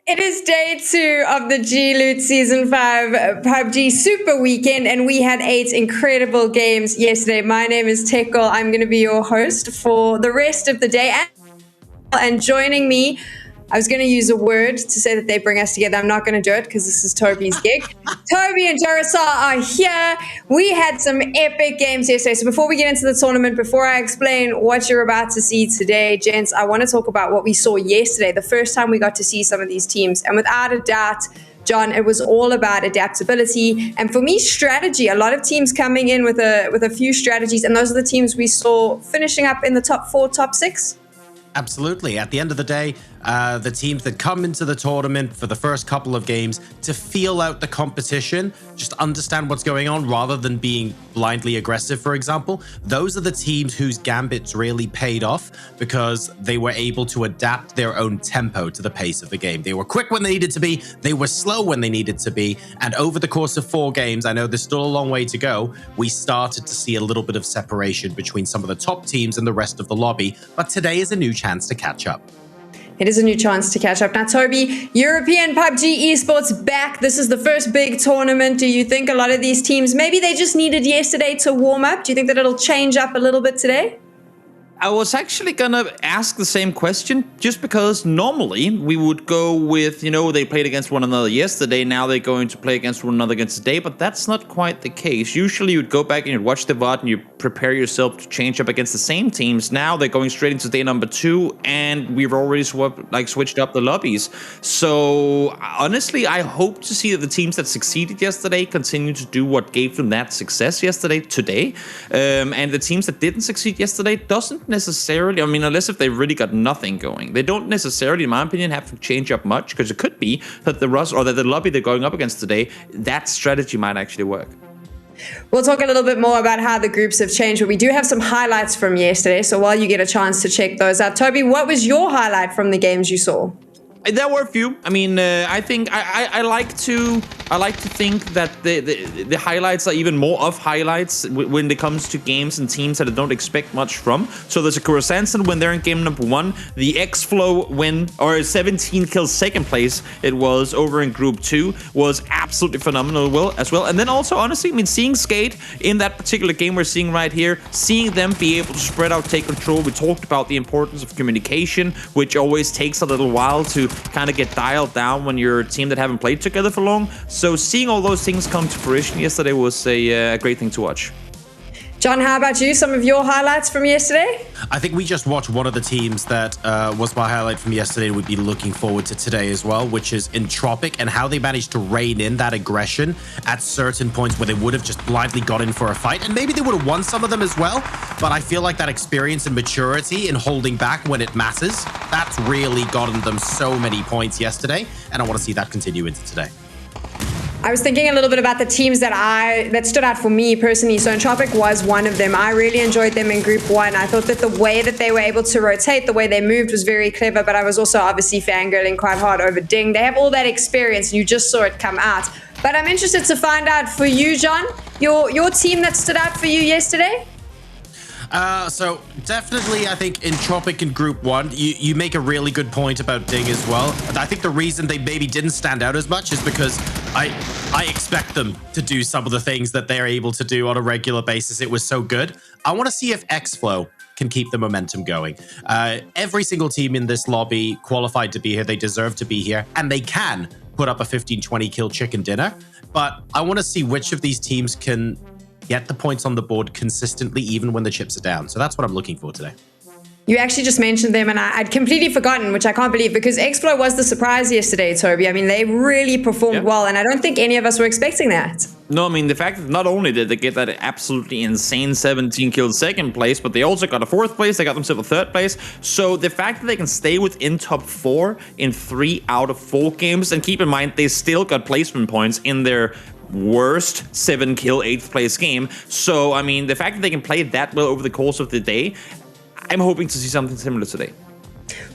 It is day 2 of the G-Loot Season 5 PUBG Super Weekend, and we had 8 incredible games yesterday. My name is TechGirl. I'm going to be your host for the rest of the day. And joining me, I was going to use a word to say that they bring us together. I'm not going to do it because this is Toby's gig. Toby and JoRoSar are here. We had some epic games yesterday. So before we get into the tournament, before I explain what you're about to see today, gents, I want to talk about what we saw yesterday, the first time we got to see some of these teams. And without a doubt, John, it was all about adaptability. And for me, strategy. A lot of teams coming in with a few strategies. And those are the teams we saw finishing up in the top 4, top 6. Absolutely. At the end of the day, the teams that come into the tournament for the first couple of games to feel out the competition, just understand what's going on rather than being blindly aggressive, for example, those are the teams whose gambits really paid off because they were able to adapt their own tempo to the pace of the game. They were quick when they needed to be, they were slow when they needed to be, and over the course of 4 games, I know there's still a long way to go, we started to see a little bit of separation between some of the top teams and the rest of the lobby, but today is a new chance to catch up. It is a new chance to catch up. Now, Toby, European PUBG esports back. This is the first big tournament. Do you think a lot of these teams, maybe they just needed yesterday to warm up? Do you think that it'll change up a little bit today? I was actually gonna ask the same question, just because normally we would go with, they played against one another yesterday, now they're going to play against one another against today, but that's not quite the case. Usually you'd go back and you'd watch the VOD and you prepare yourself to change up against the same teams. Now they're going straight into day number 2, and we've already switched up the lobbies. So honestly, I hope to see that the teams that succeeded yesterday continue to do what gave them that success yesterday, today. And the teams that didn't succeed yesterday doesn't necessarily, unless if they really got nothing going, they don't necessarily, in my opinion, have to change up much, because it could be that the lobby they're going up against today, that strategy might actually work. We'll talk a little bit more about how the groups have changed, but we do have some highlights from yesterday, so while you get a chance to check those out, Toby, what was your highlight from the games you saw? There were a few. I think I like to think that the highlights are even more of highlights when it comes to games and teams that I don't expect much from. So the Sakura Zensen win there in game number 1, the X-Flow win, or 17 kills second place it was over in group 2, was absolutely phenomenal as well. And then also, honestly, seeing Skate in that particular game we're seeing right here, seeing them be able to spread out, take control. We talked about the importance of communication, which always takes a little while to kind of get dialed down when you're a team that haven't played together for long. So seeing all those things come to fruition yesterday was a great thing to watch. John, how about you? Some of your highlights from yesterday? I think we just watched one of the teams that was my highlight from yesterday and we'd be looking forward to today as well, which is Entropic, and how they managed to rein in that aggression at certain points where they would have just blindly got in for a fight, and maybe they would have won some of them as well, but I feel like that experience and maturity in holding back when it matters, that's really gotten them so many points yesterday, and I want to see that continue into today. I was thinking a little bit about the teams that stood out for me personally. So Entropic was one of them. I really enjoyed them in Group 1. I thought that the way that they were able to rotate, the way they moved was very clever, but I was also obviously fangirling quite hard over Ding. They have all that experience, and you just saw it come out. But I'm interested to find out for you, John, your team that stood out for you yesterday? So definitely, I think Entropic in Group 1, you make a really good point about Ding as well. I think the reason they maybe didn't stand out as much is because I expect them to do some of the things that they're able to do on a regular basis. It was so good. I want to see if X-Flow can keep the momentum going. Every single team in this lobby qualified to be here. They deserve to be here, and they can put up a 15-20 kill chicken dinner. But I want to see which of these teams can get the points on the board consistently, even when the chips are down. So that's what I'm looking for today. You actually just mentioned them, and I'd completely forgotten, which I can't believe, because X-Flow was the surprise yesterday, Toby. They really performed well, and I don't think any of us were expecting that. No, the fact that not only did they get that absolutely insane 17 kills second place, but they also got a 4th place, they got themselves a 3rd place. So the fact that they can stay within top 4 in 3 out of 4 games, and keep in mind, they still got placement points in their worst 7-kill 8th place game. So, the fact that they can play that well over the course of the day, I'm hoping to see something similar today.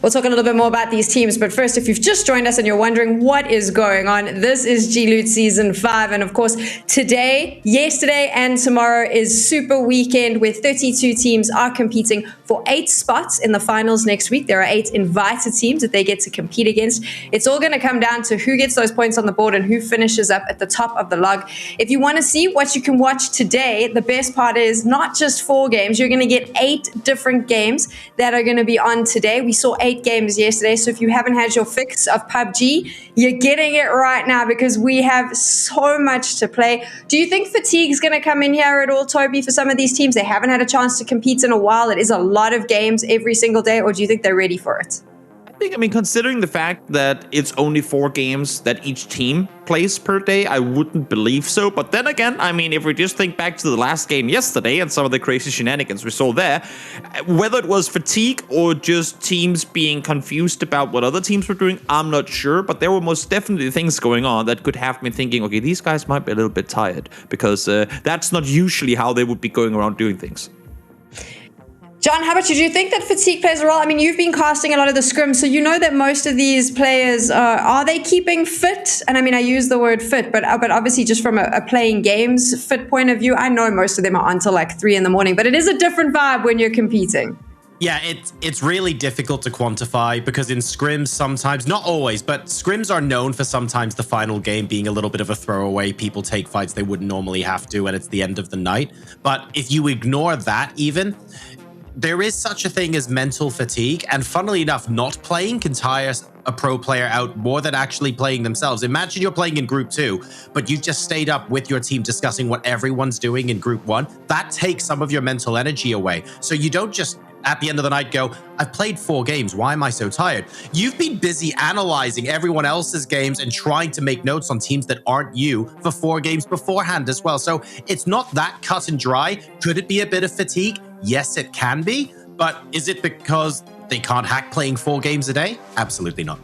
We'll talk a little bit more about these teams, but first, if you've just joined us and you're wondering what is going on, this is G-Loot Season 5, and of course, today, yesterday, and tomorrow is Super Weekend, where 32 teams are competing for 8 spots in the finals next week. There are 8 invited teams that they get to compete against. It's all going to come down to who gets those points on the board and who finishes up at the top of the log. If you want to see what you can watch today, the best part is not just 4 games. You're going to get 8 different games that are going to be on today. We saw 8 games yesterday, so if you haven't had your fix of PUBG, you're getting it right now because we have so much to play. Do you think fatigue's going to come in here at all, Toby, for some of these teams? They haven't had a chance to compete in a while. It is a lot of games every single day, or do you think they're ready for it? I mean, considering the fact that it's only 4 games that each team plays per day, I wouldn't believe so. But then again, I mean, if we just think back to the last game yesterday and some of the crazy shenanigans we saw there, whether it was fatigue or just teams being confused about what other teams were doing, I'm not sure. But there were most definitely things going on that could have me thinking, okay, these guys might be a little bit tired, because that's not usually how they would be going around doing things. John, how about you? Do you think that fatigue plays a role? I mean, you've been casting a lot of the scrims, so you know that most of these players, are they keeping fit? And I mean, I use the word fit, but obviously just from a playing games fit point of view, I know most of them are until like 3 in the morning, but it is a different vibe when you're competing. Yeah, it's really difficult to quantify because in scrims sometimes, not always, but scrims are known for sometimes the final game being a little bit of a throwaway. People take fights they wouldn't normally have to, and it's the end of the night. But if you ignore that even, there is such a thing as mental fatigue, and funnily enough, not playing can tire a pro player out more than actually playing themselves. Imagine you're playing in Group 2, but you've just stayed up with your team discussing what everyone's doing in Group 1. That takes some of your mental energy away. So you don't just at the end of the night go, I've played 4 games, why am I so tired? You've been busy analyzing everyone else's games and trying to make notes on teams that aren't you for 4 games beforehand as well. So it's not that cut and dry. Could it be a bit of fatigue? Yes, it can be. But is it because they can't hack playing 4 games a day? Absolutely not.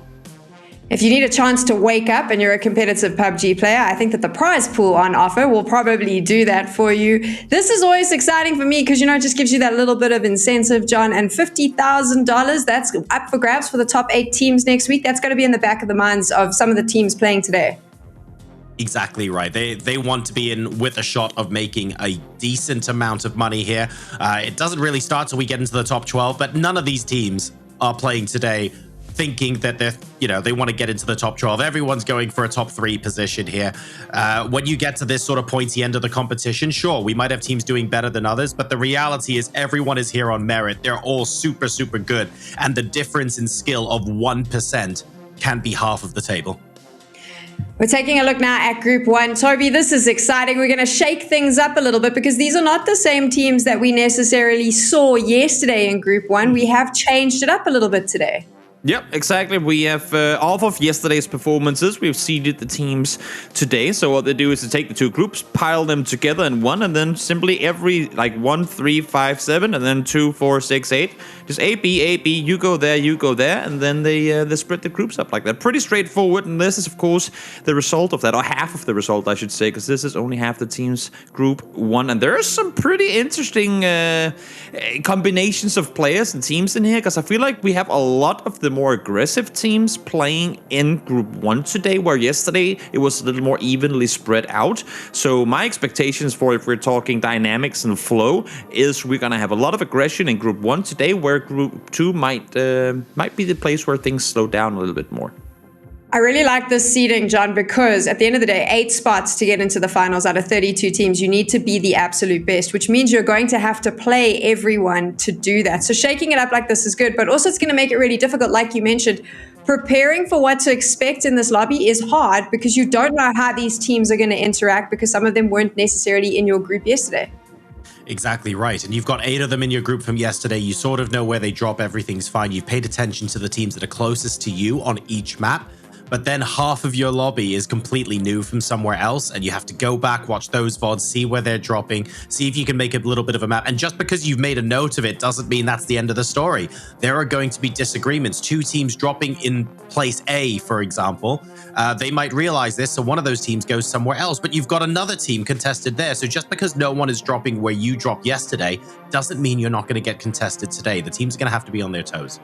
If you need a chance to wake up and you're a competitive PUBG player, I think that the prize pool on offer will probably do that for you. This is always exciting for me because, you know, it just gives you that little bit of incentive, John, and $50,000, that's up for grabs for the top 8 teams next week. That's going to be in the back of the minds of some of the teams playing today. Exactly right. They want to be in with a shot of making a decent amount of money here. It doesn't really start till we get into the top 12, but none of these teams are playing today thinking that they want to get into the top 12. Everyone's going for a top 3 position here. When you get to this sort of pointy end of the competition, sure, we might have teams doing better than others, but the reality is everyone is here on merit. They're all super, super good. And the difference in skill of 1% can be half of the table. We're taking a look now at Group 1. Toby, this is exciting. We're going to shake things up a little bit because these are not the same teams that we necessarily saw yesterday in Group 1. We have changed it up a little bit today. Yep, exactly. We have, off of yesterday's performances, we've seeded the teams today. So what they do is to take the 2 groups, pile them together in one, and then simply every, like 1, 3, 5, 7, and then 2, 4, 6, 8. Just A, B, you go there, and then they split the groups up like that. Pretty straightforward, and this is, of course, the result of that, or half of the result, I should say, because this is only half the team's Group 1. And there are some pretty interesting combinations of players and teams in here, because I feel like we have a lot of the more aggressive teams playing in Group 1 today, where yesterday it was a little more evenly spread out. So my expectations for, if we're talking dynamics and flow, is we're gonna have a lot of aggression in Group 1 today, where Group 2 might be the place where things slow down a little bit more. I really like this seeding, John, because at the end of the day, 8 spots to get into the finals out of 32 teams, you need to be the absolute best, which means you're going to have to play everyone to do that. So shaking it up like this is good, but also it's going to make it really difficult. Like you mentioned, preparing for what to expect in this lobby is hard because you don't know how these teams are going to interact because some of them weren't necessarily in your group yesterday. Exactly right. And you've got 8 of them in your group from yesterday. You sort of know where they drop. Everything's fine. You've paid attention to the teams that are closest to you on each map. But then half of your lobby is completely new from somewhere else, and you have to go back, watch those VODs, see where they're dropping, see if you can make a little bit of a map. And just because you've made a note of it doesn't mean that's the end of the story. There are going to be disagreements. 2 teams dropping in place A, for example. They might realize this, so one of those teams goes somewhere else, but you've got another team contested there. So just because no one is dropping where you dropped yesterday doesn't mean you're not going to get contested today. The teams are going to have to be on their toes.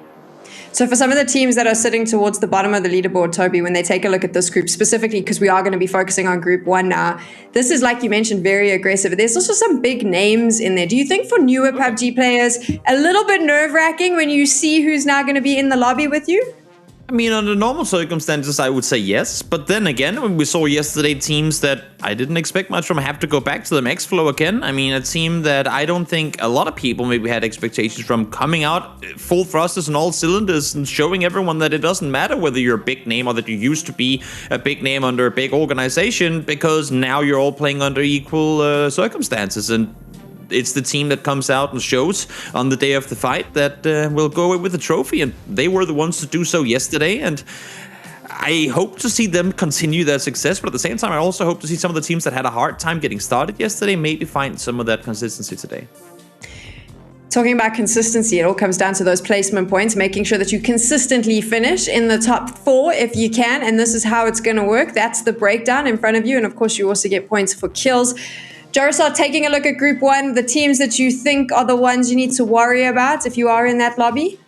So for some of the teams that are sitting towards the bottom of the leaderboard, Toby, when they take a look at this group specifically, because we are going to be focusing on group 1 now, this is, like you mentioned, very aggressive. There's also some big names in there. Do you think for newer PUBG players, a little bit nerve-wracking when you see who's now going to be in the lobby with you? I mean, under normal circumstances, I would say yes. But then again, when we saw yesterday teams that I didn't expect much from, I have to go back to them X-Flow again. I mean, a team that I don't think a lot of people maybe had expectations from, coming out full thrusters and all cylinders and showing everyone that it doesn't matter whether you're a big name or that you used to be a big name under a big organization, because now you're all playing under equal circumstances. And it's the team that comes out and shows on the day of the fight that will go away with the trophy, and they were the ones to do so yesterday. And I hope to see them continue their success, but at the same time, I also hope to see some of the teams that had a hard time getting started yesterday maybe find some of that consistency today. Talking about consistency, it all comes down to those placement points, making sure that you consistently finish in the top 4 if you can, and this is how it's going to work. That's the breakdown in front of you, and of course, you also get points for kills. JoRoSar, taking a look at Group 1, the teams that you think are the ones you need to worry about if you are in that lobby?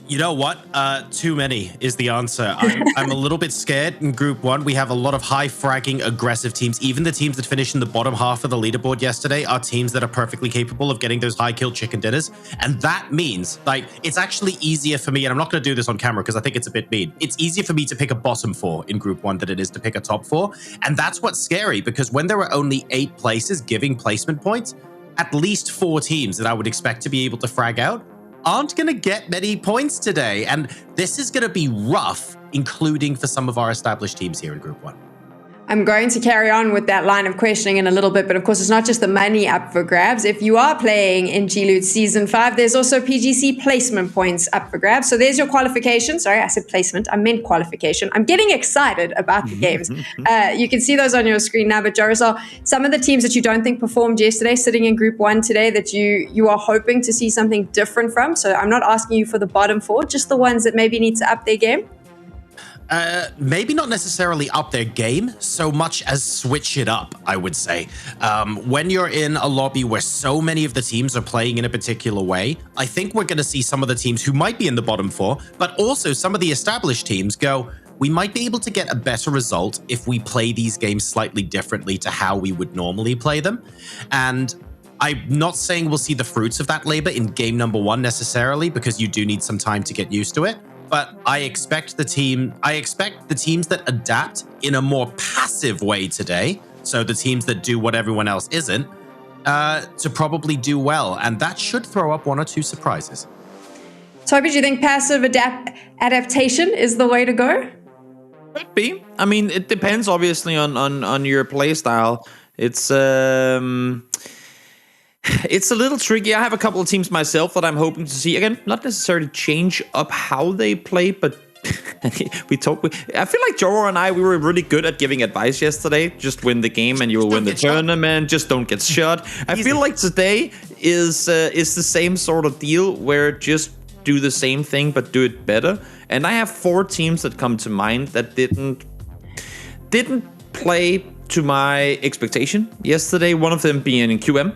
You know what? Too many is the answer. I'm a little bit scared in Group 1. We have a lot of high-fragging, aggressive teams. Even the teams that finished in the bottom half of the leaderboard yesterday are teams that are perfectly capable of getting those high-kill chicken dinners. And that means, like, it's actually easier for me, and I'm not going to do this on camera because I think it's a bit mean. It's easier for me to pick a bottom 4 in Group 1 than it is to pick a top 4. And that's what's scary, because when there are only 8 places giving placement points, at least 4 teams that I would expect to be able to frag out aren't going to get many points today. And this is going to be rough, including for some of our established teams here in Group 1. I'm going to carry on with that line of questioning in a little bit, but of course, it's not just the money up for grabs. If you are playing in G-Loot Season 5, there's also PGC placement points up for grabs. So there's your qualification. Sorry, I said placement. I meant qualification. I'm getting excited about the games. You can see those on your screen now, but JoRoSar, some of the teams that you don't think performed yesterday, sitting in Group 1 today, that you are hoping to see something different from. So I'm not asking you for the bottom 4, just the ones that maybe need to up their game. Maybe not necessarily up their game so much as switch it up, I would say. When you're in a lobby where so many of the teams are playing in a particular way, I think we're going to see some of the teams who might be in the bottom 4, but also some of the established teams go, we might be able to get a better result if we play these games slightly differently to how we would normally play them. And I'm not saying we'll see the fruits of that labor in game number 1 necessarily, because you do need some time to get used to it. But I expect the teams that adapt in a more passive way today, so the teams that do what everyone else isn't, to probably do well. And that should throw up 1 or 2 surprises. Toby, do you think passive adaptation is the way to go? Could be. I mean, it depends obviously on your play style. It's a little tricky. I have a couple of teams myself that I'm hoping to see. Again, not necessarily change up how they play, but I feel like JoRo and we were really good at giving advice yesterday. Just win the game and you will win the tournament. Just don't get shot. I feel like today is the same sort of deal, where just do the same thing but do it better. And I have 4 teams that come to mind that didn't play to my expectation yesterday. One of them being in QM, ?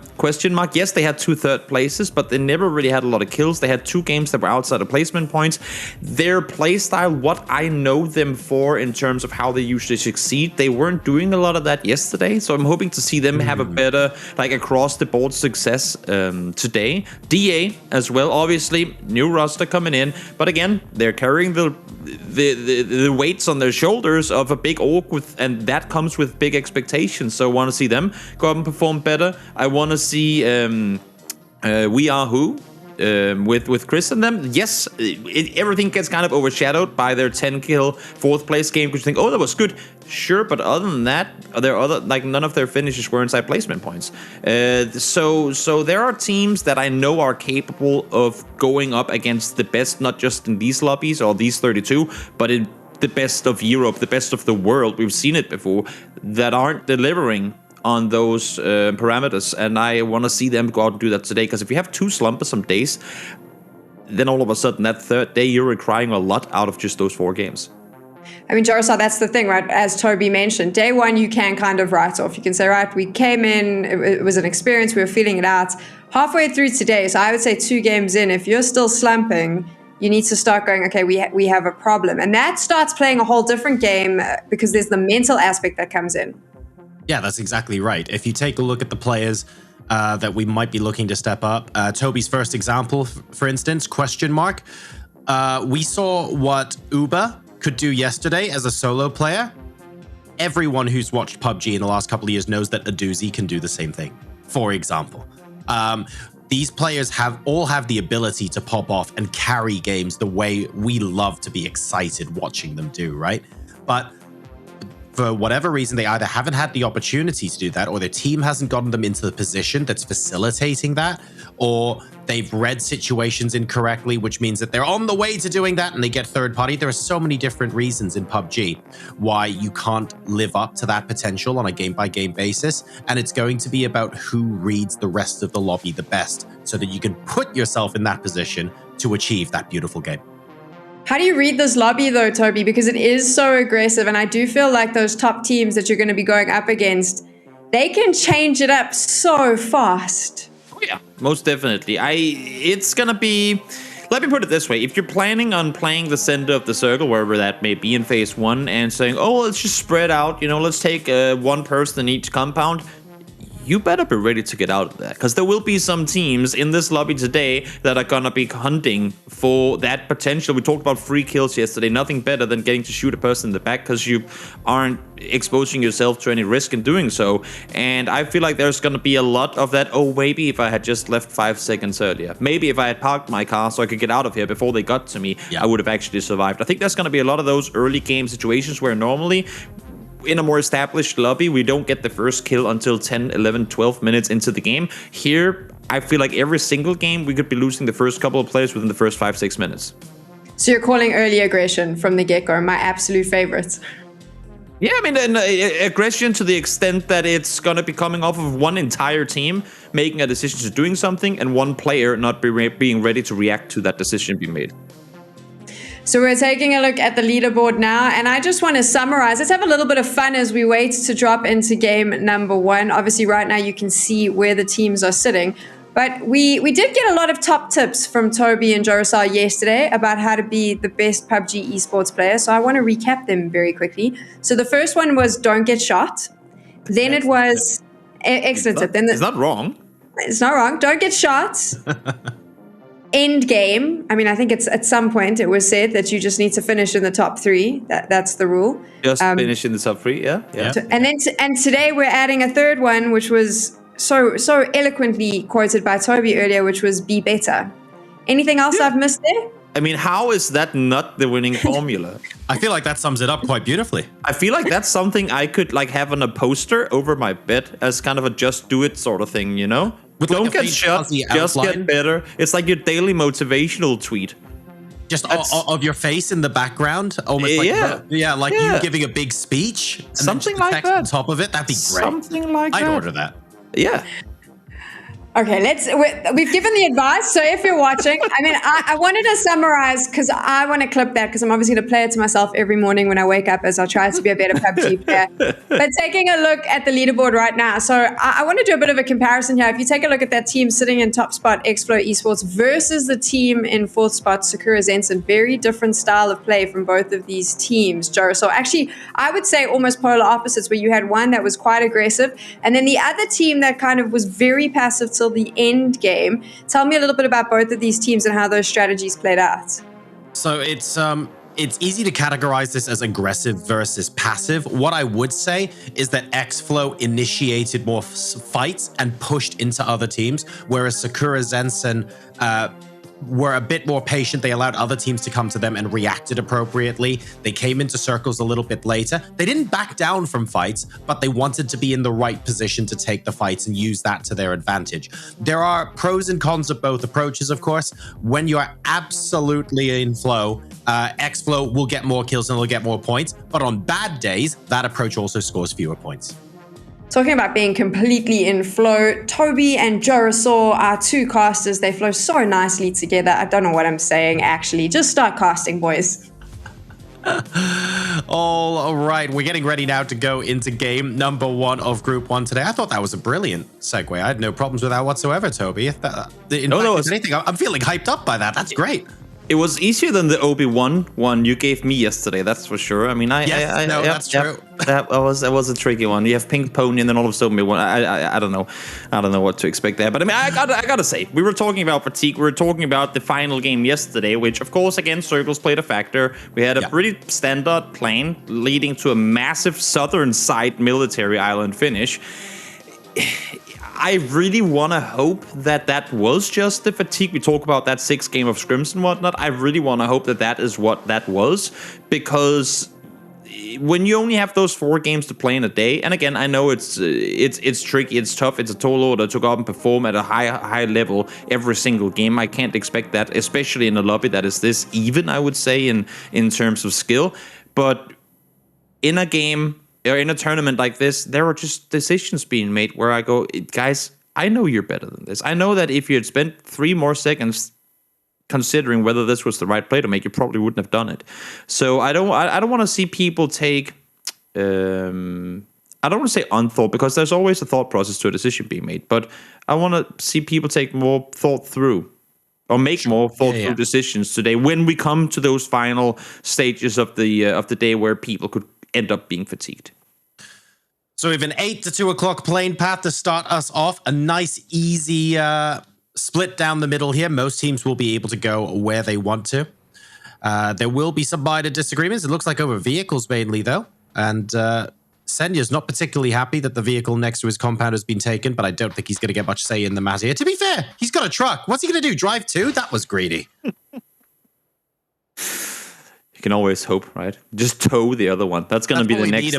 Yes, they had 2 third places, but they never really had a lot of kills. They had 2 games that were outside of placement points. Their playstyle, what I know them for in terms of how they usually succeed, they weren't doing a lot of that yesterday. So I'm hoping to see them have a better, like, across the board success today. DA as well, obviously, new roster coming in, but again, they're carrying the weights on their shoulders of a big org, and that comes with big expectations. So I want to see them go up and perform better. I want to see We Are Who with Chris and them. Yes, everything gets kind of overshadowed by their 10-kill 4th place game, because you think, oh, that was good. Sure, but other than that, none of their finishes were inside placement points. So there are teams that I know are capable of going up against the best, not just in these lobbies or these 32, but in the best of Europe, the best of the world. We've seen it before, that aren't delivering on those parameters, and I want to see them go out and do that today. Because if you have 2 slumpersome days, then all of a sudden that 3rd day you're requiring a lot out of just those 4 games. I mean, JoRoSar, that's the thing, right? As Toby mentioned, day 1 you can kind of write off. You can say, right, we came in, it was an experience, we were feeling it out. Halfway through today, so I would say 2 games in, if you're still slumping, you need to start going, okay, we have a problem. And that starts playing a whole different game because there's the mental aspect that comes in. Yeah, that's exactly right. If you take a look at the players that we might be looking to step up, Toby's first example, for instance, question mark. We saw what Uber could do yesterday as a solo player. Everyone who's watched PUBG in the last couple of years knows that Aduzi can do the same thing, for example. These players all have the ability to pop off and carry games the way we love to be excited watching them do, right? But for whatever reason, they either haven't had the opportunity to do that, or their team hasn't gotten them into the position that's facilitating that, or they've read situations incorrectly, which means that they're on the way to doing that and they get third party. There are so many different reasons in PUBG why you can't live up to that potential on a game-by-game basis, and it's going to be about who reads the rest of the lobby the best so that you can put yourself in that position to achieve that beautiful game. How do you read this lobby though, Toby? Because it is so aggressive, and I do feel like those top teams that you're going to be going up against, they can change it up so fast. Oh yeah, most definitely. It's gonna be. Let me put it this way: if you're planning on playing the center of the circle, wherever that may be in phase 1, and saying, "Oh, let's just spread out," let's take one person in each compound. You better be ready to get out of that, because there will be some teams in this lobby today that are gonna be hunting for that potential. We talked about free kills yesterday. Nothing better than getting to shoot a person in the back because you aren't exposing yourself to any risk in doing so. And I feel like there's gonna be a lot of that. Oh, maybe if I had just left 5 seconds earlier, maybe if I had parked my car so I could get out of here before they got to me, I would have actually survived. I think there's gonna be a lot of those early game situations where normally, in a more established lobby, we don't get the first kill until 10, 11, 12 minutes into the game. Here, I feel like every single game, we could be losing the first couple of players within the first 5-6 minutes. So you're calling early aggression from the get-go my absolute favorite. Yeah, I mean, aggression to the extent that it's going to be coming off of one entire team making a decision to doing something and one player not being ready to react to that decision being made. So we're taking a look at the leaderboard now, and I just want to summarize. Let's have a little bit of fun as we wait to drop into game number 1. Obviously, right now you can see where the teams are sitting, but we did get a lot of top tips from Toby and JoRoSar yesterday about how to be the best PUBG esports player. So I want to recap them very quickly. So the first one was don't get shot. Then it was excellent tip. Then it's not wrong. It's not wrong. Don't get shot. End game. I mean, I think it's at some point it was said that you just need to finish in the top 3. That's the rule. Just finish in the top 3. Yeah. And today we're adding a third one, which was so eloquently quoted by Toby earlier, which was be better. Anything else I've missed there? I mean, how is that not the winning formula? I feel like that sums it up quite beautifully. I feel like that's something I could have on a poster over my bed as kind of a just do it sort of thing, With Don't get shot, just get better. It's like your daily motivational tweet. Just of your face in the background, almost like you giving a big speech. And something then like text that. on top of it, that'd be great. Something like that. I'd order that. Yeah. Okay, we've given the advice. So if you're watching, I mean, I wanted to summarize because I want to clip that because I'm obviously going to play it to myself every morning when I wake up as I try to be a better PUBG player. But taking a look at the leaderboard right now. So I want to do a bit of a comparison here. If you take a look at that team sitting in top spot, Xflow Esports, versus the team in 4th spot, Sakura Zensen, very different style of play from both of these teams, Joe. So actually, I would say almost polar opposites, where you had one that was quite aggressive and then the other team that kind of was very passive till the end game. Tell me a little bit about both of these teams and how those strategies played out. So it's easy to categorize this as aggressive versus passive. What I would say is that Xflow initiated more fights and pushed into other teams, whereas Sakura Zensen were a bit more patient. They allowed other teams to come to them and reacted appropriately. They came into circles a little bit later. They didn't back down from fights, but they wanted to be in the right position to take the fights and use that to their advantage. There are pros and cons of both approaches, of course. When you are absolutely in flow, Xflow will get more kills and they'll get more points. But on bad days, that approach also scores fewer points. Talking about being completely in flow, Toby and JoRoSar are 2 casters. They flow so nicely together. I don't know what I'm saying, actually. Just start casting, boys. All right, we're getting ready now to go into game number 1 of Group 1 today. I thought that was a brilliant segue. I had no problems with that whatsoever, Toby. I'm feeling hyped up by that. That's great. It was easier than the Obi-Wan one you gave me yesterday. That's for sure. I mean, that's true. That was a tricky one. You have Pink Pony, and then all of a sudden, I don't know. I don't know what to expect there. But I mean, I gotta say, we were talking about fatigue. We were talking about the final game yesterday, which, of course, again, circles played a factor. We had a pretty standard plan leading to a massive southern side military island finish. I really want to hope that was just the fatigue. We talk about that 6 game of scrims and whatnot. I really want to hope that is what that was, because when you only have those 4 games to play in a day, and again, I know it's tricky, it's tough, it's a tall order to go up and perform at a high level every single game. I can't expect that, especially in a lobby that is this even, I would say, in terms of skill. But in a game, or in a tournament like this, there are just decisions being made where I go, guys, I know you're better than this. I know that if you had spent 3 more seconds considering whether this was the right play to make, you probably wouldn't have done it. So I don't want to see people take, I don't want to say unthought, because there's always a thought process to a decision being made, but I want to see people take more thought through, or make more thought-through decisions today when we come to those final stages of the day where people could end up being fatigued. So we have an 8 to 2 o'clock playing path to start us off. A nice, easy split down the middle here. Most teams will be able to go where they want to. There will be some minor disagreements. It looks like over vehicles mainly, though. And Senya's not particularly happy that the vehicle next to his compound has been taken, but I don't think he's going to get much say in the matter here. To be fair, he's got a truck. What's he going to do? Drive 2? That was greedy. You can always hope, right? Just tow the other one. That's going to be the next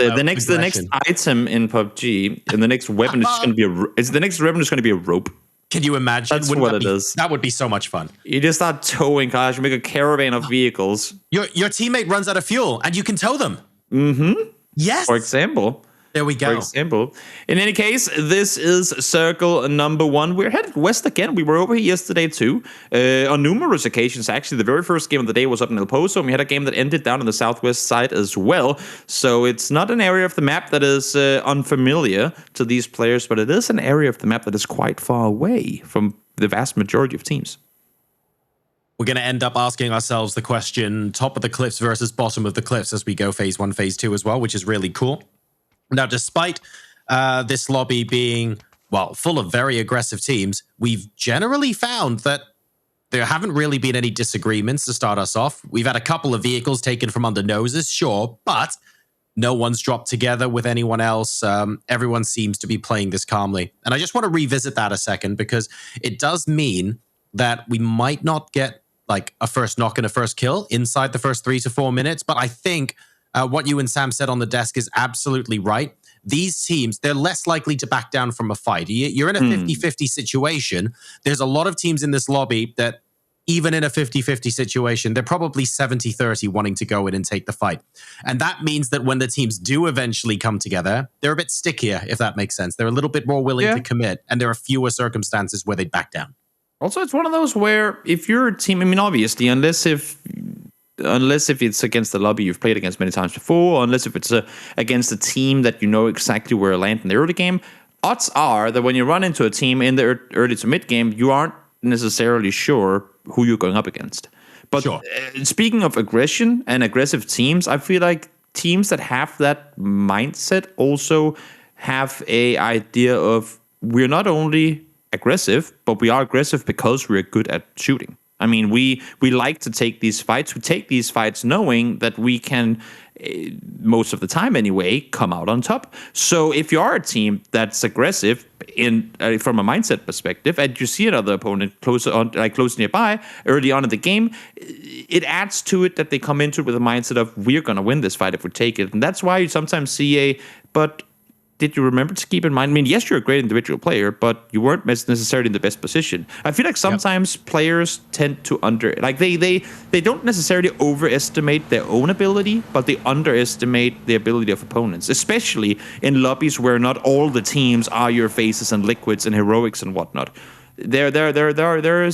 item in PUBG, and the next weapon is just going to be a rope. Can you imagine? That's what it is. That would be so much fun. You just start towing cars. You make a caravan of vehicles. Your teammate runs out of fuel, and you can tow them. Mm-hmm. Yes. For example. There we go. For example. In any case, this is circle number 1. We're headed west again. We were over here yesterday too. On numerous occasions, actually. The very first game of the day was up in El Pozo, and we had a game that ended down on the southwest side as well. So it's not an area of the map that is unfamiliar to these players, but it is an area of the map that is quite far away from the vast majority of teams. We're going to end up asking ourselves the question, top of the cliffs versus bottom of the cliffs, as we go phase 1, phase 2 as well, which is really cool. Now, despite this lobby being, well, full of very aggressive teams, we've generally found that there haven't really been any disagreements to start us off. We've had a couple of vehicles taken from under noses, sure, but no one's dropped together with anyone else. Everyone seems to be playing this calmly. And I just want to revisit that a second, because it does mean that we might not get like a first knock and a first kill inside the first 3 to 4 minutes. But I think what you and Sam said on the desk is absolutely right. These teams, they're less likely to back down from a fight. You're in a 50-50 situation. There's a lot of teams in this lobby that, even in a 50-50 situation, they're probably 70-30 wanting to go in and take the fight. And that means that when the teams do eventually come together, they're a bit stickier, if that makes sense. They're a little bit more willing to commit, and there are fewer circumstances where they'd back down. Also, it's one of those where if you're a team, I mean, obviously, unless if it's against the lobby you've played against many times before, unless if it's against a team that you know exactly where to land in the early game, odds are that when you run into a team in the early to mid game, you aren't necessarily sure who you're going up against. But speaking of aggression and aggressive teams, I feel like teams that have that mindset also have a idea of, we're not only aggressive, but we are aggressive because we're good at shooting. I mean, we like to take these fights. We take these fights knowing that we can, most of the time anyway, come out on top. So if you are a team that's aggressive from a mindset perspective, and you see another opponent close nearby early on in the game, it adds to it that they come into it with a mindset of, we're going to win this fight if we take it. And that's why you sometimes see but did you remember to keep in mind? I mean, yes, you're a great individual player, but you weren't necessarily in the best position. I feel like sometimes players tend to they don't necessarily overestimate their own ability, but they underestimate the ability of opponents, especially in lobbies where not all the teams are your faces and liquids and heroics and whatnot. There's a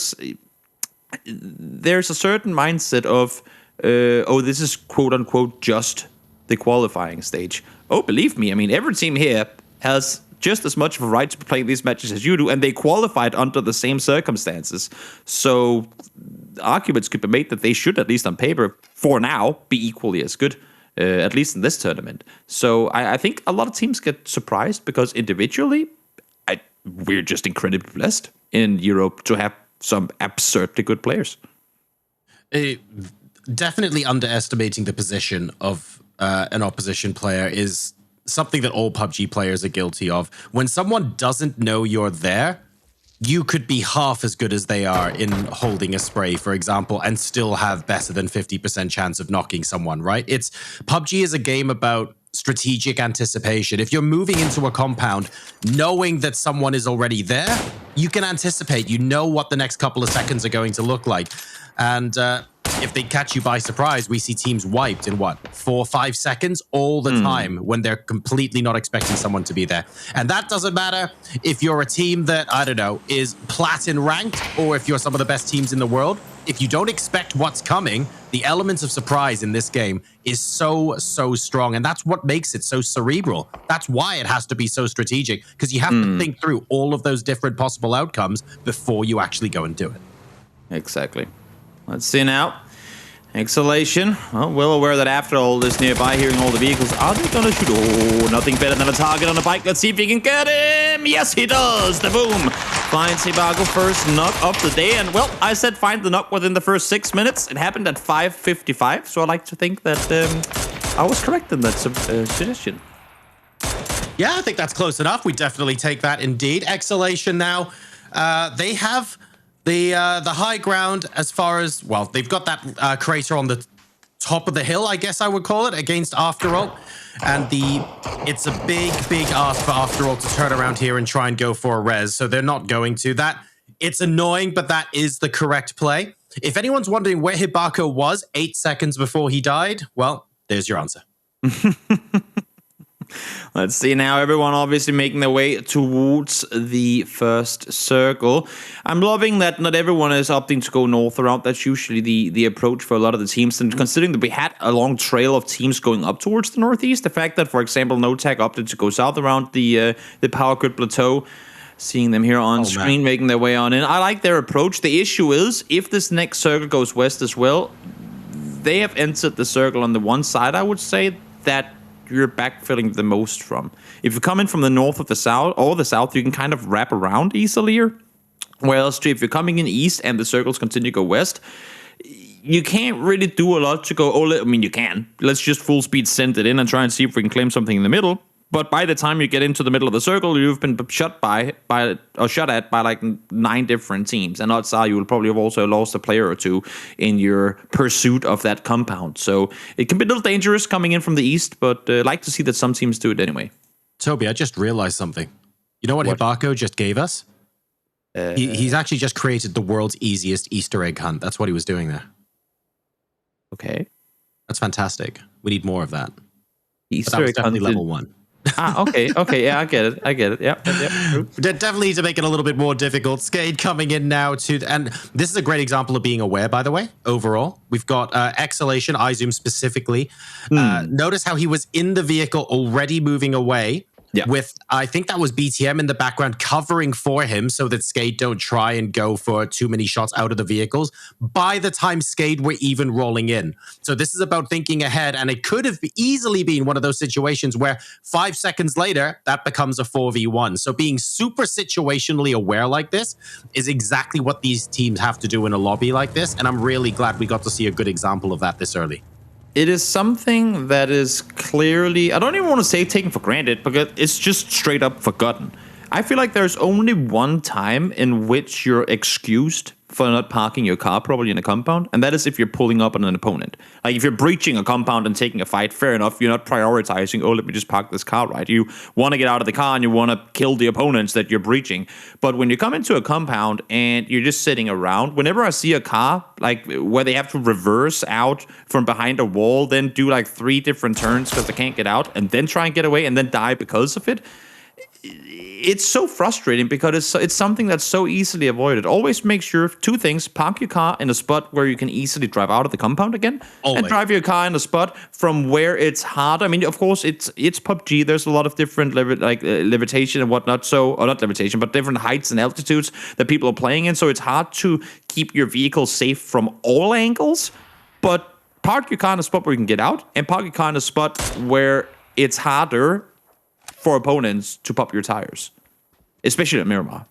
certain mindset of, this is quote unquote just the qualifying stage. Oh, believe me, I mean, every team here has just as much of a right to play these matches as you do, and they qualified under the same circumstances. So arguments could be made that they should, at least on paper, for now, be equally as good, at least in this tournament. So I think a lot of teams get surprised because individually, we're just incredibly blessed in Europe to have some absurdly good players. Definitely underestimating the position of an opposition player is something that all PUBG players are guilty of. When someone doesn't know you're there, you could be half as good as they are in holding a spray, for example, and still have better than 50% chance of knocking someone, right? PUBG is a game about strategic anticipation. If you're moving into a compound, knowing that someone is already there, you can anticipate. You know what the next couple of seconds are going to look like. And if they catch you by surprise, we see teams wiped in 4 or 5 seconds all the time when they're completely not expecting someone to be there. And that doesn't matter if you're a team that, I don't know, is platin ranked, or if you're some of the best teams in the world. If you don't expect what's coming, the elements of surprise in this game is so strong. And that's what makes it so cerebral. That's why it has to be so strategic, because you have to think through all of those different possible outcomes before you actually go and do it. Exactly. Let's see now. Exhalation. Well aware that after all this nearby, hearing all the vehicles, are they gonna shoot? Oh, nothing better than a target on a bike. Let's see if he can get him. Yes, he does. The boom. Finds Hibago first knock of the day. And, well, I said find the knock within the first 6 minutes. It happened at 5:55. So I like to think that I was correct in that suggestion. Yeah, I think that's close enough. We definitely take that indeed. Exhalation now. They have the high ground as far as, well, they've got that crater on the top of the hill, I guess I would call it, against After All. And it's a big ask for After All to turn around here and try and go for a res. So they're not going to. It's annoying, but that is the correct play. If anyone's wondering where Hibako was 8 seconds before he died, well, there's your answer. Let's see now. Everyone obviously making their way towards the first circle. I'm loving that not everyone is opting to go north around. That's usually the approach for a lot of the teams. And considering that we had a long trail of teams going up towards the northeast, the fact that, for example, NoTech opted to go south around the power grid plateau, seeing them here on screen, making their way on in. I like their approach. The issue is, if this next circle goes west as well, they have entered the circle on the one side, I would say, that you're backfilling the most from. If you come in from the north of the south or the south, you can kind of wrap around easier. Whereas if you're coming in east and the circles continue to go west, you can't really do a lot to go, you can. Let's just full speed send it in and try and see if we can claim something in the middle. But by the time you get into the middle of the circle, you've been shot at by like 9 different teams. And odds are you will probably have also lost a player or two in your pursuit of that compound. So it can be a little dangerous coming in from the east, but I like to see that some teams do it anyway. Toby, I just realized something. You know what Hibako just gave us? He's actually just created the world's easiest Easter egg hunt. That's what he was doing there. Okay. That's fantastic. We need more of that. Easter egg hunt level 1. Okay, yeah, I get it. Yep. Definitely to make it a little bit more difficult. Skade coming in now and this is a great example of being aware, by the way, overall. We've got Exhalation, iZoom specifically. Notice how he was in the vehicle already moving away. Yeah. With, I think that was BTM in the background covering for him so that Skade don't try and go for too many shots out of the vehicles by the time Skade were even rolling in. So this is about thinking ahead, and it could have easily been one of those situations where 5 seconds later, that becomes a 4v1. So being super situationally aware like this is exactly what these teams have to do in a lobby like this, and I'm really glad we got to see a good example of that this early. It is something that is clearly, I don't even want to say taken for granted, because it's just straight up forgotten. I feel like there's only one time in which you're excused for not parking your car properly in a compound, and that is if you're pulling up on an opponent. Like, if you're breaching a compound and taking a fight, fair enough, you're not prioritizing, let me just park this car right. You want to get out of the car and you want to kill the opponents that you're breaching. But when you come into a compound and you're just sitting around, whenever I see a car, like, where they have to reverse out from behind a wall, then do like 3 different turns because they can't get out, and then try and get away and then die because of it, it's so frustrating because it's something that's so easily avoided. Always make sure two things: park your car in a spot where you can easily drive out of the compound again, and drive your car in a spot from where it's hard. I mean, of course, it's PUBG. There's a lot of different levitation and whatnot. So, or not levitation, but different heights and altitudes that people are playing in. So it's hard to keep your vehicle safe from all angles. But park your car in a spot where you can get out, and park your car in a spot where it's harder for opponents to pop your tires, especially at Miramar.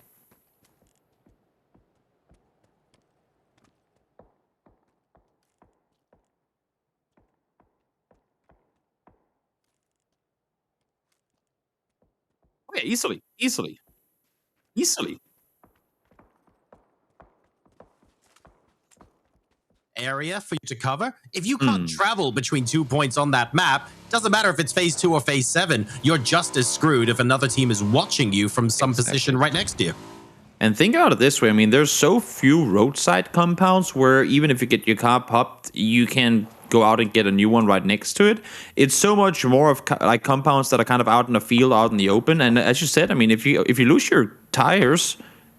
Okay, easily. Area for you to cover. If you can't travel between 2 points on that map, doesn't matter if it's phase 2 or phase 7, you're just as screwed if another team is watching you from some position right next to you. And think about it this way. I mean, there's so few roadside compounds where even if you get your car popped, you can go out and get a new one right next to it. It's so much more of like compounds that are kind of out in the field, out in the open. And as you said, I mean, if you lose your tires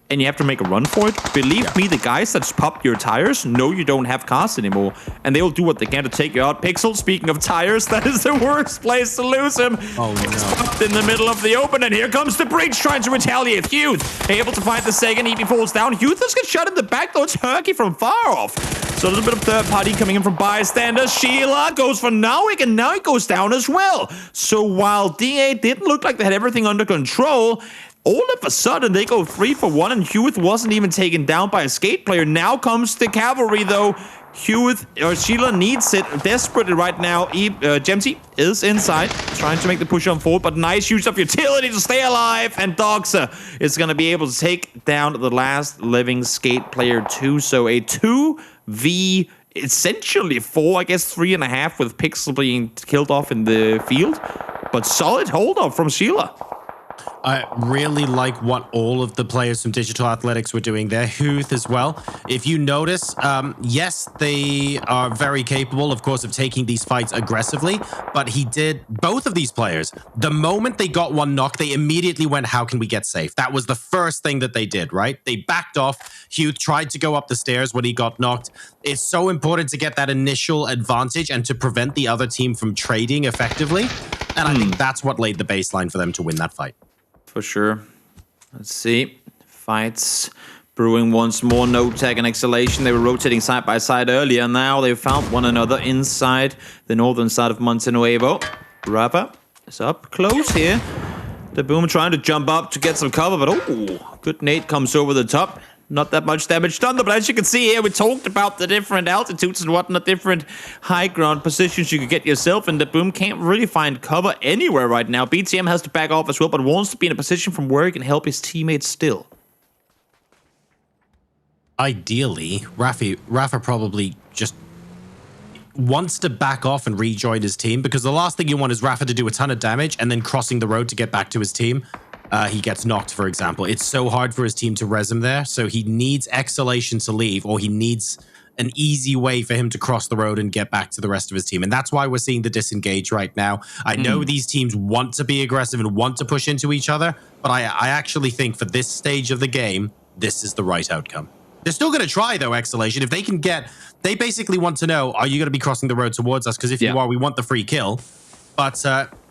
and you have to make a run for it, believe me, the guys that's popped your tires know you don't have cars anymore, and they will do what they can to take you out. Pixel, speaking of tires, that is the worst place to lose him. Oh, no. He's popped in the middle of the open, and here comes the breach trying to retaliate. Huth able to find the second. He falls down. Huth has got shot in the back, though. It's Herky from far off. So a little bit of third party coming in from Bystanders. Sheila goes for Nowik, and Nowik goes down as well. So while DA didn't look like they had everything under control, all of a sudden, they go 3 for 1, and Hewitt wasn't even taken down by a skate player. Now comes the cavalry, though. Sheila needs it desperately right now. Gemty is inside, trying to make the push on forward, but nice use of utility to stay alive, and Doxa is going to be able to take down the last living skate player, too. So a 2v, essentially 4, I guess 3.5, with Pixel being killed off in the field. But solid hold up from Sheila. I really like what all of the players from Digital Athletics were doing there. Huth as well. If you notice, yes, they are very capable, of course, of taking these fights aggressively, but both of these players, the moment they got one knock, they immediately went, how can we get safe? That was the first thing that they did, right? They backed off. Huth tried to go up the stairs when he got knocked. It's so important to get that initial advantage and to prevent the other team from trading effectively. And I think that's what laid the baseline for them to win that fight. For sure. Let's see. Fights brewing once more. No tag and exhalation. They were rotating side by side earlier. Now they've found one another inside the northern side of Monte Nuevo. Rafa is up close here. The Boom trying to jump up to get some cover, but oh, good nade comes over the top. Not that much damage done, but as you can see here, we talked about the different altitudes and whatnot, different high ground positions you could get yourself, and the Boom can't really find cover anywhere right now. BTM has to back off as well, but wants to be in a position from where he can help his teammates still. Ideally, Rafa probably just wants to back off and rejoin his team, because the last thing you want is Rafa to do a ton of damage and then crossing the road to get back to his team. He gets knocked, for example. It's so hard for his team to res him there, so he needs Exhalation to leave, or he needs an easy way for him to cross the road and get back to the rest of his team. And that's why we're seeing the disengage right now. I know these teams want to be aggressive and want to push into each other, but I actually think for this stage of the game, this is the right outcome. They're still going to try, though, Exhalation. If they can they basically want to know, are you going to be crossing the road towards us? Because if you are, we want the free kill. But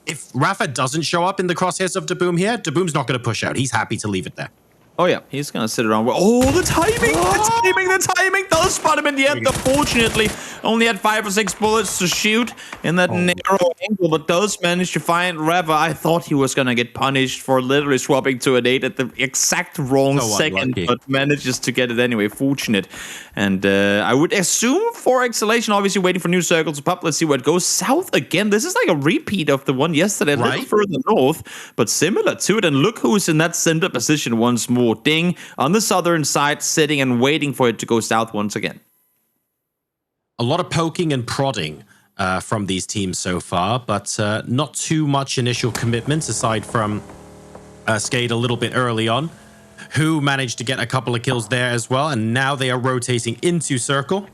if Rafa doesn't show up in the crosshairs of Daboom here, Daboom's not going to push out. He's happy to leave it there. Oh, yeah. He's going to sit around. Oh, the timing! The timing does spot him in the end. Unfortunately, only had 5 or 6 bullets to shoot in that narrow angle, but does manage to find Rafa. I thought he was going to get punished for literally swapping to a nade at the exact wrong second, but manages to get it anyway. Fortunate. And I would assume for Exhalation, obviously waiting for new circles to pop. Let's see where it goes. South again. This is like a repeat of the one yesterday, a little further north, but similar to it. And look who's in that center position once more. Ding on the southern side, sitting and waiting for it to go south once again. A lot of poking and prodding from these teams so far, but not too much initial commitment aside from Skade a little bit early on, who managed to get a couple of kills there as well, and now they are rotating into circle.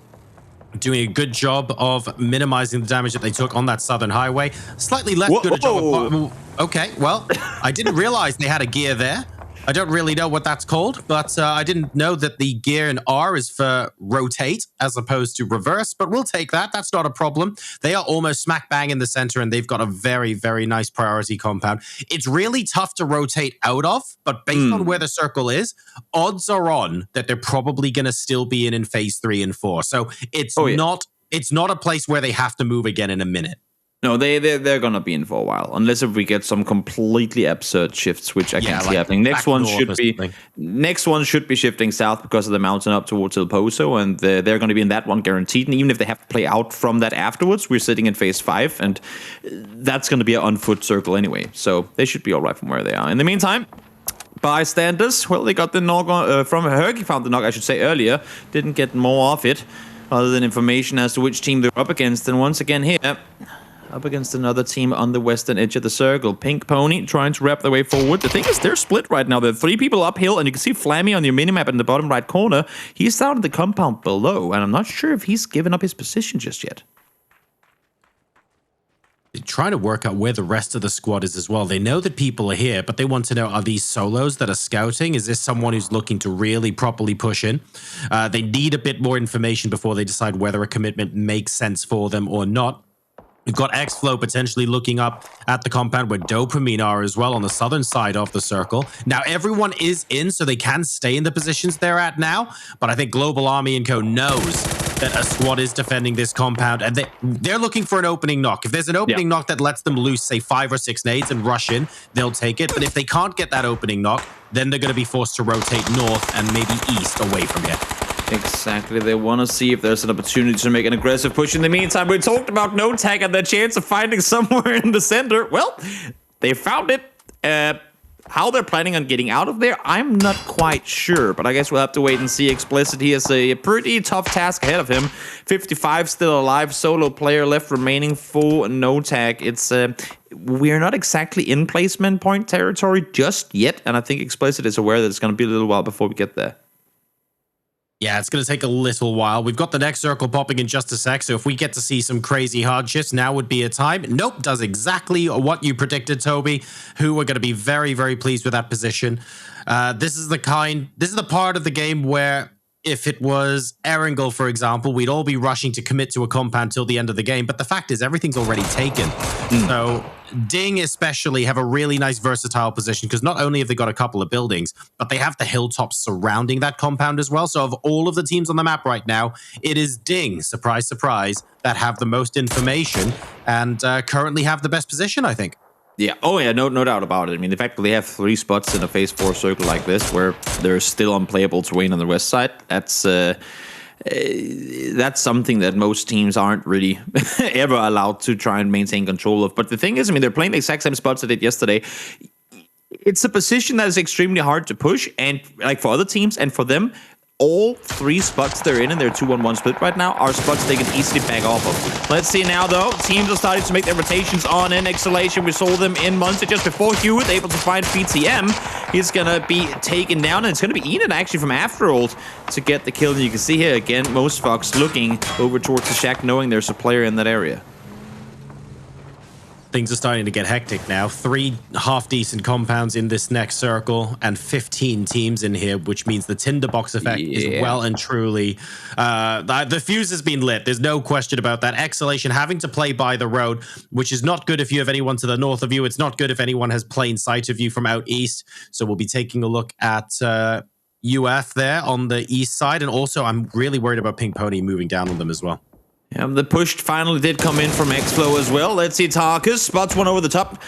doing a good job of minimizing the damage that they took on that southern highway. Slightly less good a job of... Okay, well, I didn't realize they had a gear there. I don't really know what that's called, but I didn't know that the gear in R is for rotate as opposed to reverse, but we'll take that. That's not a problem. They are almost smack bang in the center, and they've got a very, very nice priority compound. It's really tough to rotate out of, but based on where the circle is, odds are on that they're probably going to still be in phase 3 and 4. So it's not a place where they have to move again in a minute. No, they're gonna be in for a while, unless if we get some completely absurd shifts, which I can't see happening. Next one should be shifting south because of the mountain up towards El Pozo, and they're going to be in that one guaranteed. And even if they have to play out from that afterwards, we're sitting in phase 5, and that's going to be an on-foot circle anyway. So they should be all right from where they are. In the meantime, Bystanders, well, they got the knock from Hergy, found the knock, I should say, earlier. Didn't get more of it, other than information as to which team they're up against. And once again here, up against another team on the western edge of the circle. Pink Pony trying to wrap their way forward. The thing is, they're split right now. There are 3 people uphill, and you can see Flammy on your minimap in the bottom right corner. He's down in the compound below, and I'm not sure if he's given up his position just yet. They're trying to work out where the rest of the squad is as well. They know that people are here, but they want to know, are these solos that are scouting? Is this someone who's looking to really properly push in? They need a bit more information before they decide whether a commitment makes sense for them or not. We've got X-Flow potentially looking up at the compound where Dopamine are as well on the southern side of the circle. Now, everyone is in, so they can stay in the positions they're at now. But I think Global Army and Co. knows that a squad is defending this compound, and they're looking for an opening knock. If there's an opening knock that lets them loose, say, 5 or 6 nades and rush in, they'll take it. But if they can't get that opening knock, then they're going to be forced to rotate north and maybe east away from here. Exactly. They want to see if there's an opportunity to make an aggressive push. In the meantime, we talked about no tag and their chance of finding somewhere in the center. Well, they found it. How they're planning on getting out of there, I'm not quite sure. But I guess we'll have to wait and see. Explicit, he has a pretty tough task ahead of him. 55 still alive. Solo player left remaining full no tag. It's... we're not exactly in placement point territory just yet. And I think Explicit is aware that it's going to be a little while before we get there. Yeah, it's going to take a little while. We've got the next circle popping in just a sec, so if we get to see some crazy hard shifts, now would be a time. Nope, does exactly what you predicted, Toby, who are going to be very, very pleased with that position. This is the part of the game where if it was Erangel, for example, we'd all be rushing to commit to a compound till the end of the game, but the fact is everything's already taken. So Ding especially have a really nice versatile position because not only have they got a couple of buildings, but they have the hilltops surrounding that compound as well. So of all of the teams on the map right now, it is Ding, surprise, surprise, that have the most information and currently have the best position, I think. Yeah. Oh, yeah. No doubt about it. I mean, the fact that they have 3 spots in a phase 4 circle like this, where they're still unplayable terrain on the west side, that's something that most teams aren't really ever allowed to try and maintain control of. But the thing is, I mean, they're playing the exact same spots they did yesterday. It's a position that is extremely hard to push, and like for other teams and for them, all 3 spots they're in their 2-1-1 split right now are spots they can easily back off of. Let's see now, though. Teams are starting to make their rotations on in Exhalation. We saw them in Munster just before Hewitt, able to find PTM. He's going to be taken down, and it's going to be Enid, actually, from Afterold to get the kill. And you can see here, again, Most Fox looking over towards the shack, knowing there's a player in that area. Things are starting to get hectic now. 3 half-decent compounds in this next circle and 15 teams in here, which means the tinderbox effect is well and truly... the fuse has been lit. There's no question about that. Exhalation having to play by the road, which is not good if you have anyone to the north of you. It's not good if anyone has plain sight of you from out east. So we'll be taking a look at... UF there on the east side. And also, I'm really worried about Pink Pony moving down on them as well. Yeah, the push finally did come in from X-Flow as well. Let's see, Tarkus spots one over the top.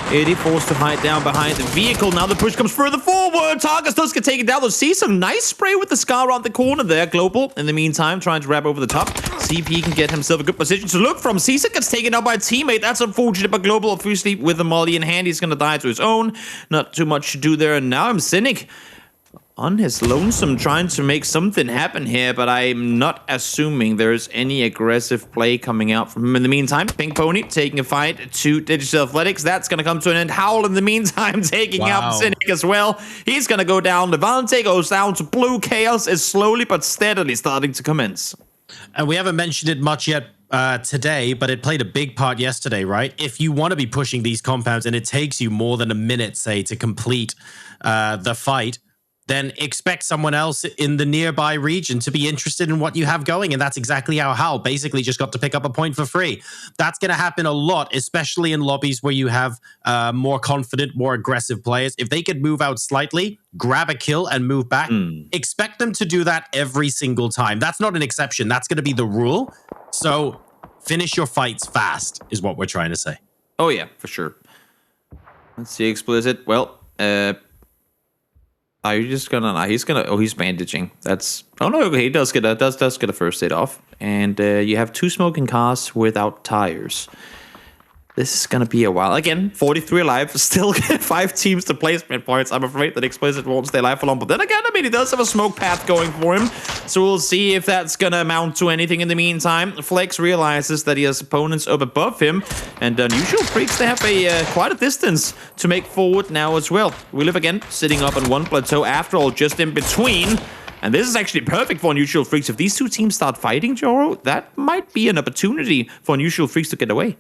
Eddie forced to hide down behind the vehicle. Now the push comes further forward. Tarkus does get taken down. Let's see some nice spray with the scar around the corner there. Global, in the meantime, trying to wrap over the top. See if he can get himself a good position to look from. Cisa gets taken out by a teammate. That's unfortunate, but Global, obviously, with the molly in hand, he's going to die to his own. Not too much to do there. And now I'm Cynic on his lonesome, trying to make something happen here, but I'm not assuming there's any aggressive play coming out from him. In the meantime, Pink Pony taking a fight to Digital Athletics. That's going to come to an end. Howl, in the meantime, taking out Cynic as well. He's going to go down. Levante goes down to blue. Chaos is slowly but steadily starting to commence. And we haven't mentioned it much yet today, but it played a big part yesterday, right? If you want to be pushing these compounds and it takes you more than a minute, say, to complete the fight, then expect someone else in the nearby region to be interested in what you have going. And that's exactly how Hal basically just got to pick up a point for free. That's going to happen a lot, especially in lobbies where you have more confident, more aggressive players. If they could move out slightly, grab a kill and move back, expect them to do that every single time. That's not an exception. That's going to be the rule. So finish your fights fast is what we're trying to say. Oh, yeah, for sure. Let's see, explicit. Well, are you just gonna? He's bandaging. That's. Oh no, okay, he does get a first aid off, and you have 2 smoking cars without tires. This is gonna be a while. Again, 43 alive, still 5 teams to placement points. I'm afraid that Explicit won't stay alive for long. But then again, I mean, he does have a smoke path going for him. So we'll see if that's gonna amount to anything in the meantime. Flex realizes that he has opponents up above him. And Unusual Freaks, they have a quite a distance to make forward now as well. We live again, sitting up on one plateau after all, just in between. And this is actually perfect for Unusual Freaks. If these 2 teams start fighting, Joro, that might be an opportunity for Unusual Freaks to get away.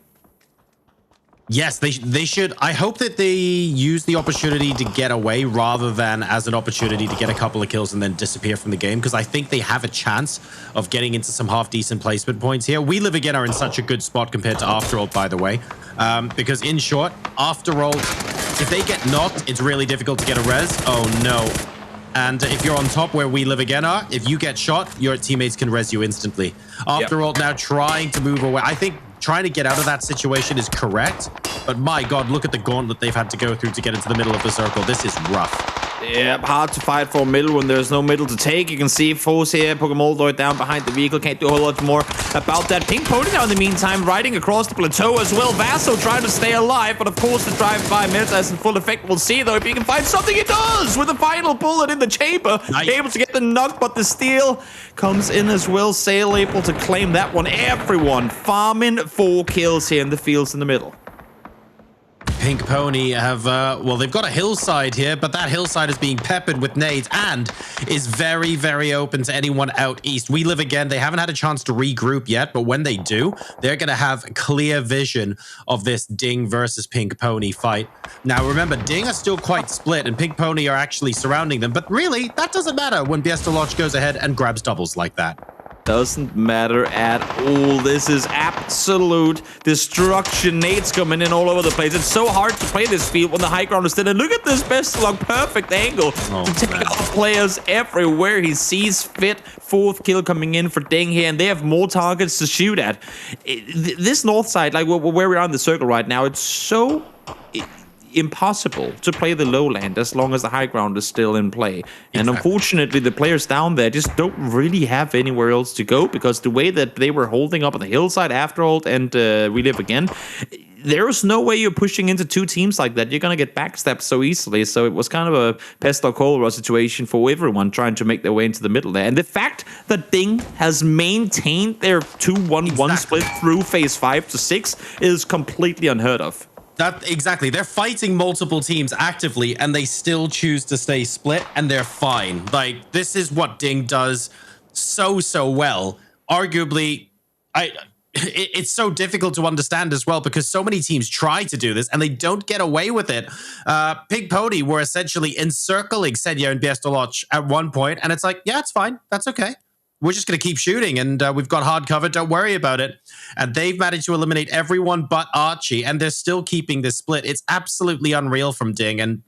Yes, they should. I hope that they use the opportunity to get away rather than as an opportunity to get a couple of kills and then disappear from the game, because I think they have a chance of getting into some half-decent placement points here. We Live Again are in such a good spot compared to Afterworld, by the way, because in short, Afterworld, if they get knocked, it's really difficult to get a res. Oh, no. And if you're on top where We Live Again are, if you get shot, your teammates can res you instantly. Afterworld now trying to move away. I think trying to get out of that situation is correct, but my God, look at the gauntlet they've had to go through to get into the middle of the circle. This is rough. Yeah, hard to fight for a middle when there's no middle to take. You can see Foes here, Pokemon down behind the vehicle. Can't do a whole lot more about that. Pink Pony now in the meantime, riding across the plateau as well. Vaso trying to stay alive, but of course the drive-by Meta is in full effect. We'll see though if he can find something. He does with the final bullet in the chamber. Nice. Able to get the knock, but the steal comes in as well. Sail able to claim that one. Everyone farming 4 kills here in the fields in the middle. Pink Pony have, well, they've got a hillside here, but that hillside is being peppered with nades and is very, very open to anyone out east. We Live Again, they haven't had a chance to regroup yet, but when they do, they're going to have clear vision of this Ding versus Pink Pony fight. Now, remember, Ding are still quite split, and Pink Pony are actually surrounding them, but really, that doesn't matter when Bystanders goes ahead and grabs doubles like that. Doesn't matter at all. This is absolute destruction. Nades coming in all over the place. It's so hard to play this field when the high ground is still. And look at this Bystanders perfect angle to take out players everywhere he sees fit. 4th kill coming in for Ding here, and they have more targets to shoot at. This north side, like where we are in the circle right now, it's so impossible to play the lowland as long as the high ground is still in play. And unfortunately, the players down there just don't really have anywhere else to go, because the way that they were holding up on the hillside after all and We Live Again, there's no way you're pushing into 2 teams like that. You're going to get backstabbed so easily. So it was kind of a pest or cholera situation for everyone trying to make their way into the middle there. And the fact that Ding has maintained their 2-1-1 split through phase 5 to 6 is completely unheard of. Exactly. They're fighting multiple teams actively, and they still choose to stay split, and they're fine. Like, this is what Ding does so well. Arguably, it's so difficult to understand as well, because so many teams try to do this and they don't get away with it. Pink Pony were essentially encircling Senya and Bystanders at one point, and it's like, yeah, it's fine. That's okay. We're just going to keep shooting, and we've got hard cover. Don't worry about it. And they've managed to eliminate everyone but Archie, and they're still keeping this split. It's absolutely unreal from Ding, and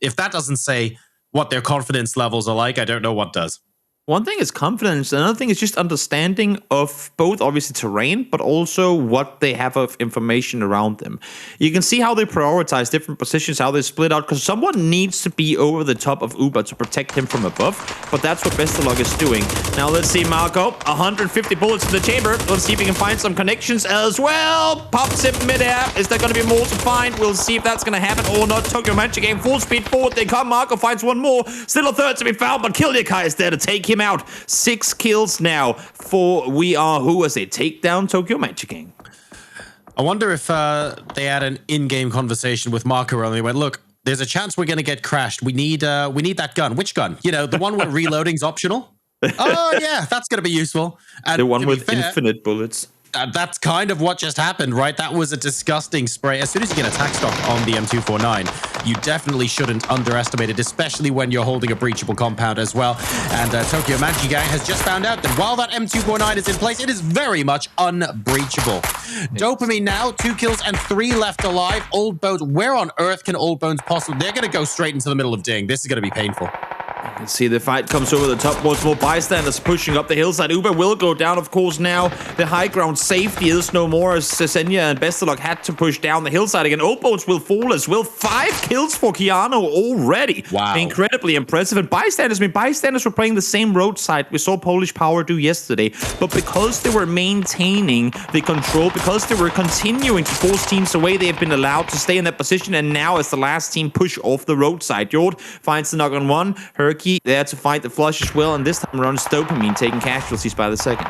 if that doesn't say what their confidence levels are like, I don't know what does. One thing is confidence. Another thing is just understanding of both, obviously, terrain, but also what they have of information around them. You can see how they prioritize different positions, how they split out, because someone needs to be over the top of Uber to protect him from above, but that's what Bystanders is doing. Now, let's see Marco. 150 bullets in the chamber. Let's see if we can find some connections as well. Pops him midair. Is there going to be more to find? We'll see if that's going to happen or not. Tokyo Magic game full speed forward. They come. Marco finds one more. Still a third to be found, but Kilyakai is there to take him out. 6 kills now for We Are Who as they take down Tokyo Magic King. I wonder if they had an in-game conversation with Marco and they went, look, there's a chance we're going to get crashed. We need that gun. Which gun? You know, the one where reloading's optional? Oh, yeah, that's going to be useful. And The one with fair, infinite bullets. that's kind of what just happened, right? That was a disgusting spray. As soon as you get attack stock on the M249, you definitely shouldn't underestimate it, especially when you're holding a breachable compound as well. And Tokyo Manji Gang has just found out that while that M249 is in place, it is very much unbreachable. Dopamine now, 2 kills and 3 left alive. Old Bones, where on earth can Old Bones possibly... They're going to go straight into the middle of Ding. This is going to be painful. Let's see, the fight comes over the top. Once more, Bystanders pushing up the hillside. Uber will go down, of course, now. The high ground safety is no more, as Senya and Bestelok had to push down the hillside again. Old Boats will fall as well. 5 kills for Keanu already. Wow. Incredibly impressive. And Bystanders were playing the same roadside we saw PolishPower do yesterday. But because they were maintaining the control, because they were continuing to force teams away, they have been allowed to stay in that position. And now, as the last team push off the roadside, Jord finds the knock on one. Herky there to fight the flush as well, and this time around it's Dopamine taking casualties by the second.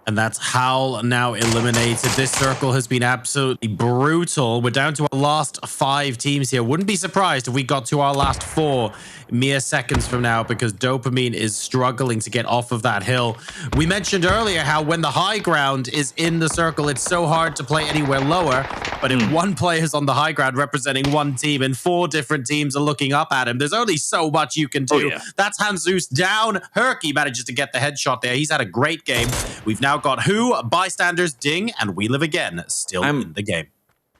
And that's Howl now eliminated. This circle has been absolutely brutal. We're down to our last 5 teams here. Wouldn't be surprised if we got to our last 4 mere seconds from now, because Dopamine is struggling to get off of that hill. We mentioned earlier how when the high ground is in the circle, it's so hard to play anywhere lower. But if one player is on the high ground representing one team and 4 different teams are looking up at him, there's only so much you can do. Oh, yeah. That's Hanzus down. Herky manages to get the headshot there. He's had a great game. We've now got Who, Bystanders, Ding, and We Live Again still in the game.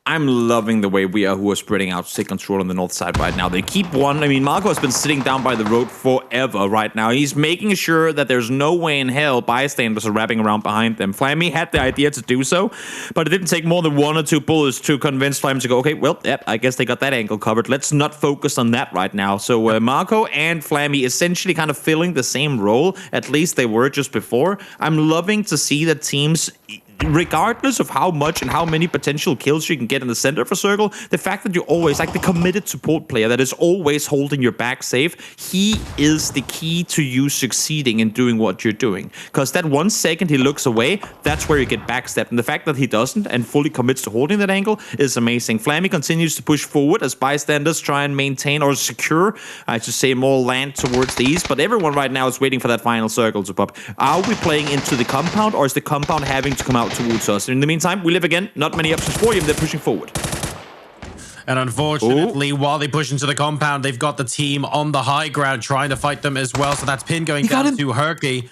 I'm loving the way we are who are spreading out to take control on the north side right now. They keep one. I mean, Marco has been sitting down by the road forever right now. He's making sure that there's no way in hell Bystanders are wrapping around behind them. Flammy had the idea to do so, but it didn't take more than 1 or 2 bullets to convince Flammy to go, okay, well, yep, I guess they got that angle covered. Let's not focus on that right now. So Marco and Flammy essentially kind of filling the same role. At least they were just before. I'm loving to see that teams, regardless of how much and how many potential kills you can get in the center of a circle, the fact that you're always like the committed support player that is always holding your back safe, he is the key to you succeeding in doing what you're doing. Because that 1 second he looks away, that's where you get backstepped. And the fact that he doesn't and fully commits to holding that angle is amazing. Flammy continues to push forward as Bystanders try and maintain or secure, I should say, more land towards the east. But everyone right now is waiting for that final circle to pop. Are we playing into the compound, or is the compound having to come out towards us? In the meantime, We Live Again. Not many options for him. They're pushing forward. And unfortunately, while they push into the compound, they've got the team on the high ground trying to fight them as well. So that's Pin going down to Herky.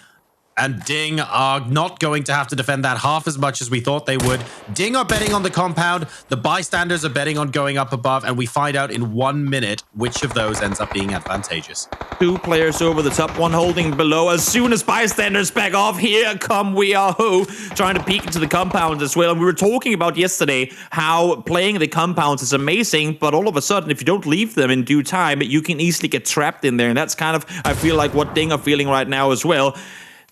And Ding are not going to have to defend that half as much as we thought they would. Ding are betting on the compound. The Bystanders are betting on going up above. And we find out in 1 minute which of those ends up being advantageous. 2 players over the top, 1 holding below. As soon as Bystanders back off, here come We Are Who, trying to peek into the compound as well. And we were talking about yesterday how playing the compounds is amazing, but all of a sudden, if you don't leave them in due time, you can easily get trapped in there. And that's kind of, I feel like, what Ding are feeling right now as well.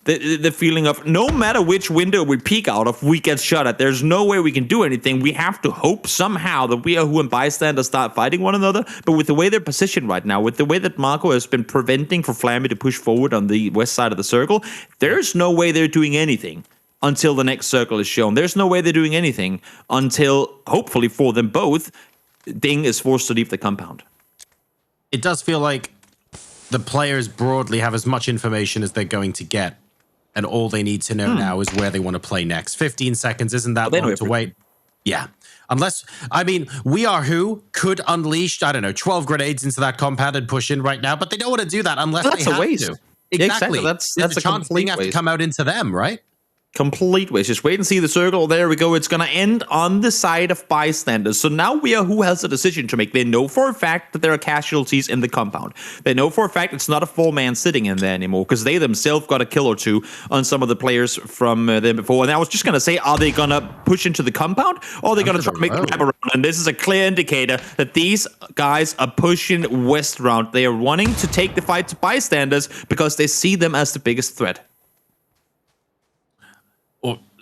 The feeling of no matter which window we peek out of, we get shot at. There's no way we can do anything. We have to hope somehow that We Are Who and Bystanders start fighting one another. But with the way they're positioned right now, with the way that Marco has been preventing for Flammy to push forward on the west side of the circle, there's no way they're doing anything until the next circle is shown. There's no way they're doing anything until, hopefully for them both, Ding is forced to leave the compound. It does feel like the players broadly have as much information as they're going to get. And all they need to know now is where they want to play next. 15 seconds isn't that long to wait. Yeah. Unless, I mean, We Are Who could unleash, I don't know, 12 grenades into that compound and push in right now, but they don't want to do that unless they have to. Exactly. That's a chance Ding have to come out into them, right? Complete waste. Just wait and see the circle. There we go. It's going to end on the side of Bystanders. So now We Are Who has a decision to make. They know for a fact that there are casualties in the compound. They know for a fact it's not a 4-man sitting in there anymore, because they themselves got a kill or 2 on some of the players from them before. And I was just going to say, are they going to push into the compound, or are they going to try to make the wrap around? And this is a clear indicator that these guys are pushing west round. They are wanting to take the fight to Bystanders because they see them as the biggest threat.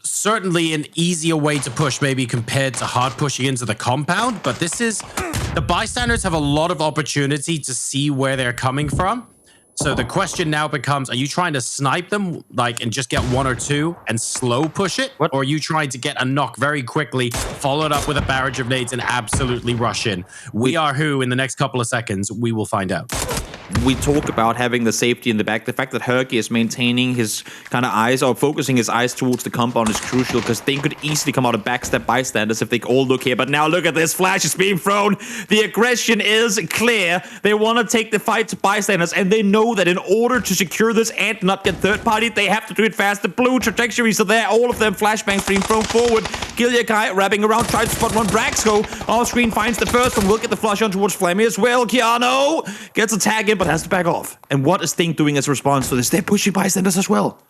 Certainly an easier way to push, maybe compared to hard pushing into the compound. But this is, the Bystanders have a lot of opportunity to see where they're coming from. So the question now becomes, are you trying to snipe them and just get 1 or 2 and slow push it? Or are you trying to get a knock very quickly, followed up with a barrage of nades and absolutely rush in? We Are Who in the next couple of seconds, we will find out. we talk about having the safety in the back. The fact that Herky is maintaining his kind of eyes or focusing his eyes towards the compound is crucial because they could easily come out of backstep Bystanders if they all look here. But now look at this. Flash is being thrown. The aggression is clear. They want to take the fight to Bystanders, and they know that in order to secure this and not get third party, they have to do it fast. The blue trajectories are there. All of them flashbangs being thrown forward. Gilyakai wrapping around, tries to spot one. Braxco off screen finds the first one. Will get the flush on towards Flammy as well. Keanu gets a tag in, but has to back off. And what is Sting doing as a response to this? They're pushing Bystanders as well.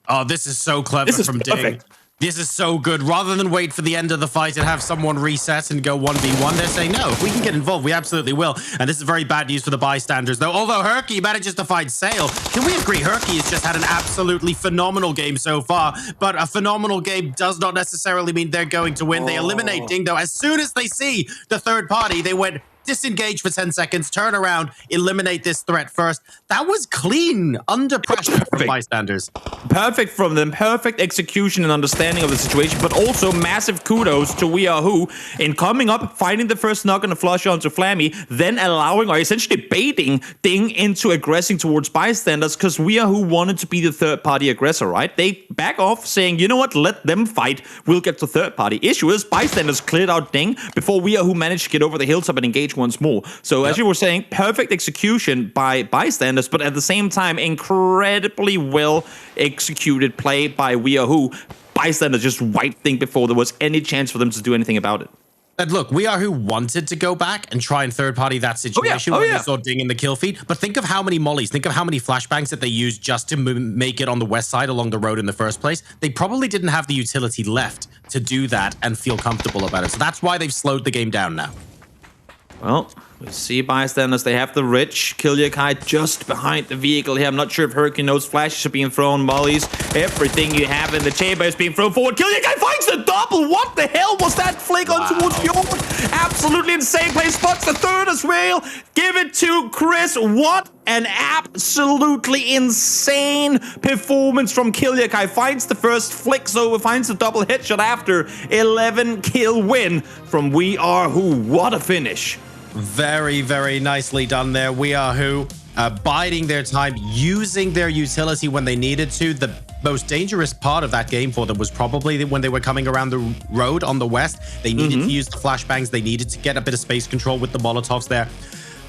Oh, this is so clever from Ding. This is so good. Rather than wait for the end of the fight and have someone reset and go 1v1, they're saying, no, if we can get involved, we absolutely will. And this is very bad news for the Bystanders, though. Although Herky manages to find Sale. Can we agree Herky has just had an absolutely phenomenal game so far? But a phenomenal game does not necessarily mean they're going to win. They eliminate Ding, though. As soon as they see the third party, they went disengage for 10 seconds, turn around, eliminate this threat first. That was clean, under pressure from Bystanders. Perfect from them, perfect execution and understanding of the situation, but also massive kudos to We Are Who in coming up, finding the first knock and a flush onto Flammy, then allowing or essentially baiting Ding into aggressing towards Bystanders because We Are Who wanted to be the third party aggressor, right? They back off saying, you know what, let them fight, we'll get to third party. Issue is Bystanders cleared out Ding before We Are Who managed to get over the hilltop and engage once more. So as you were saying, perfect execution by Bystanders, but at the same time, incredibly well executed play by We Are Who. Bystanders just wiped Ding before there was any chance for them to do anything about it. And look, We Are Who wanted to go back and try and third party that situation when they saw Ding in the kill feed. But think of how many mollies, think of how many flashbangs that they used just to make it on the west side along the road in the first place. They probably didn't have the utility left to do that and feel comfortable about it. So that's why they've slowed the game down now. Well, we see Bystanders. They have the Rich. Kilyakai just behind the vehicle here. I'm not sure if Hurricane knows flashes are being thrown, mollies. Everything you have in the chamber is being thrown forward. Kilyakai finds the double. What the hell was that flick on towards York? Absolutely insane play. Spots the third as well. Give it to Chris. What an absolutely insane performance from Kilyakai. Finds the first, flicks over, finds the double headshot after. 11 kill win from We Are Who. What a finish. Very, very nicely done there. We Are Who, biding their time, using their utility when they needed to. The most dangerous part of that game for them was probably when they were coming around the road on the west. They needed to use the flashbangs. They needed to get a bit of space control with the Molotovs there.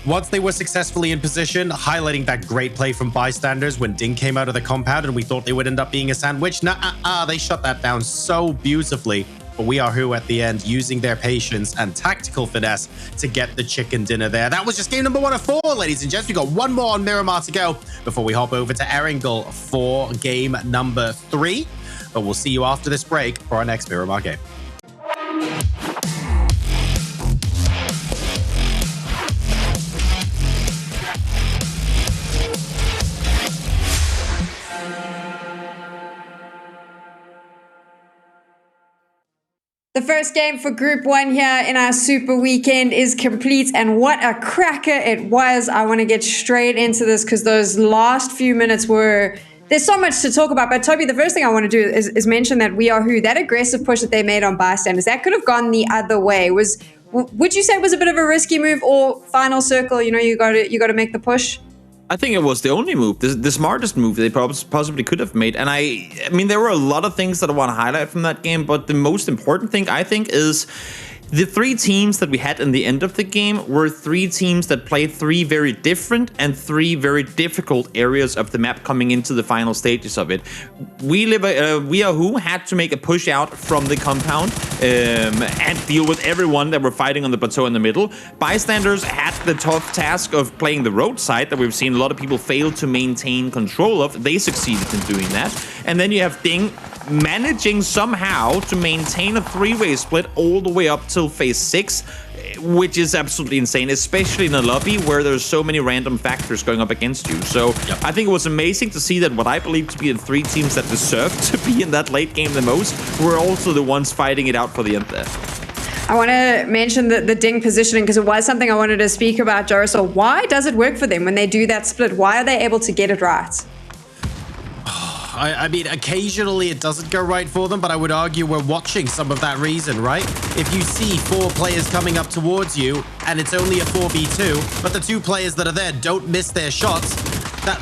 Once they were successfully in position, highlighting that great play from Bystanders when Ding came out of the compound and we thought they would end up being a sandwich. They shut that down so beautifully. But We Are Who at the end, using their patience and tactical finesse to get the chicken dinner there. That was just game number 1 of 4, ladies and gents. We got one more on Miramar to go before we hop over to Erringle for game number 3. But we'll see you after this break for our next Miramar game. The first game for Group 1 here in our Super Weekend is complete, and what a cracker it was. I want to get straight into this because those last few minutes were... There's so much to talk about, but Toby, the first thing I want to do is mention that We Are Who, that aggressive push that they made on Bystanders, that could have gone the other way. Would you say it was a bit of a risky move, or final circle, you know, you got to make the push? I think it was the only move, the smartest move they possibly could have made. And I mean, there were a lot of things that I want to highlight from that game, but the most important thing, I think, is the 3 teams that we had in the end of the game were 3 teams that played 3 very different and 3 very difficult areas of the map coming into the final stages of it. We Are Who had to make a push out from the compound and deal with everyone that were fighting on the plateau in the middle. Bystanders had the tough task of playing the roadside that we've seen a lot of people fail to maintain control of. They succeeded in doing that. And then you have Ding managing somehow to maintain a 3-way split all the way up till phase 6, which is absolutely insane, especially in a lobby where there's so many random factors going up against you. So I think it was amazing to see that what I believe to be the 3 teams that deserved to be in that late game the most were also the ones fighting it out for the end there. I want to mention the Ding positioning because it was something I wanted to speak about, JoRoSar. Why does it work for them when they do that split? Why are they able to get it right? I mean, occasionally it doesn't go right for them, but I would argue we're watching some of that reason, right? If you see 4 players coming up towards you and it's only a 4v2, but the 2 players that are there don't miss their shots,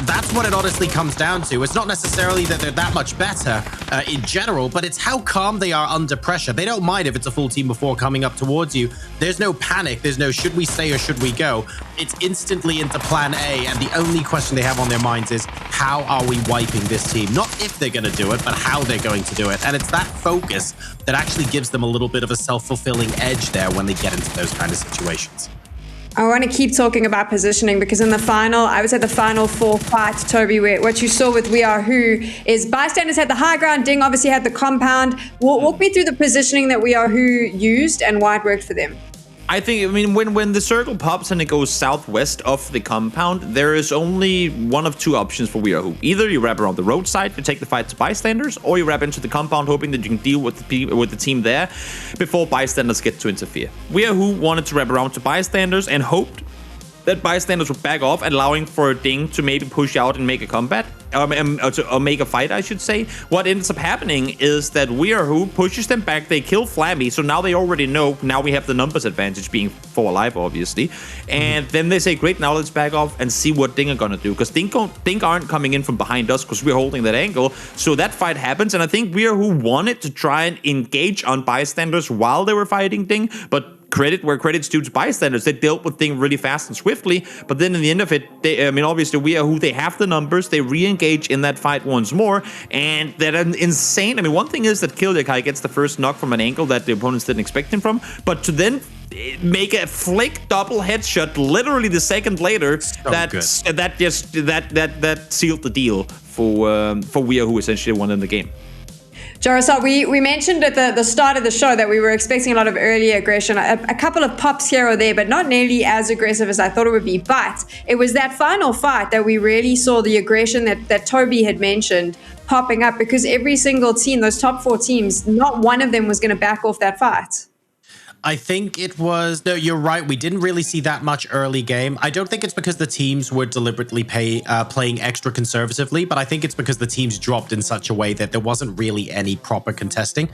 that's what it honestly comes down to. It's not necessarily that they're that much better in general, but it's how calm they are under pressure. They don't mind if it's a full team of 4 coming up towards you. There's no panic. There's no should we stay or should we go. It's instantly into plan A, and the only question they have on their minds is how are we wiping this team? Not if they're going to do it, but how they're going to do it. And it's that focus that actually gives them a little bit of a self-fulfilling edge there when they get into those kind of situations. I want to keep talking about positioning because in the final, I would say the final 4 fights, Toby, where what you saw with We Are Who is Bystanders had the high ground, Ding obviously had the compound. Walk me through the positioning that We Are Who used and why it worked for them. I think, I mean, when the circle pops and it goes southwest of the compound, there is only one of 2 options for We Are Who. Either you wrap around the roadside to take the fight to Bystanders, or you wrap into the compound hoping that you can deal with the team there before Bystanders get to interfere. We Are Who wanted to wrap around to Bystanders and hoped that Bystanders would back off, allowing for Ding to maybe push out and make a combat, or make a fight, I should say. What ends up happening is that We Are Who pushes them back, they kill Flammy, so now they already know, now we have the numbers advantage, being 4 alive, obviously. And then they say, great, now let's back off and see what Ding are gonna do, because Ding aren't coming in from behind us, because we're holding that angle. So that fight happens, and I think We Are Who wanted to try and engage on Bystanders while they were fighting Ding, but credit where credit's due to Bystanders. They dealt with things really fast and swiftly, but then in the end of it, obviously We Are Who, they have the numbers, they re-engage in that fight once more, and that insane. One thing is that Kilyakai gets the first knock from an angle that the opponents didn't expect him from, but to then make a flick double headshot literally the second later, that sealed the deal for We Are Who, essentially won in the game. JoRoSar, we mentioned at the start of the show that we were expecting a lot of early aggression, a couple of pops here or there, but not nearly as aggressive as I thought it would be. But it was that final fight that we really saw the aggression that Toby had mentioned popping up, because every single team, those top 4 teams, not one of them was going to back off that fight. I think it was, no, you're right. We didn't really see that much early game. I don't think it's because the teams were deliberately playing extra conservatively, but I think it's because the teams dropped in such a way that there wasn't really any proper contesting.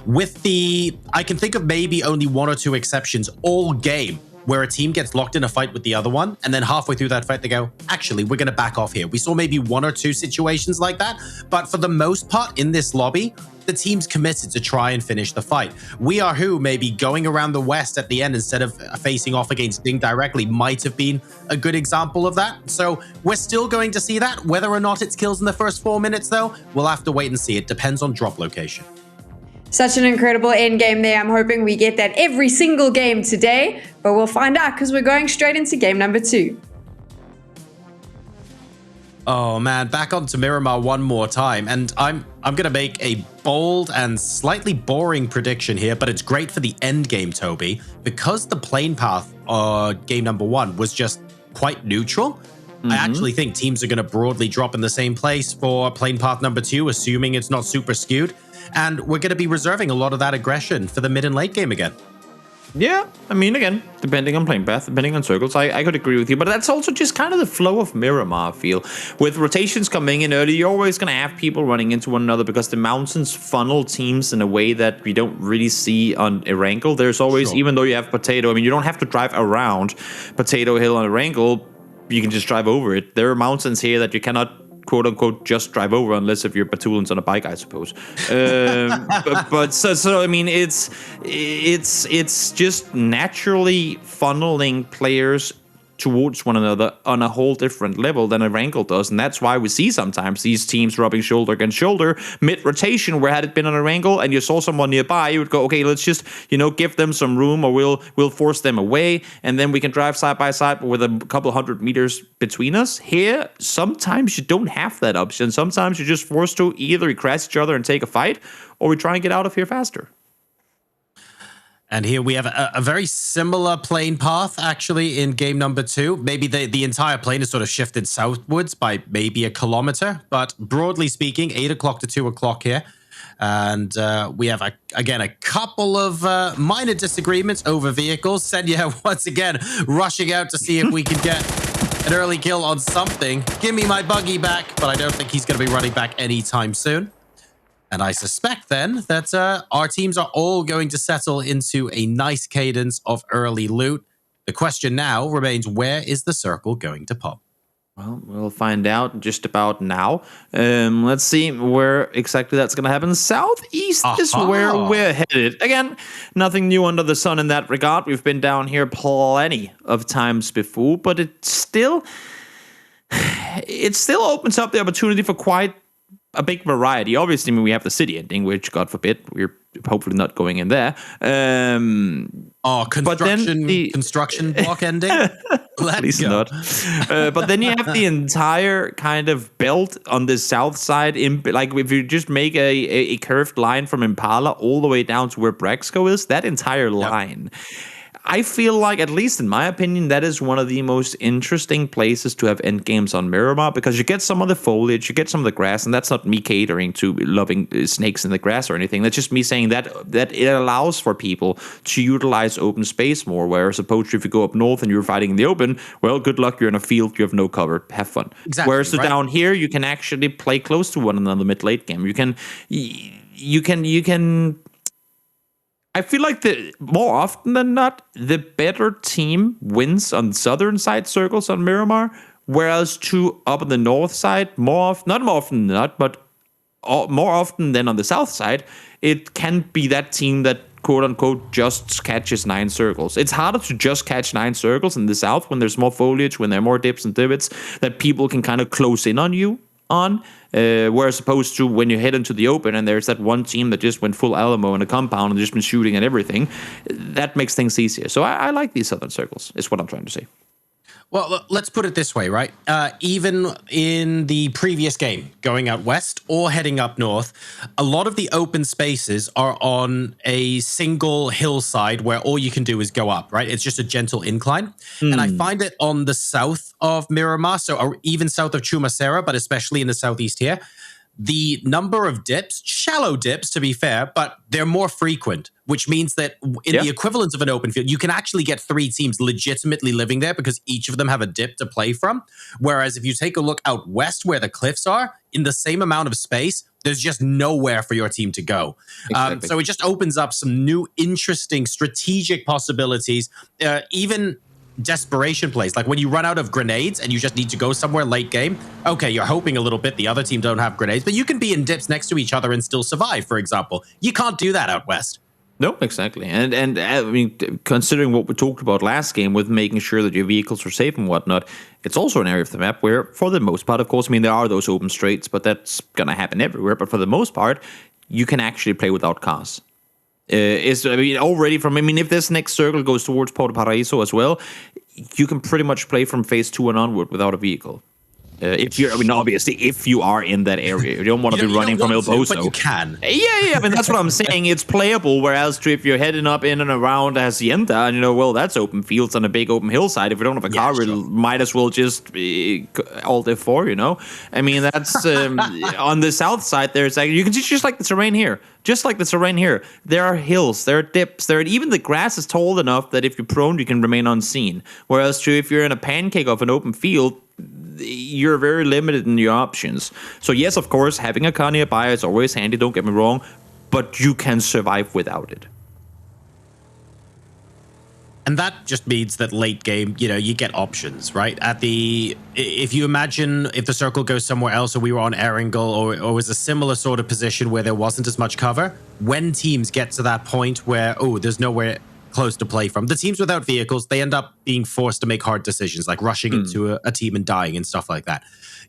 I can think of maybe only 1 or 2 exceptions all game where a team gets locked in a fight with the other one, and then halfway through that fight, they go, actually, we're going to back off here. We saw maybe 1 or 2 situations like that, but for the most part in this lobby, the team's committed to try and finish the fight. We Are Who maybe going around the west at the end instead of facing off against Ding directly might have been a good example of that. So we're still going to see that. Whether or not it's kills in the first 4 minutes, though, we'll have to wait and see. It depends on drop location. Such an incredible end game there. I'm hoping we get that every single game today, but we'll find out because we're going straight into game number 2. Oh man, back onto Miramar one more time, and I'm gonna make a bold and slightly boring prediction here, but it's great for the end game, Toby, because the plane path game number 1 was just quite neutral. I actually think teams are gonna broadly drop in the same place for plane path number 2, assuming it's not super skewed, and we're gonna be reserving a lot of that aggression for the mid and late game again. Yeah, again, depending on plane path, depending on circles, I could agree with you. But that's also just kind of the flow of Miramar, I feel. With rotations coming in early, you're always going to have people running into one another because the mountains funnel teams in a way that we don't really see on Erangel. There's always, even though you have Potato, you don't have to drive around Potato Hill on Erangel. You can just drive over it. There are mountains here that you cannot quote unquote just drive over unless if you're Batulans on a bike, I suppose. It's just naturally funneling players towards one another on a whole different level than a Erangel does, and that's why we see sometimes these teams rubbing shoulder against shoulder mid-rotation, where had it been on Erangel and you saw someone nearby, you would go, okay, let's just, give them some room, or we'll force them away, and then we can drive side by side with a couple 100 meters between us. Here, sometimes you don't have that option. Sometimes you're just forced to either crash each other and take a fight, or we try and get out of here faster. And here we have a very similar plane path, actually, in game number 2. Maybe the entire plane is sort of shifted southwards by maybe 1 kilometer. But broadly speaking, 8 o'clock to 2 o'clock here. And we have, again, a couple of minor disagreements over vehicles. Senya, once again, rushing out to see if we can get an early kill on something. Give me my buggy back, but I don't think he's going to be running back anytime soon. And I suspect then that our teams are all going to settle into a nice cadence of early loot. The question now remains, where is the circle going to pop? Well, we'll find out just about now. Let's see where exactly that's going to happen. Southeast is where we're headed. Again, nothing new under the sun in that regard. We've been down here plenty of times before, but it still opens up the opportunity for quite a big variety. Obviously, I mean, we have the city ending, which, God forbid, we're hopefully not going in there. Construction block ending? At least not. But then you have the entire kind of belt on the south side. Like, if you just make a curved line from Impala all the way down to where Braxco is, that entire line. I feel like, at least in my opinion, that is one of the most interesting places to have end games on Miramar, because you get some of the foliage, you get some of the grass, and that's not me catering to loving snakes in the grass or anything. That's just me saying that it allows for people to utilize open space more, whereas opposed to if you go up north and you're fighting in the open, well, good luck, you're in a field, you have no cover, have fun. Exactly, whereas down here, you can actually play close to one another mid-late game. You can I feel like more often than not, the better team wins on southern side circles on Miramar, whereas up on the north side, more often than on the south side, it can be that team that quote unquote just catches 9 circles. It's harder to just catch 9 circles in the south when there's more foliage, when there are more dips and divots that people can kind of close in on you on. Whereas opposed to when you head into the open and there's that one team that just went full Alamo in a compound and just been shooting at everything, that makes things easier. So I like these southern circles, is what I'm trying to say. Well, let's put it this way, right? Even in the previous game, going out west or heading up north, a lot of the open spaces are on a single hillside where all you can do is go up, right? It's just a gentle incline. And I find it on the south of Miramar, so even south of Chumacera, but especially in the southeast here, the number of dips, shallow dips to be fair, but they're more frequent, which means that in the equivalent of an open field, you can actually get 3 teams legitimately living there because each of them have a dip to play from. Whereas if you take a look out west where the cliffs are, in the same amount of space, there's just nowhere for your team to go. Exactly. So it just opens up some new, interesting, strategic possibilities, even desperation plays, like when you run out of grenades and you just need to go somewhere late game. Okay, you're hoping a little bit the other team don't have grenades, but you can be in dips next to each other and still survive, for example. You can't do that out west. No, exactly. And I mean, considering what we talked about last game with making sure that your vehicles are safe and whatnot, it's also an area of the map where, for the most part, of course, I mean, there are those open straights, but that's going to happen everywhere. But for the most part, you can actually play without cars. If this next circle goes towards Puerto Paraíso as well, you can pretty much play from phase 2 and onward without a vehicle. Obviously, if you are in that area, you don't want to be running from El Pozo. But you can. Yeah. I mean, that's what I'm saying. It's playable. Whereas if you're heading up in and around Hacienda, and that's open fields on a big open hillside. If you don't have a car, we might as well just Alt F4. I mean, that's on the south side. There's you can see just like the terrain here. Just like the terrain here, there are hills, there are dips, even the grass is tall enough that if you're prone, you can remain unseen. Whereas if you're in a pancake of an open field, you're very limited in your options. So yes, of course, having a car nearby is always handy, don't get me wrong, but you can survive without it. And that just means that late game, you get options, right? If you imagine if the circle goes somewhere else, or we were on Erangel, or was a similar sort of position where there wasn't as much cover, when teams get to that point where, there's nowhere close to play from, the teams without vehicles, they end up being forced to make hard decisions, like rushing into a team and dying and stuff like that.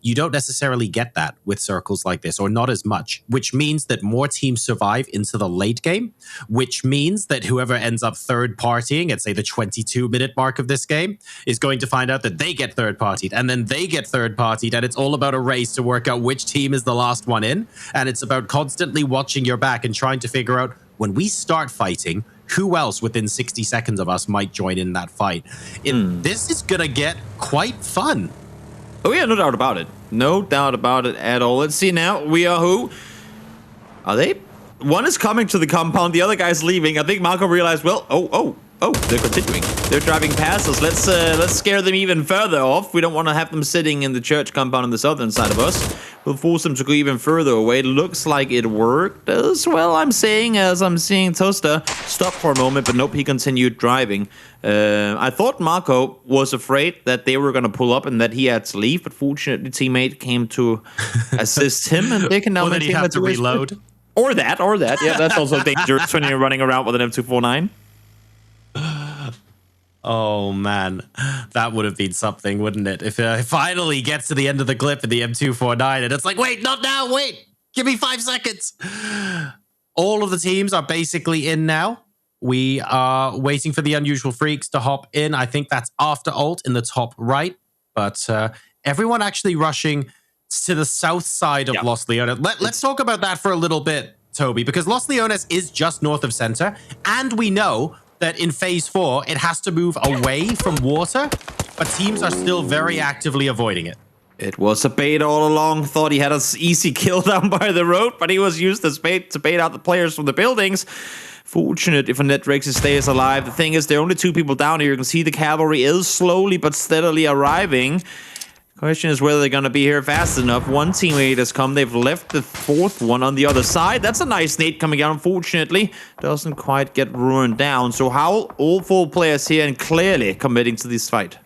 You don't necessarily get that with circles like this, or not as much, which means that more teams survive into the late game, which means that whoever ends up third partying at, say, the 22-minute mark of this game is going to find out that they get third partied, and then they get third partied, and it's all about a race to work out which team is the last one in. And it's about constantly watching your back and trying to figure out, when we start fighting, who else within 60 seconds of us might join in that fight. This is going to get quite fun. Oh, yeah, no doubt about it. No doubt about it at all. Let's see now. We are who? Are they? One is coming to the compound. The other guy's leaving. I think Malcolm realized, Oh, they're continuing. They're driving past us. Let's scare them even further off. We don't want to have them sitting in the church compound on the southern side of us. We'll force them to go even further away. It looks like it worked as well, I'm saying, as I'm seeing Toaster stop for a moment, but nope, he continued driving. I thought Marco was afraid that they were going to pull up and that he had to leave, but fortunately, teammate came to assist him, and they can now maintain have to reload. Or that. Yeah, that's also dangerous when you're running around with an M249. Oh, man. That would have been something, wouldn't it? If it finally gets to the end of the clip in the M249 and it's like, wait, not now, wait. Give me 5 seconds. All of the teams are basically in now. We are waiting for the Unusual Freaks to hop in. I think that's after ult in the top right. But everyone actually rushing to the south side of Los Leones. Let's talk about that for a little bit, Toby, because Los Leones is just north of center. And we know that in phase 4, it has to move away from water, but teams are still very actively avoiding it. It was a bait all along. Thought he had an easy kill down by the road, but he was used as bait to bait out the players from the buildings. Fortunate if a Netrix stays alive. The thing is, there are only 2 people down here. You can see the cavalry is slowly but steadily arriving. Question is whether they're going to be here fast enough. One teammate has come. They've left the 4th one on the other side. That's a nice nade coming out. Unfortunately, doesn't quite get ruined down. So how all 4 players here and clearly committing to this fight.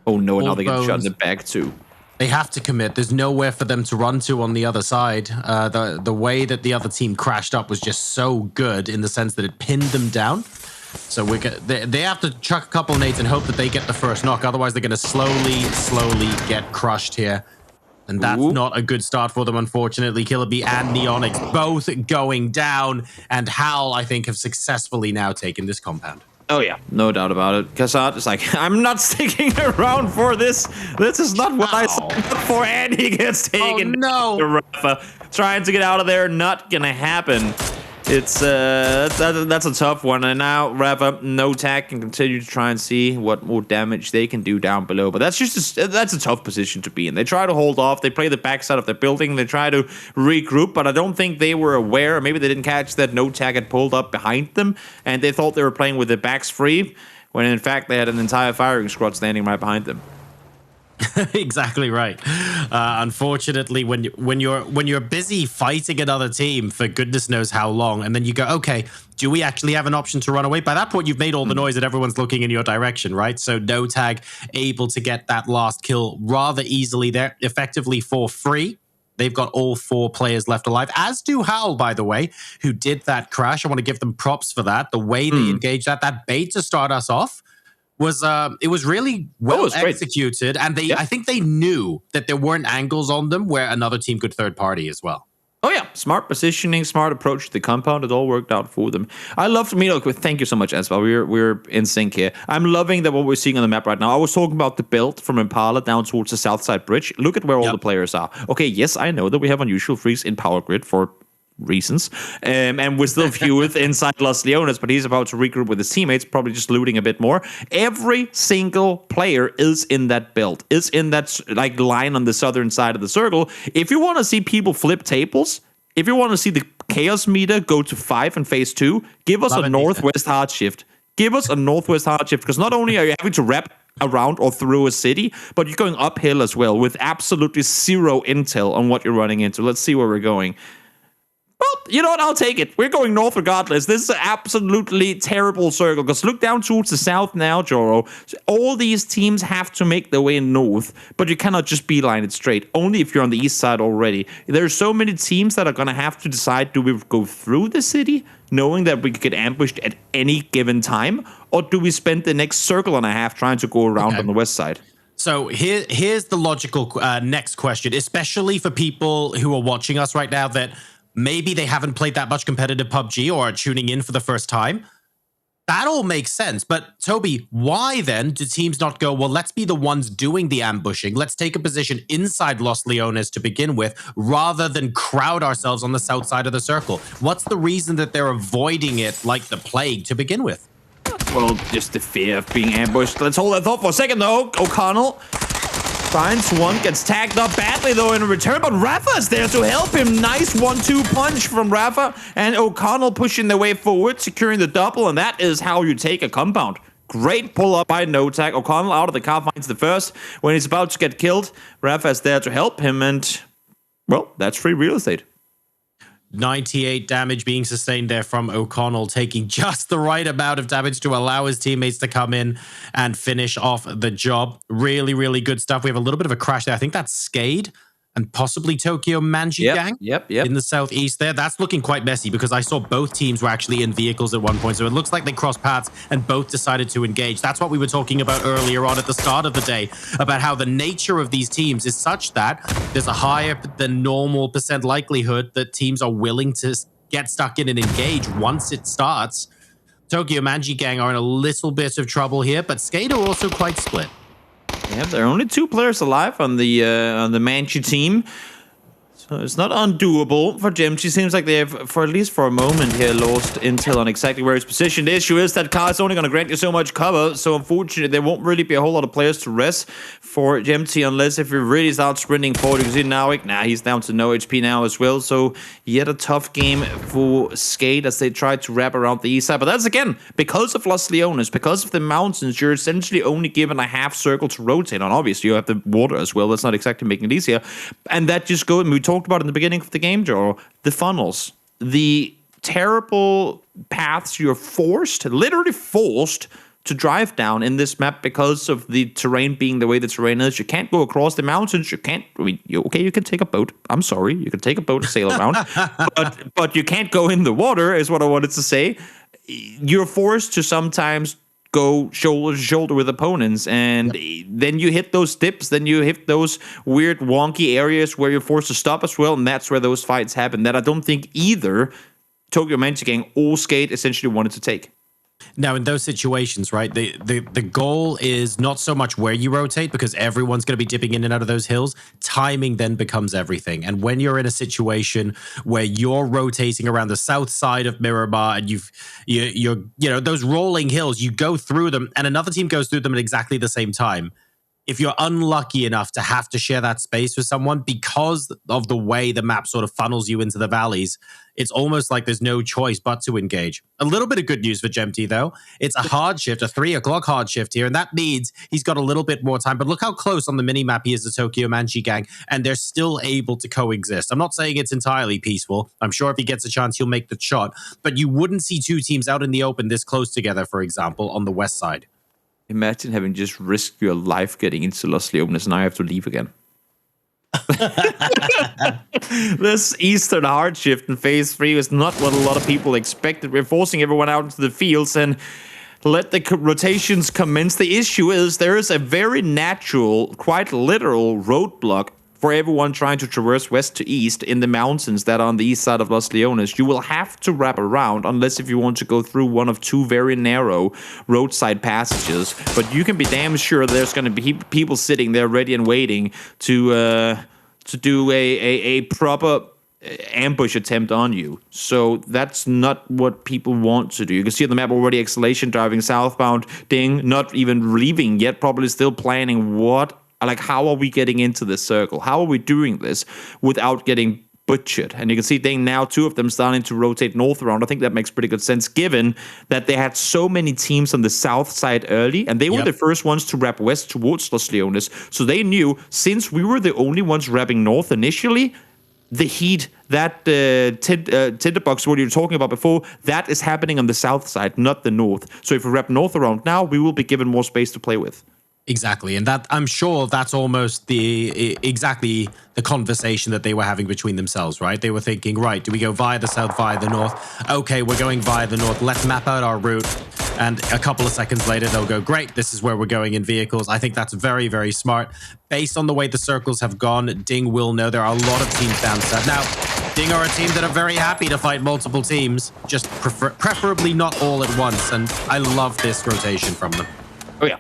Oh no, and now they get shot in the back too. They have to commit. There's nowhere for them to run to on the other side. The way that the other team crashed up was just so good in the sense that it pinned them down. So they have to chuck a couple nades and hope that they get the first knock. Otherwise, they're going to slowly get crushed here. And that's not a good start for them, unfortunately. Killer Bee and Neonix both going down. And Hal, I think, have successfully now taken this compound. Oh, yeah. No doubt about it. Kassad is like, I'm not sticking around for this. This is not what I signed up for. And he gets taken. Oh, no. Rafa trying to get out of there. Not going to happen. It's that's a tough one, and now Rafa no tag can continue to try and see what more damage they can do down below. But that's a tough position to be in. They try to hold off. They play the backside of the building. They try to regroup, but I don't think they were aware. Maybe they didn't catch that no tag had pulled up behind them, and they thought they were playing with their backs free, when in fact they had an entire firing squad standing right behind them. Exactly right. Unfortunately, when you're busy fighting another team for goodness knows how long, and then you go, okay, do we actually have an option to run away? By that point, you've made all the noise and everyone's looking in your direction, right? So no tag able to get that last kill rather easily there, effectively for free. They've got all 4 players left alive, as do Howl, by the way, who did that crash. I want to give them props for that. The way they engaged that bait to start us off was really well executed, and I think they knew that there weren't angles on them where another team could third party as well. Oh yeah, smart positioning, smart approach to the compound. It all worked out for them. I love thank you so much, Asbel. We're in sync here. I'm loving that what we're seeing on the map right now. I was talking about the build from Impala down towards the south side bridge. Look at where all the players are. Okay, yes, I know that we have unusual freaks in Power Grid for reasons, and we're still few inside Los Leones, but he's about to regroup with his teammates, probably just looting a bit more. Every single player is in that build, is in that like line on the southern side of the circle. If you want to see people flip tables, if you want to see the chaos meter go to 5 in phase 2, give us a northwest hard shift. Give us a northwest hard shift, because not only are you having to wrap around or through a city, but you're going uphill as well with absolutely zero intel on what you're running into. Let's see where we're going. Well, you know what? I'll take it. We're going north regardless. This is an absolutely terrible circle, because look down towards the south now, Joro. All these teams have to make their way north, but you cannot just beeline it straight. Only if you're on the east side already. There are so many teams that are going to have to decide, do we go through the city, knowing that we could get ambushed at any given time, or do we spend the next circle and a half trying to go around on the west side? So here's the logical next question, especially for people who are watching us right now that maybe they haven't played that much competitive PUBG or are tuning in for the first time. That all makes sense. But Toby, why then do teams not go, well, let's be the ones doing the ambushing. Let's take a position inside Los Leones to begin with, rather than crowd ourselves on the south side of the circle. What's the reason that they're avoiding it like the plague to begin with? Well, just the fear of being ambushed. Let's hold that thought for a second, though. O'Connell Finds one, gets tagged up badly though in return, but Rafa is there to help him. Nice 1-2 punch from Rafa, and O'Connell pushing their way forward, securing the double, and that is how you take a compound. Great pull up by No Tag. O'Connell out of the car finds the first. When he's about to get killed, Rafa is there to help him, and well, that's free real estate. 98 damage being sustained there from O'Connell, taking just the right amount of damage to allow his teammates to come in and finish off the job. Really, really good stuff. We have a little bit of a crash there. I think that's Skade and possibly Tokyo Manji Gang in the southeast there. That's looking quite messy because I saw both teams were actually in vehicles at one point. So it looks like they crossed paths and both decided to engage. That's what we were talking about earlier on at the start of the day, about how the nature of these teams is such that there's a higher than normal percent likelihood that teams are willing to get stuck in and engage once it starts. Tokyo Manji Gang are in a little bit of trouble here, but Skate are also quite split. Yeah, there are only 2 players alive on the Manchi team. So it's not undoable for Gemchi. Seems like they have, for at least for a moment here, lost intel on exactly where it's positioned. The issue is that car is only going to grant you so much cover, so unfortunately there won't really be a whole lot of players to rest for Gemchi unless if he really starts sprinting forward. You can see Nawik, he's down to no HP now as well, so yet a tough game for Skate as they try to wrap around the east side. But that's again, because of Los Leones, because of the mountains, you're essentially only given a half circle to rotate on. Obviously, you have the water as well. That's not exactly making it easier. And that just goes, and we talked about in the beginning of the game, Joro, the funnels, the terrible paths you're literally forced to drive down in this map because of the terrain being the way the terrain is. You can't go across the mountains. You can't, you can take a boat. I'm sorry. You can take a boat and sail around, but you can't go in the water is what I wanted to say. You're forced to sometimes go shoulder to shoulder with opponents, and then you hit those dips, then you hit those weird wonky areas where you're forced to stop as well, and that's where those fights happen that I don't think either Tokyo Manji Gang or Skate essentially wanted to take. Now, in those situations, right, the goal is not so much where you rotate because everyone's going to be dipping in and out of those hills. Timing then becomes everything. And when you're in a situation where you're rotating around the south side of Miramar and you're those rolling hills, you go through them and another team goes through them at exactly the same time. If you're unlucky enough to have to share that space with someone because of the way the map sort of funnels you into the valleys, it's almost like there's no choice but to engage. A little bit of good news for Gemty, though. It's a hard shift, a 3 o'clock hard shift here, and that means he's got a little bit more time. But look how close on the mini-map he is to Tokyo Manji Gang, and they're still able to coexist. I'm not saying it's entirely peaceful. I'm sure if he gets a chance, he'll make the shot. But you wouldn't see 2 teams out in the open this close together, for example, on the west side. Imagine having just risked your life getting into Los Leones, and now you have to leave again. This Eastern hard shift in Phase 3 is not what a lot of people expected. We're forcing everyone out into the fields and let the rotations commence. The issue is there is a very natural, quite literal roadblock for everyone trying to traverse west to east in the mountains that are on the east side of Los Leones. You will have to wrap around unless if you want to go through one of 2 very narrow roadside passages. But you can be damn sure there's going to be people sitting there ready and waiting to do a proper ambush attempt on you. So that's not what people want to do. You can see on the map already Exhalation driving southbound. Ding, not even leaving yet, probably still planning how are we getting into this circle? How are we doing this without getting butchered? And you can see Ding now 2 of them starting to rotate north around. I think that makes pretty good sense given that they had so many teams on the south side early, and they were the first ones to wrap west towards Los Leones. So they knew since we were the only ones wrapping north initially, the heat, that tinderbox, what you were talking about before, that is happening on the south side, not the north. So if we wrap north around now, we will be given more space to play with. Exactly, and that I'm sure that's almost exactly the conversation that they were having between themselves, right? They were thinking, right, do we go via the south, via the north? Okay, we're going via the north. Let's map out our route. And a couple of seconds later, they'll go, great, this is where we're going in vehicles. I think that's very, very smart. Based on the way the circles have gone, Ding will know there are a lot of teams down south. Now, Ding are a team that are very happy to fight multiple teams, just preferably not all at once. And I love this rotation from them. Oh, yeah.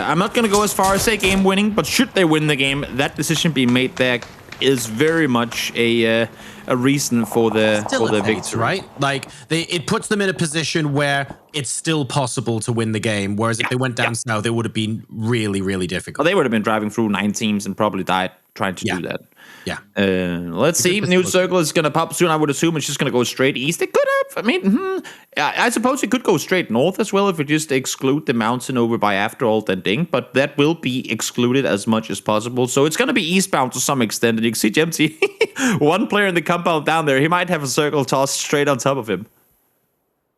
I'm not going to go as far as say game winning, but should they win the game, that decision being made there is very much a a reason for their victory, right? Like it puts them in a position where it's still possible to win the game. Whereas if they went down south, it would have been really, really difficult. Well, they would have been driving through 9 teams and probably died trying to do that. Yeah. Let's see. New circle is going to pop soon. I would assume it's just going to go straight east. It could have. I mean, I suppose it could go straight north as well if we just exclude the mountain over by Afterall and Ding. But that will be excluded as much as possible. So it's going to be eastbound to some extent. And you can see Gemty, one player in the compound down there. He might have a circle tossed straight on top of him.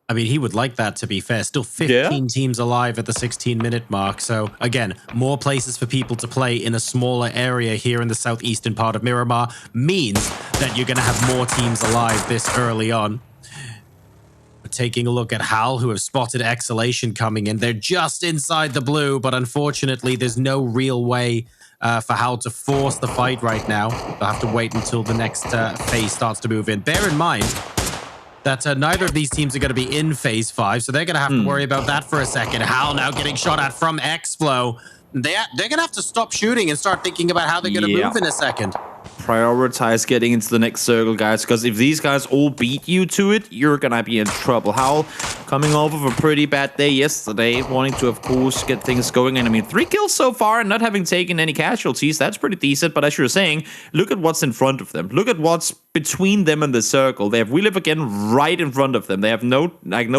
I mean, he would like that, to be fair. Still 15 teams alive at the 16-minute mark. So, again, more places for people to play in a smaller area here in the southeastern part of Miramar means that you're going to have more teams alive this early on. We're taking a look at Hal, who have spotted Exhalation coming in. They're just inside the blue, but unfortunately, there's no real way for Hal to force the fight right now. They'll have to wait until the next phase starts to move in. Bear in mind that neither of these teams are going to be in Phase 5, so they're going to have to worry about that for a second. Hal now getting shot at from X-Flow. They're going to have to stop shooting and start thinking about how they're going to move in a second. Prioritize getting into the next circle, guys, because if these guys all beat you to it, you're gonna be in trouble. Hal coming off of a pretty bad day yesterday, wanting to, of course, get things going. And I mean, 3 kills so far and not having taken any casualties, that's pretty decent. But as you were saying, look at what's in front of them. Look at what's between them and the circle. They have We Live Again right in front of them. They have no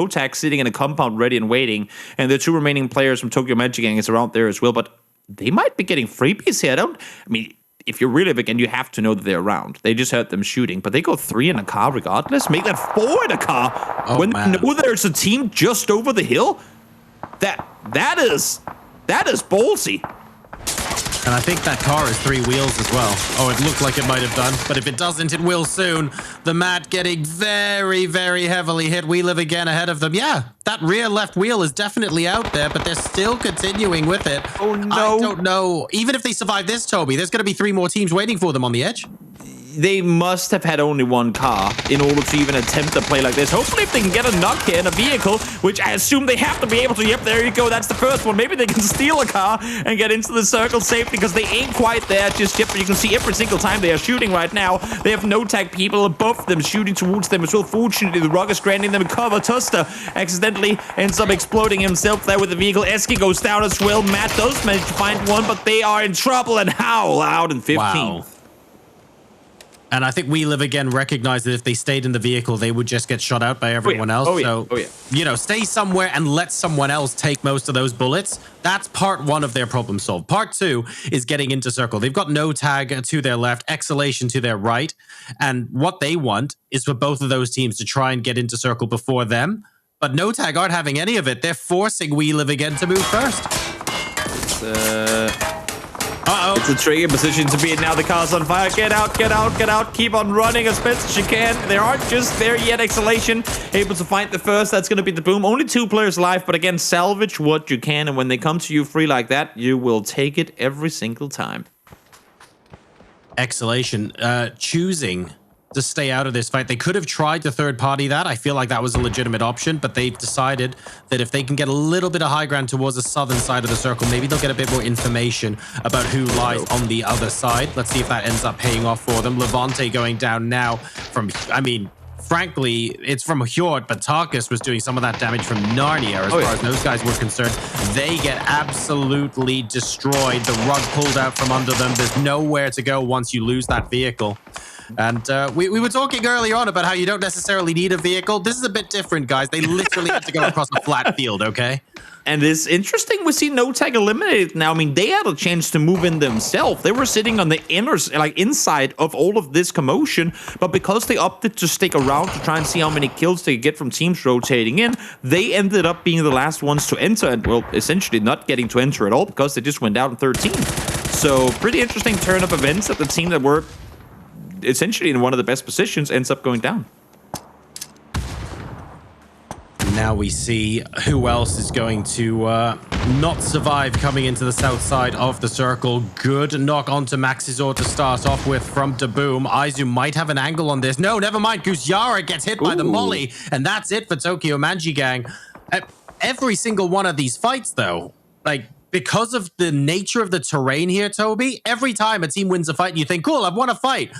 tag sitting in a compound ready and waiting. And the 2 remaining players from Tokyo Magic Gang is around there as well. But they might be getting freebies here. I mean, if you're really big, and you have to know that they're around. They just heard them shooting, but they go 3 in a car regardless. Make that 4 in a car when they know there's a team just over the hill. That is ballsy. And I think that car is 3 wheels as well. Oh, it looked like it might have done, but if it doesn't, it will soon. The mat getting very, very heavily hit. We Live Again ahead of them. Yeah, that rear left wheel is definitely out there, but they're still continuing with it. Oh, no. I don't know. Even if they survive this, Toby, there's going to be 3 more teams waiting for them on the edge. They must have had only 1 car in order to even attempt to play like this. Hopefully, if they can get a knock here in a vehicle, which I assume they have to be able to. Yep, there you go. That's the first one. Maybe they can steal a car and get into the circle safely because they ain't quite there just yet. But you can see every single time they are shooting right now, they have no tag people above them shooting towards them as well. Fortunately, the Rock is granting them cover. Tuster accidentally ends up exploding himself there with the vehicle. Eski goes down as well. Matt does manage to find one, but they are in trouble. And Howl out in 15th. Wow. And I think We Live Again recognized that if they stayed in the vehicle, they would just get shot out by everyone else. So, you know, stay somewhere and let someone else take most of those bullets. That's part 1 of their problem solved. Part 2 is getting into circle. They've got no tag to their left, Exhalation to their right. And what they want is for both of those teams to try and get into circle before them. But no tag aren't having any of it. They're forcing We Live Again to move first. It's a tricky position to be in now. The car's on fire. Get out, get out, get out. Keep on running as best as you can. They aren't just there yet. Exhalation able to find the first. That's going to be the boom. Only 2 players alive, but again, salvage what you can. And when they come to you free like that, you will take it every single time. Exhalation choosing to stay out of this fight. They could have tried to third party that. I feel like that was a legitimate option, but they've decided that if they can get a little bit of high ground towards the southern side of the circle, maybe they'll get a bit more information about who lies on the other side. Let's see if that ends up paying off for them. Levante going down now from, I mean, frankly, it's from Hjort, but Tarkus was doing some of that damage from Narnia as far as those guys were concerned. They get absolutely destroyed. The rug pulled out from under them. There's nowhere to go once you lose that vehicle. And we were talking earlier on about how you don't necessarily need a vehicle. This is a bit different, guys. They literally have to go across a flat field, okay? And it's interesting we see no tag eliminated now. I mean, they had a chance to move in themselves. They were sitting on the inside of all of this commotion, but because they opted to stick around to try and see how many kills they could get from teams rotating in, they ended up being the last ones to enter, and well, essentially not getting to enter at all because they just went down in 13. So pretty interesting turn of events that the team that were essentially in one of the best positions ends up going down. Now we see who else is going to not survive coming into the south side of the circle. Good knock onto Maxizor to start off with from Daboom. Aizu might have an angle on this. No, never mind. Guzyara gets hit by the molly, and that's it for Tokyo Manji Gang. Every single one of these fights, though, like, because of the nature of the terrain here, Toby, every time a team wins a fight, you think, cool, I've won a fight.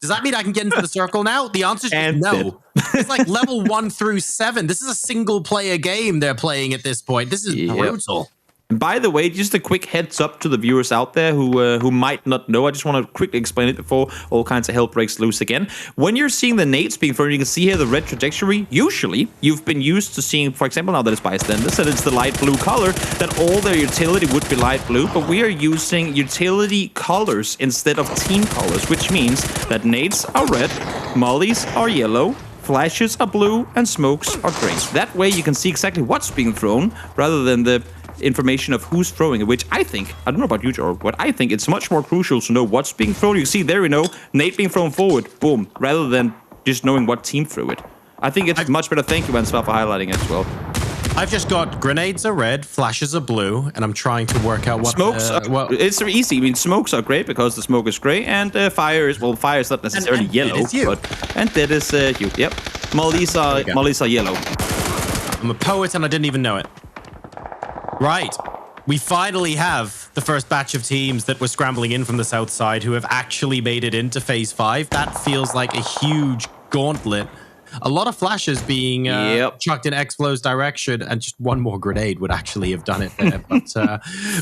Does that mean I can get into the circle now? The answer is no. It's like level 1 through 7. This is a single-player game they're playing at this point. This is brutal. And by the way, just a quick heads up to the viewers out there who might not know. I just want to quickly explain it before all kinds of hell breaks loose again. When you're seeing the nades being thrown, you can see here the red trajectory. Usually, you've been used to seeing, for example, now that it's Bystanders, that it's the light blue color, that all their utility would be light blue, but we are using utility colors instead of team colors, which means that nades are red, mollies are yellow, flashes are blue, and smokes are gray. That way, you can see exactly what's being thrown, rather than the information of who's throwing it, which I don't know about you, Jor, but I think it's much more crucial to know what's being thrown. You see there, nade being thrown forward, boom, rather than just knowing what team threw it. I think it's much better. Thank you, Ansvar, for highlighting it as well. I've just got grenades are red, flashes are blue, and I'm trying to work out what smokes. It's easy. I mean, smokes are gray because the smoke is gray, and fire is not necessarily yellow. And that is you. Yep. Mollies are yellow. I'm a poet, and I didn't even know it. Right. We finally have the first batch of teams that were scrambling in from the south side who have actually made it into phase 5. That feels like a huge gauntlet. A lot of flashes being chucked in X-Flow's direction, and just one more grenade would actually have done it there. But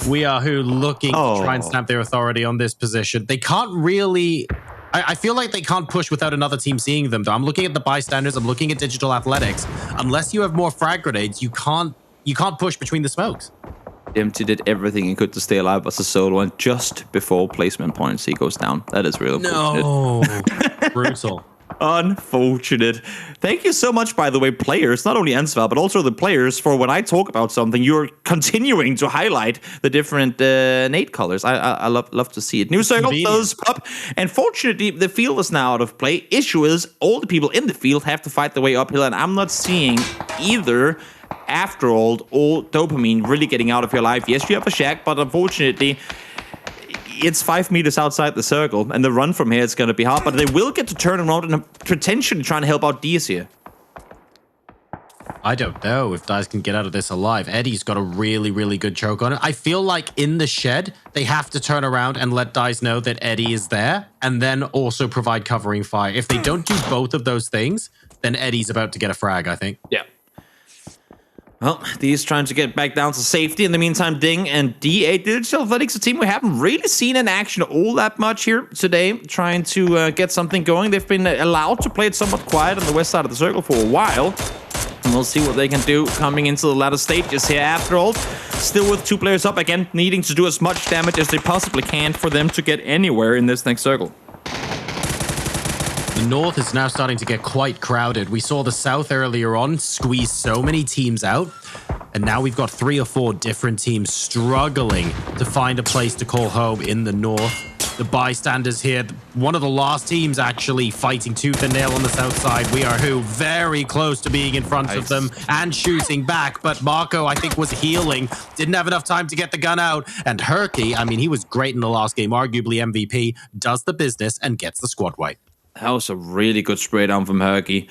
we are looking to try and stamp their authority on this position. They can't really... I feel like they can't push without another team seeing them, though. I'm looking at the Bystanders. I'm looking at Digital Athletics. Unless you have more frag grenades, you can't push between the smokes. Empty did everything he could to stay alive as a solo, and just before placement points, he goes down. That is real unfortunate. No. Brutal. Unfortunate. Thank you so much, by the way, players, not only Ansvar, but also the players, for when I talk about something, you're continuing to highlight the different nade colors. I love to see it. New circle does pop. And fortunately, the field is now out of play. Issue is, all the people in the field have to fight their way uphill, and I'm not seeing either... After all dopamine really getting out of your life. Yes, you have a shack, but unfortunately, it's 5 meters outside the circle, and the run from here is going to be hard, but they will get to turn around and potentially trying to help out Diaz here. I don't know if Diaz can get out of this alive. Eddie's got a really, really good choke on it. I feel like in the shed, they have to turn around and let Diaz know that Eddie is there, and then also provide covering fire. If they don't do both of those things, then Eddie's about to get a frag, I think. Yeah. Well, D's trying to get back down to safety. In the meantime, Ding and DA Digital Athletics, a team we haven't really seen in action all that much here today, trying to get something going. They've been allowed to play it somewhat quiet on the west side of the circle for a while. And we'll see what they can do coming into the latter stages here. After all, still with 2 players up again, needing to do as much damage as they possibly can for them to get anywhere in this next circle. The north is now starting to get quite crowded. We saw the south earlier on squeeze so many teams out, and now we've got 3 or 4 different teams struggling to find a place to call home in the north. The Bystanders here, one of the last teams actually fighting tooth and nail on the south side. We are very close to being in front of them and shooting back, but Marco, I think, was healing, didn't have enough time to get the gun out, and Herky, I mean, he was great in the last game, arguably MVP, does the business and gets the squad wipe. That was a really good spray down from Herky.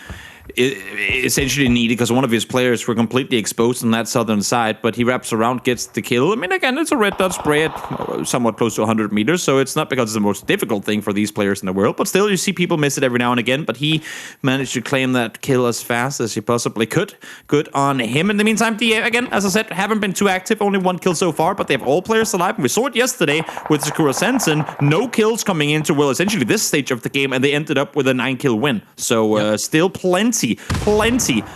Essentially needed because one of his players were completely exposed on that southern side, but he wraps around, gets the kill. I mean, again, it's a red dot spray at somewhat close to 100 meters, so it's not because it's the most difficult thing for these players in the world, but still, you see people miss it every now and again, but he managed to claim that kill as fast as he possibly could. Good on him. In the meantime, DA, again, as I said, haven't been too active, only 1 kill so far, but they have all players alive, and we saw it yesterday with Sakura Zensen. No kills coming into, well, essentially this stage of the game, and they ended up with a 9-kill win. So still plenty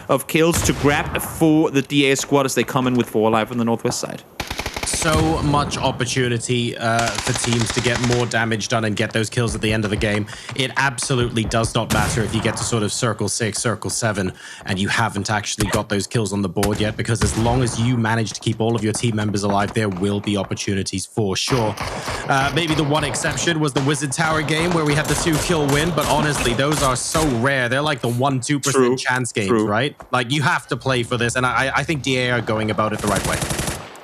of kills to grab for the DA squad as they come in with 4 alive on the northwest side. So much opportunity for teams to get more damage done and get those kills at the end of the game. It absolutely does not matter if you get to sort of circle 6, circle 7, and you haven't actually got those kills on the board yet, because as long as you manage to keep all of your team members alive, there will be opportunities for sure. Maybe the one exception was the Wizard Tower game where we had the 2-kill win, but honestly, those are so rare. They're like the 1-2% chance games, right? Like, you have to play for this, and I think DA are going about it the right way.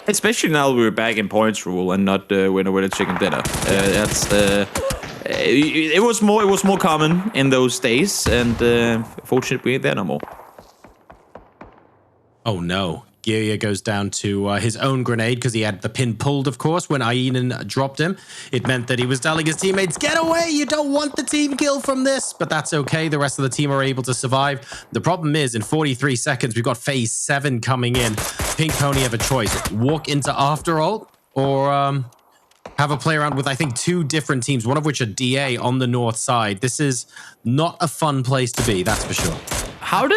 Especially now we're back in points rule and not winner with a chicken dinner. It was more common in those days, and fortunately they're no more. Oh no. Geria goes down to his own grenade because he had the pin pulled, of course, when Ainen dropped him. It meant that he was telling his teammates, get away, you don't want the team kill from this. But that's okay. The rest of the team are able to survive. The problem is, in 43 seconds, we've got phase 7 coming in. Pink Pony have a choice. Walk into After All or have a play around with, I think, 2 different teams, one of which are DA on the north side. This is not a fun place to be, that's for sure. How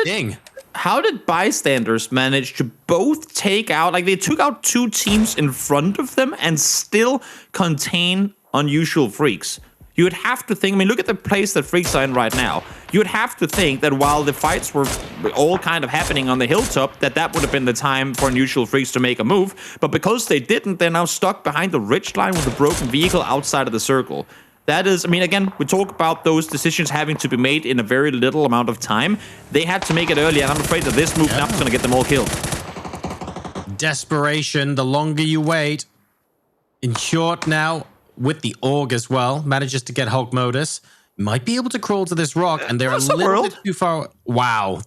did Bystanders manage to both take out, like they took out 2 teams in front of them and still contain Unusual Freaks? You would have to think, I mean, look at the place that Freaks are in right now. You would have to think that while the fights were all kind of happening on the hilltop, that would have been the time for Unusual Freaks to make a move. But because they didn't, they're now stuck behind the ridge line with a broken vehicle outside of the circle. That is, I mean, again, we talk about those decisions having to be made in a very little amount of time. They had to make it early, and I'm afraid that this move now is going to get them all killed. Desperation, the longer you wait. In short now, with the Org as well, manages to get Hulk Modus. Might be able to crawl to this rock, and they're a little bit too far. Wow,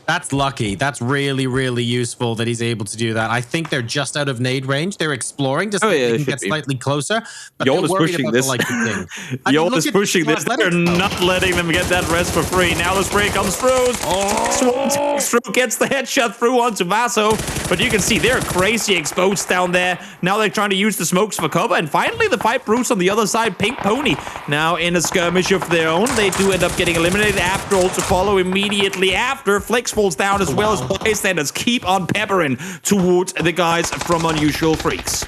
that's lucky. That's really, really useful that he's able to do that. I think they're just out of nade range. They're exploring just so they can get slightly closer. But Yol is pushing this. Yol is pushing this. They're not letting them get that rest for free. Now the spray comes through. Swan gets the headshot through onto Vaso. But you can see they're crazy exposed down there. Now they're trying to use the smokes for cover. And finally, the fight brews on the other side. Pink Pony now in a skirmish of their own. They do end up getting eliminated after all to follow immediately after. Flex falls down as well as Bystanders keep on peppering towards the guys from Unusual Freaks.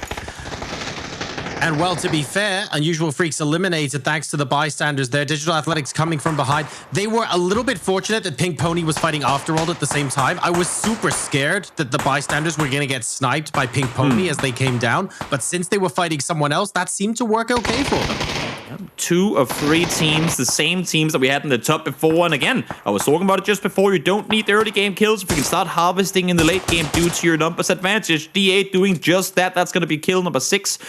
And well, to be fair, Unusual Freaks eliminated thanks to the Bystanders there. Digital Athletics coming from behind. They were a little bit fortunate that Pink Pony was fighting After All at the same time. I was super scared that the Bystanders were going to get sniped by Pink Pony as they came down. But since they were fighting someone else, that seemed to work okay for them. 2 of 3 teams, the same teams that we had in the top before. And again, I was talking about it just before. You don't need the early game kills if you can start harvesting in the late game due to your numbers advantage. D8 doing just that. That's going to be kill number 6.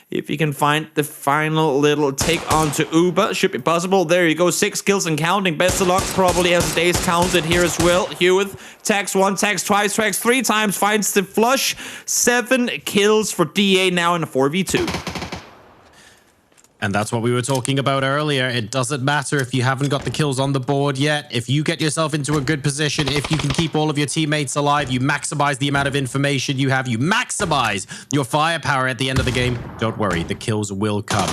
If you can find the final little take onto Uber, should be possible. There you go, 6 kills and counting. Best of luck, probably has days counted here as well. Hewitt tags 1, tags twice, tags 3 times, finds the flush. 7 kills for DA now in a 4v2. And that's what we were talking about earlier. It doesn't matter if you haven't got the kills on the board yet. If you get yourself into a good position, if you can keep all of your teammates alive, you maximize the amount of information you have, you maximize your firepower at the end of the game. Don't worry, the kills will come.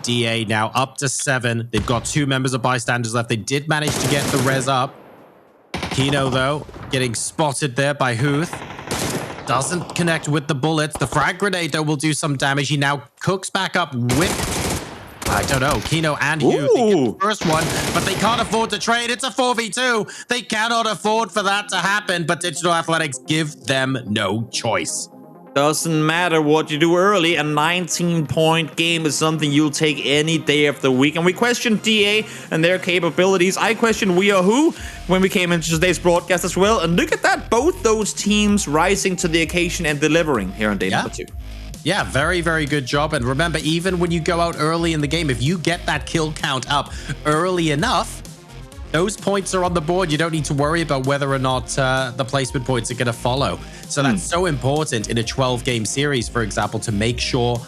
DA now up to 7. They've got 2 members of Bystanders left. They did manage to get the res up. Kino, though, getting spotted there by Huth. Doesn't connect with the bullets. The frag grenade, though, will do some damage. He now cooks back up with... I don't know, Kino and Hugh, they get the first one, but they can't afford to trade. It's a 4v2. They cannot afford for that to happen, but Digital Athletics give them no choice. Doesn't matter what you do early. A 19-point game is something you'll take any day of the week. And we questioned DA and their capabilities. I questioned We Are Who when we came into today's broadcast as well. And look at that, both those teams rising to the occasion and delivering here on day number 2. Yeah, very, very good job. And remember, even when you go out early in the game, if you get that kill count up early enough, those points are on the board. You don't need to worry about whether or not the placement points are going to follow. So that's so important in a 12-game series, for example, to make sure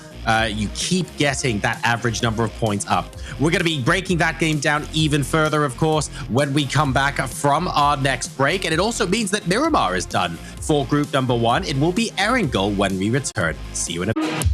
you keep getting that average number of points up. We're going to be breaking that game down even further, of course, when we come back from our next break. And it also means that Miramar is done for group number 1. It will be Erangel when we return. See you in a minute.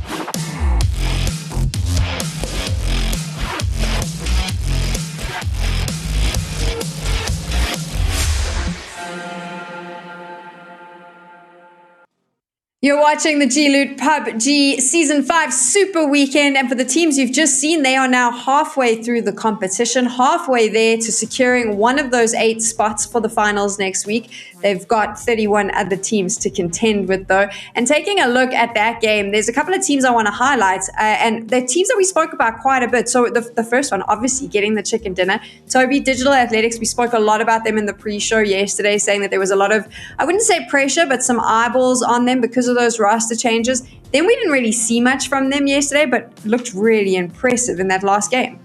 You're watching the G-Loot PUBG Season 5 Super Weekend, and for the teams you've just seen, they are now halfway through the competition, halfway there to securing one of those 8 spots for the finals next week. They've got 31 other teams to contend with, though. And taking a look at that game, there's a couple of teams I want to highlight, and they're teams that we spoke about quite a bit. So the first one, obviously, getting the chicken dinner. Toby, Digital Athletics, we spoke a lot about them in the pre-show yesterday, saying that there was a lot of, I wouldn't say pressure, but some eyeballs on them because of those roster changes. Then we didn't really see much from them yesterday, but looked really impressive in that last game.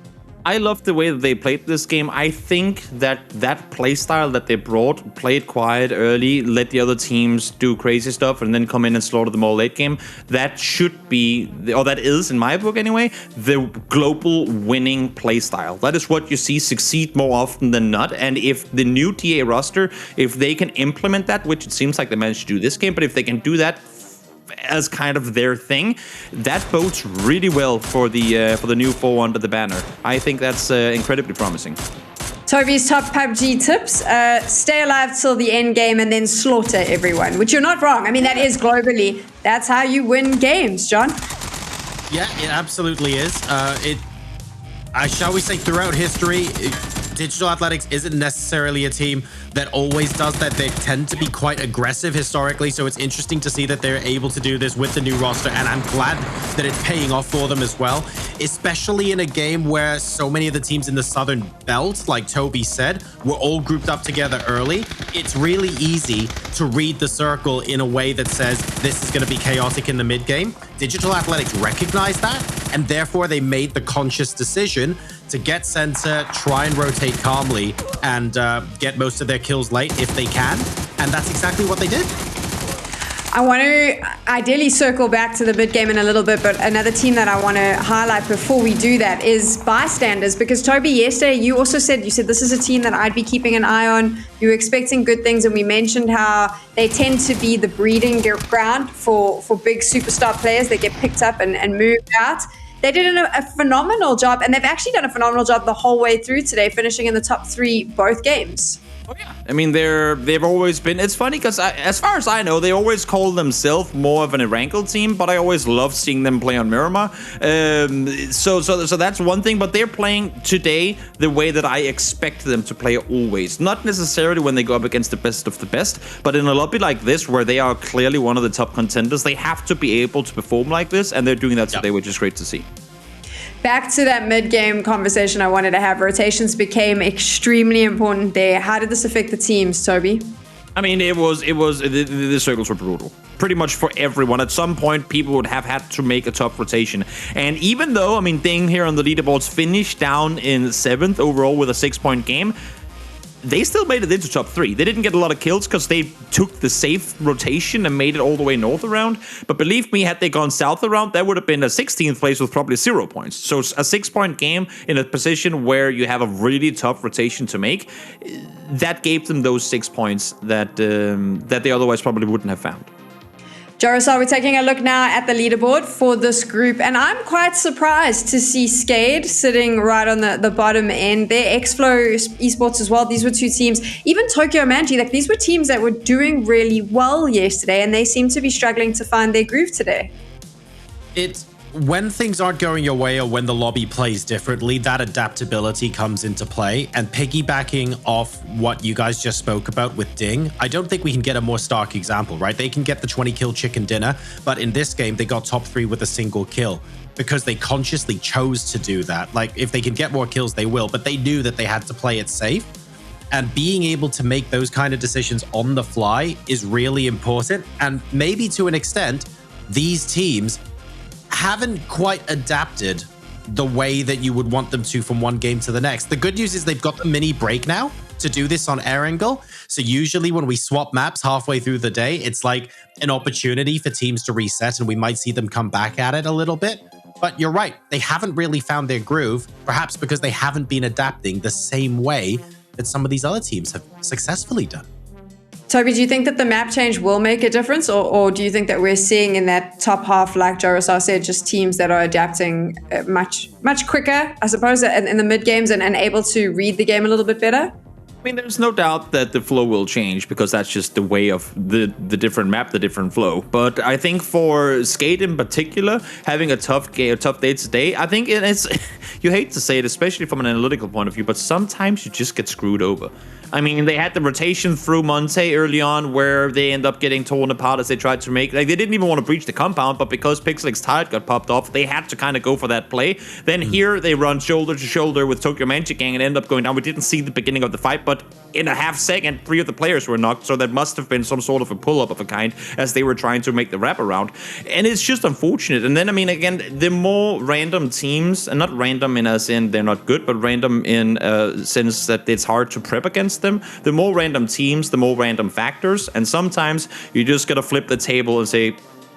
I love the way that they played this game. I think that playstyle that they brought, played quiet early, let the other teams do crazy stuff, and then come in and slaughter them all late game, that should be, or that is, in my book anyway, the global winning playstyle. That is what you see succeed more often than not. And if the new TA roster, if they can implement that, which it seems like they managed to do this game, but if they can do that as kind of their thing, that bodes really well for the new 4 under the banner. I think that's incredibly promising. Toby's top PUBG tips: stay alive till the end game and then slaughter everyone. Which you're not wrong. I mean, that is globally. That's how you win games, John. Yeah, it absolutely is. Shall we say, throughout history, Digital Athletics isn't necessarily a team that always does that. They tend to be quite aggressive historically, so it's interesting to see that they're able to do this with the new roster, and I'm glad that it's paying off for them as well, especially in a game where so many of the teams in the Southern Belt, like Toby said, were all grouped up together early. It's really easy to read the circle in a way that says this is going to be chaotic in the mid game. Digital Athletics recognized that, and therefore they made the conscious decision to get center, try and rotate calmly, and get most of their kills late if they can. And that's exactly what they did. I want to ideally circle back to the mid game in a little bit, but another team that I want to highlight before we do that is Bystanders, because Toby, yesterday you also said, this is a team that I'd be keeping an eye on. You were expecting good things, and we mentioned how they tend to be the breeding ground for big superstar players that get picked up and moved out. They did a phenomenal job, and they've actually done a phenomenal job the whole way through today, finishing in the top 3 both games. Oh yeah, I mean they've always been. It's funny because as far as I know, they always call themselves more of an Erangel team, but I always love seeing them play on Miramar. So that's one thing. But they're playing today the way that I expect them to play always. Not necessarily when they go up against the best of the best, but in a lobby like this where they are clearly one of the top contenders, they have to be able to perform like this, and they're doing that today, which is great to see. Back to that mid-game conversation I wanted to have. Rotations became extremely important there. How did this affect the teams, Toby? I mean, the circles were brutal. Pretty much for everyone. At some point, people would have had to make a tough rotation. And even though, I mean, Ding here on the leaderboards finished down in 7th overall with a 6-point game, they still made it into top 3. They didn't get a lot of kills because they took the safe rotation and made it all the way north around. But believe me, had they gone south around, that would have been a 16th place with probably 0 points. So a 6-point game in a position where you have a really tough rotation to make, that gave them those 6 points that they otherwise probably wouldn't have found. JoRoSar, we're taking a look now at the leaderboard for this group, and I'm quite surprised to see Skade sitting right on the bottom end. They're Xflow Esports as well. These were 2 teams. Even Tokyo Manji, like these were teams that were doing really well yesterday, and they seem to be struggling to find their groove today. It's when things aren't going your way or when the lobby plays differently, that adaptability comes into play. And piggybacking off what you guys just spoke about with Ding, I don't think we can get a more stark example, right? They can get the 20 kill chicken dinner, but in this game, they got top 3 with a single kill because they consciously chose to do that. Like if they can get more kills, they will, but they knew that they had to play it safe. And being able to make those kind of decisions on the fly is really important. And maybe to an extent, these teams haven't quite adapted the way that you would want them to from one game to the next. The good news is they've got the mini break now to do this on Erangel. So usually when we swap maps halfway through the day, it's like an opportunity for teams to reset and we might see them come back at it a little bit. But you're right, they haven't really found their groove, perhaps because they haven't been adapting the same way that some of these other teams have successfully done. Toby, do you think that the map change will make a difference, or do you think that we're seeing in that top half, like JoRoSar said, just teams that are adapting much quicker, I suppose, in the mid games and able to read the game a little bit better? I mean, there's no doubt that the flow will change because that's just the way of the different map, the different flow. But I think for Skate in particular, having a tough day today, I think it's you hate to say it, especially from an analytical point of view, but sometimes you just get screwed over. I mean, they had the rotation through Monte early on where they end up getting torn apart as they tried to make... Like, they didn't even want to breach the compound, but because Pixelix's tide got popped off, they had to kind of go for that play. Then here, they run shoulder to shoulder with Tokyo Magic Gang and end up going down. We didn't see the beginning of the fight, but in a half second, 3 of the players were knocked, so that must have been some sort of a pull-up of a kind as they were trying to make the wraparound. And it's just unfortunate. And then, I mean, again, the more random teams, and not random in as in they're not good, but random in a sense that it's hard to prep against them, the more random teams, the more random factors. And sometimes you just gotta flip the table and say,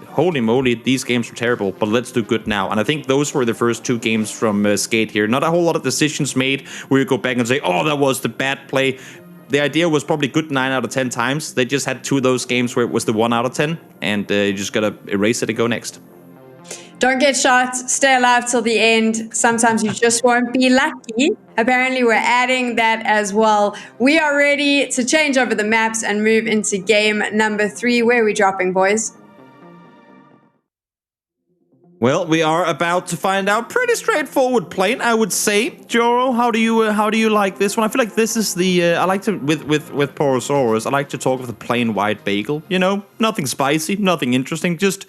holy moly, these games were terrible, but let's do good now. And I think those were the first 2 games from Skate here. Not a whole lot of decisions made where you go back and say, oh, that was the bad play. The idea was probably good 9 out of 10 times. They just had 2 of those games where it was the 1 out of 10, and you just gotta erase it and go next. Don't get shot, stay alive till the end. Sometimes you just won't be lucky. Apparently, we're adding that as well. We are ready to change over the maps and move into game number 3. Where are we dropping, boys? Well, we are about to find out. Pretty straightforward plane, I would say. Joro, how do you like this one? I feel like this is the I like to with Porosaurus. I like to talk with a plain white bagel. You know, nothing spicy, nothing interesting, just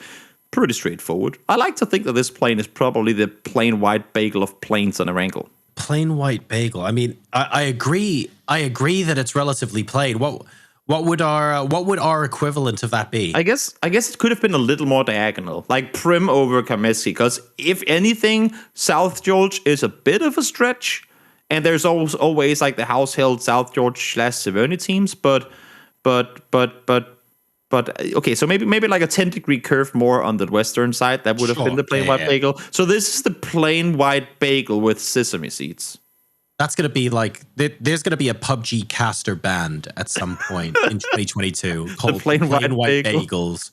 pretty straightforward. I like to think that this plane is probably the plain white bagel of planes on a wrangle. Plain white bagel. I mean, I agree. I agree that it's relatively plain. What would our equivalent of that be? I guess it could have been a little more diagonal, like Prim over Kameski, because if anything, South George is a bit of a stretch, and there's always like the house-held South George / Severny teams, but okay, so maybe like a 10-degree curve more on the western side. That would have been the plain white bagel. So this is the plain white bagel with sesame seeds. That's going to be like, there's going to be a PUBG caster band at some point in 2022 called the plain white bagels.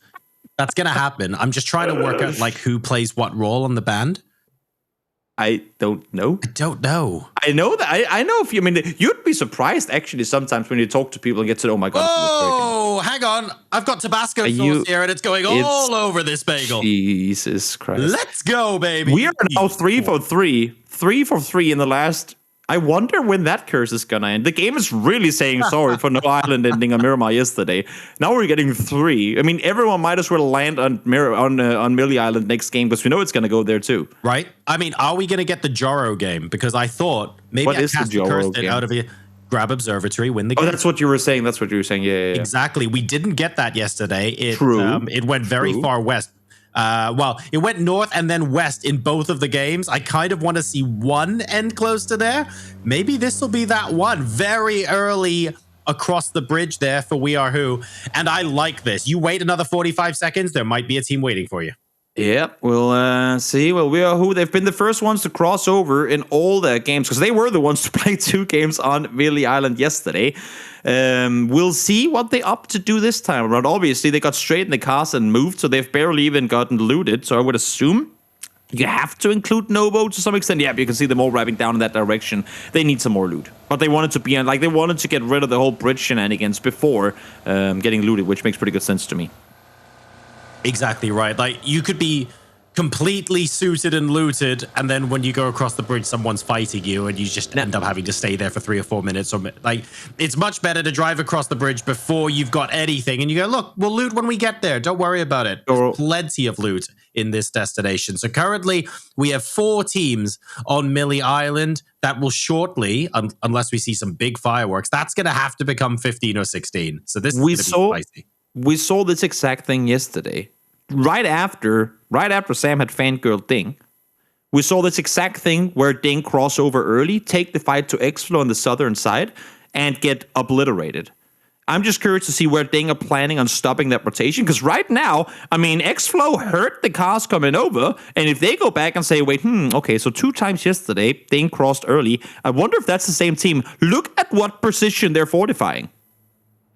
That's going to happen. I'm just trying to work out like who plays what role on the band. I don't know. I know that. I know if you, I mean, you'd be surprised actually sometimes when you talk to people and get to know, oh my God. Oh, hang on. I've got Tabasco sauce here and it's going all over this bagel. Jesus Christ. Let's go, baby. We are now 3 for 3. 3 for 3 in the last. I wonder when that curse is gonna end. The game is really saying sorry for no island ending on Miramar yesterday. Now we're getting 3. I mean, everyone might as well land on Millie Island next game because we know it's gonna go there too. Right? I mean, are we gonna get the Joro game? Because I thought maybe what I is cast the curse game? out of here. Grab Observatory, win the game. Oh, that's what you were saying. Yeah. Exactly. We didn't get that yesterday. True. It went very far west. Well, it went north and then west in both of the games. I kind of want to see one end close to there. Maybe this will be that one. Very early across the bridge there for We Are Who. And I like this. You wait another 45 seconds, there might be a team waiting for you. Yeah, we'll see. Well, We Are Who, they've been the first ones to cross over in all their games because they were the ones to play 2 games on Millie Island yesterday. We'll see what they opt to do this time around. Obviously, they got straight in the cars and moved, so they've barely even gotten looted. So I would assume you have to include Novo to some extent. Yeah, you can see them all wrapping down in that direction. They need some more loot. But they wanted to be on, like, they wanted to get rid of the whole bridge shenanigans before getting looted, which makes pretty good sense to me. Exactly right. Like, you could be completely suited and looted, and then when you go across the bridge, someone's fighting you, and you just end up having to stay there for 3 or 4 minutes. Or like, it's much better to drive across the bridge before you've got anything, and you go, look, we'll loot when we get there. Don't worry about it. There's plenty of loot in this destination. So currently, we have 4 teams on Millie Island. That will shortly, unless we see some big fireworks, that's going to have to become 15 or 16. So this is going to be spicy. We saw this exact thing yesterday. Right after Sam had fangirl Ding, we saw this exact thing where Ding cross over early, take the fight to X-Flow on the southern side, and get obliterated. I'm just curious to see where Ding are planning on stopping that rotation, because right now, I mean, X-Flow hurt the cars coming over, and if they go back and say, wait, okay, so 2 times yesterday, Ding crossed early, I wonder if that's the same team. Look at what position they're fortifying.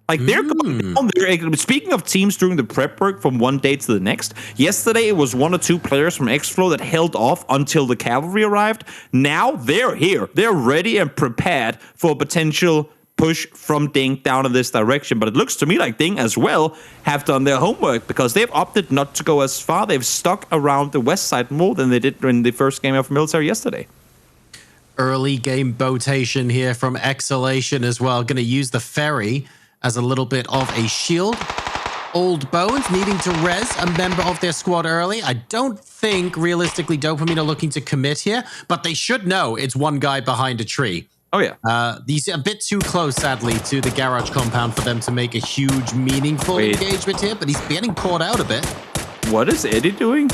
Like, they're going down there. Speaking of teams doing the prep work from one day to the next, yesterday it was 1 or 2 players from X-Flow that held off until the cavalry arrived. Now they're here. They're ready and prepared for a potential push from Ding down in this direction. But it looks to me like Ding as well have done their homework because they've opted not to go as far. They've stuck around the west side more than they did in the first game of military yesterday. early game botation here from Exhalation as well. Going to use the ferry as a little bit of a shield. Old Bones needing to res a member of their squad early. I don't think, realistically, Dopamine are looking to commit here, but they should know it's one guy behind a tree. Oh, yeah. These are a bit too close, sadly, to the garage compound for them to make a huge, meaningful engagement here, but he's getting caught out a bit. What is Eddie doing?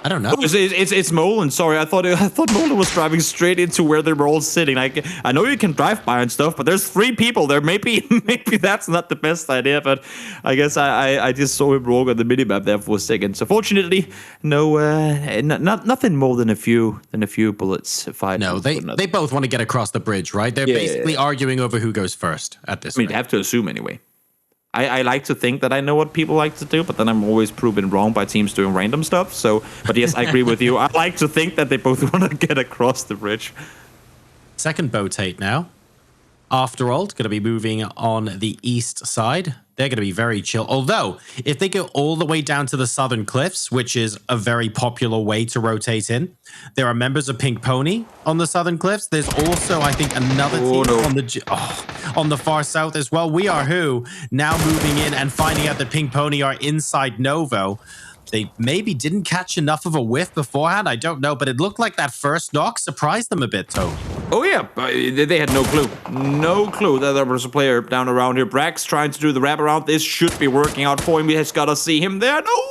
I don't know. Oh, it's Molen. Sorry, I thought Molen was driving straight into where they were all sitting. I know you can drive by and stuff, but there's 3 people there. Maybe that's not the best idea. But I guess I just saw him wrong on the minimap there for a second. So fortunately, nothing more than a few bullets fired. No, they both want to get across the bridge, right? They're basically arguing over who goes first at this. I mean, you have to assume anyway. I like to think that I know what people like to do, but then I'm always proven wrong by teams doing random stuff. So, but yes, I agree with you. I like to think that they both want to get across the bridge. Second boat now. After all, it's going to be moving on the east side. They're going to be very chill. Although, if they go all the way down to the southern cliffs, which is a very popular way to rotate in, there are members of Pink Pony on the southern cliffs. There's also, I think, another team on the far south as well. We Are Who now moving in and finding out that Pink Pony are inside Novo. They maybe didn't catch enough of a whiff beforehand. I don't know, but it looked like that first knock surprised them a bit, Toad. Oh, yeah. They had no clue. No clue that there was a player down around here. Brax trying to do the wraparound. This should be working out for him. We just got to see him there. No!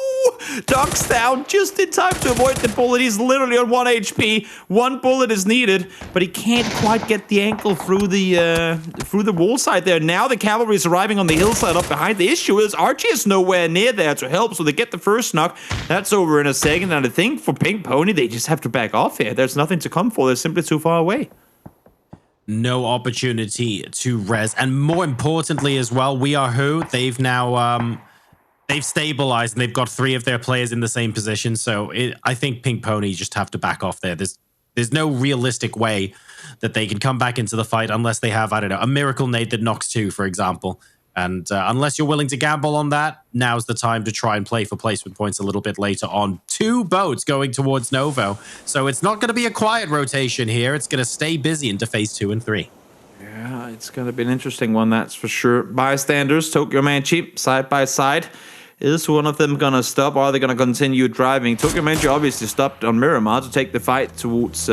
Ducks down just in time to avoid the bullet. He's literally on 1 HP. 1 bullet is needed, but he can't quite get the ankle through the wall side there. Now the cavalry is arriving on the hillside up behind. The issue is Archie is nowhere near there to help, so they get the first knock. That's over in a second, and I think for Pink Pony, they just have to back off here. There's nothing to come for. They're simply too far away. No opportunity to res. And more importantly as well, We Are Who, they've now... They've stabilized and they've got 3 of their players in the same position. So I think Pink Pony just have to back off there. There's no realistic way that they can come back into the fight unless they have, I don't know, a miracle nade that knocks 2, for example. And unless you're willing to gamble on that, now's the time to try and play for placement points a little bit later on. 2 boats going towards Novo. So it's not going to be a quiet rotation here. It's going to stay busy into phase 2 and 3. Yeah, it's going to be an interesting one, that's for sure. Bystanders, Tokyo Manchi, side by side. Is one of them going to stop, or are they going to continue driving? Tokyo Manchi obviously stopped on Miramar to take the fight towards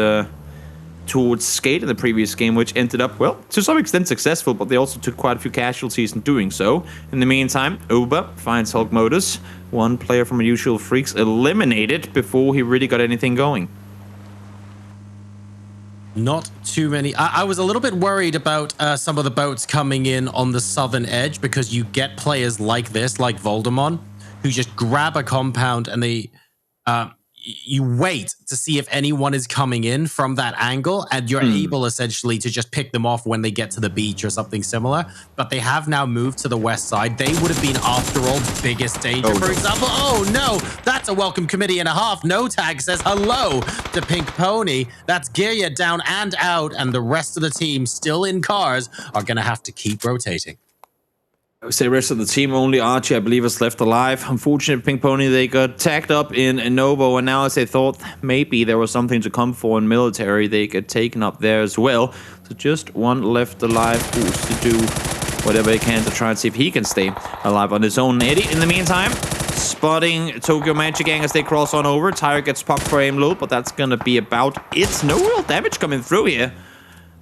Skate in the previous game, which ended up, well, to some extent successful, but they also took quite a few casualties in doing so. In the meantime, Uber finds Hulk Motors. 1 player from Unusual Freaks eliminated before he really got anything going. Not too many. I was a little bit worried about some of the boats coming in on the southern edge because you get players like this, like Voldemort, who just grab a compound and they... you wait to see if anyone is coming in from that angle, and you're able essentially to just pick them off when they get to the beach or something similar. But they have now moved to the west side. They would have been, after all, biggest danger. For example, oh no, that's a welcome committee and a half. No Tag says hello to Pink Pony. That's Girya down and out, and the rest of the team still in cars are going to have to keep rotating. I would say rest of the team, only Archie, I believe, is left alive. Unfortunately, Pink Pony, they got tagged up in Novo, and now as they thought maybe there was something to come for in military, they get taken up there as well. So just 1 left alive, who's to do whatever he can to try and see if he can stay alive on his own. Eddie, in the meantime, spotting Tokyo Manchi Gang as they cross on over. Tyre gets popped for aim load, but that's going to be about it. No real damage coming through here,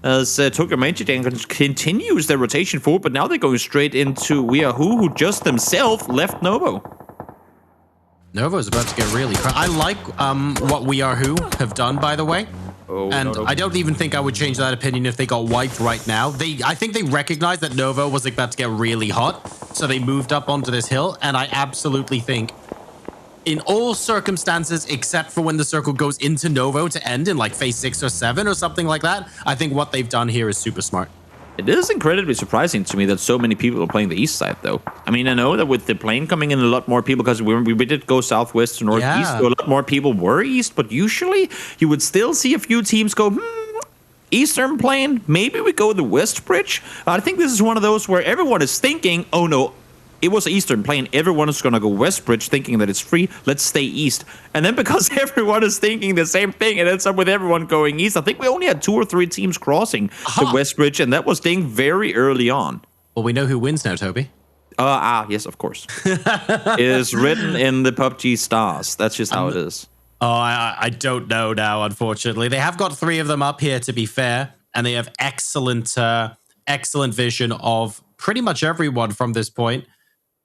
as Tokyo Manchi continues their rotation forward, but now they're going straight into We Are Who just themselves left Novo. Novo's about to get really crazy. I like what We Are Who have done, by the way. I don't even think I would change that opinion if they got wiped right now. I think they recognized that Novo was about to get really hot, so they moved up onto this hill, and I absolutely think in all circumstances, except for when the circle goes into Novo to end in like phase 6 or 7 or something like that, I think what they've done here is super smart. It is incredibly surprising to me that so many people are playing the east side, though. I mean, I know that with the plane coming in, a lot more people, because we did go southwest to northeast, so a lot more people were east, but usually you would still see a few teams go, eastern plane, maybe we go the west bridge. I think this is one of those where everyone is thinking, oh no, it was Eastern plane. Everyone is going to go Westbridge thinking that it's free. Let's stay east. And then because everyone is thinking the same thing, it ends up with everyone going east. I think we only had 2 or 3 teams crossing to Westbridge, and that was Ding very early on. Well, we know who wins now, Toby. Yes, of course. It is written in the PUBG stars. That's just how it is. Oh, I don't know now, unfortunately. They have got 3 of them up here, to be fair, and they have excellent vision of pretty much everyone from this point.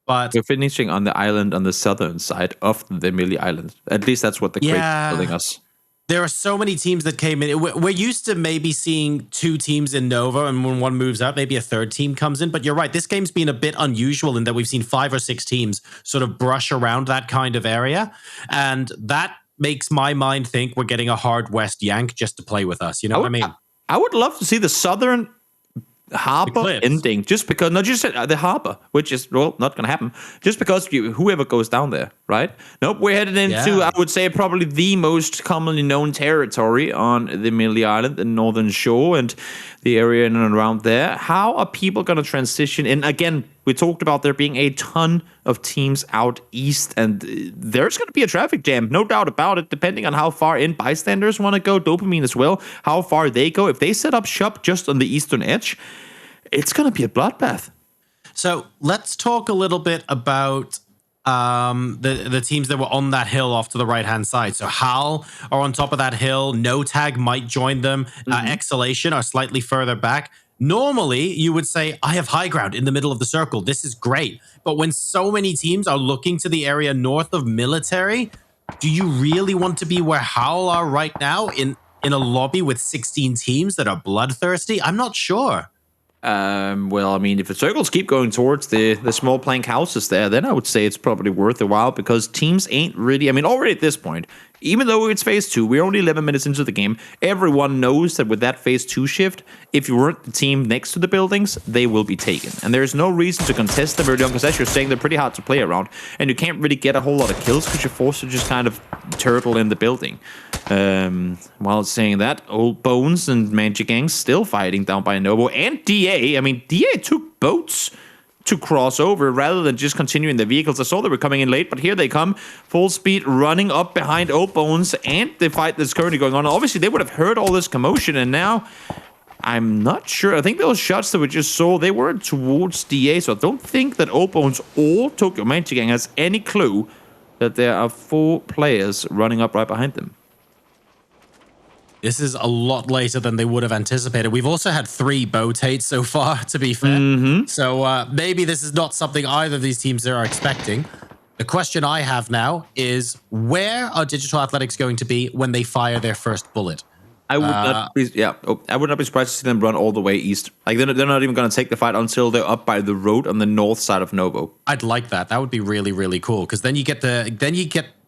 But we're finishing on the island on the southern side of the Millie Island. At least that's what the crate is telling us. There are so many teams that came in. We're used to maybe seeing 2 teams in Nova, and when one moves out, maybe a 3rd team comes in. But you're right, this game's been a bit unusual in that we've seen 5 or 6 teams sort of brush around that kind of area. And that makes my mind think we're getting a hard West yank just to play with us. You know what I mean? I would love to see the southern harbor ending, just because, not just the harbor, which is, well, not going to happen, just because whoever goes down there, right? Nope, we're headed into, I would say, probably the most commonly known territory on the Millie Island, the northern shore, and the area in and around there. How are people going to transition in? Again, we talked about there being a ton of teams out east, and there's going to be a traffic jam, no doubt about it, depending on how far in Bystanders want to go, Dopamine as well, how far they go. If they set up shop just on the eastern edge, it's going to be a bloodbath. So let's talk a little bit about the teams that were on that hill off to the right-hand side. So HAL are on top of that hill. No Tag might join them. Exhalation are slightly further back. Normally, you would say, I have high ground in the middle of the circle. This is great. But when so many teams are looking to the area north of Military, do you really want to be where HAL are right now in a lobby with 16 teams that are bloodthirsty? I'm not sure. Well, I mean, if the circles keep going towards the small plank houses there, then I would say it's probably worth a while, because teams ain't really, I mean, already at this point, even though it's phase 2, we're only 11 minutes into the game, everyone knows that with that phase 2 shift, if you weren't the team next to the buildings, they will be taken. And there's no reason to contest them early on, because as you're saying, they're pretty hard to play around, and you can't really get a whole lot of kills because you're forced to just kind of turtle in the building. While saying that, Old Bones and Magic Gang still fighting down by Novo, and DA. I mean, DA took boats to cross over rather than just continuing the vehicles. I saw they were coming in late, but here they come, full speed, running up behind Old Bones and the fight that's currently going on. Obviously, they would have heard all this commotion, and now I'm not sure. I think those shots that we just saw, they were towards DA, so I don't think that Old Bones or Tokyo Magic Gang has any clue that there are 4 players running up right behind them. This is a lot later than they would have anticipated. We've also had 3 boat-hates so far, to be fair. So maybe this is not something either of these teams are expecting. The question I have now is, where are Digital Athletics going to be when they fire their first bullet? I would not be, I would not be surprised to see them run all the way east. Like, they're not even going to take the fight until they're up by the road on the north side of Novo. I'd like that. That would be really, really cool, because then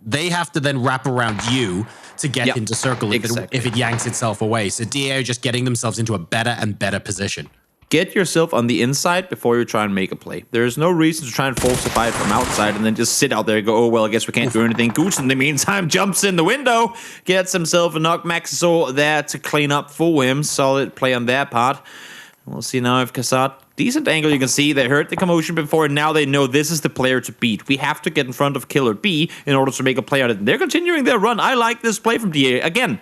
they have to then wrap around you to get into circle if it yanks itself away. So DA are just getting themselves into a better and better position. Get yourself on the inside before you try and make a play. There's no reason to try and falsify it from outside and then just sit out there and go, oh, well, I guess we can't do anything. Goose, in the meantime, jumps in the window, gets himself a knock. Maxo there to clean up for him. Solid play on their part. We'll see now if Kassad, decent angle, you can see they heard the commotion before, and now they know this is the player to beat. We have to get in front of Killer B in order to make a play on it. And they're continuing their run. I like this play from DA. Again,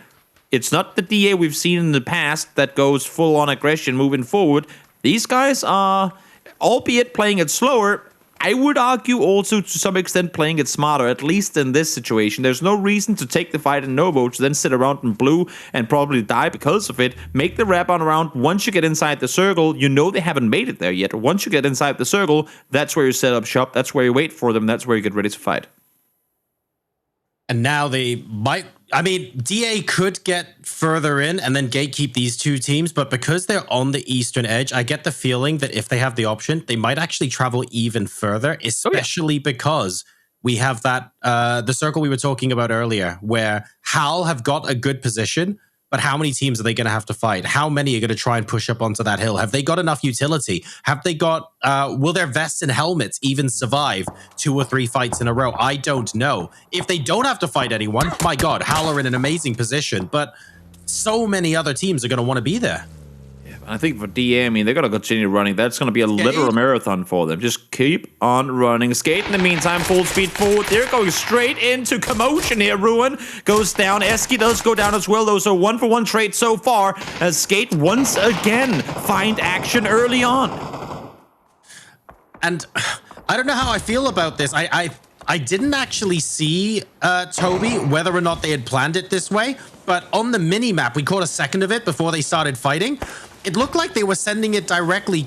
it's not the DA we've seen in the past that goes full-on aggression moving forward. These guys are, albeit playing it slower, I would argue also to some extent playing it smarter, at least in this situation. There's no reason to take the fight in Novo to then sit around in blue and probably die because of it. Make the wrap on around. Once you get inside the circle, you know they haven't made it there yet. Once you get inside the circle, that's where you set up shop. That's where you wait for them. That's where you get ready to fight. And now they might, I mean, DA could get further in and then gatekeep these 2 teams, but because they're on the eastern edge, I get the feeling that if they have the option, they might actually travel even further, especially because we have that, the circle we were talking about earlier, where HAL have got a good position, but how many teams are they going to have to fight? How many are going to try and push up onto that hill? Have they got enough utility? Have they got, will their vests and helmets even survive 2 or 3 fights in a row? I don't know. If they don't have to fight anyone, my God, HAL are in an amazing position, but so many other teams are going to want to be there. I think for DA, I mean, they're going to continue running. That's going to be a literal marathon for them. Just keep on running. Skate, in the meantime, full speed forward. They're going straight into commotion here. Ruin goes down. Eski does go down as well. Those are 1-for-1 trades so far, as Skate once again find action early on. And I don't know how I feel about this. I didn't actually see, Toby, whether or not they had planned it this way, but on the mini-map, we caught a second of it before they started fighting. It looked like they were sending it directly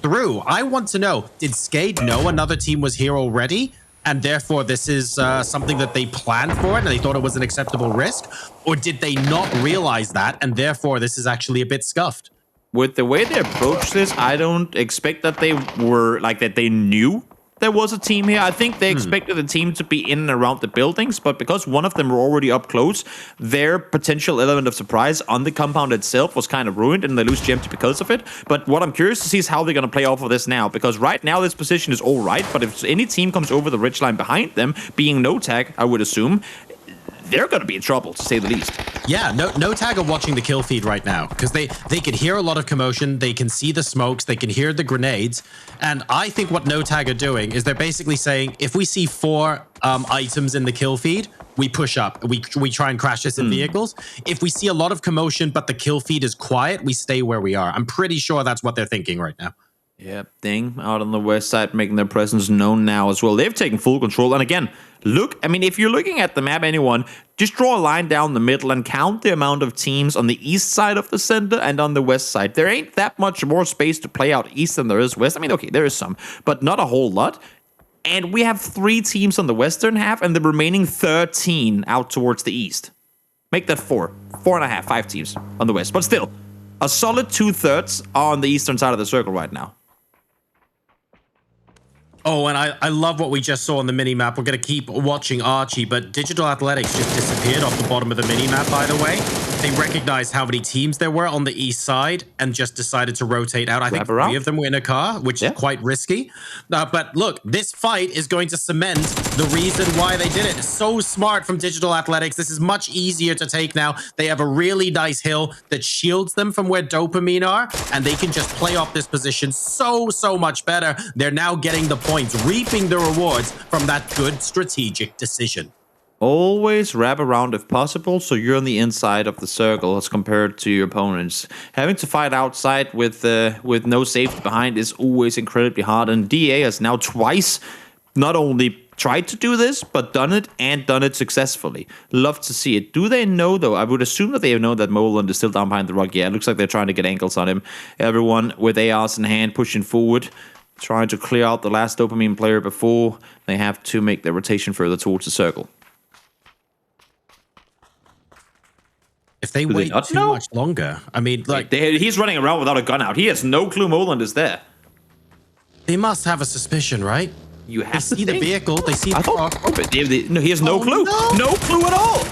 through. I want to know, did Skate know another team was here already? And therefore, this is something that they planned for it and they thought it was an acceptable risk? Or did they not realize that and therefore this is actually a bit scuffed? With the way they approach this, I don't expect that they were, like, that they knew there was a team here. I think they expected the team to be in and around the buildings, but because one of them were already up close, their potential element of surprise on the compound itself was kind of ruined, and they lose GMT because of it. But what I'm curious to see is how they're going to play off of this now, because right now this position is all right, but if any team comes over the ridgeline behind them, being no tag, I would assume, they're going to be in trouble, to say the least. Yeah, no tag are watching the kill feed right now because they can hear a lot of commotion. They can see the smokes. They can hear the grenades. And I think what no tag are doing is they're basically saying, if we see 4 items in the kill feed, we push up. We try and crash this in vehicles. If we see a lot of commotion, but the kill feed is quiet, we stay where we are. I'm pretty sure that's what they're thinking right now. Yep, Ding out on the west side, making their presence known now as well. They've taken full control. And again, look, I mean, if you're looking at the map, anyone, just draw a line down the middle and count the amount of teams on the east side of the center and on the west side. There ain't that much more space to play out east than there is west. I mean, okay, there is some, but not a whole lot. And we have 3 teams on the western half and the remaining 13 out towards the east. Make that 4.5, 5 teams on the west. But still, a solid 2/3 are on the eastern side of the circle right now. Oh, and I love what we just saw on the mini-map. We're going to keep watching Archie, but Digital Athletics just disappeared off the bottom of the mini-map, by the way. They recognized how many teams there were on the east side and just decided to rotate out. I think 3 of them were in a car, which is quite risky. But look, this fight is going to cement the reason why they did it. So smart from Digital Athletics. This is much easier to take now. They have a really nice hill that shields them from where Dopamine are, and they can just play off this position so much better. They're now getting the points, reaping the rewards from that good strategic decision. Always wrap around if possible, so you're on the inside of the circle as compared to your opponents. Having to fight outside with no safety behind is always incredibly hard, and DA has now twice not only tried to do this, but done it successfully. Love to see it. Do they know, though? I would assume that they know that Moland is still down behind the rock. Yeah, it looks like they're trying to get ankles on him. Everyone with ARs in hand pushing forward, trying to clear out the last Dopamine player before they have to make their rotation further towards the circle. If they wait too much longer, I mean, like... He's running around without a gun out. He has no clue Moland is there. They must have a suspicion, right? You have to see the vehicle. They see the truck. No, he has no clue. No clue at all.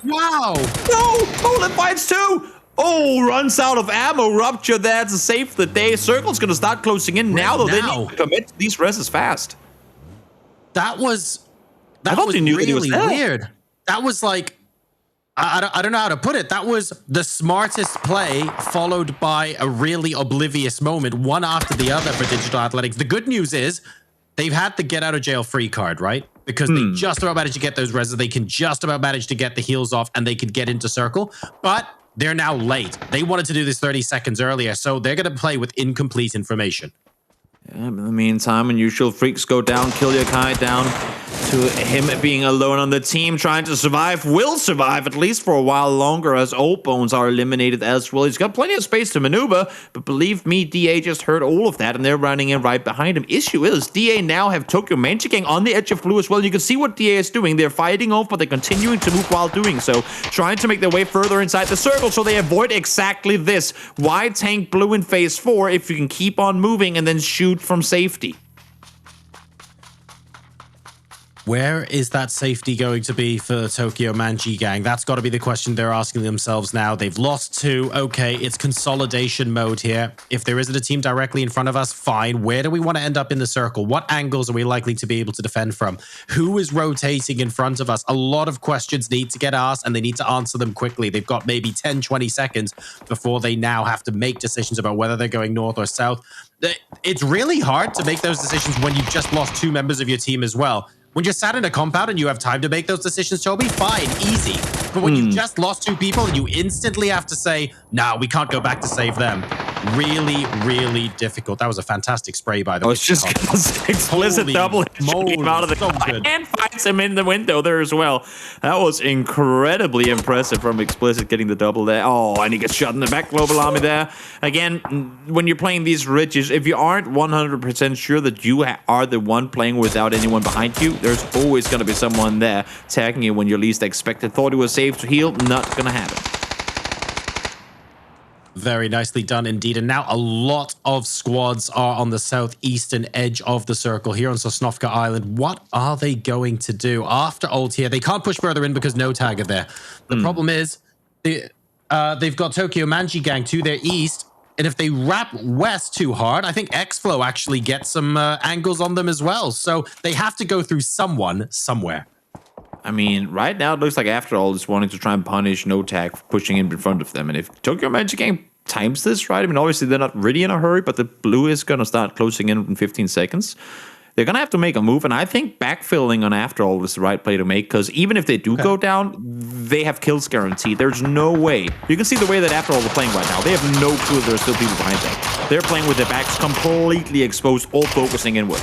Wow. No, Moland fights too. Oh, runs out of ammo. Rupture there to save the day. Circle's going to start closing in now, though. They need to commit to these reses fast. That was really weird. That was like... I don't know how to put it. That was the smartest play followed by a really oblivious moment, one after the other for Digital Athletics. The good news is they've had the get out of jail free card, right? Because they just about managed to get those reses. They can just about manage to get the heals off and they can get into circle. But they're now late. They wanted to do this 30 seconds earlier, so they're going to play with incomplete information. Yeah, in the meantime, unusual freaks go down, kill your guy down to him being alone on the team, trying to survive, will survive at least for a while longer as Old Bones are eliminated as well. He's got plenty of space to maneuver, but believe me, DA just heard all of that and they're running in right behind him. Issue is, DA now have Tokyo Manchi Gang on the edge of blue as well. You can see what DA is doing. They're fighting off, but they're continuing to move while doing so, trying to make their way further inside the circle so they avoid exactly this. Why tank blue in phase 4 if you can keep on moving and then shoot from safety? Where is that safety going to be for the Tokyo Manji gang? That's got to be the question they're asking themselves now. They've lost 2. Okay, it's consolidation mode here. If there isn't a team directly in front of us, fine. Where do we want to end up in the circle? What angles are we likely to be able to defend from? Who is rotating in front of us? A lot of questions need to get asked, and they need to answer them quickly. They've got maybe 10, 20 seconds before they now have to make decisions about whether they're going north or south. It's really hard to make those decisions when you've just lost 2 members of your team as well. When you're sat in a compound and you have time to make those decisions, Toby, fine, easy. But when you've just lost 2 people and you instantly have to say, nah, we can't go back to save them. Really, really difficult. That was a fantastic spray, by the way. It's just explicit double came out of the and finds him in the window there as well. That was incredibly impressive from Explicit getting the double there. Oh, and he gets shot in the back, Global Army there. Again, when you're playing these ridges, if you aren't 100% sure that you are the one playing without anyone behind you, there's always going to be someone there tagging you when you least expect it. Thought it was safe to heal, not going to happen. Very nicely done indeed. And now a lot of squads are on the southeastern edge of the circle here on Sosnovka Island. What are they going to do after ult here? They can't push further in because no tag are there. The problem is they've got Tokyo Manji gang to their east. And if they wrap west too hard, I think Xflow actually gets some angles on them as well. So they have to go through someone somewhere. I mean, right now it looks like After All is wanting to try and punish No Tag for pushing in front of them. And if Tokyo Magic Gang times this, right? I mean, obviously they're not really in a hurry, but the blue is going to start closing in 15 seconds. They're going to have to make a move, and I think backfilling on After All is the right play to make, because even if they do go down, they have kills guaranteed. There's no way. You can see the way that After All are playing right now. They have no clue there are still people behind them. They're playing with their backs completely exposed, all focusing inward.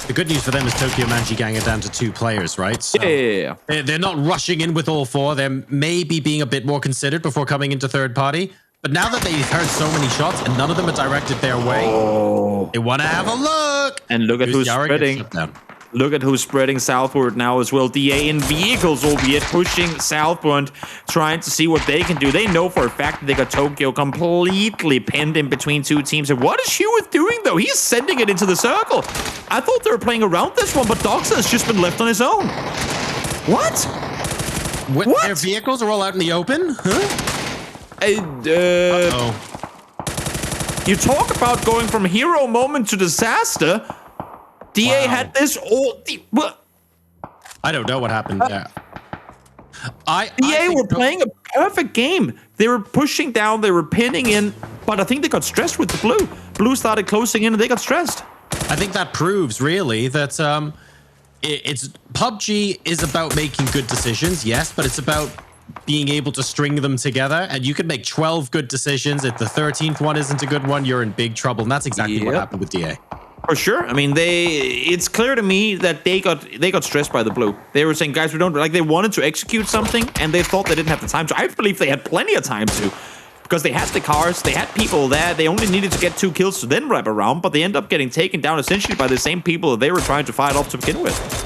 The good news for them is Tokyo Manji Gang are down to 2 players, right? So yeah. They're not rushing in with all 4. They're maybe being a bit more considered before coming into third party. But now that they've heard so many shots and none of them are directed their way, they want to have a look. And look at who's spreading. Look at who's spreading southward now as well. DA in vehicles, albeit pushing southbound, trying to see what they can do. They know for a fact that they got Tokyo completely pinned in between 2 teams. And what is Hewitt doing, though? He's sending it into the circle. I thought they were playing around this one, but Doxa has just been left on his own. What? What? Their vehicles are all out in the open? Huh? Uh-oh. You talk about going from hero moment to disaster. DA had this all. I don't know what happened there. DA were playing a perfect game. They were pushing down, they were pinning in, but I think they got stressed with the blue. Blue started closing in and they got stressed. I think that proves really that it's PUBG is about making good decisions, yes, but it's about being able to string them together, and you can make 12 good decisions. If the 13th one isn't a good one, you're in big trouble, and that's exactly what happened with DA. For sure. I mean, it's clear to me that they got stressed by the blue. They were saying, guys, we don't like. They wanted to execute something, and they thought they didn't have the time to. I believe they had plenty of time to, because they had the cars, they had people there. They only needed to get 2 kills to then wrap around, but they end up getting taken down essentially by the same people that they were trying to fight off to begin with.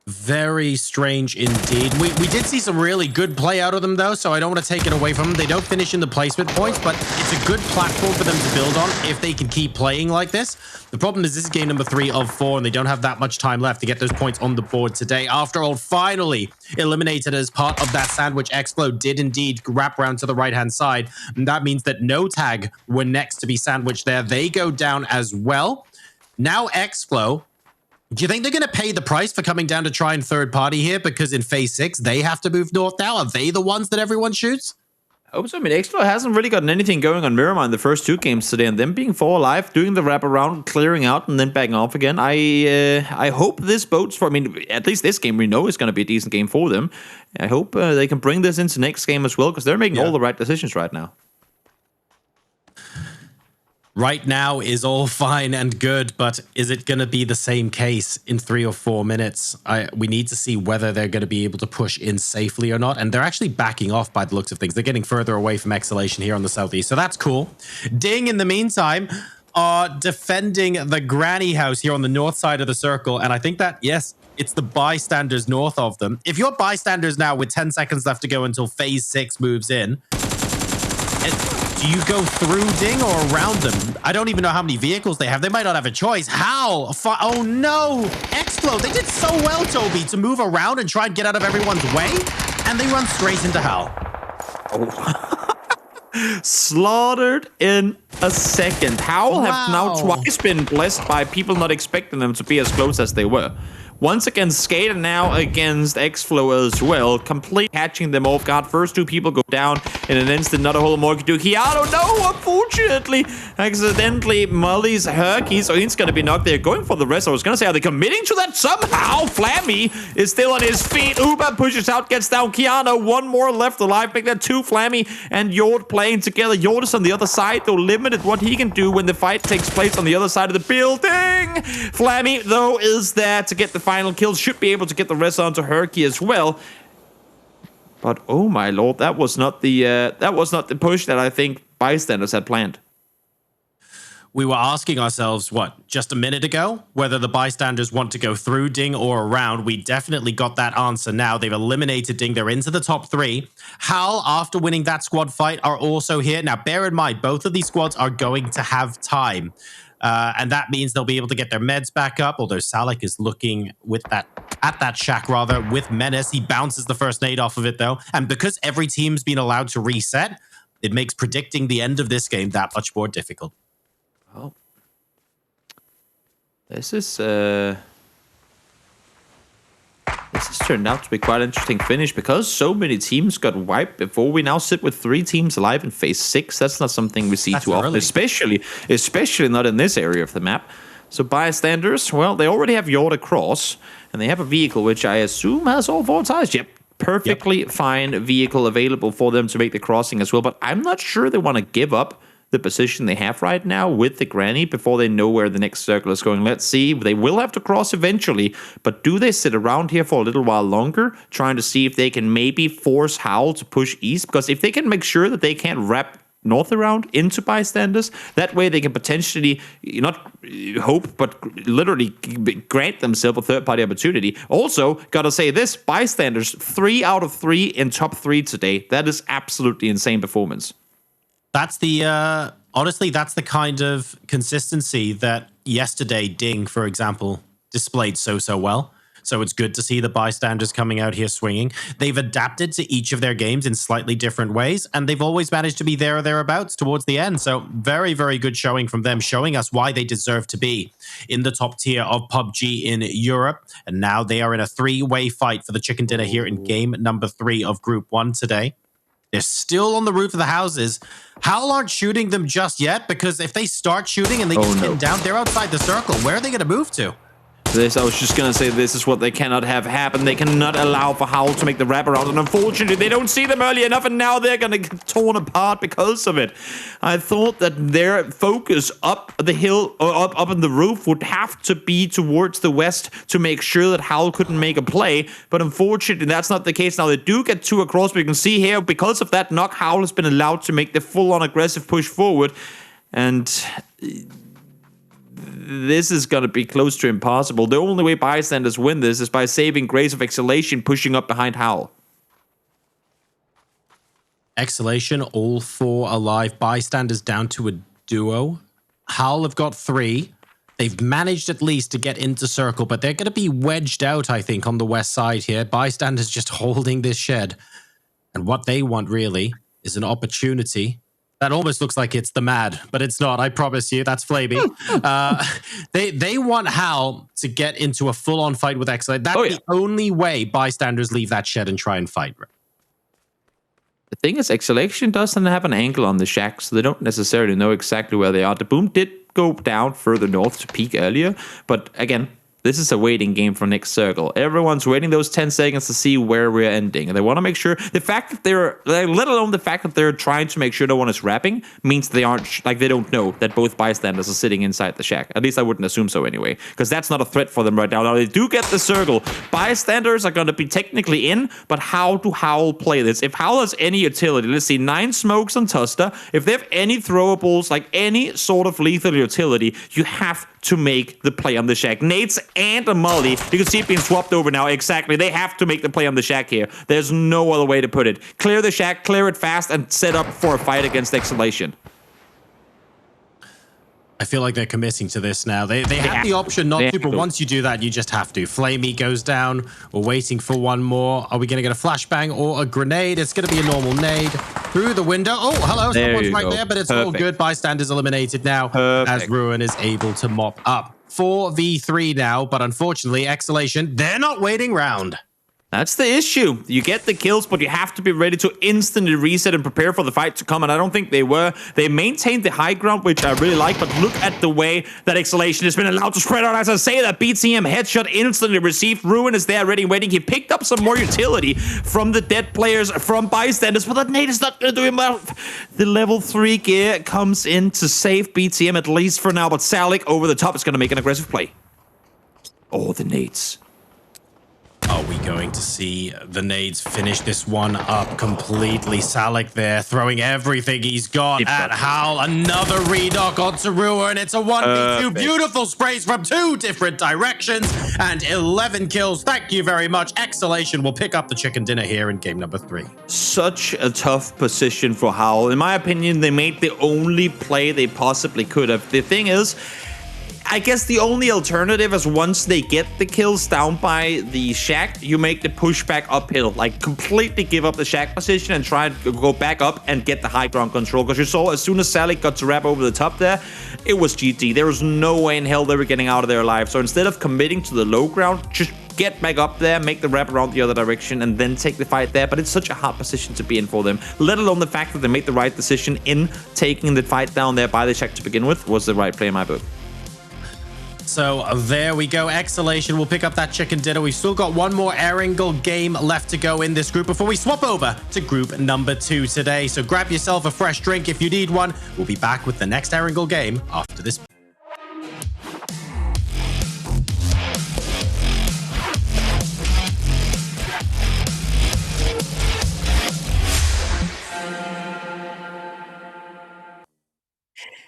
Very strange indeed. We did see some really good play out of them, though, so I don't want to take it away from them. They don't finish in the placement points, but it's a good platform for them to build on if they can keep playing like this. The problem is this is game number 3 of 4, and they don't have that much time left to get those points on the board today. After all, finally eliminated as part of that sandwich, Xflow did indeed wrap around to the right-hand side, and that means that No Tag were next to be sandwiched there. They go down as well. Now Xflow, do you think they're going to pay the price for coming down to try and third party here? Because in phase 6, they have to move north now. Are they the ones that everyone shoots? I hope so. I mean, Xflow hasn't really gotten anything going on Miramar in the first 2 games today, and them being 4 alive, doing the wraparound, clearing out, and then backing off again. I hope this bodes for, I mean, at least this game we know is going to be a decent game for them. I hope they can bring this into next game as well, because they're making all the right decisions right now. Right now is all fine and good, but is it going to be the same case in 3 or 4 minutes? We need to see whether they're going to be able to push in safely or not, and they're actually backing off by the looks of things. They're getting further away from Exhalation here on the southeast, so that's cool. Ding, in the meantime, are defending the granny house here on the north side of the circle, and I think that, yes, it's the Bystanders north of them. If you're Bystanders now with 10 seconds left to go until phase 6 moves in, Do you go through Ding or around them? I don't even know how many vehicles they have. They might not have a choice. How? Oh no! Explode. They did so well, Toby, to move around and try and get out of everyone's way, and they run straight into Hal. Oh. Slaughtered in a second. Hal have now twice been blessed by people not expecting them to be as close as they were. Once against Skate and now against X-Flow as well. Complete catching them off guard. First two people go down in an instant. Not a whole lot more can do. Keanu, no, unfortunately, accidentally mullies Herky, so he's going to be knocked there. Going for the rest. I was going to say, are they committing to that somehow? Flammy is still on his feet. Uber pushes out, gets down. Keanu, one more left alive. Make that two. Flammy and Yord playing together. Yord is on the other side, though, limited what he can do when the fight takes place on the other side of the building. Flammy, though, is there to get the final kill. Should be able to get the rest onto Herky as well. But oh my lord, that was not the push that I think Bystanders had planned. We were asking ourselves, just a minute ago, whether the Bystanders want to go through Ding or around. We definitely got that answer now. They've eliminated Ding. They're into the top 3. Hal, after winning that squad fight, are also here. Now, bear in mind, both of these squads are going to have time. And that means they'll be able to get their meds back up, although Salak is looking at that shack, with Menace. He bounces the first nade off of it, though. And because every team's been allowed to reset, it makes predicting the end of this game that much more difficult. Oh. This has turned out to be quite an interesting finish because so many teams got wiped before. We now sit with 3 teams alive in phase 6. That's not something we see too often, especially not in this area of the map. So Bystanders, well, they already have Yord across, and they have a vehicle which I assume has all 4 tires. Yep. Perfectly fine vehicle available for them to make the crossing as well, but I'm not sure they want to give up the position they have right now with the granny before they know where the next circle is going. Let's see. They will have to cross eventually, but do they sit around here for a little while longer, trying to see if they can maybe force Howl to push east? Because if they can make sure that they can't wrap north around into Bystanders, that way they can potentially not hope, but literally grant themselves a third-party opportunity. Also, gotta say this, Bystanders, 3 out of 3 in top 3 today. That is absolutely insane performance. That's honestly, that's the kind of consistency that yesterday Ding, for example, displayed so well. So it's good to see the Bystanders coming out here swinging. They've adapted to each of their games in slightly different ways, and they've always managed to be there or thereabouts towards the end. So very, very good showing from them, showing us why they deserve to be in the top tier of PUBG in Europe. And now they are in a 3-way fight for the chicken dinner here in game number 3 of Group 1 today. They're still on the roof of the houses. Howl aren't shooting them just yet, because if they start shooting and they get pinned down, they're outside the circle. Where are they going to move to? I was just going to say, this is what they cannot have happen. They cannot allow for Howl to make the wraparound, and unfortunately, they don't see them early enough, and now they're going to get torn apart because of it. I thought that their focus up the hill, or up on the roof, would have to be towards the west to make sure that Howl couldn't make a play, but unfortunately, that's not the case. Now, they do get 2 across, but you can see here, because of that knock, Howl has been allowed to make the full-on aggressive push forward, and this is going to be close to impossible. The only way Bystanders win this is by saving Grace of Exhalation pushing up behind Howl. Exhalation, all 4 alive. Bystanders down to a duo. Howl have got 3. They've managed at least to get into circle, but they're going to be wedged out, I think, on the west side here. Bystanders just holding this shed. And what they want, really, is an opportunity. That almost looks like it's the Mad, but it's not. I promise you, that's Flaby. They want Hal to get into a full-on fight with Exilate. That's the only way Bystanders leave that shed and try and fight. The thing is, Exhalation doesn't have an angle on the shack, so they don't necessarily know exactly where they are. The boom did go down further north to peak earlier, but again, this is a waiting game for next circle. Everyone's waiting those 10 seconds to see where we're ending. And they want to make sure the fact that let alone the fact that they're trying to make sure no one is wrapping means they aren't, they don't know that both Bystanders are sitting inside the shack. At least I wouldn't assume so anyway, because that's not a threat for them right now. Now they do get the circle. Bystanders are going to be technically in, but how do Howl play this? If Howl has any utility, let's see, 9 smokes on Tuster. If they have any throwables, like any sort of lethal utility, you have to make the play on the shack. Nades and a molly. You can see it being swapped over now. Exactly. They have to make the play on the shack here. There's no other way to put it. Clear the shack, clear it fast, and set up for a fight against Exhalation. I feel like they're committing to this now. They have the option not to, but once you do that, you just have to. Flamey goes down. We're waiting for one more. Are we going to get a flashbang or a grenade? It's going to be a normal nade through the window. Oh, hello. Someone's right there, but it's all good. Bystanders eliminated now as Ruin is able to mop up. 4v3 now, but unfortunately, Exhalation, they're not waiting round. That's the issue. You get the kills, but you have to be ready to instantly reset and prepare for the fight to come, and I don't think they were. They maintained the high ground, which I really like, but look at the way that Exhalation has been allowed to spread out. As I say, that BTM headshot instantly received. Ruin is there ready, waiting. He picked up some more utility from the dead players, from Bystanders, but that nade is not going to do him well. The level 3 gear comes in to save BTM, at least for now, but Salik over the top is going to make an aggressive play. Oh, the nades. Are we going to see the nades finish this one up completely? Salik there, throwing everything he's got at Hal. Another redock onto Ruin. It's a 1v2. Beautiful sprays from 2 different directions. And 11 kills. Thank you very much. Exhalation will pick up the chicken dinner here in game number 3. Such a tough position for Howl. In my opinion, they made the only play they possibly could have. The thing is, I guess the only alternative is once they get the kills down by the shack, you make the pushback uphill. Like, completely give up the shack position and try and go back up and get the high ground control. Because you saw as soon as Salik got to wrap over the top there, it was GG. There was no way in hell they were getting out of there alive. So instead of committing to the low ground, just get back up there, make the wrap around the other direction, and then take the fight there. But it's such a hard position to be in for them. Let alone the fact that they made the right decision in taking the fight down there by the shack to begin with was the right play in my book. So there we go. Exhalation will pick up that chicken dinner. We've still got one more Erangel game left to go in this group before we swap over to group number 2 today. So grab yourself a fresh drink if you need one. We'll be back with the next Erangel game after this.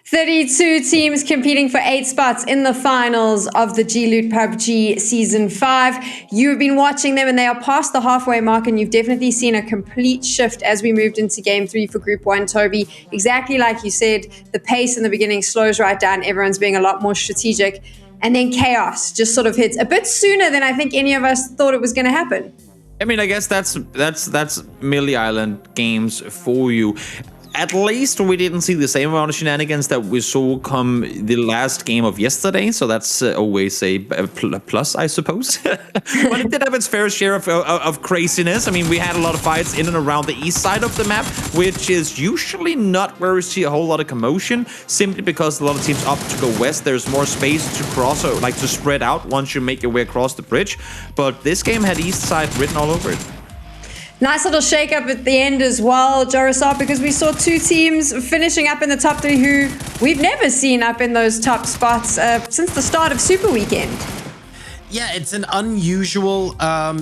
"32 teams competing for 8 spots in the finals of the G-Loot PUBG Season 5. You've been watching them and they are past the halfway mark, and you've definitely seen a complete shift as we moved into Game 3 for Group 1, Toby. Exactly like you said, the pace in the beginning slows right down. Everyone's being a lot more strategic. And then chaos just sort of hits a bit sooner than I think any of us thought it was going to happen. I mean, I guess that's Millie Island games for you. At least we didn't see the same amount of shenanigans that we saw come the last game of yesterday, so that's always a plus, I suppose. But it did have its fair share of craziness. I mean, we had a lot of fights in and around the east side of the map, which is usually not where we see a whole lot of commotion, simply because a lot of teams opt to go west. There's more space to cross, or like to spread out once you make your way across the bridge. But this game had east side written all over it. Nice little shake-up at the end as well, JoRoSar, because we saw 2 teams finishing up in the top 3 who we've never seen up in those top spots since the start of Super Weekend. Yeah, it's an unusual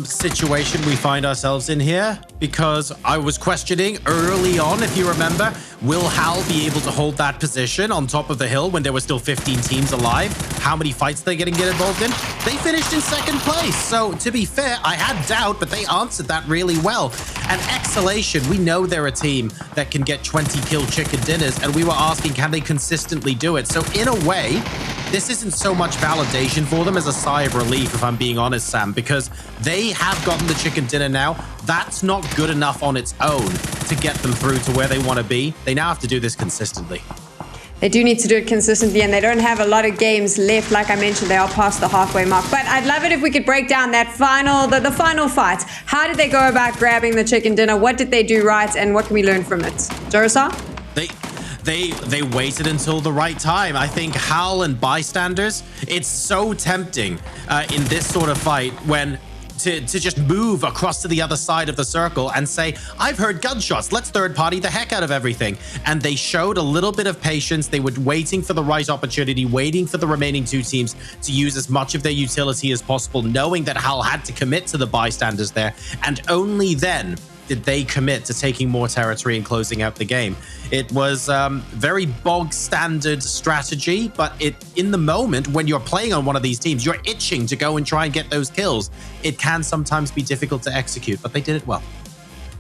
situation we find ourselves in here, because I was questioning early on, if you remember, will Hal be able to hold that position on top of the hill when there were still 15 teams alive? How many fights they're going to get involved in? They finished in 2nd place. So to be fair, I had doubt, but they answered that really well. And Exhalation, we know they're a team that can get 20 kill chicken dinners, and we were asking, can they consistently do it? So in a way, this isn't so much validation for them as a sigh of relief, if I'm being honest, Sam, because they have gotten the chicken dinner now. That's not good enough on its own to get them through to where they want to be. They now have to do this consistently. They do need to do it consistently, and they don't have a lot of games left. Like I mentioned, they are past the halfway mark. But I'd love it if we could break down that the final fight. How did they go about grabbing the chicken dinner? What did they do right, and what can we learn from it? JoRoSar? They waited until the right time. I think Hal and Bystanders, it's so tempting in this sort of fight when to just move across to the other side of the circle and say, I've heard gunshots, let's third party the heck out of everything. And they showed a little bit of patience. They were waiting for the right opportunity, waiting for the remaining 2 teams to use as much of their utility as possible, knowing that Hal had to commit to the Bystanders there. And only then did they commit to taking more territory and closing out the game. It was very bog standard strategy, but in the moment when you're playing on one of these teams, you're itching to go and try and get those kills. It can sometimes be difficult to execute, but they did it well.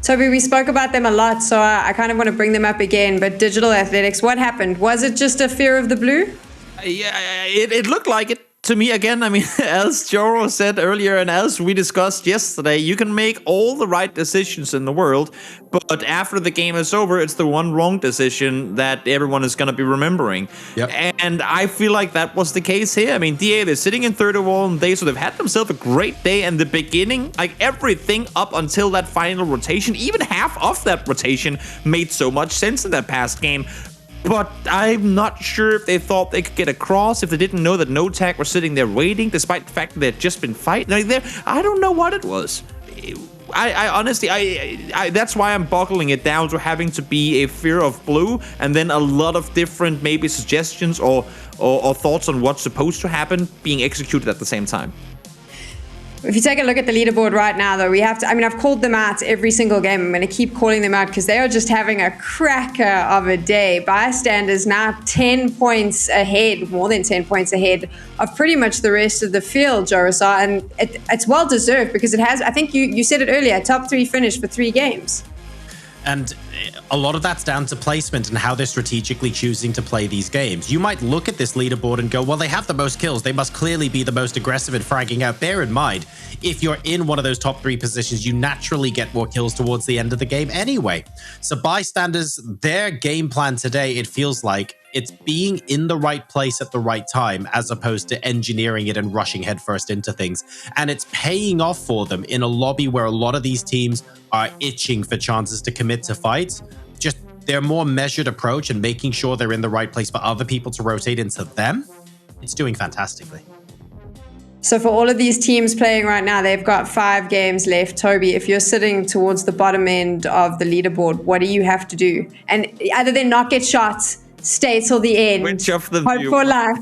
Toby, we spoke about them a lot, so I kind of want to bring them up again. But Digital Athletics, what happened? Was it just a fear of the blue? Yeah, it looked like it to me again. I mean, as Joro said earlier and as we discussed yesterday, you can make all the right decisions in the world, but after the game is over, it's the one wrong decision that everyone is going to be remembering. Yep. And I feel like that was the case here. I mean, DA, they're sitting in third overall, and they sort of had themselves a great day in the beginning. Like, everything up until that final rotation, even half of that rotation, made so much sense in that past game. But I'm not sure if they thought they could get across, if they didn't know that No Tag were sitting there waiting, despite the fact that they had just been fighting. Like, I don't know what it was. I honestly, that's why I'm boggling it down to having to be a fear of blue, and then a lot of different maybe suggestions or thoughts on what's supposed to happen being executed at the same time. If you take a look at the leaderboard right now, though, we have to, I mean, I've called them out every single game. I'm going to keep calling them out because they are just having a cracker of a day. Bystanders now 10 points ahead, more than 10 points ahead of pretty much the rest of the field, JoRoSar. And it's well deserved because it has, I think you said it earlier, top 3 finish for 3 games. And a lot of that's down to placement and how they're strategically choosing to play these games. You might look at this leaderboard and go, well, they have the most kills. They must clearly be the most aggressive at fragging out. Bear in mind, if you're in one of those top 3 positions, you naturally get more kills towards the end of the game anyway. So Bystanders, their game plan today, it feels like it's being in the right place at the right time, as opposed to engineering it and rushing headfirst into things. And it's paying off for them in a lobby where a lot of these teams are itching for chances to commit to fights. Just their more measured approach and making sure they're in the right place for other people to rotate into them, it's doing fantastically. So for all of these teams playing right now, they've got 5 games left. Toby, if you're sitting towards the bottom end of the leaderboard, what do you have to do? And other than not get shots, stay till the end. Which of them hope for luck.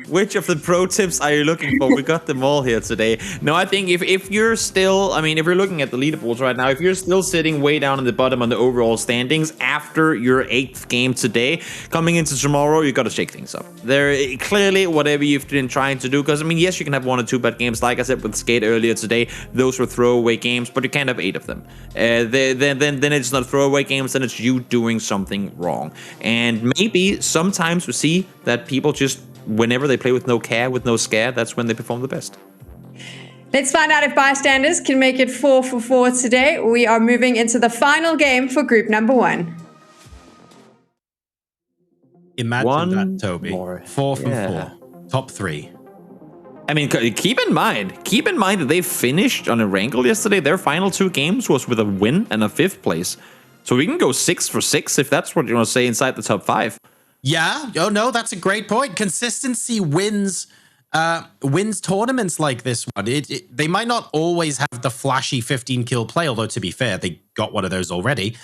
Which of the pro tips are you looking for? We got them all here today. No, I think if you're still, I mean, if you're looking at the leaderboards right now, if you're still sitting way down in the bottom on the overall standings after your 8th game today, coming into tomorrow, you got to shake things up. There, clearly, whatever you've been trying to do, because I mean, yes, you can have 1 or 2 bad games. Like I said with Skate earlier today, those were throwaway games, but you can't have 8 of them. Then it's not throwaway games, then it's you doing something wrong. And maybe sometimes we see that people just, whenever they play with no care, with no scare, that's when they perform the best. Let's find out if Bystanders can make it 4 for 4 today. We are moving into the final game for group number 1. Imagine that, Toby. 4 from 4. Top 3. I mean, keep in mind that they finished on a wrangle yesterday. Their final 2 games was with a win and a 5th place. So we can go 6 for 6 if that's what you want to say inside the top 5. Yeah. Oh no, that's a great point. Consistency wins tournaments like this one. They might not always have the flashy 15 kill play, although to be fair, they got one of those already.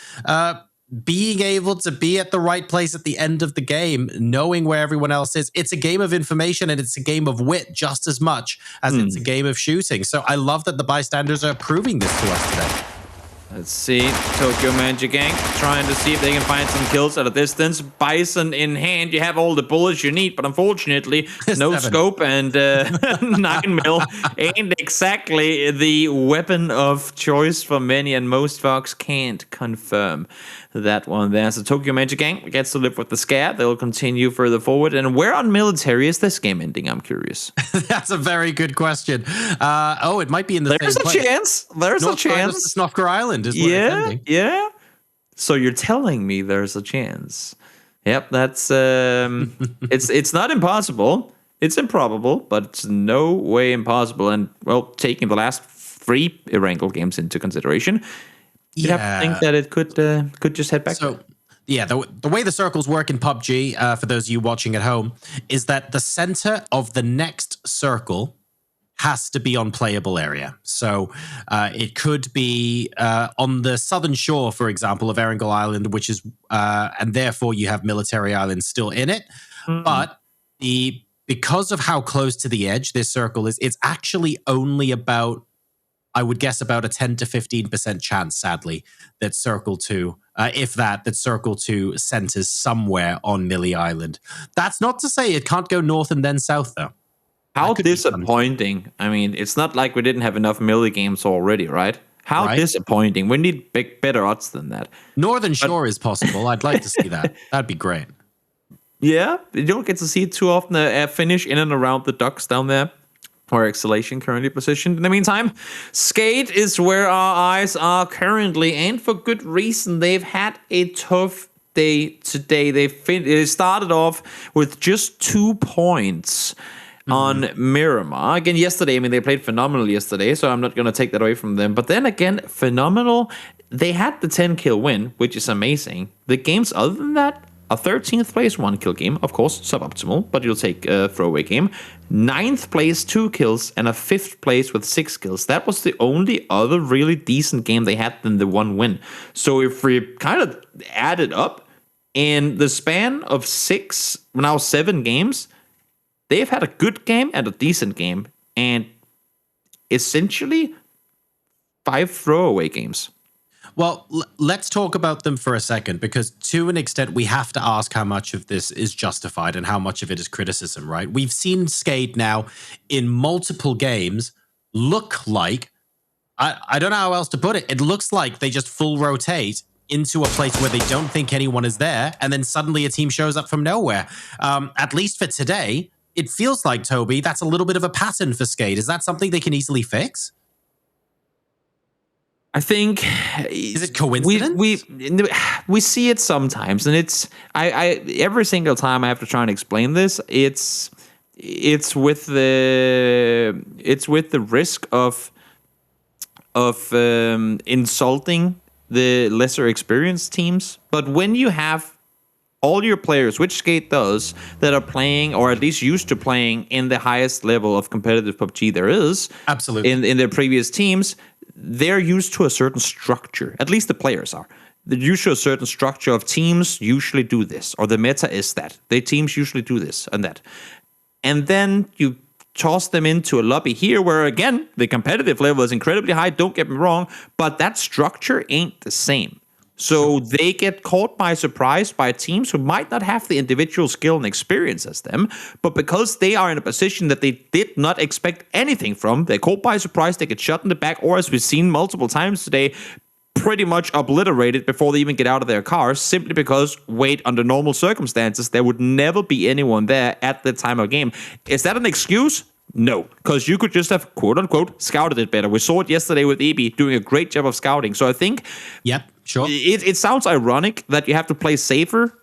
Being able to be at the right place at the end of the game, knowing where everyone else is, it's a game of information and it's a game of wit just as much as it's a game of shooting. So I love that the Bystanders are proving this to us today. Let's see, Tokyo Magic Gang trying to see if they can find some kills at a distance. Bison in hand, you have all the bullets you need, but unfortunately, no 7. Scope and 9mm ain't exactly the weapon of choice for many, and most folks can't confirm that one there. So Tokyo Magic Gang gets to live with the scare. They'll continue further forward. And where on military is this game ending? I'm curious. That's a very good question. It might be in the There's same place. There's a chance. Snofker Island is where it's ending. Yeah. So you're telling me there's a chance. Yep, that's it's not impossible. It's improbable, but it's no way impossible. And well, taking the last 3 Erangel games into consideration, you have to think that it could just head back. So, yeah, the way the circles work in PUBG, for those of you watching at home, is that the center of the next circle has to be on playable area. So it could be on the southern shore, for example, of Erangel Island, which is, and therefore you have Military Island still in it. But because of how close to the edge this circle is, it's actually only about I would guess about a 10 to 15% chance, sadly, that Circle 2, if that Circle 2 centers somewhere on Millie Island. That's not to say it can't go north and then south, though. How disappointing. I mean, it's not like we didn't have enough Millie games already, right? How disappointing. We need better odds than that. Northern Shore is possible. I'd like to see that. That'd be great. Yeah, you don't get to see it too often. Finish in and around the docks down there, where Exhalation currently positioned. In the meantime, Skate is where our eyes are currently, and for good reason. They've had a tough day today. They started off with just 2 points on Miramar. Again, yesterday, I mean, they played phenomenal yesterday, so I'm not going to take that away from them. But then again, phenomenal. They had the 10-kill win, which is amazing. The games other than that, a 13th place 1-kill game, of course, suboptimal, but you'll take a throwaway game. 9th place 2 kills, and a 5th place with 6 kills. That was the only other really decent game they had than the 1 win. So if we kind of add it up, in the span of 7 games, they've had a good game and a decent game, and essentially 5 throwaway games. Well, let's talk about them for a second, because to an extent, we have to ask how much of this is justified and how much of it is criticism, right? We've seen Skate now in multiple games look like, I don't know how else to put it. It looks like they just full rotate into a place where they don't think anyone is there, and then suddenly a team shows up from nowhere. At least for today, it feels like, Toby, that's a little bit of a pattern for Skate. Is that something they can easily fix? I think, is it coincidence? We see it sometimes, and it's I every single time I have to try and explain this. It's with the risk of insulting the lesser experienced teams. But when you have all your players, which Skate does, that are playing, or at least used to playing, in the highest level of competitive PUBG there is, absolutely, in their previous teams, they're used to a certain structure. At least the players are. They're used to a certain structure of teams usually do this, or the meta is that. The teams usually do this and that. And then you toss them into a lobby here where, again, the competitive level is incredibly high, don't get me wrong, but that structure ain't the same. So they get caught by surprise by teams who might not have the individual skill and experience as them, but because they are in a position that they did not expect anything from, they're caught by surprise, they get shot in the back, or as we've seen multiple times today, pretty much obliterated before they even get out of their cars, simply because, wait, under normal circumstances, there would never be anyone there at the time of game. Is that an excuse? No, because you could just have, quote-unquote, scouted it better. We saw it yesterday with EB doing a great job of scouting. So I think sure. It sounds ironic that you have to play safer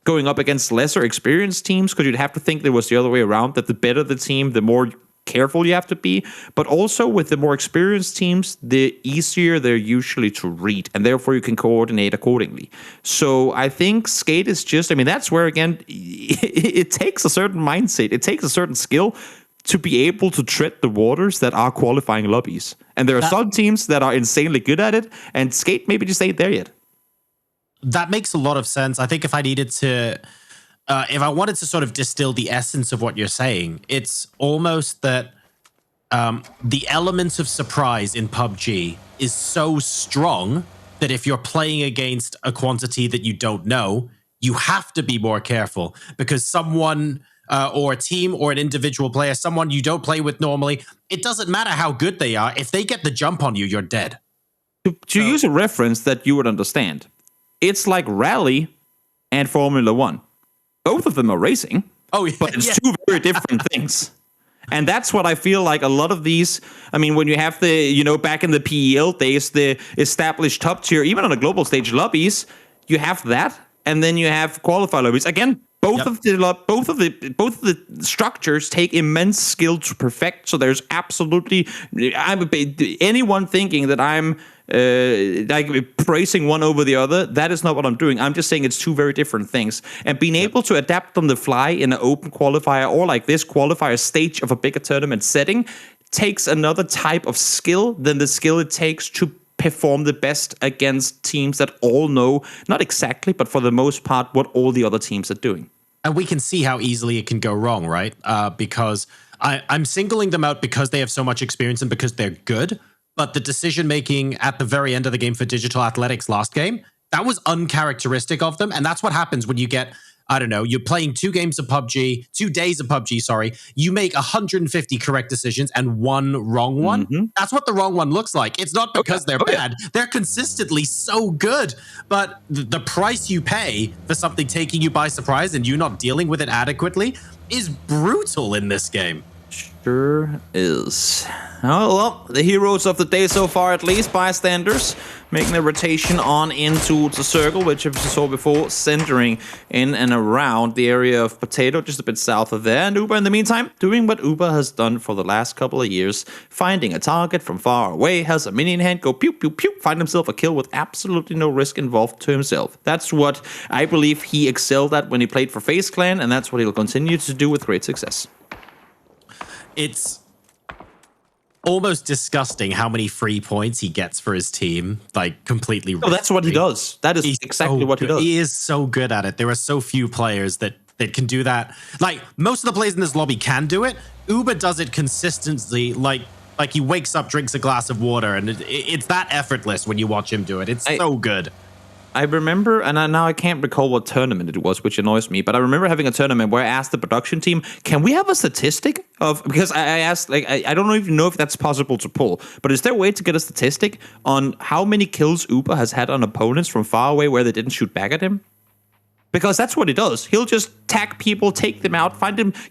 going up against lesser experienced teams, because you'd have to think there was the other way around, that the better the team, the more careful you have to be. But also with the more experienced teams, the easier they're usually to read, and therefore you can coordinate accordingly. So I think Skate is just, I mean, that's where, again, it takes a certain mindset, it takes a certain skill to be able to tread the waters that are qualifying lobbies. And there are some teams that are insanely good at it, and Skate maybe just ain't there yet. That makes a lot of sense. I think if I needed to, if I wanted to sort of distill the essence of what you're saying, it's almost that the element of surprise in PUBG is so strong that if you're playing against a quantity that you don't know, you have to be more careful, because someone or a team or an individual player, someone you don't play with normally, it doesn't matter how good they are. If they get the jump on you, you're dead. To use a reference that you would understand, it's like Rally and Formula 1. Both of them are racing, but it's two very different things. And that's what I feel like a lot of these, I mean, when you have the, back in the PEL days, the established top tier, even on a global stage lobbies, you have that, and then you have qualifier lobbies. Again, both of the structures take immense skill to perfect. So there's absolutely anyone thinking that I'm like praising one over the other. That is not what I'm doing. I'm just saying it's two very different things. And being able to adapt on the fly in an open qualifier, or like this qualifier stage of a bigger tournament setting, takes another type of skill than the skill it takes to perform the best against teams that all know, not exactly, but for the most part, what all the other teams are doing. And we can see how easily it can go wrong, right? Because I'm singling them out because they have so much experience and because they're good. but the decision making at the very end of the game for Digital Athletics last game, that was uncharacteristic of them. And that's what happens when you get, I don't know, you're playing 2 days of PUBG, sorry. You make 150 correct decisions and 1 wrong one. Mm-hmm. That's what the wrong one looks like. It's not because they're bad. They're consistently so good. But the price you pay for something taking you by surprise and you not dealing with it adequately is brutal in this game. Sure is. Oh, well, the heroes of the day so far, at least, Bystanders, making a rotation on into the circle, which, as you saw before, centering in and around the area of Potato, just a bit south of there. And Uber, in the meantime, doing what Uber has done for the last couple of years, finding a target from far away, has a minion hand, go pew, pew, pew, find himself a kill with absolutely no risk involved to himself. That's what I believe he excelled at when he played for FaZe Clan, and that's what he'll continue to do with great success. It's almost disgusting how many free points he gets for his team, like completely. Oh, that's what he does. That is exactly what he does. He is so good at it. There are so few players that can do that. Like, most of the players in this lobby can do it. Uber does it consistently, like he wakes up, drinks a glass of water, and it's that effortless when you watch him do it. It's so good. I remember, and now I can't recall what tournament it was, which annoys me, but I remember having a tournament where I asked the production team, can we have a statistic of, because I asked, like, I don't even know if that's possible to pull, but is there a way to get a statistic on how many kills Uber has had on opponents from far away where they didn't shoot back at him? Because that's what he does. He'll just tag people, take them out,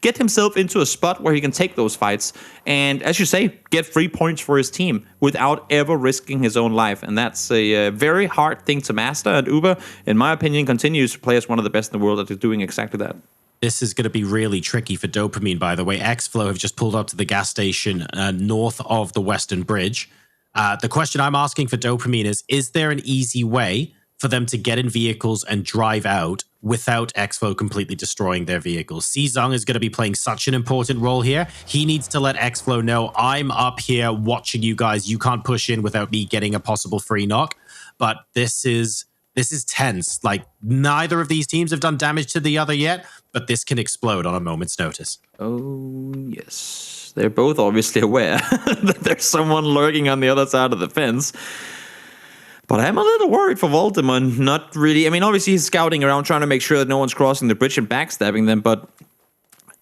get himself into a spot where he can take those fights, and as you say, get free points for his team without ever risking his own life. And that's a very hard thing to master. And Uber, in my opinion, continues to play as one of the best in the world at doing exactly that. This is going to be really tricky for Dopamine, by the way. Xflow have just pulled up to the gas station north of the Western Bridge. The question I'm asking for Dopamine is there an easy way for them to get in vehicles and drive out without Xflow completely destroying their vehicles? Zong is going to be playing such an important role here. He needs to let Xflow know, I'm up here watching you guys. You can't push in without me getting a possible free knock. But this is tense. Like, neither of these teams have done damage to the other yet, but this can explode on a moment's notice. Oh, yes. They're both obviously aware that there's someone lurking on the other side of the fence. But I'm a little worried for Voldemort. Not really. I mean, obviously he's scouting around trying to make sure that no one's crossing the bridge and backstabbing them. But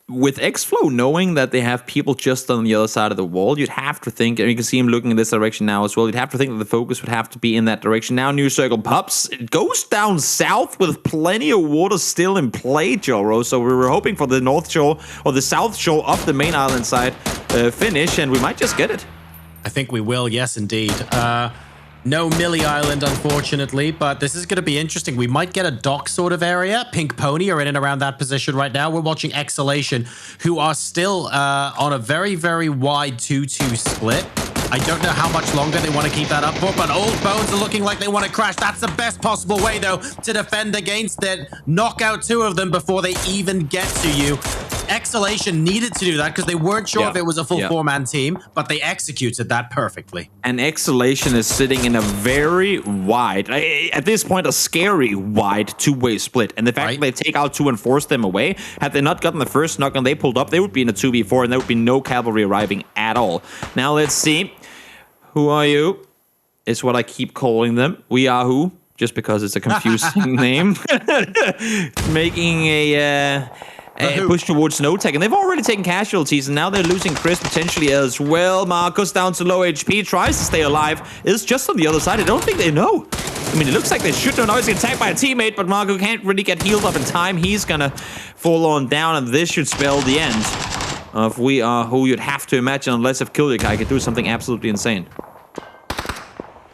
with Xflow knowing that they have people just on the other side of the wall, you'd have to think, and you can see him looking in this direction now as well, you'd have to think that the focus would have to be in that direction. Now New Circle pops. It goes down south with plenty of water still in play, JoRo. So we were hoping for the north shore or the south shore of the main island side finish, and we might just get it. I think we will, yes, indeed. No Millie Island, unfortunately, but this is going to be interesting. We might get a dock sort of area. Pink Pony are in and around that position right now. We're watching Exhalation, who are still on a very, very wide 2-2 split. I don't know how much longer they want to keep that up for, but Old Bones are looking like they want to crash. That's the best possible way, though, to defend against it. Knock out 2 of them before they even get to you. Exhalation needed to do that because they weren't sure if it was a full 4-man team, but they executed that perfectly. And Exhalation is sitting in a very wide, at this point, a scary wide 2-way split. And the fact that they take out 2 and force them away, had they not gotten the first knock and they pulled up, they would be in a 2v4 and there would be no cavalry arriving at all. Now let's see. Who are you? Is what I keep calling them. We are who? Just because it's a confusing name. Making a push towards no tech, and they've already taken casualties, and now they're losing Chris potentially as well. Marcus down to low HP, tries to stay alive, is just on the other side. I don't think they know. I mean, it looks like they should know. Now he's getting attacked by a teammate, but Marco can't really get healed up in time. He's gonna fall on down, and this should spell the end of We Are Who, you'd have to imagine, unless if Killikai could do something absolutely insane.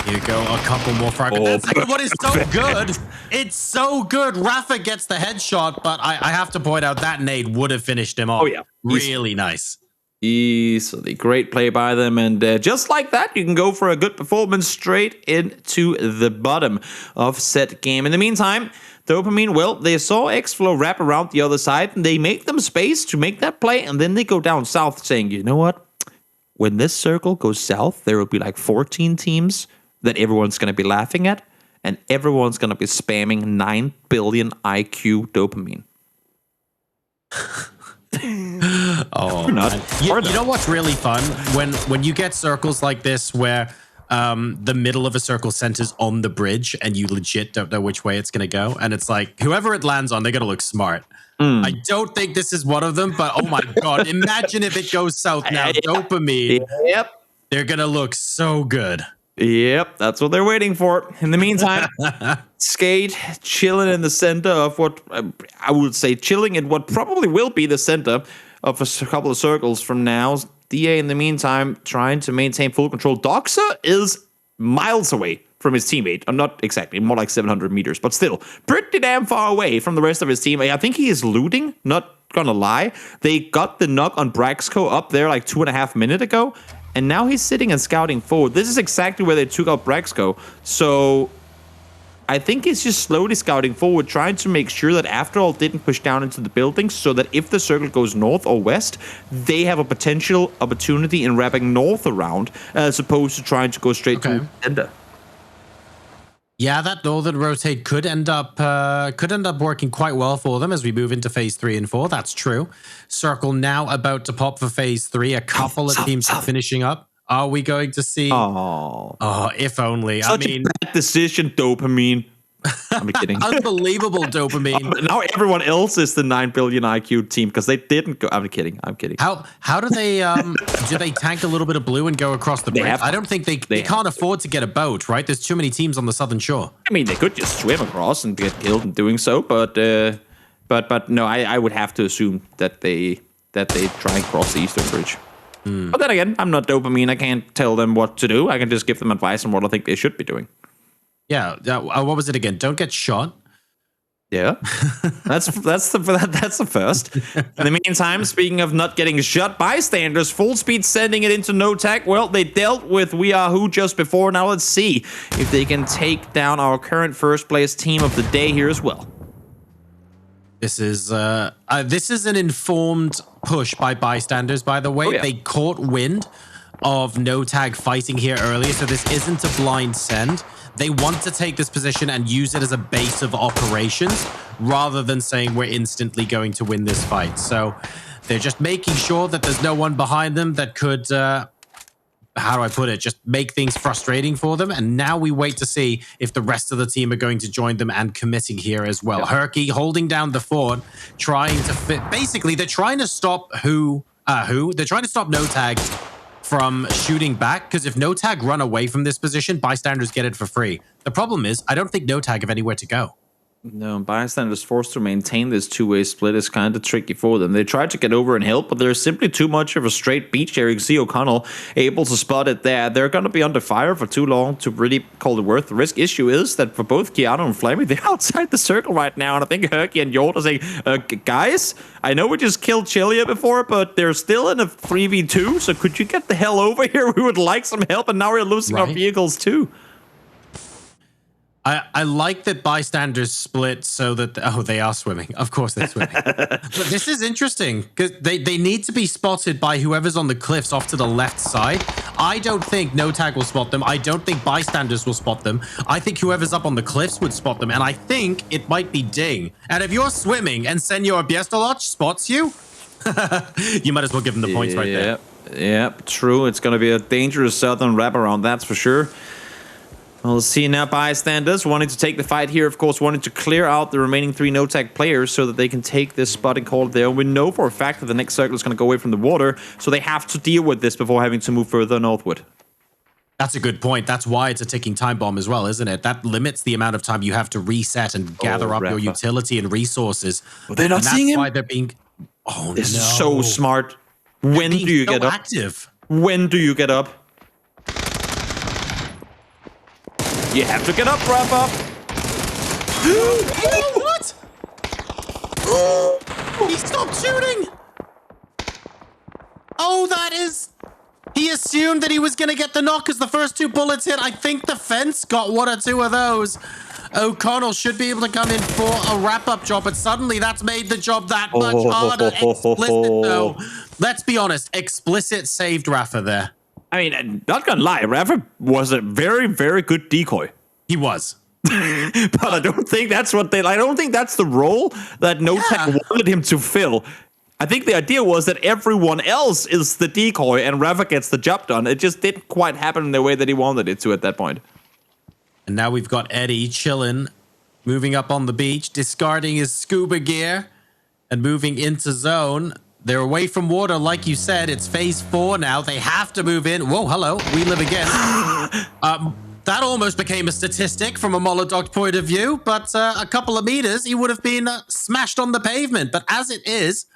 Here you go, a couple more fragments. What is so good? It's so good. Rafa gets the headshot, but I have to point out that nade would have finished him off. Oh, yeah. Really nice. Easily. Great play by them. And just like that, you can go for a good performance straight into the bottom of set game. In the meantime, Dopamine, well, they saw Xflow wrap around the other side, and they make them space to make that play, and then they go down south saying, you know what? When this circle goes south, there will be like 14 teams that everyone's going to be laughing at, and everyone's going to be spamming 9 billion IQ Dopamine. Oh, Or not. man. Or You not. know what's really fun? When you get circles like this where the middle of a circle centers on the bridge and you legit don't know which way it's going to go. And it's like, whoever it lands on, they're going to look smart. I don't think this is one of them, but oh my God, imagine if it goes south now. Dopamine. Yep. They're going to look so good. Yep, that's what they're waiting for. In the meantime, Skate chilling in the center of what I would say, chilling in what probably will be the center of a couple of circles from now. DA, in the meantime, trying to maintain full control. Doxa is miles away from his teammate. Not exactly, more like 700 meters, but still pretty damn far away from the rest of his team. I think he is looting, not gonna lie. They got the knock on Braxco up there like 2.5 minutes ago. And now he's sitting and scouting forward. This is exactly where they took out Braxco. So I think he's just slowly scouting forward, trying to make sure that After All didn't push down into the buildings so that if the circle goes north or west, they have a potential opportunity in wrapping north around as opposed to trying to go straight to the center. Yeah, that northern rotate could end up working quite well for them as we move into phase 3 and 4. That's true. Circle now about to pop for phase 3. A couple of teams are finishing up. Are we going to see? Oh, if only. Such a bad decision, Dopamine. I'm kidding. Unbelievable dopamine. Now everyone else is the 9 billion IQ team because they didn't go. I'm kidding. How do they do they tank a little bit of blue and go across the bridge? I don't think they can't afford to get a boat, right? There's too many teams on the southern shore. I mean, they could just swim across and get killed in doing so, but no, I would have to assume that they try and cross the eastern bridge. But then again, I'm not Dopamine. I can't tell them what to do. I can just give them advice on what I think they should be doing. Yeah. What was it again? Don't get shot. Yeah, that's the first. In the meantime, speaking of not getting shot, Bystanders full speed sending it into no tag. Well, they dealt with We Are Who just before. Now let's see if they can take down our current first place team of the day here as well. This is an informed push by Bystanders, by the way. Oh, yeah. They caught wind of no tag fighting here earlier, so this isn't a blind send. They want to take this position and use it as a base of operations rather than saying we're instantly going to win this fight. So they're just making sure that there's no one behind them that could, how do I put it, just make things frustrating for them. And now we wait to see if the rest of the team are going to join them and committing here as well. Yeah. Herky holding down the fort, trying to fit. Basically, they're trying to stop They're trying to stop No Tag from shooting back, because if No Tag run away from this position, Bystanders get it for free. The problem is, I don't think No Tag have anywhere to go. No, Bystanders forced to maintain this two-way split is kind of tricky for them. They tried to get over and help, but there's simply too much of a straight beach here. You can see O'Connell able to spot it there. They're going to be under fire for too long to really call it worth the risk. Issue is that for both Keanu and Flammy, they're outside the circle right now, and I think Herky and Yort are saying, guys, I know we just killed Chilia before, but they're still in a 3v2, so could you get the hell over here? We would like some help, and now we're losing our vehicles too. I like that Bystanders split so that they are swimming. Of course they're swimming. But this is interesting because they need to be spotted by whoever's on the cliffs off to the left side. I don't think No Tag will spot them. I don't think Bystanders will spot them. I think whoever's up on the cliffs would spot them, and I think it might be Ding. And if you're swimming and Senor Biestoloch spots you, you might as well give him the points right there. Yep, true. It's going to be a dangerous southern wraparound, that's for sure. We'll see now. Bystanders wanting to take the fight here, of course, wanting to clear out the remaining 3 no-tag players so that they can take this spot and call it there. We know for a fact that the next circle is going to go away from the water, so they have to deal with this before having to move further northward. That's a good point. That's why it's a ticking time bomb as well, isn't it? That limits the amount of time you have to reset and gather up your utility and resources. Well, they're not seeing him? That's why they're being... Oh, this is so smart. When do you get up? Active. When do you get up? You have to get up, wrap up. What? He stopped shooting. Oh, that is... He assumed that he was going to get the knock as the first 2 bullets hit. I think the fence got 1 or 2 of those. O'Connell should be able to come in for a wrap-up job, but suddenly that's made the job that much harder. Explicit, though. Let's be honest. Explicit saved Rafa there. I mean, not gonna lie, Rafa was a very, very good decoy. He was. But I don't think that's what I don't think that's the role that No Tag wanted him to fill. I think the idea was that everyone else is the decoy and Rafa gets the job done. It just didn't quite happen in the way that he wanted it to at that point. And now we've got Eddie chilling, moving up on the beach, discarding his scuba gear and moving into zone. They're away from water, like you said. It's phase 4 now. They have to move in. Whoa, hello. We live again. That almost became a statistic from a Molodog point of view, but a couple of meters, he would have been smashed on the pavement. But as it is,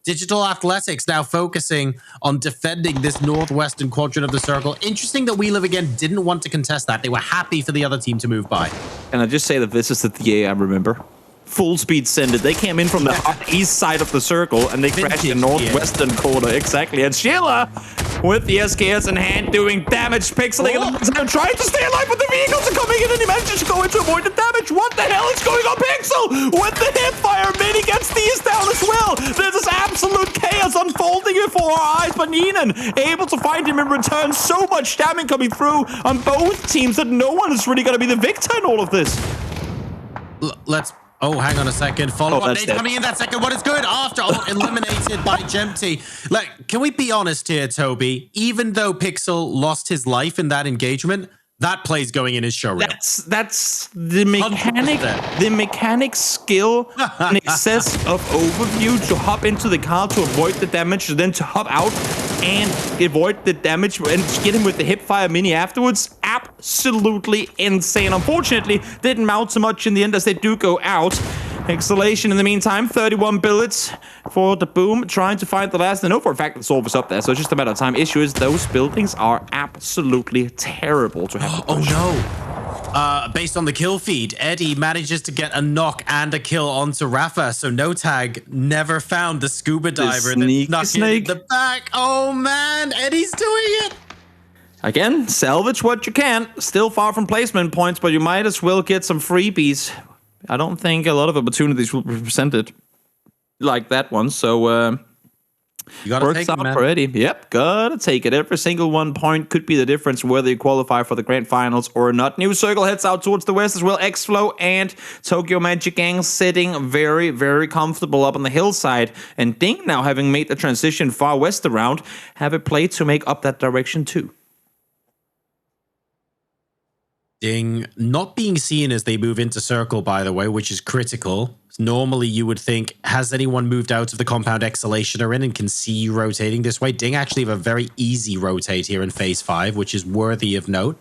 Digital Athletics now focusing on defending this northwestern quadrant of the circle. Interesting that We Live Again didn't want to contest that. They were happy for the other team to move by. And I just say that this is the TA I remember. Full speed send it. They came in from the east side of the circle and they crashed the northwestern corner. Exactly. And Sheila with the SKS in hand doing damage, pixeling. I'm trying to stay alive, but the vehicles are coming in and he manages to go in to avoid the damage. What the hell is going on? Pixel with the hip fire. Mini gets these down as well. This is absolute chaos unfolding before our eyes. But Neenan able to find him in return. So much damage coming through on both teams that no one is really going to be the victor in all of this. Let's... Oh, hang on a second. Follow up. Nate coming in that second. What is good? After all, eliminated by Gempty. Like, can we be honest here, Toby? Even though Pixel lost his life in that engagement, that play's going in his showreel. That's the mechanic, 100%. The mechanic skill in excess of overview to hop into the car to avoid the damage, then to hop out and avoid the damage and get him with the hipfire mini afterwards. Absolutely insane. Unfortunately, didn't mount so much in the end as they do go out. Exhalation in the meantime, 31 bullets for the boom, trying to find the last. I know for a fact that Solve is up there, so it's just a matter of time. Issue is those buildings are absolutely terrible to have. Oh no. Based on the kill feed, Eddie manages to get a knock and a kill onto Rafa, so no tag never found the scuba diver and snuck in the back. Oh man, Eddie's doing it. Again, salvage what you can. Still far from placement points, but you might as well get some freebies. I don't think a lot of opportunities will be presented like that one, so you gotta works take out it, man. for Eddie. Yep, gotta take it. Every single 1 point could be the difference whether you qualify for the grand finals or not. New Circle heads out towards the west as well. X-Flow and Tokyo Magic Gang sitting very, very comfortable up on the hillside. And Ding, now having made the transition far west around, have a play to make up that direction too. Ding not being seen as they move into circle, by the way, which is critical. Normally, you would think, has anyone moved out of the compound exhalation are in and can see you rotating this way? Ding actually have a very easy rotate here in phase 5, which is worthy of note.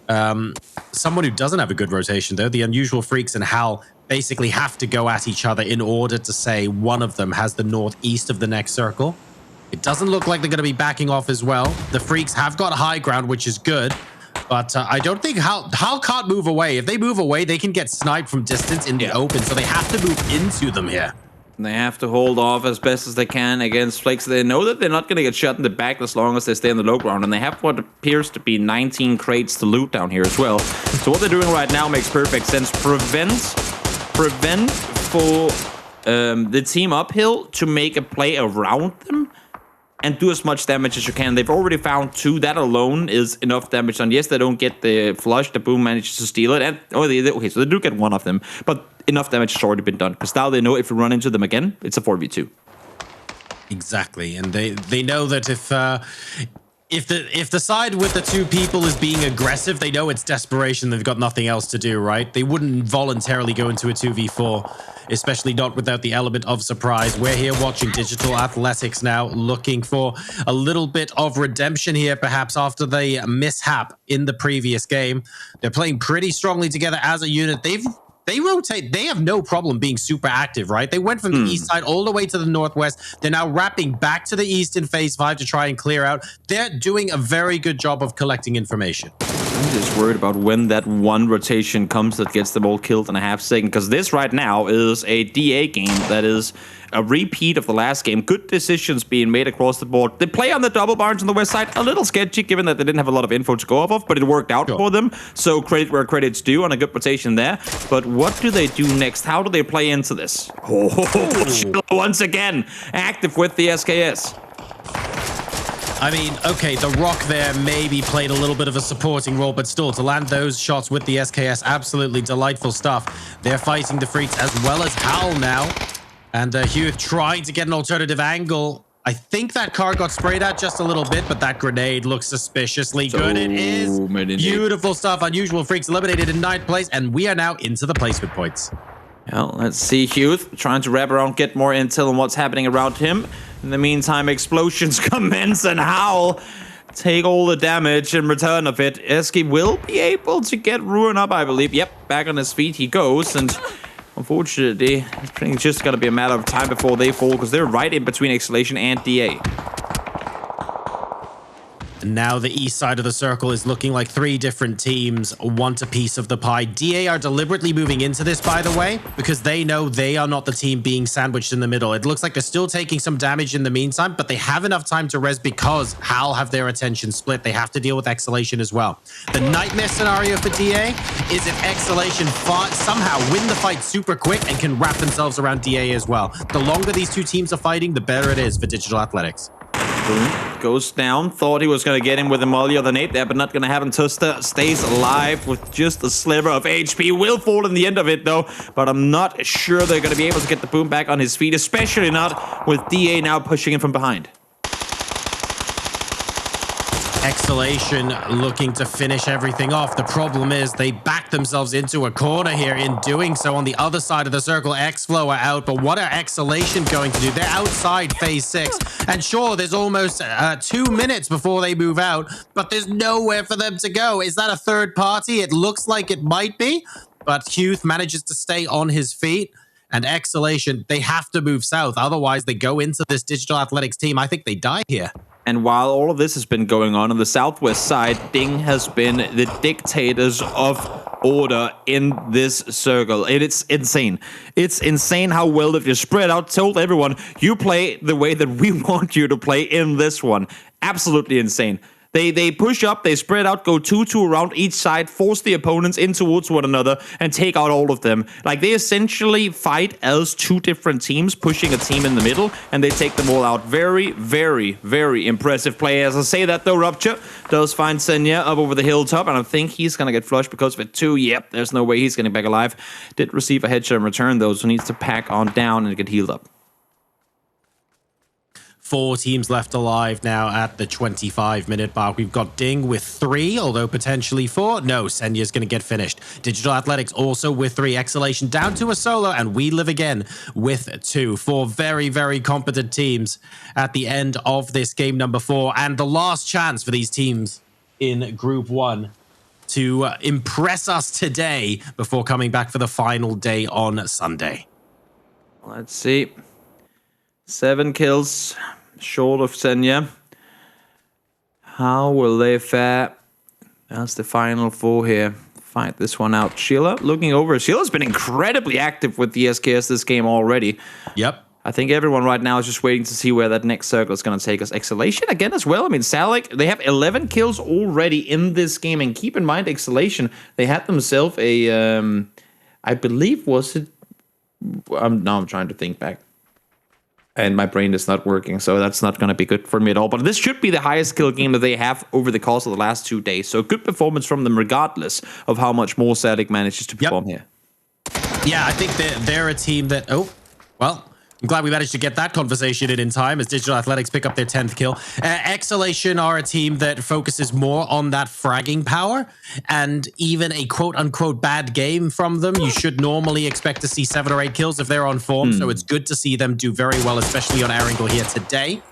Someone who doesn't have a good rotation, though, the Unusual Freaks and Hal basically have to go at each other in order to say one of them has the northeast of the next circle. It doesn't look like they're going to be backing off as well. The Freaks have got high ground, which is good. But I don't think Hal can't move away. If they move away, they can get sniped from distance in the open. So they have to move into them here. They have to hold off as best as they can against Flakes. They know that they're not going to get shot in the back as long as they stay in the low ground. And they have what appears to be 19 crates to loot down here as well. So what they're doing right now makes perfect sense. Prevent for the team uphill to make a play around them and do as much damage as you can. They've already found 2. That alone is enough damage. And yes, they don't get the flush. The boom manages to steal it. And okay, so they do get 1 of them. But enough damage has already been done. Because now they know if we run into them again, it's a 4v2. Exactly. And they know that if the side with the 2 people is being aggressive, they know it's desperation. They've got nothing else to do, right? They wouldn't voluntarily go into a 2v4, especially not without the element of surprise. We're here watching Digital Athletics now, looking for a little bit of redemption here, perhaps after the mishap in the previous game. They're playing pretty strongly together as a unit. They rotate. They have no problem being super active, right? They went from the east side all the way to the northwest. They're now wrapping back to the east in phase 5 to try and clear out. They're doing a very good job of collecting information. I'm just worried about when that one rotation comes that gets them all killed in a half second, because this right now is a DA game that is a repeat of the last game. Good decisions being made across the board. They play on the double barns on the west side. A little sketchy given that they didn't have a lot of info to go off of, but it worked out for them. So credit where credit's due on a good rotation there. But what do they do next? How do they play into this? Once again, active with the SKS. I mean, okay, the rock there maybe played a little bit of a supporting role, but still, to land those shots with the SKS, absolutely delightful stuff. They're fighting the Freaks as well as Hal now. And Hugh trying to get an alternative angle. I think that car got sprayed at just a little bit, but that grenade looks suspiciously good. It is beautiful stuff. Unusual Freaks eliminated in 9th place, and we are now into the placement points. Well, let's see Hugh trying to wrap around, get more intel on what's happening around him. In the meantime, explosions commence and Howl take all the damage in return of it. Eski will be able to get Ruin up, I believe. Yep, back on his feet he goes, and unfortunately, it's just going to be a matter of time before they fall, because they're right in between Exhalation and DA. And now the east side of the circle is looking like 3 different teams want a piece of the pie. DA are deliberately moving into this, by the way, because they know they are not the team being sandwiched in the middle. It looks like they're still taking some damage in the meantime, but they have enough time to res because HAL have their attention split. They have to deal with Exhalation as well. The nightmare scenario for DA is if Exhalation somehow win the fight super quick and can wrap themselves around DA as well. The longer these 2 teams are fighting, the better it is for Digital Athletics. Boom. Goes down. Thought he was going to get him with a molly or the nade there, but not going to happen. Tuster stays alive with just a sliver of HP. Will fall in the end of it, though, but I'm not sure they're going to be able to get the Boom back on his feet, especially not with DA now pushing him from behind. Exhalation looking to finish everything off. The problem is they back themselves into a corner here in doing so. On the other side of the circle, X-Flow are out, but what are Exhalation going to do? They're outside phase 6, and sure, there's almost 2 minutes before they move out, but there's nowhere for them to go. Is that a third party? It looks like it might be, but Huth manages to stay on his feet. And Exhalation, they have to move south. Otherwise, they go into this Digital Athletics team. I think they die here. And while all of this has been going on the southwest side, Ding has been the dictators of order in this circle. It's insane. It's insane how well they've just spread out, told everyone, you play the way that we want you to play in this one. Absolutely insane. They push up, they spread out, go 2-2 around each side, force the opponents in towards one another, and take out all of them. Like, they essentially fight as 2 different teams, pushing a team in the middle, and they take them all out. Very, very, very impressive play. As I say that, though, Rupture does find Senya up over the hilltop, and I think he's going to get flushed because of it, too. Yep, there's no way he's getting back alive. Did receive a headshot in return, though, so needs to pack on down and get healed up. 4 teams left alive now at the 25-minute mark. We've got Ding with 3, although potentially 4. No, Senya's going to get finished. Digital Athletics also with 3. Exhalation down to a solo, and We Live Again with 2. 4 very, very competent teams at the end of this game number 4. And the last chance for these teams in Group 1 to impress us today before coming back for the final day on Sunday. Let's see. 7 kills. Short of Senya. How will they fare? That's the final 4 here. Fight this one out. Sheila looking over. Sheila's been incredibly active with the SKS this game already. Yep. I think everyone right now is just waiting to see where that next circle is going to take us. Exhalation again as well. I mean, Salik, they have 11 kills already in this game. And keep in mind, Exhalation, they had themselves a, I believe, was it? Now I'm trying to think back. And my brain is not working, so that's not going to be good for me at all. But this should be the highest kill game that they have over the course of the last 2 days. So good performance from them, regardless of how much more Sadik manages to perform here. Yeah, I think they're a team that... Oh, well... I'm glad we managed to get that conversation in time as Digital Athletics pick up their 10th kill. Exhalation are a team that focuses more on that fragging power, and even a quote-unquote bad game from them, you should normally expect to see 7 or 8 kills if they're on form, so it's good to see them do very well, especially on Erangel here today.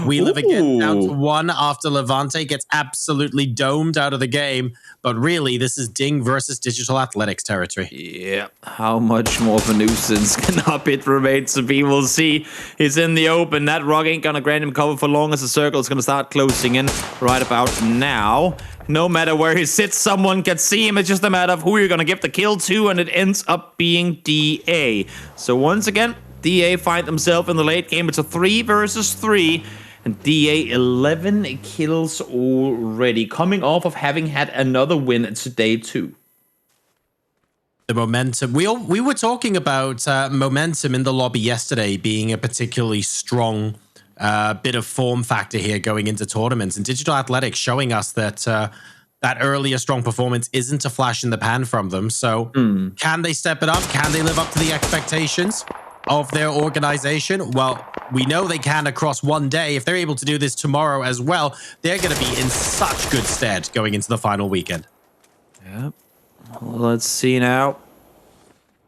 We Live Again down to 1 after Levante gets absolutely domed out of the game. But really, this is Ding versus Digital Athletics territory. Yeah, how much more of a nuisance can Hobbit remain to be? We'll see. He's in the open. That rock ain't gonna grant him cover for long as the circle is gonna start closing in right about now. No matter where he sits, someone can see him. It's just a matter of who you're gonna give the kill to, and it ends up being DA. So once again, DA find themselves in the late game. It's a 3 versus 3. And DA 11 kills already, coming off of having had another win today too. The momentum. We were talking about momentum in the lobby yesterday being a particularly strong bit of form factor here going into tournaments. And Digital Athletics showing us that that earlier strong performance isn't a flash in the pan from them. So can they step it up? Can they live up to the expectations? of their organization, well, we know they can across one day. If they're able to do this tomorrow as well, they're going to be in such good stead going into the final weekend. Yep. Well, let's see now.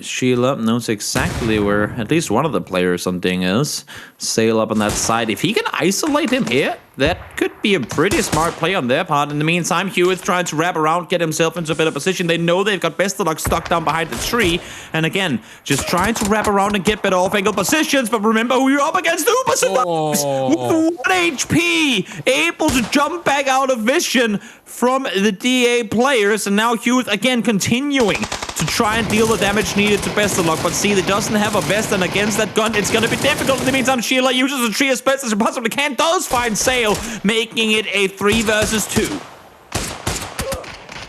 Sheila knows exactly where at least one of the players on Ding is. Sail up on that side. If he can isolate him here, that could be a pretty smart play on their part. In the meantime, Hewitt's trying to wrap around, get himself into a better position. They know they've got Bystanders stuck down behind the tree. And again, just trying to wrap around and get better off-angle positions. But remember who you're up against. With 1 HP, able to jump back out of vision from the DA players. And now Hewitt again continuing to try and deal the damage needed to Bystanders. But see, they doesn't have a vest, and against that gun, it's going to be difficult. In the meantime, Sheila uses the tree as best as she possibly can, does find Sail, making it a 3 versus 2.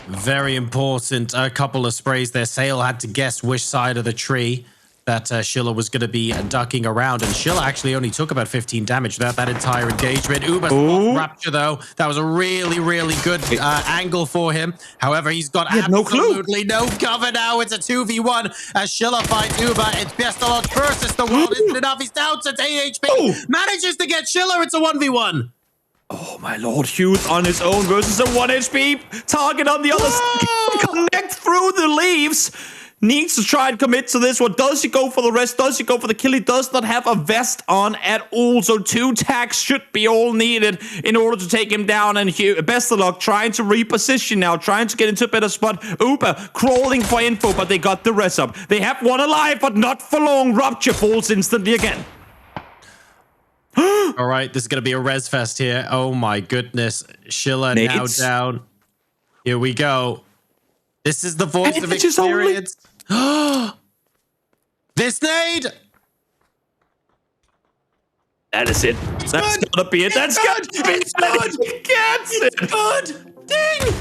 Very important. A couple of sprays there. Sail had to guess which side of the tree that Schiller was going to be ducking around, and Schiller actually only took about 15 damage throughout that entire engagement. Uber Rapture, though, that was a really, really good angle for him. However, he's got absolutely no cover now. It's a 2v1 as Schiller finds Uber. It's Bystanders versus the world. Isn't enough. He's down to 10 HP. Manages to get Schiller. It's a 1v1. Oh, my lord. Hughes on his own versus a 1 HP target on the other side. Connect through the leaves. Needs to try and commit to this one. Does he go for the rest? Does he go for the kill? He does not have a vest on at all. So 2 tags should be all needed in order to take him down. And Bystanders trying to reposition now, trying to get into a better spot. Uber crawling for info, but they got the res up. They have one alive, but not for long. Rupture falls instantly again. All right, this is going to be a res fest here. Oh my goodness. Schiller now down. Here we go. This is the voice of experience. This nade. That is it. That's gonna be it. That's good. It's good. Gets it. Good. Ding.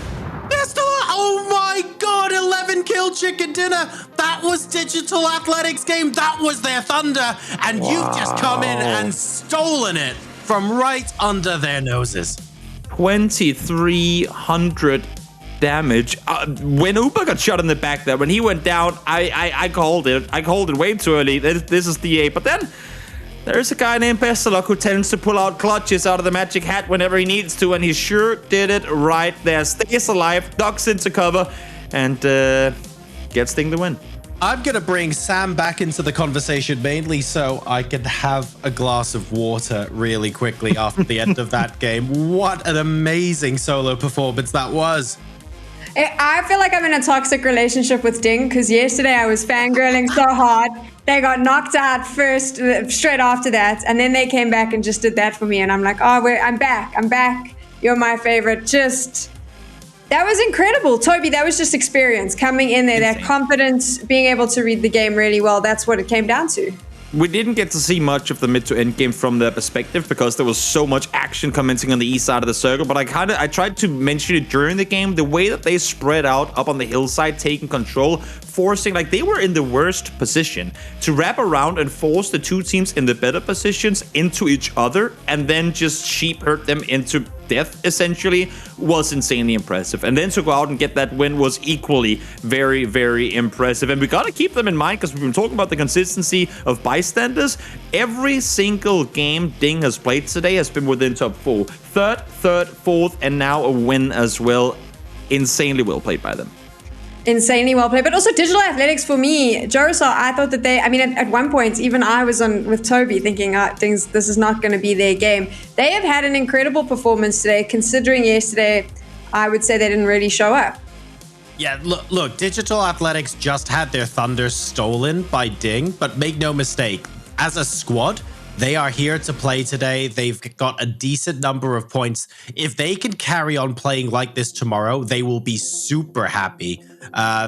Oh my god, 11 kill chicken dinner. That was Digital Athletics game. That was their thunder. And you've just come in and stolen it from right under their noses. 2,300 damage. When Uber got shot in the back there, when he went down, I called it. I called it way too early. This is DA. But then there's a guy named Bystanders who tends to pull out clutches out of the magic hat whenever he needs to, and he sure did it right there. Stays alive, ducks into cover, and gets Sting the win. I'm going to bring Sam back into the conversation mainly so I can have a glass of water really quickly after the end of that game. What an amazing solo performance that was. I feel like I'm in a toxic relationship with Ding because yesterday I was fangirling so hard. They got knocked out first, straight after that. And then they came back and just did that for me. And I'm like, oh, I'm back. I'm back. You're my favorite. That was incredible. Toby, that was just experience coming in there. That confidence, being able to read the game really well. That's what it came down to. We didn't get to see much of the mid to end game from their perspective because there was so much action commencing on the east side of the circle. But I tried to mention it during the game. The way that they spread out up on the hillside, taking control, forcing, like they were in the worst position to wrap around and force the two teams in the better positions into each other and then just sheep herd them into death, essentially, was insanely impressive. And then to go out and get that win was equally very, very impressive. And we got to keep them in mind because we've been talking about the consistency of Bystanders. Every single game Ding has played today has been within top 4. Third, fourth, and now a win as well. Insanely well played by them. Insanely well played, but also Digital Athletics for me, JoRoSar, I thought that they, at one point, even I was on with Toby thinking, this is not going to be their game. They have had an incredible performance today, considering yesterday, I would say they didn't really show up. Yeah, look, Digital Athletics just had their thunder stolen by Ding, but make no mistake, as a squad, they are here to play today. They've got a decent number of points. If they can carry on playing like this tomorrow, they will be super happy.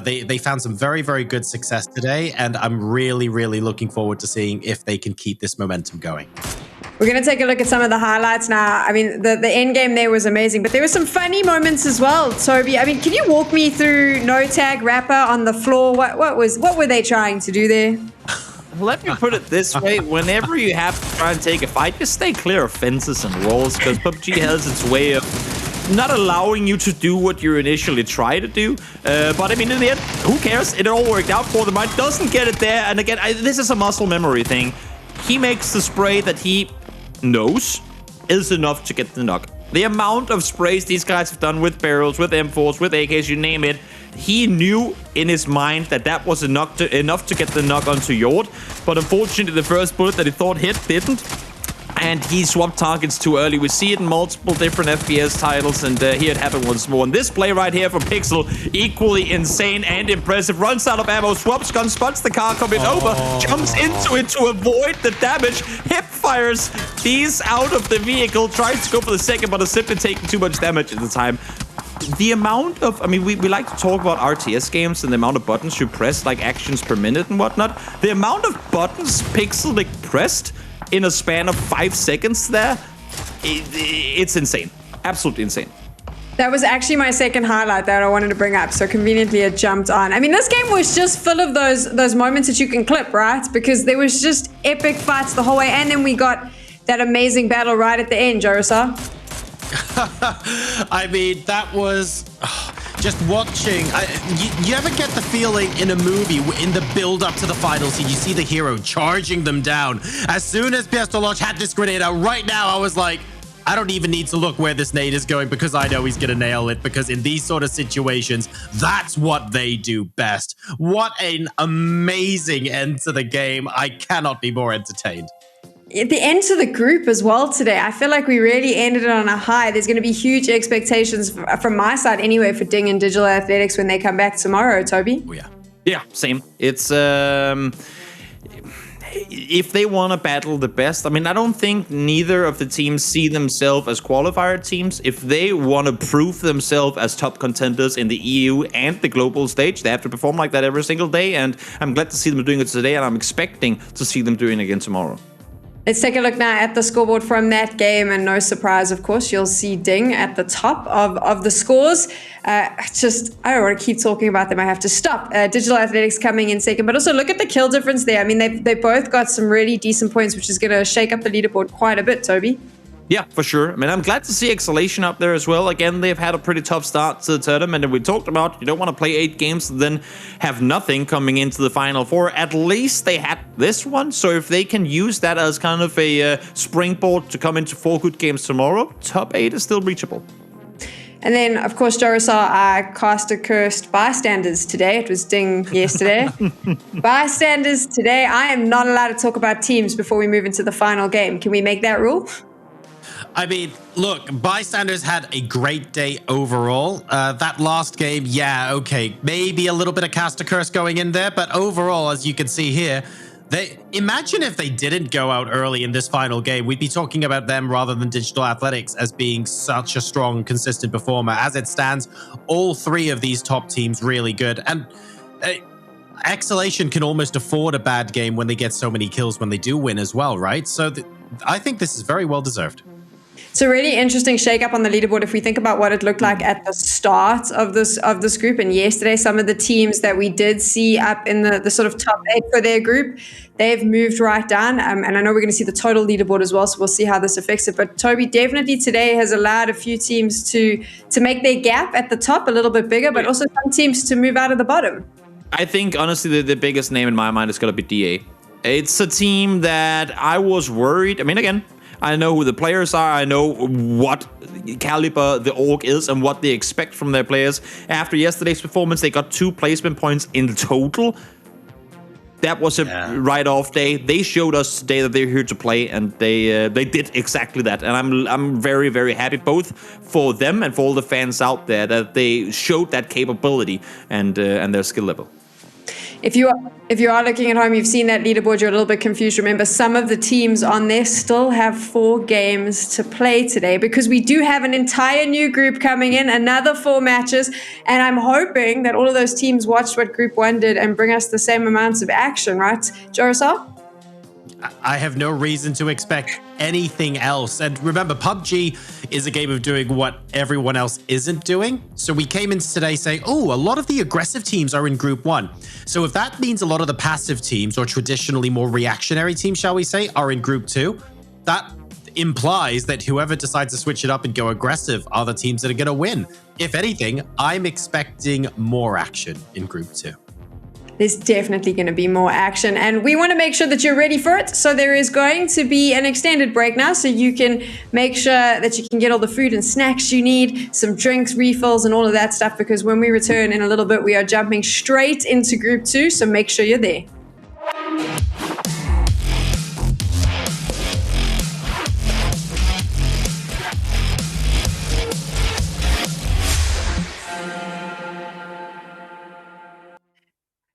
They found some very, very good success today, and I'm really, really looking forward to seeing if they can keep this momentum going. We're going to take a look at some of the highlights now. The end game there was amazing, but there were some funny moments as well, Toby. Can you walk me through no tag Rapper on the floor? What were they trying to do there? Let me put it this way. Whenever you have to try and take a fight, just stay clear of fences and walls because PUBG has its way of not allowing you to do what you initially try to do. But I mean, in the end, who cares? It all worked out for them. Right? Doesn't get it there. And again, this is a muscle memory thing. He makes the spray that he knows is enough to get the knock. The amount of sprays these guys have done with barrels, with M4s, with AKs, you name it, he knew in his mind that that was enough to get the knock onto Yord. But unfortunately, the first bullet that he thought hit didn't. And he swapped targets too early. We see it in multiple different FPS titles, and here it happened once more. And this play right here from Pixel, equally insane and impressive. Runs out of ammo, swaps gun, spots the car coming over, jumps into it to avoid the damage, hip fires these out of the vehicle, tries to go for the second, but is simply taking too much damage at the time. The amount of, I mean, we like to talk about RTS games and the amount of buttons you press, like actions per minute and whatnot. The amount of buttons Pixel pressed in a span of 5 seconds there, it's insane. Absolutely insane. That was actually my second highlight that I wanted to bring up, so conveniently it jumped on. I mean, this game was just full of those moments that you can clip, right? Because there was just epic fights the whole way, and then we got that amazing battle right at the end, JoRoSar. I mean, that was just watching. You ever get the feeling in a movie, in the build-up to the final scene, you see the hero charging them down. As soon as Bystanders had this grenade out, right now I was like, I don't even need to look where this nade is going because I know he's going to nail it, because in these sort of situations, that's what they do best. What an amazing end to the game. I cannot be more entertained. At the end to the group as well today, I feel like we really ended it on a high. There's going to be huge expectations from my side anyway for Ding and Digital Athletics when they come back tomorrow, Toby. Oh, yeah. Yeah, same. It's if they want to battle the best, I mean, I don't think neither of the teams see themselves as qualifier teams. If they want to prove themselves as top contenders in the EU and the global stage, they have to perform like that every single day. And I'm glad to see them doing it today, and I'm expecting to see them doing it again tomorrow. Let's take a look now at the scoreboard from that game, and no surprise, of course, you'll see Ding at the top of the scores. I don't want to keep talking about them. I have to stop. Digital Athletics coming in second, but also look at the kill difference there. I mean, they both got some really decent points, which is going to shake up the leaderboard quite a bit, Toby. Yeah, for sure. I mean, I'm glad to see Exhalation up there as well. Again, they've had a pretty tough start to the tournament, and we talked about you don't want to play 8 games and then have nothing coming into the Final Four. At least they had this one, so if they can use that as kind of a springboard to come into 4 good games tomorrow, top 8 is still reachable. And then, of course, JoRoSar caster cursed Bystanders today. It was Ding yesterday. Bystanders today. I am not allowed to talk about teams before we move into the final game. Can we make that rule? I mean, look, Bystanders had a great day overall. That last game, yeah, okay, maybe a little bit of caster curse going in there, but overall, as you can see here, imagine if they didn't go out early in this final game. We'd be talking about them rather than Digital Athletics as being such a strong, consistent performer. As it stands, all 3 of these top teams really good. And Exhalation can almost afford a bad game when they get so many kills when they do win as well, right? So I think this is very well deserved. It's a really interesting shake-up on the leaderboard if we think about what it looked like at the start of this group. And yesterday, some of the teams that we did see up in the sort of top 8 for their group, they've moved right down. And I know we're going to see the total leaderboard as well, so we'll see how this affects it. But Toby definitely today has allowed a few teams to make their gap at the top a little bit bigger, but also some teams to move out of the bottom. I think, honestly, the biggest name in my mind is going to be DA. It's a team that I was worried. I mean, again, I know who the players are. I know what caliber the org is and what they expect from their players. After yesterday's performance, they got 2 placement points in total. That was a write-off day. They showed us today that they're here to play, and they did exactly that. And I'm very, very happy, both for them and for all the fans out there, that they showed that capability and their skill level. If you are looking at home, you've seen that leaderboard, you're a little bit confused. Remember, some of the teams on there still have 4 games to play today because we do have an entire new group coming in, another 4 matches. And I'm hoping that all of those teams watched what Group 1 did and bring us the same amounts of action, right? JoRoSar? I have no reason to expect anything else. And remember, PUBG is a game of doing what everyone else isn't doing. So we came in today saying, oh, a lot of the aggressive teams are in Group 1. So if that means a lot of the passive teams, or traditionally more reactionary teams, shall we say, are in Group 2, that implies that whoever decides to switch it up and go aggressive are the teams that are going to win. If anything, I'm expecting more action in Group 2. There's definitely going to be more action, and we want to make sure that you're ready for it. So there is going to be an extended break now, so you can make sure that you can get all the food and snacks you need, some drinks, refills, and all of that stuff, because when we return in a little bit, we are jumping straight into Group 2, so make sure you're there.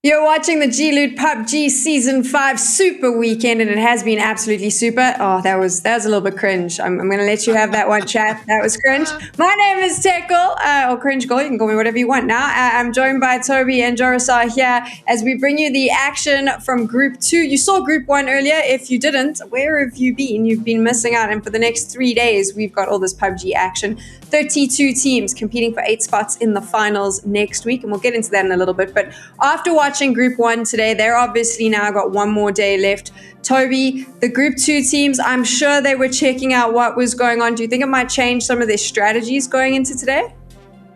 You're watching the G-Loot PUBG Season 5 Super Weekend, and it has been absolutely super. Oh, that was a little bit cringe. I'm going to let you have that one, chat. That was cringe. My name is TechGirl, or Cringe Girl. You can call me whatever you want now. I'm joined by Toby and JoRoSar here as we bring you the action from Group 2. You saw Group 1 earlier. If you didn't, where have you been? You've been missing out. And for the next 3 days, we've got all this PUBG action. 32 teams competing for 8 spots in the finals next week, and we'll get into that in a little bit. But after watching Group 1 today, they're obviously now got one more day left. Toby, the Group 2 teams, I'm sure they were checking out what was going on. Do you think it might change some of their strategies going into today?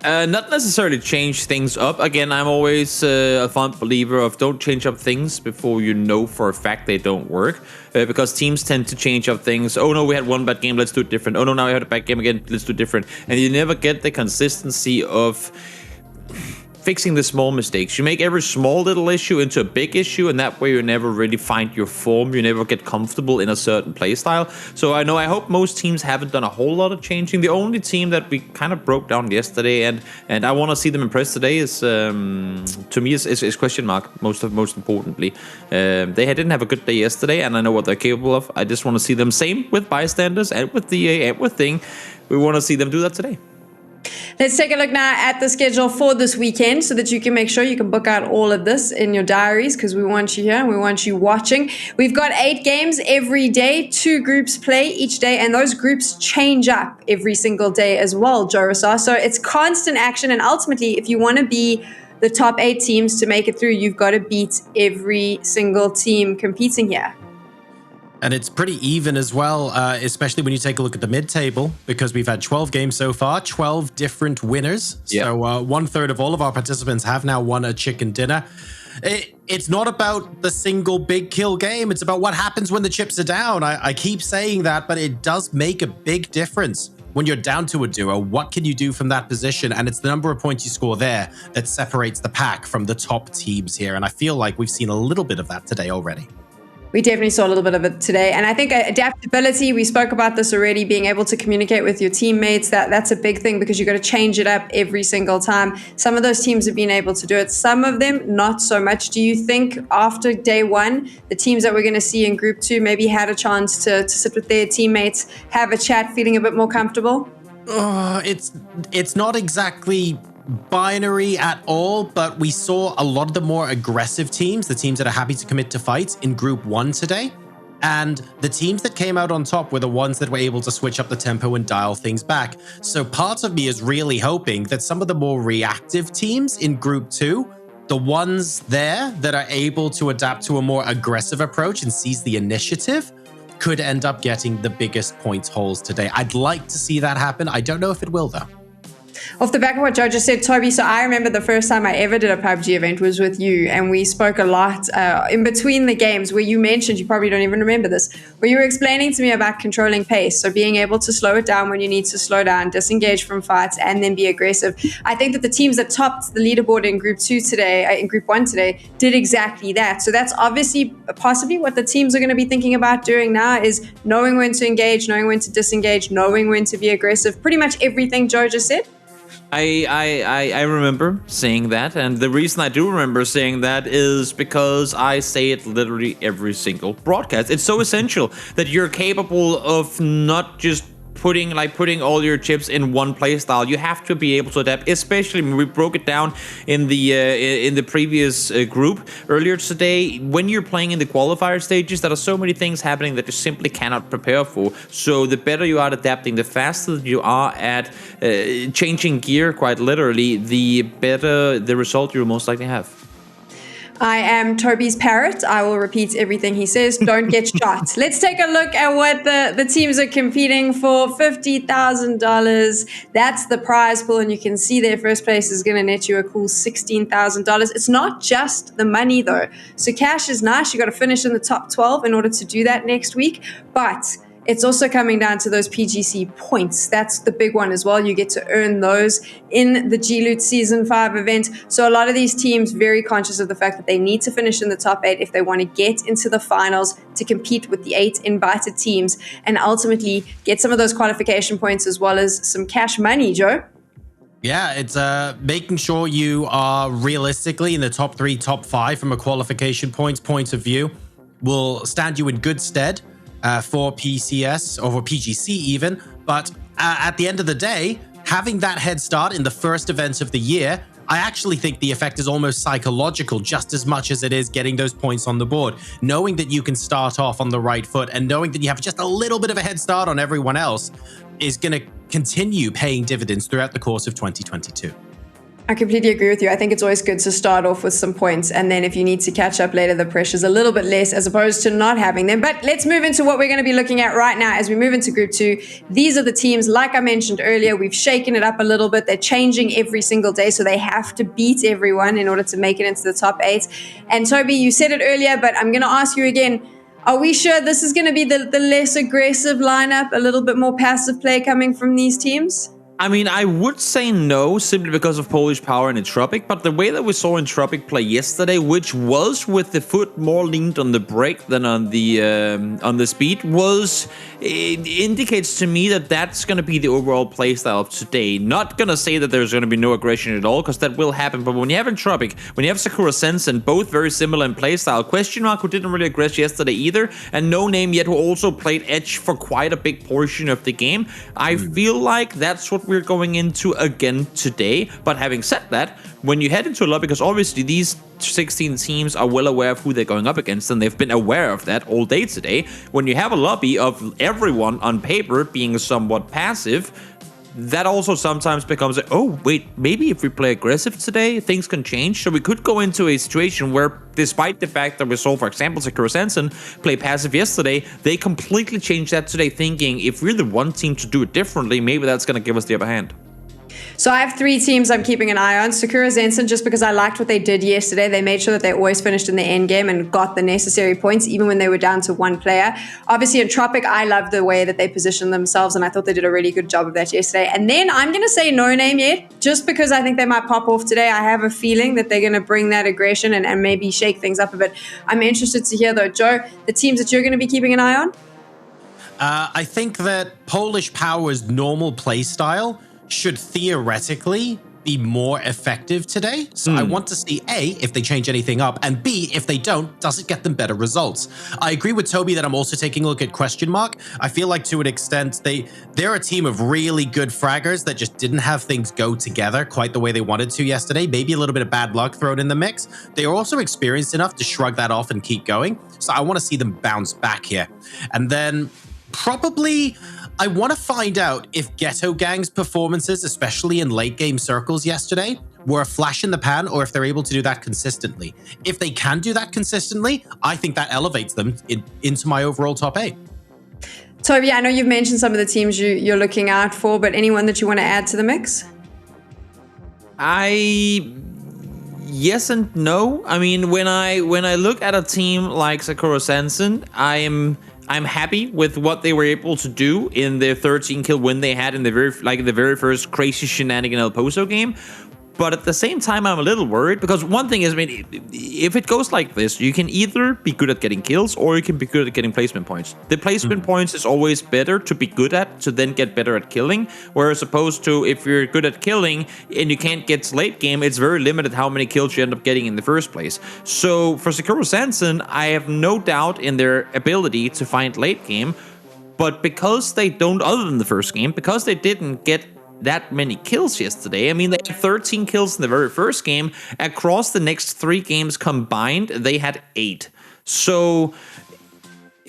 Not necessarily change things up. Again, I'm always a fond believer of don't change up things before you know for a fact they don't work. Because teams tend to change up things. Oh no, we had one bad game, let's do it different. Oh no, now we had a bad game again, let's do it different. And you never get the consistency of fixing the small mistakes. You make every small little issue into a big issue, and that way you never really find your form. You never get comfortable in a certain playstyle. So I hope most teams haven't done a whole lot of changing. The only team that we kind of broke down yesterday, and I want to see them impressed today, is to me is question mark. Most importantly, they didn't have a good day yesterday, and I know what they're capable of. I just want to see them same with Bystanders and with DA and with Thing. We want to see them do that today. Let's take a look now at the schedule for this weekend so that you can make sure you can book out all of this in your diaries, because we want you here and we want you watching. We've got 8 games every day, 2 groups play each day, and those groups change up every single day as well, JoRoSar. So it's constant action, and ultimately, if you want to be the top 8 teams to make it through, you've got to beat every single team competing here. And it's pretty even as well, especially when you take a look at the mid-table, because we've had 12 games so far, 12 different winners. Yep. So 1/3 of all of our participants have now won a chicken dinner. It's not about the single big kill game. It's about what happens when the chips are down. I keep saying that, but it does make a big difference. When you're down to a duo, what can you do from that position? And it's the number of points you score there that separates the pack from the top teams here. And I feel like we've seen a little bit of that today already. We definitely saw a little bit of it today. And I think adaptability, we spoke about this already, being able to communicate with your teammates, that's a big thing, because you've got to change it up every single time. Some of those teams have been able to do it. Some of them, not so much. Do you think after day 1, the teams that we're going to see in Group 2 maybe had a chance to sit with their teammates, have a chat, feeling a bit more comfortable? It's not exactly binary at all, but we saw a lot of the more aggressive teams, the teams that are happy to commit to fights, in Group 1 today. And the teams that came out on top were the ones that were able to switch up the tempo and dial things back. So part of me is really hoping that some of the more reactive teams in Group 2, the ones there that are able to adapt to a more aggressive approach and seize the initiative, could end up getting the biggest points hauls today. I'd like to see that happen. I don't know if it will, though. Off the back of what Joe just said, Toby, so I remember the first time I ever did a PUBG event was with you, and we spoke a lot in between the games, where you mentioned, you probably don't even remember this, where you were explaining to me about controlling pace, so being able to slow it down when you need to slow down, disengage from fights, and then be aggressive. I think that the teams that topped the leaderboard in Group 2 today, in Group 1 today, did exactly that. So that's obviously possibly what the teams are going to be thinking about doing now, is knowing when to engage, knowing when to disengage, knowing when to be aggressive. Pretty much everything Joe just said. I remember saying that, and the reason I do remember saying that is because I say it literally every single broadcast. It's so essential that you're capable of not just putting all your chips in one play style. You have to be able to adapt, especially when we broke it down in the previous group earlier today. When you're playing in the qualifier stages, there are so many things happening that you simply cannot prepare for. So the better you are at adapting, the faster you are at changing gear, quite literally, the better the result you'll most likely have. I am Toby's parrot. I will repeat everything he says. Don't get shot. Let's take a look at what the teams are competing for. $50,000. That's the prize pool, and you can see their first place is going to net you a cool $16,000. It's not just the money, though. So cash is nice. You got to finish in the top 12 in order to do that next week. But it's also coming down to those PGC points. That's the big one as well. You get to earn those in the G-Loot Season 5 event. So a lot of these teams very conscious of the fact that they need to finish in the top 8 if they want to get into the finals to compete with the 8 invited teams and ultimately get some of those qualification points as well as some cash money, Joe. Yeah, it's making sure you are realistically in the top 3, top 5 from a qualification point of view will stand you in good stead for PCS or for PGC even. But at the end of the day, having that head start in the first event of the year, I actually think the effect is almost psychological just as much as it is getting those points on the board. Knowing that you can start off on the right foot and knowing that you have just a little bit of a head start on everyone else is going to continue paying dividends throughout the course of 2022. I completely agree with you. I think it's always good to start off with some points, and then if you need to catch up later, the pressure's a little bit less as opposed to not having them. But let's move into what we're going to be looking at right now as we move into Group 2. These are the teams, like I mentioned earlier, we've shaken it up a little bit. They're changing every single day, so they have to beat everyone in order to make it into the top 8. And Toby, you said it earlier, but I'm going to ask you again. Are we sure this is going to be the less aggressive lineup, a little bit more passive play coming from these teams? I mean, I would say no, simply because of PolishPower and Entropic, but the way that we saw Entropic play yesterday, which was with the foot more leaned on the brake than on the speed, it indicates to me that that's going to be the overall playstyle of today. Not going to say that there's going to be no aggression at all, because that will happen, but when you have Entropic, when you have Sakura Zensen, both very similar in playstyle, Question Mark, who didn't really aggress yesterday either, and No Name yet, who also played Edge for quite a big portion of the game, I feel like that's what we're going into again today. But having said that, when you head into a lobby, because obviously these 16 teams are well aware of who they're going up against, and they've been aware of that all day today. When you have a lobby of everyone on paper being somewhat passive, that also sometimes becomes oh wait, maybe if we play aggressive today, things can change. So we could go into a situation where, despite the fact that we saw, for example, Sakura Zensen play passive yesterday, they completely changed that today, thinking if we're the one team to do it differently, maybe that's going to give us the upper hand. So I have 3 teams I'm keeping an eye on. Sakura Zensen, just because I liked what they did yesterday. They made sure that they always finished in the end game and got the necessary points, even when they were down to 1 player. Obviously, Entropic, I love the way that they positioned themselves, and I thought they did a really good job of that yesterday. And then I'm going to say No Name yet, just because I think they might pop off today. I have a feeling that they're going to bring that aggression and maybe shake things up a bit. I'm interested to hear, though, Joe, the teams that you're going to be keeping an eye on? I think that PolishPower's normal play style should theoretically be more effective today. So I want to see A, if they change anything up, and B, if they don't, does it get them better results? I agree with Toby that I'm also taking a look at Question Mark. I feel like to an extent, they're a team of really good fraggers that just didn't have things go together quite the way they wanted to yesterday. Maybe a little bit of bad luck thrown in the mix. They are also experienced enough to shrug that off and keep going. So I want to see them bounce back here. And then probably I want to find out if Ghetto Gang's performances, especially in late game circles yesterday, were a flash in the pan, or if they're able to do that consistently. If they can do that consistently, I think that elevates them into my overall top 8. Toby, I know you've mentioned some of the teams you're looking out for, but anyone that you want to add to the mix? Yes and no. I mean, when I look at a team like Sakura Zensen, I'm happy with what they were able to do in their 13 kill win they had in the very first crazy shenanigan El Pozo game. But at the same time, I'm a little worried, because one thing is, I mean, if it goes like this, you can either be good at getting kills or you can be good at getting placement points. The placement points is always better to be good at, to then get better at killing. Whereas opposed to if you're good at killing and you can't get late game, it's very limited how many kills you end up getting in the first place. So for Sakura Zensen, I have no doubt in their ability to find late game. But because they don't, other than the first game, because they didn't get that many kills yesterday. I mean, they had 13 kills in the very first game. Across the next 3 games combined, they had 8. So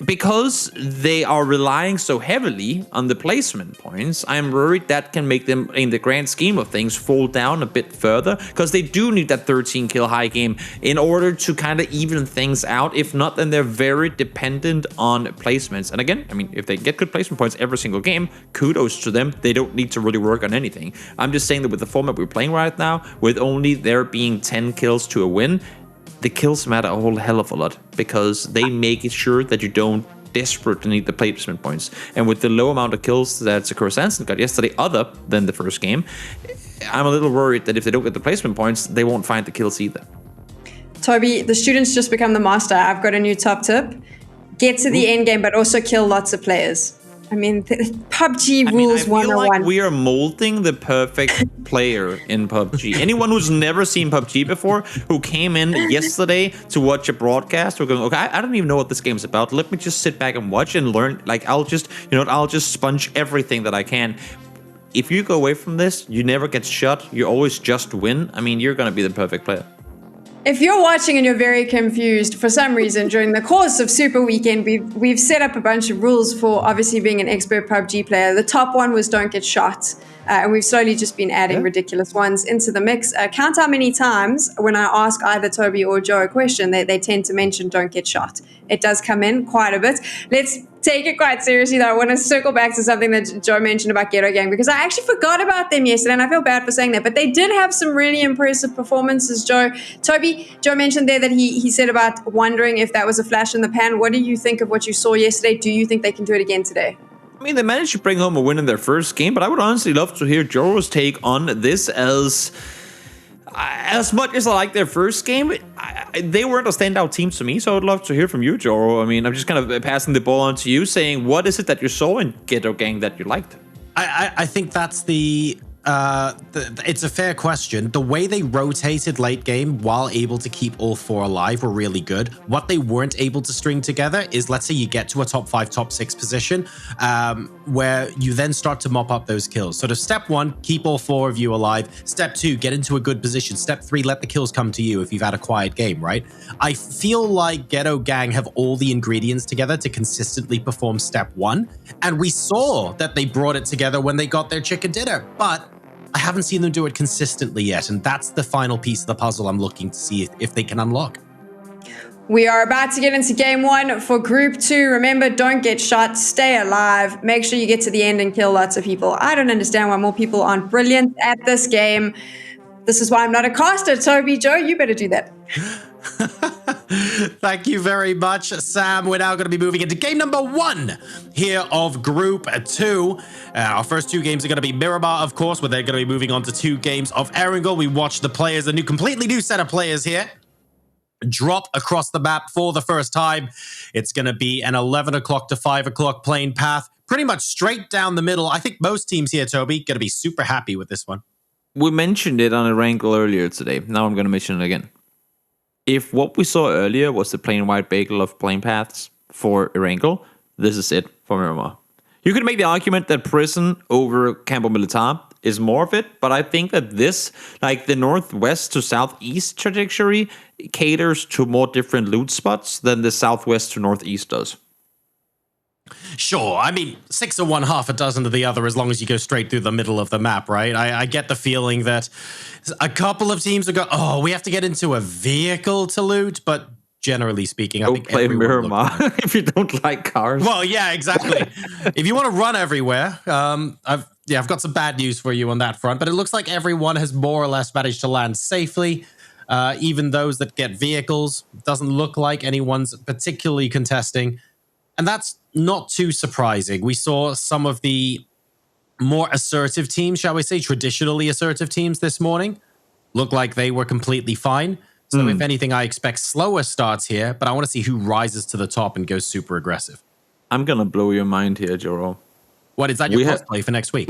because they are relying so heavily on the placement points, I'm worried that can make them, in the grand scheme of things, fall down a bit further, because they do need that 13 kill high game in order to kind of even things out. If not, then they're very dependent on placements. And again, I mean, if they get good placement points every single game, kudos to them. They don't need to really work on anything. I'm just saying that with the format we're playing right now, with only there being 10 kills to a win, the kills matter a whole hell of a lot, because they make it sure that you don't desperately need the placement points. And with the low amount of kills that Sakura Zensen got yesterday, other than the first game, I'm a little worried that if they don't get the placement points, they won't find the kills either. Toby, the students just become the master. I've got a new top tip. Get to the end game, but also kill lots of players. I mean, PUBG rules 101. I feel like we are molding the perfect player in PUBG. Anyone who's never seen PUBG before, who came in yesterday to watch a broadcast, we're going, okay, I don't even know what this game's about. Let me just sit back and watch and learn. Like, I'll just sponge everything that I can. If you go away from this, you never get shot. You always just win. I mean, you're going to be the perfect player. If you're watching and you're very confused for some reason during the course of Super Weekend, we've set up a bunch of rules for obviously being an expert PUBG player. The top one was don't get shot. And we've slowly just been adding ridiculous ones into the mix. Count how many times when I ask either Toby or Joe a question, they tend to mention don't get shot. It does come in quite a bit. Let's take it quite seriously, though. I want to circle back to something that Joe mentioned about Ghetto Gang, because I actually forgot about them yesterday, and I feel bad for saying that. But they did have some really impressive performances, Joe. Toby, Joe mentioned there that he said about wondering if that was a flash in the pan. What do you think of what you saw yesterday? Do you think they can do it again today? I mean, they managed to bring home a win in their first game, but I would honestly love to hear Joro's take on this. As much as I like their first game, they weren't a standout team to me, so I would love to hear from you, Joro. I mean, I'm just kind of passing the ball on to you, saying, what is it that you saw in Ghetto Gang that you liked? I think that's it's a fair question. The way they rotated late game while able to keep all four alive were really good. What they weren't able to string together is, let's say you get to a top 5, top 6 position, where you then start to mop up those kills. Sort of step 1, keep all 4 of you alive. Step 2, get into a good position. Step 3, let the kills come to you if you've had a quiet game, right? I feel like Ghetto Gang have all the ingredients together to consistently perform step 1. And we saw that they brought it together when they got their chicken dinner, but I haven't seen them do it consistently yet, and that's the final piece of the puzzle I'm looking to see if they can unlock. We are about to get into game 1 for group 2. Remember, don't get shot, stay alive, make sure you get to the end and kill lots of people. I don't understand why more people aren't brilliant at this game. This is why I'm not a caster. Toby, Joe, you better do that. Thank you very much, Sam. We're now going to be moving into game number 1 here of Group 2. Our first 2 games are going to be Miramar, of course, where they're going to be moving on to 2 games of Erangel. We watched the players, a completely new set of players here, drop across the map for the first time. It's going to be an 11 o'clock to 5 o'clock playing path, pretty much straight down the middle. I think most teams here, Toby, going to be super happy with this one. We mentioned it on Erangel earlier today. Now I'm going to mention it again. If what we saw earlier was the plain white bagel of playing paths for Erangel, this is it for Miramar. You could make the argument that Prison over Campo Militar is more of it, but I think that this, like the northwest to southeast trajectory, caters to more different loot spots than the southwest to northeast does. Sure, I mean, 6 of one, half a dozen of the other, as long as you go straight through the middle of the map, right? I get the feeling that a couple of teams will go, oh, we have to get into a vehicle to loot, but generally speaking, I think play Miramar if you don't like cars. Well, yeah, exactly. If you want to run everywhere, I've got some bad news for you on that front, but it looks like everyone has more or less managed to land safely. Even those that get vehicles, doesn't look like anyone's particularly contesting. And that's not too surprising. We saw some of the more assertive teams, shall we say, traditionally assertive teams this morning, look like they were completely fine. So if anything, I expect slower starts here, but I want to see who rises to the top and goes super aggressive. I'm going to blow your mind here, Joro. What, is that your cosplay for next week?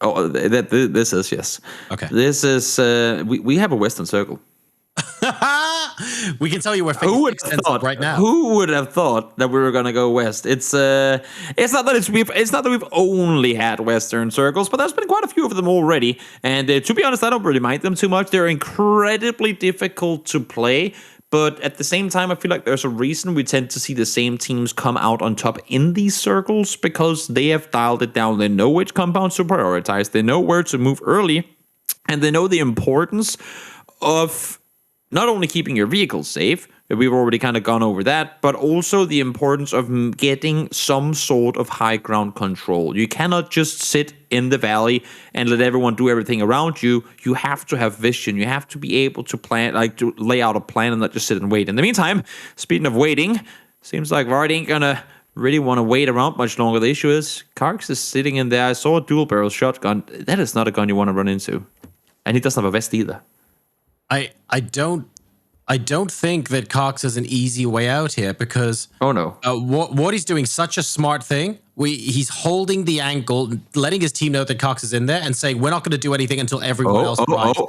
This is, yes. Okay. This is, we have a Western Circle. We can tell you where who would have thought right now. Who would have thought that we were gonna go west? It's not that we've only had Western circles, but there's been quite a few of them already. And to be honest, I don't really mind them too much. They're incredibly difficult to play, But at the same time, I feel like there's a reason we tend to see the same teams come out on top in these circles, because they have dialed it down. They know which compounds to prioritize. They know where to move early. And they know the importance of not only keeping your vehicles safe, we've already kind of gone over that, but also the importance of getting some sort of high ground control. You cannot just sit in the valley and let everyone do everything around you. You have to have vision. You have to be able to plan, like to lay out a plan and not just sit and wait. In the meantime, speaking of waiting, seems like Vard ain't gonna really want to wait around much longer. The issue is, Karks is sitting in there. I saw a dual barrel shotgun. That is not a gun you want to run into. And he doesn't have a vest either. I don't think that Cox is an easy way out here, because what he's doing, such a smart thing. He's holding the ankle, letting his team know that Cox is in there, and saying we're not going to do anything until everyone else arrives.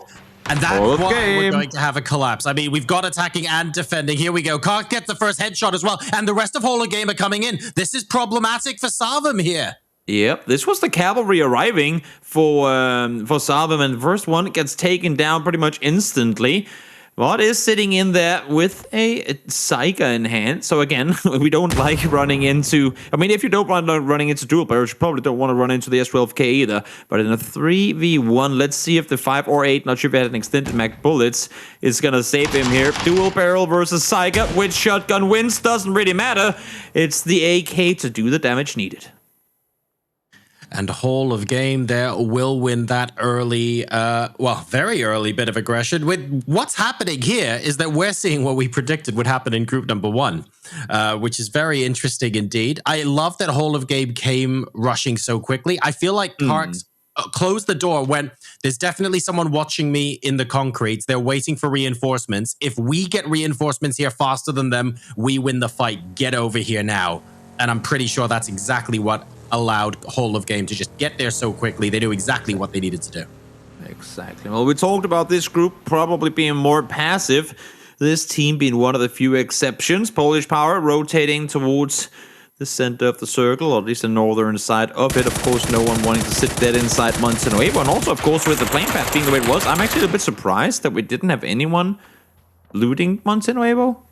And that's why we're going to have a collapse. I mean, we've got attacking and defending. Here we go. Cox gets the first headshot as well, and the rest of Hall of Game are coming in. This is problematic for Sarvam here. Yep, this was the cavalry arriving for Sarvam, and the first one gets taken down pretty much instantly. Vard is sitting in there with a Saiga in hand. So again, we don't like running into... I mean, if you don't want running into dual barrels, you probably don't want to run into the S12K either. But in a 3v1, let's see if the 5 or 8, not sure if it had an extended mag bullets, is going to save him here. Dual barrel versus Saiga. Which shotgun wins doesn't really matter. It's the AK to do the damage needed. And Hall of Game there will win that early, very early bit of aggression. With what's happening here is that we're seeing what we predicted would happen in group number 1, which is very interesting indeed. I love that Hall of Game came rushing so quickly. I feel like Parks closed the door when there's definitely someone watching me in the concrete. They're waiting for reinforcements. If we get reinforcements here faster than them, we win the fight. Get over here now. And I'm pretty sure that's exactly what allowed Hall of Game to just get there so quickly. They knew exactly what they needed to do. Exactly. Well, we talked about this group probably being more passive. This team being one of the few exceptions. PolishPower rotating towards the center of the circle, or at least the northern side of it. Of course, no one wanting to sit dead inside Monte Nuevo. And also, of course, with the plane path being the way it was, I'm actually a bit surprised that we didn't have anyone looting Monte Nuevo.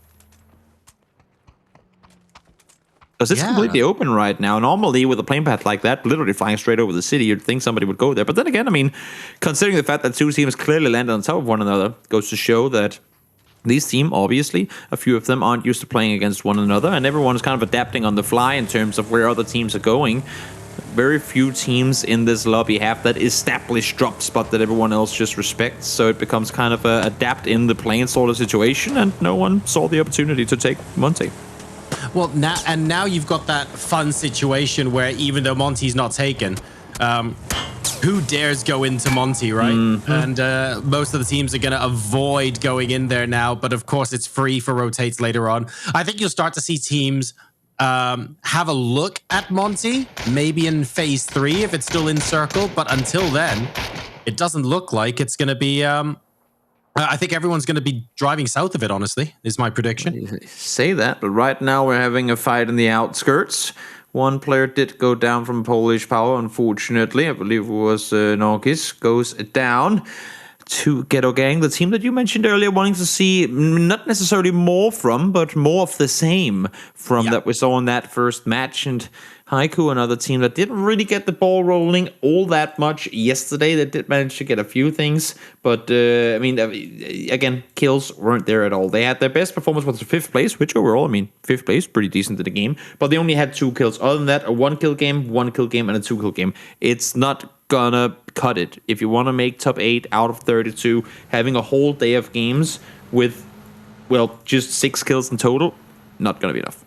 Because it's completely open right now. Normally, with a plane path like that, literally flying straight over the city, you'd think somebody would go there. But then again, I mean, considering the fact that two teams clearly landed on top of one another, goes to show that these teams, obviously, a few of them aren't used to playing against one another, and everyone's kind of adapting on the fly in terms of where other teams are going. Very few teams in this lobby have that established drop spot that everyone else just respects, so it becomes kind of a adapt in the plane sort of situation, and no one saw the opportunity to take Monte. Well, now you've got that fun situation where even though Monty's not taken, who dares go into Monty, right? And most of the teams are going to avoid going in there now, but of course it's free for rotates later on. I think you'll start to see teams have a look at Monty, maybe in phase 3 if it's still in circle, but until then, it doesn't look like it's going to be... I think everyone's going to be driving south of it, honestly, is my prediction. Say that, but right now we're having a fight in the outskirts. One player did go down from PolishPower, unfortunately. I believe it was Norgis, goes down to Ghetto Gang, the team that you mentioned earlier, wanting to see not necessarily more from, but more of the same from that we saw in that first match. And Haiku, another team that didn't really get the ball rolling all that much yesterday. They did manage to get a few things, but I mean, again, kills weren't there at all. They had their best performance was the 5th place, which overall, I mean, 5th place, pretty decent in the game, but they only had 2 kills. Other than that, a 1-kill game, 1-kill game, and a 2-kill game. It's not gonna cut it. If you want to make top 8 out of 32, having a whole day of games with, well, just 6 kills in total, not gonna be enough.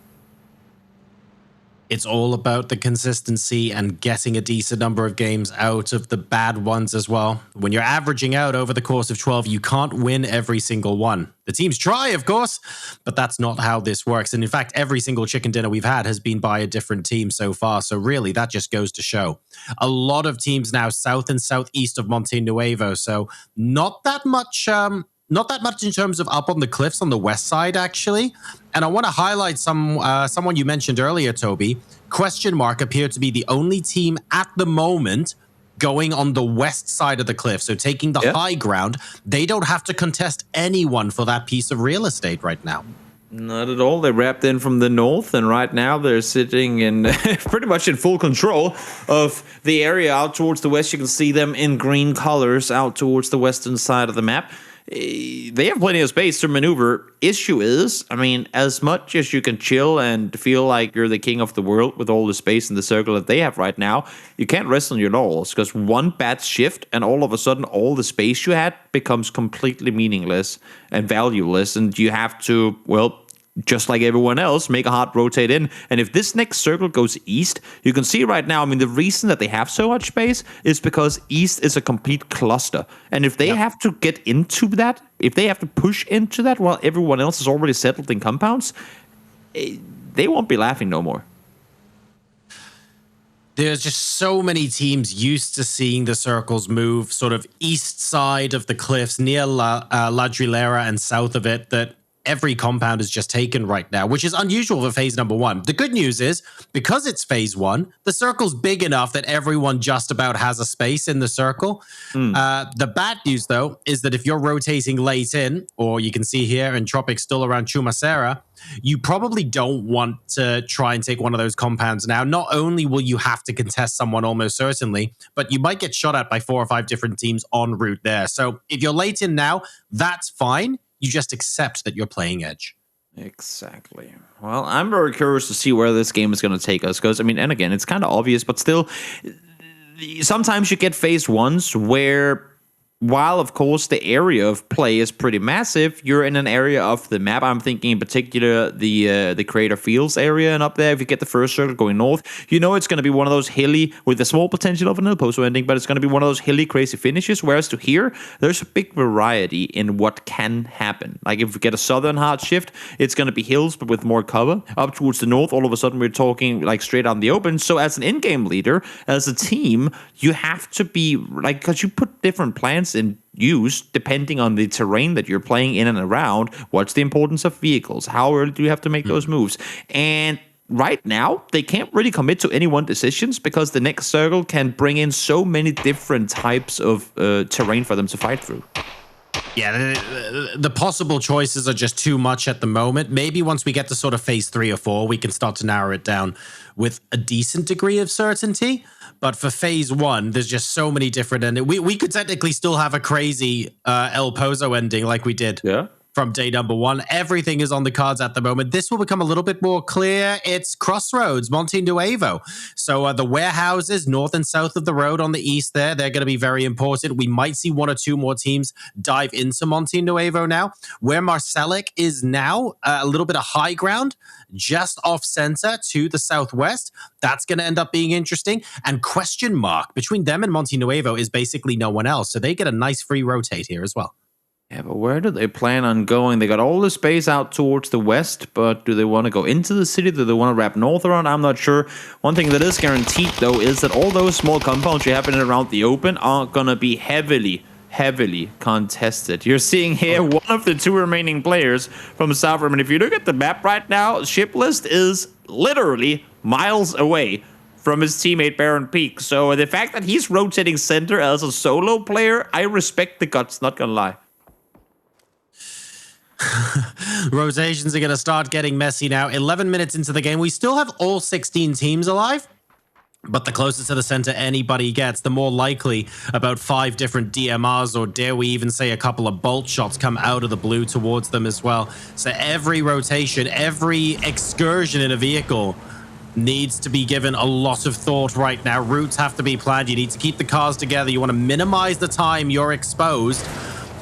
It's all about the consistency and getting a decent number of games out of the bad ones as well. When you're averaging out over the course of 12, you can't win every single one. The teams try, of course, but that's not how this works. And in fact, every single chicken dinner we've had has been by a different team so far. So really, that just goes to show. A lot of teams now south and southeast of Monte Nuevo. So not that much... Not that much in terms of up on the cliffs on the west side, actually. And I want to highlight someone you mentioned earlier, Toby. Question Mark appeared to be the only team at the moment going on the west side of the cliff, so taking the high ground, they don't have to contest anyone for that piece of real estate right now. Not at all. They wrapped in from the north, and right now they're sitting in pretty much in full control of the area out towards the west. You can see them in green colors out towards the western side of the map. They have plenty of space to maneuver. Issue is, I mean, as much as you can chill and feel like you're the king of the world with all the space in the circle that they have right now, you can't rest on your laurels, because one bad shift and all of a sudden all the space you had becomes completely meaningless and valueless, and you have to, well, just like everyone else, make a hard rotate in. And if this next circle goes east, you can see right now, I mean, the reason that they have so much space is because east is a complete cluster. And if they have to get into that, if they have to push into that while everyone else is already settled in compounds, they won't be laughing no more. There's just so many teams used to seeing the circles move sort of east side of the cliffs near La Drilera and south of it that every compound is just taken right now, which is unusual for phase number 1. The good news is, because it's phase 1, the circle's big enough that everyone just about has a space in the circle. The bad news, though, is that if you're rotating late in, or you can see here in Tropic still around Chumacera, you probably don't want to try and take one of those compounds now. Not only will you have to contest someone almost certainly, but you might get shot at by 4 or 5 different teams en route there. So if you're late in now, that's fine. You just accept that you're playing edge. Exactly. Well, I'm very curious to see where this game is going to take us, because, I mean, and again, it's kind of obvious, but still, sometimes you get phase 1s where, while, of course, the area of play is pretty massive, you're in an area of the map. I'm thinking in particular the Creator Fields area, and up there, if you get the first circle going north, you know it's going to be one of those hilly, with the small potential of an El Pozo ending, but it's going to be one of those hilly, crazy finishes, whereas to here, there's a big variety in what can happen. Like, if we get a southern hard shift, it's going to be hills, but with more cover. Up towards the north, all of a sudden, we're talking, like, straight out in the open. So as an in-game leader, as a team, you have to be, like, because you put different plans in use depending on the terrain that you're playing in and around. What's the importance of vehicles? How early do you have to make those moves? And right now, they can't really commit to any one decisions, because the next circle can bring in so many different types of terrain for them to fight through. Yeah, the possible choices are just too much at the moment. Maybe once we get to sort of phase 3 or 4, we can start to narrow it down with a decent degree of certainty. But for phase 1, there's just so many different endings. We could technically still have a crazy El Pozo ending like we did from day number 1. Everything is on the cards at the moment. This will become a little bit more clear. It's Crossroads, Monte Nuevo. So the warehouses north and south of the road on the east there, they're going to be very important. We might see 1 or 2 more teams dive into Monte Nuevo now. Where Marcelic is now, a little bit of high ground, just off center to the southwest. That's going to end up being interesting. And question mark between them and Monte Nuevo is basically no one else. So they get a nice free rotate here as well. Yeah, but where do they plan on going? They got all the space out towards the west, but do they want to go into the city? Do they want to wrap north around? I'm not sure. One thing that is guaranteed, though, is that all those small compounds you have in and around the open are going to be heavily contested. You're seeing here one of the 2 remaining players from South Rim, and if you look at the map right now, Shiplist is literally miles away from his teammate Baron Peak. So the fact that he's rotating center as a solo player, I respect the guts, not gonna lie. Rotations are going to start getting messy now. 11 minutes into the game. We still have all 16 teams alive. But the closer to the center anybody gets, the more likely about 5 different DMRs, or dare we even say a couple of bolt shots, come out of the blue towards them as well. So every rotation, every excursion in a vehicle needs to be given a lot of thought right now. Routes have to be planned. You need to keep the cars together. You want to minimize the time you're exposed.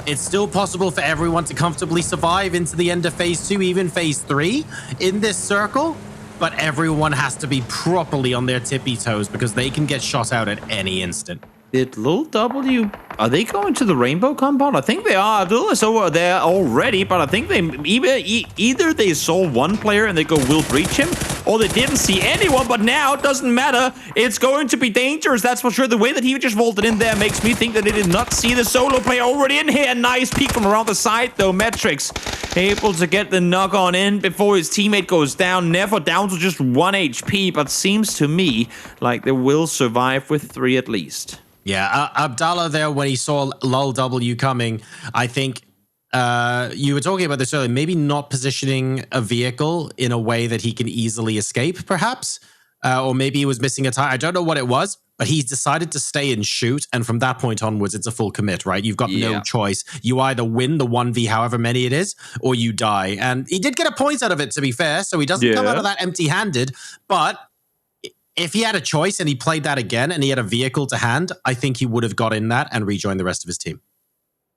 It's still possible for everyone to comfortably survive into the end of phase 2, even phase 3 in this circle. But everyone has to be properly on their tippy toes, because they can get shot out at any instant. Did Lil W, are they going to the Rainbow compound? I think they are. Lil is over there already, but I think they either they saw one player and they go, we'll breach him, or they didn't see anyone, but now it doesn't matter. It's going to be dangerous, that's for sure. The way that he just vaulted in there makes me think that they did not see the solo player already in here. Nice peek from around the side, though. Metrics able to get the knock on in before his teammate goes down. Never down to just 1 HP, but seems to me like they will survive with 3 at least. Yeah, Abdallah there, when he saw Lol W coming, I think you were talking about this earlier, maybe not positioning a vehicle in a way that he can easily escape, perhaps. Or maybe he was missing a tire. I don't know what it was, but he's decided to stay and shoot. And from that point onwards, it's a full commit, right? You've got no choice. You either win the 1v, however many it is, or you die. And he did get a point out of it, to be fair. So he doesn't come out of that empty-handed. But if he had a choice and he played that again and he had a vehicle to hand, I think he would have got in that and rejoined the rest of his team.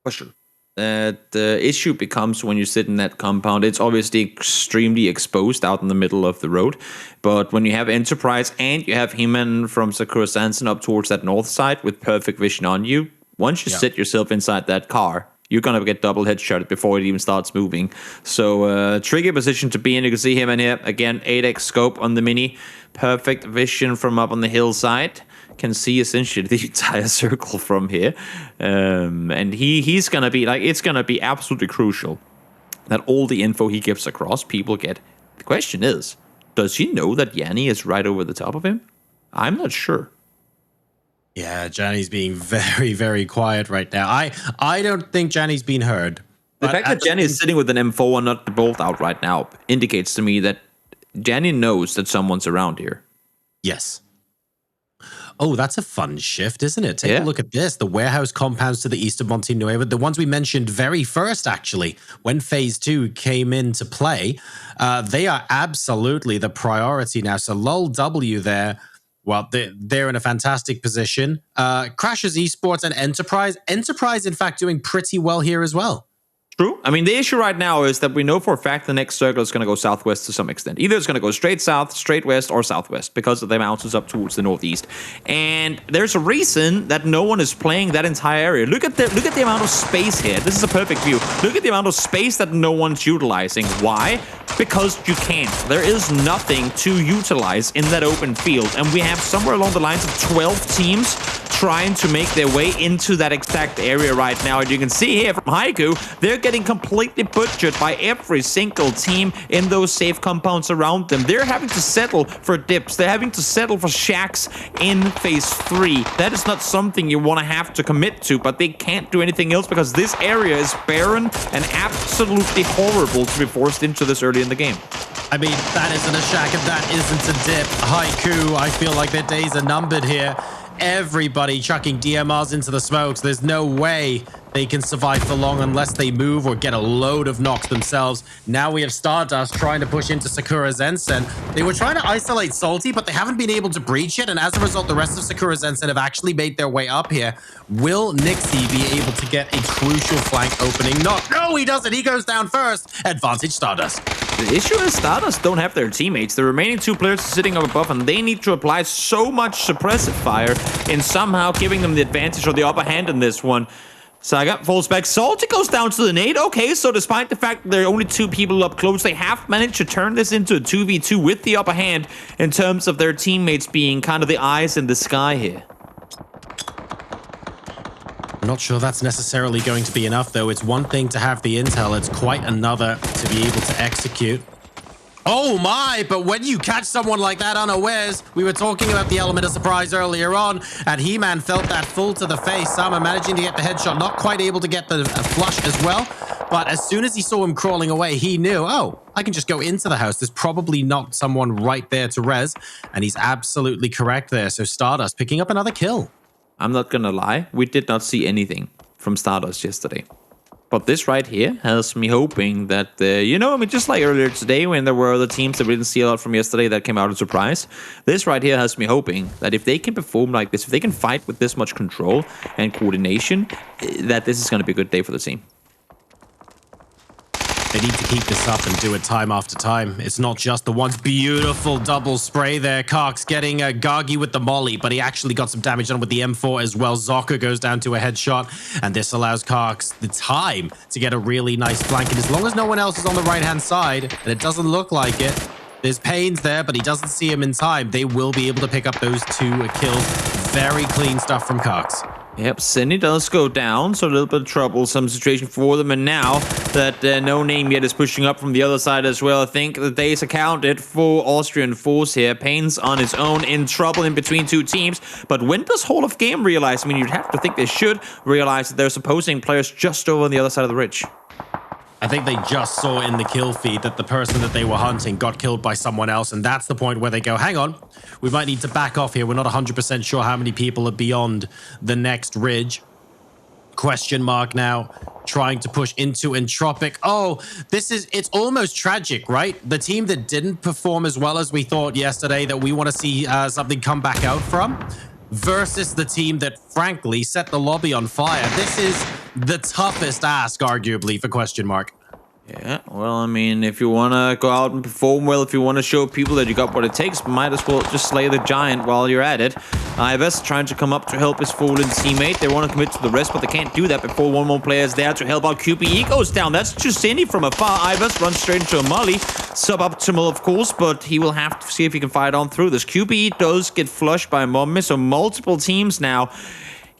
For sure. The issue becomes when you sit in that compound, it's obviously extremely exposed out in the middle of the road. But when you have Enterprise and you have He-Man from Sakura Zensen up towards that north side with perfect vision on you, once you sit yourself inside that car, you're going to get double headshotted before it even starts moving. So, tricky position to be in. You can see him in here. Again, 8x scope on the Mini. Perfect vision from up on the hillside. Can see essentially the entire circle from here. And he's going to be, like, it's going to be absolutely crucial that all the info he gives across, people get. The question is, does he know that Yanni is right over the top of him? I'm not sure. Yeah, Johnny's being very, very quiet right now. I don't think Johnny's been heard. The fact that Johnny is sitting with an M4 and not the bolt out right now indicates to me that Johnny knows that someone's around here. Yes. Oh, that's a fun shift, isn't it? Take a look at this. The warehouse compounds to the east of Monte Nuevo, the ones we mentioned very first, actually, when Phase 2 came into play. They are absolutely the priority now. So Lol W there, well, they're in a fantastic position. Crashers Esports and Enterprise. Enterprise, in fact, doing pretty well here as well. True. I mean, the issue right now is that we know for a fact the next circle is going to go southwest to some extent. Either it's going to go straight south, straight west, or southwest because of the mountains up towards the northeast. And there's a reason that no one is playing that entire area. Look at the amount of space here. This is a perfect view. Look at the amount of space that no one's utilizing. Why? Because you can't. There is nothing to utilize in that open field. And we have somewhere along the lines of 12 teams trying to make their way into that exact area right now. And you can see here from Haiku, they're getting completely butchered by every single team in those safe compounds around them. They're having to settle for dips. They're having to settle for shacks in Phase 3. That is not something you want to have to commit to, but they can't do anything else because this area is barren and absolutely horrible to be forced into this early in the game. I mean, that isn't a shack and that isn't a dip. Haiku, I feel like their days are numbered here. Everybody chucking DMRs into the smokes. There's no way they can survive for long unless they move or get a load of knocks themselves. Now we have Stardust trying to push into Sakura Zensen. They were trying to isolate Salty, but they haven't been able to breach it. And as a result, the rest of Sakura Zensen have actually made their way up here. Will Nixie be able to get a crucial flank opening? No, he doesn't. He goes down first. Advantage Stardust. The issue is Stardust don't have their teammates. The remaining two players are sitting up above, and they need to apply so much suppressive fire in somehow giving them the advantage or the upper hand in this one. Saga falls back. Salty goes down to the nade. Okay, so despite the fact that there are only two people up close, they have managed to turn this into a 2v2 with the upper hand in terms of their teammates being kind of the eyes in the sky here. I'm not sure that's necessarily going to be enough, though. It's one thing to have the intel. It's quite another to be able to execute. Oh my, but when you catch someone like that unawares, we were talking about the element of surprise earlier on, and He-Man felt that full to the face. Sama managing to get the headshot, not quite able to get the flush as well, but as soon as he saw him crawling away, he knew, oh, I can just go into the house. There's probably not someone right there to res, and he's absolutely correct there. So Stardust picking up another kill. I'm not gonna lie, we did not see anything from Stardust yesterday. But this right here has me hoping that, just like earlier today when there were other teams that we didn't see a lot from yesterday that came out as surprise, this right here has me hoping that if they can perform like this, if they can fight with this much control and coordination, that this is going to be a good day for the team. They need to keep this up and do it time after time. It's not just the once beautiful double spray there. Kark's getting a Gagi with the molly, but he actually got some damage done with the M4 as well. Zoka goes down to a headshot, and this allows Kark's the time to get a really nice flank. And as long as no one else is on the right-hand side, and it doesn't look like it, there's Pains there, but he doesn't see him in time. They will be able to pick up those two kills. Very clean stuff from Kark's. Yep, Cindy does go down, so a little bit of troublesome situation for them. And now that No Name Yet is pushing up from the other side as well, I think the days accounted for Austrian force here. Payne's on his own in trouble in between two teams. But when does Hall of Game realize? I mean, you'd have to think they should realize that there's opposing players just over on the other side of the ridge. I think they just saw in the kill feed that the person that they were hunting got killed by someone else, and that's the point where they go, hang on, we might need to back off here. We're not 100% sure how many people are beyond the next ridge. Question mark now, trying to push into Entropic. Oh, it's almost tragic, right? The team that didn't perform as well as we thought yesterday, that we want to see something come back out from, versus the team that, frankly, set the lobby on fire. This is the toughest ask, arguably, for question mark. Yeah, well, I mean, if you want to go out and perform well, if you want to show people that you got what it takes, might as well just slay the giant while you're at it. Ives trying to come up to help his fallen teammate. They want to commit to the rest, but they can't do that before one more player is there to help out. QPE goes down. That's Jusini from afar. Ives runs straight into a molly. Suboptimal, of course, but he will have to see if he can fight on through this. QPE does get flushed by Mommy, so multiple teams now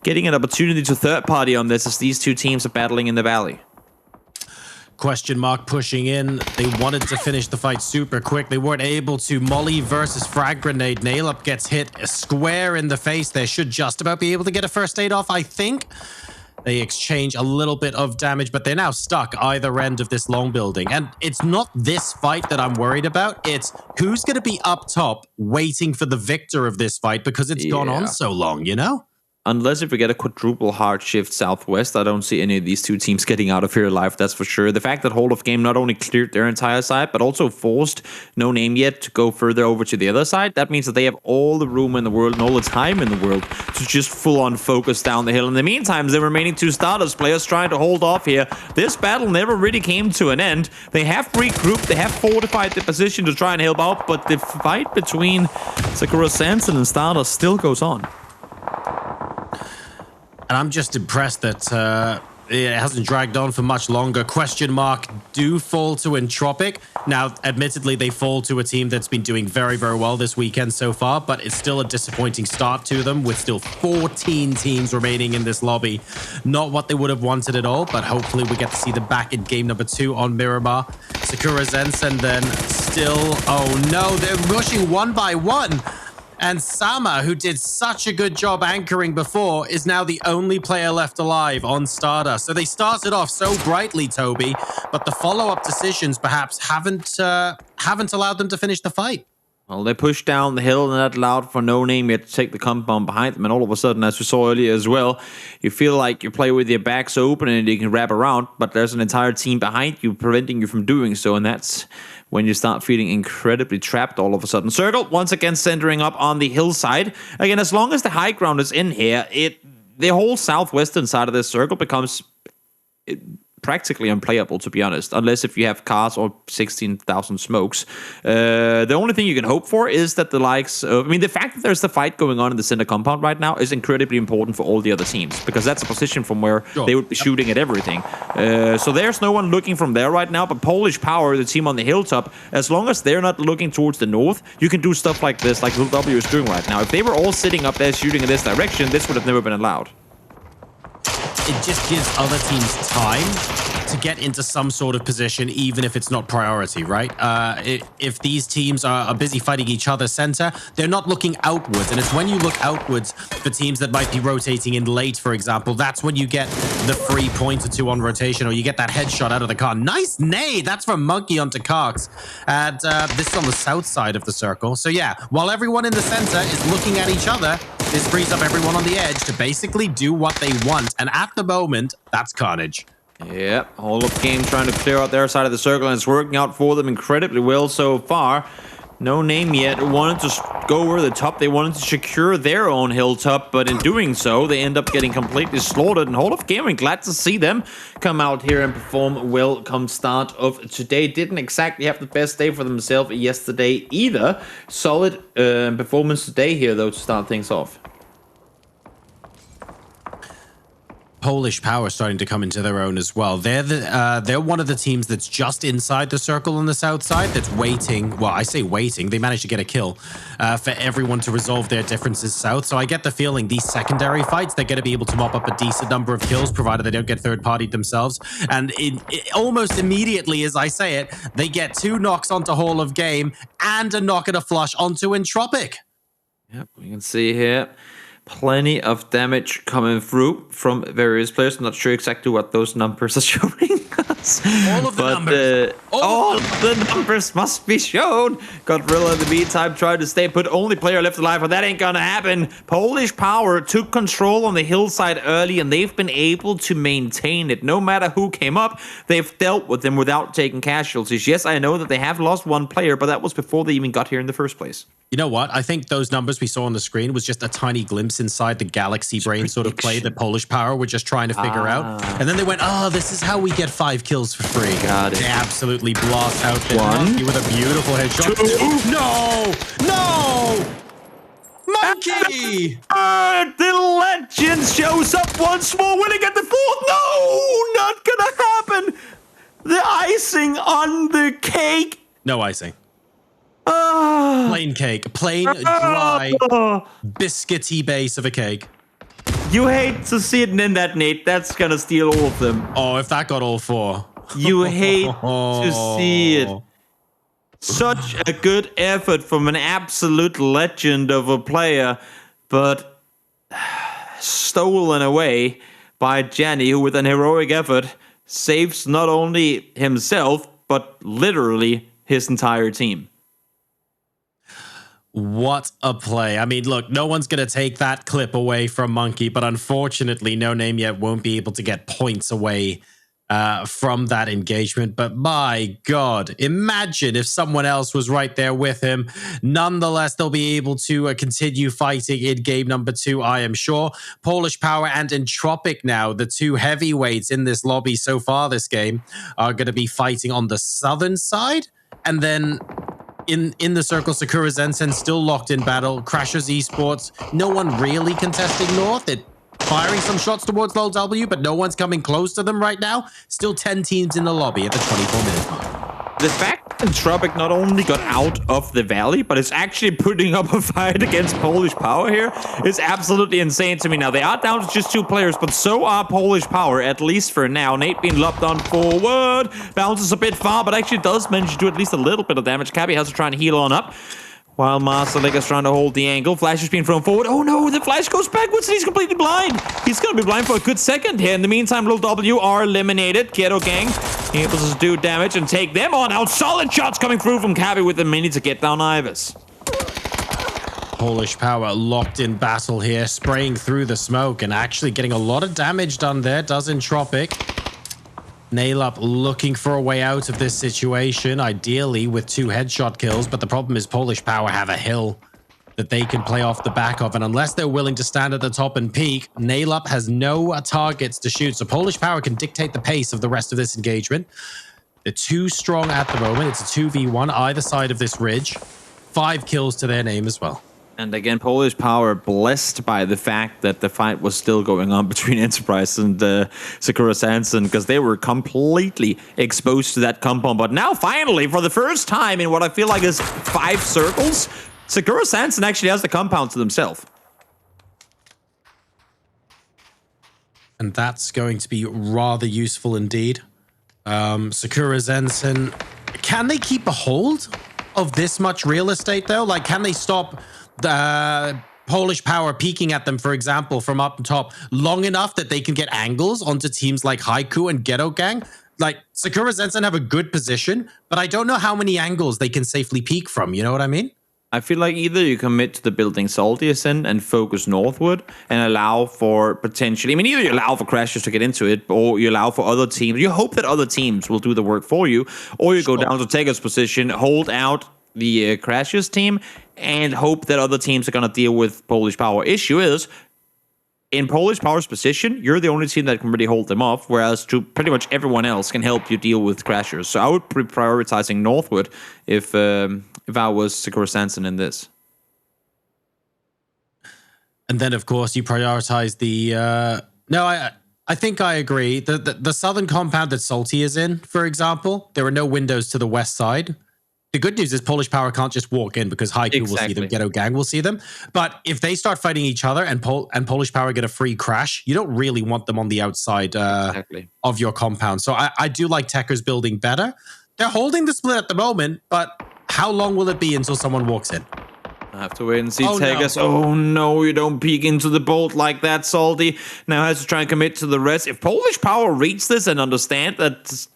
getting an opportunity to third party on this as these two teams are battling in the valley. Question mark pushing in. They wanted to finish the fight super quick. They weren't able to. Molly versus frag grenade. Nail up gets hit square in the face. They should just about be able to get a first aid off, I think. They exchange a little bit of damage, but they're now stuck either end of this long building. And it's not this fight that I'm worried about. It's who's going to be up top waiting for the victor of this fight, because it's gone on so long, you know? Unless if we get a quadruple hard shift southwest, I don't see any of these two teams getting out of here alive, that's for sure. The fact that Hall of Game not only cleared their entire side, but also forced No Name Yet to go further over to the other side, that means that they have all the room in the world and all the time in the world to just full-on focus down the hill. In the meantime, the remaining two Stardust players trying to hold off here. This battle never really came to an end. They have regrouped, they have fortified the position to try and help out, but the fight between Sakura Zensen and Stardust still goes on. And I'm just impressed that it hasn't dragged on for much longer. Question mark do fall to Entropic. Now, admittedly, they fall to a team that's been doing very, very well this weekend so far, but it's still a disappointing start to them with still 14 teams remaining in this lobby. Not what they would have wanted at all, but hopefully we get to see them back in game number 2 on Miramar. Sakura Zensen then still, oh no, they're rushing one by one. And Sama, who did such a good job anchoring before, is now the only player left alive on Stardust. So they started off so brightly, Toby, but the follow-up decisions perhaps haven't allowed them to finish the fight. Well, they pushed down the hill and that allowed for No Name Yet to take the compound behind them. And all of a sudden, as we saw earlier as well, you feel like you play with your backs open and you can wrap around, but there's an entire team behind you preventing you from doing so. And that's when you start feeling incredibly trapped all of a sudden. Circle, once again, centering up on the hillside. Again, as long as the high ground is in here, the whole southwestern side of this circle becomes practically unplayable, to be honest, unless if you have cars or 16,000 smokes. The only thing you can hope for is that the likes of, the fact that there's the fight going on in the center compound right now is incredibly important for all the other teams, because that's a position from where they would be shooting at everything. So there's no one looking from there right now, but PolishPower, the team on the hilltop, as long as they're not looking towards the north, you can do stuff like this, like W is doing right now. If they were all sitting up there shooting in this direction, this would have never been allowed. It just gives other teams time to get into some sort of position, even if it's not priority, right? If these teams are busy fighting each other center, they're not looking outwards. And it's when you look outwards for teams that might be rotating in late, for example, that's when you get the free point or two on rotation, or you get that headshot out of the car. Nice nade! That's from Monkey onto Cox. And this is on the south side of the circle. So yeah, while everyone in the center is looking at each other, this frees up everyone on the edge to basically do what they want. And at the moment, that's carnage. Yep, Hall of Game trying to clear out their side of the circle, and it's working out for them incredibly well so far. No Name Yet wanted to go over the top. They wanted to secure their own hilltop, but in doing so, they end up getting completely slaughtered. And Hall of Game, I'm glad to see them come out here and perform well come start of today. Didn't exactly have the best day for themselves yesterday either. Solid performance today here, though, to start things off. Polish Power starting to come into their own as well. They're one of the teams that's just inside the circle on the south side that's waiting. Well, I say waiting. They managed to get a kill for everyone to resolve their differences south. So I get the feeling these secondary fights, they're going to be able to mop up a decent number of kills, provided they don't get third-partied themselves. And almost immediately, as I say it, they get 2 knocks onto Hall of Game and a knock and a flush onto Entropic. Yep, we can see here. Plenty of damage coming through from various players. I'm not sure exactly what those numbers are showing us. All of the numbers. All of the numbers must be shown. Godrilla in the meantime tried to stay put. Only player left alive, but that ain't gonna happen. Polish Power took control on the hillside early, and they've been able to maintain it. No matter who came up, they've dealt with them without taking casualties. Yes, I know that they have lost 1 player, but that was before they even got here in the first place. You know what? I think those numbers we saw on the screen was just a tiny glimpse inside the Galaxy Brain sort of play that Polish Power were just trying to figure out. And then they went, oh, this is how we get 5 kills for free. Got it. They absolutely blast out there. 1. Monkey with a beautiful headshot. 2. No! No! Monkey! The legend shows up once more. Will he get the 4th? No! Not gonna happen. The icing on the cake. No icing. Plain cake. Plain, dry, biscuity base of a cake. You hate to see it in that, Nate. That's gonna steal all of them. Oh, if that got all 4. You hate to see it. Such a good effort from an absolute legend of a player, but stolen away by Jenny, who with an heroic effort saves not only himself, but literally his entire team. What a play. I mean, look, no one's going to take that clip away from Monkey, but unfortunately, No Name Yet won't be able to get points away from that engagement. But my God, imagine if someone else was right there with him. Nonetheless, they'll be able to continue fighting in game number 2, I am sure. Polish Power and Entropic now, the 2 heavyweights in this lobby so far this game, are going to be fighting on the southern side. And then in the circle, Sakura Zensen still locked in battle. Crashers Esports, no one really contesting north. It firing some shots towards Lol W, but no one's coming close to them right now. Still 10 teams in the lobby at the 24-minute mark. The fact that Entropic not only got out of the valley, but is actually putting up a fight against Polish Power here is absolutely insane to me. Now, they are down to just 2 players, but so are Polish Power, at least for now. Nate being lopped on forward, bounces a bit far, but actually does manage to do at least a little bit of damage. Cabby has to try and heal on up, while Masterleg is trying to hold the angle. Flash is being thrown forward. Oh no, the Flash goes backwards and he's completely blind. He's going to be blind for a good second here. In the meantime, Lil W are eliminated. Ghetto Gang able to do damage and take them on out. Solid shots coming through from Cabby with a mini to get down Ivers. Polish Power locked in battle here, spraying through the smoke and actually getting a lot of damage done there. Does Entropic. Nailup looking for a way out of this situation, ideally with 2 headshot kills, but the problem is Polish Power have a hill that they can play off the back of, and unless they're willing to stand at the top and peek, Nailup has no targets to shoot, so Polish Power can dictate the pace of the rest of this engagement. They're too strong at the moment. It's a 2v1 either side of this ridge. 5 kills to their name as well. And again, Polish Power blessed by the fact that the fight was still going on between Enterprise and Sakura Zensen, because they were completely exposed to that compound. But now, finally, for the first time in what I feel like is 5 circles, Sakura Zensen actually has the compound to themselves. And that's going to be rather useful indeed. Sakura Zensen, can they keep a hold of this much real estate, though? Like, can they stop Polish Power peeking at them, for example, from up top long enough that they can get angles onto teams like Haiku and Ghetto Gang? Like, Sakura Zensen have a good position, but I don't know how many angles they can safely peek from. You know what I mean? I feel like either you commit to the building Salty Ascent and focus northward and allow for potentially, I mean, either you allow for Crashers to get into it or you allow for other teams. You hope that other teams will do the work for you, or you go down to Taker's position, hold out the Crashers team, and hope that other teams are going to deal with Polish Power. Issue is, in Polish Power's position, you're the only team that can really hold them off, whereas to pretty much everyone else can help you deal with Crashers. So I would be prioritizing northward if I was Sakura Zensen in this. And then, of course, you prioritize the... No, I I think I agree. The southern compound that Salty is in, for example, there are no windows to the west side. The good news is PolishPower can't just walk in because Haiku will see them, Ghetto Gang will see them. But if they start fighting each other and PolishPower get a free crash, you don't really want them on the outside of your compound. So I do like Tekker's building better. They're holding the split at the moment, but how long will it be until someone walks in? I have to wait and see. Tegas. Oh no, you don't peek into the bolt like that, Salty. Now has to try and commit to the rest. If PolishPower reads this and understand that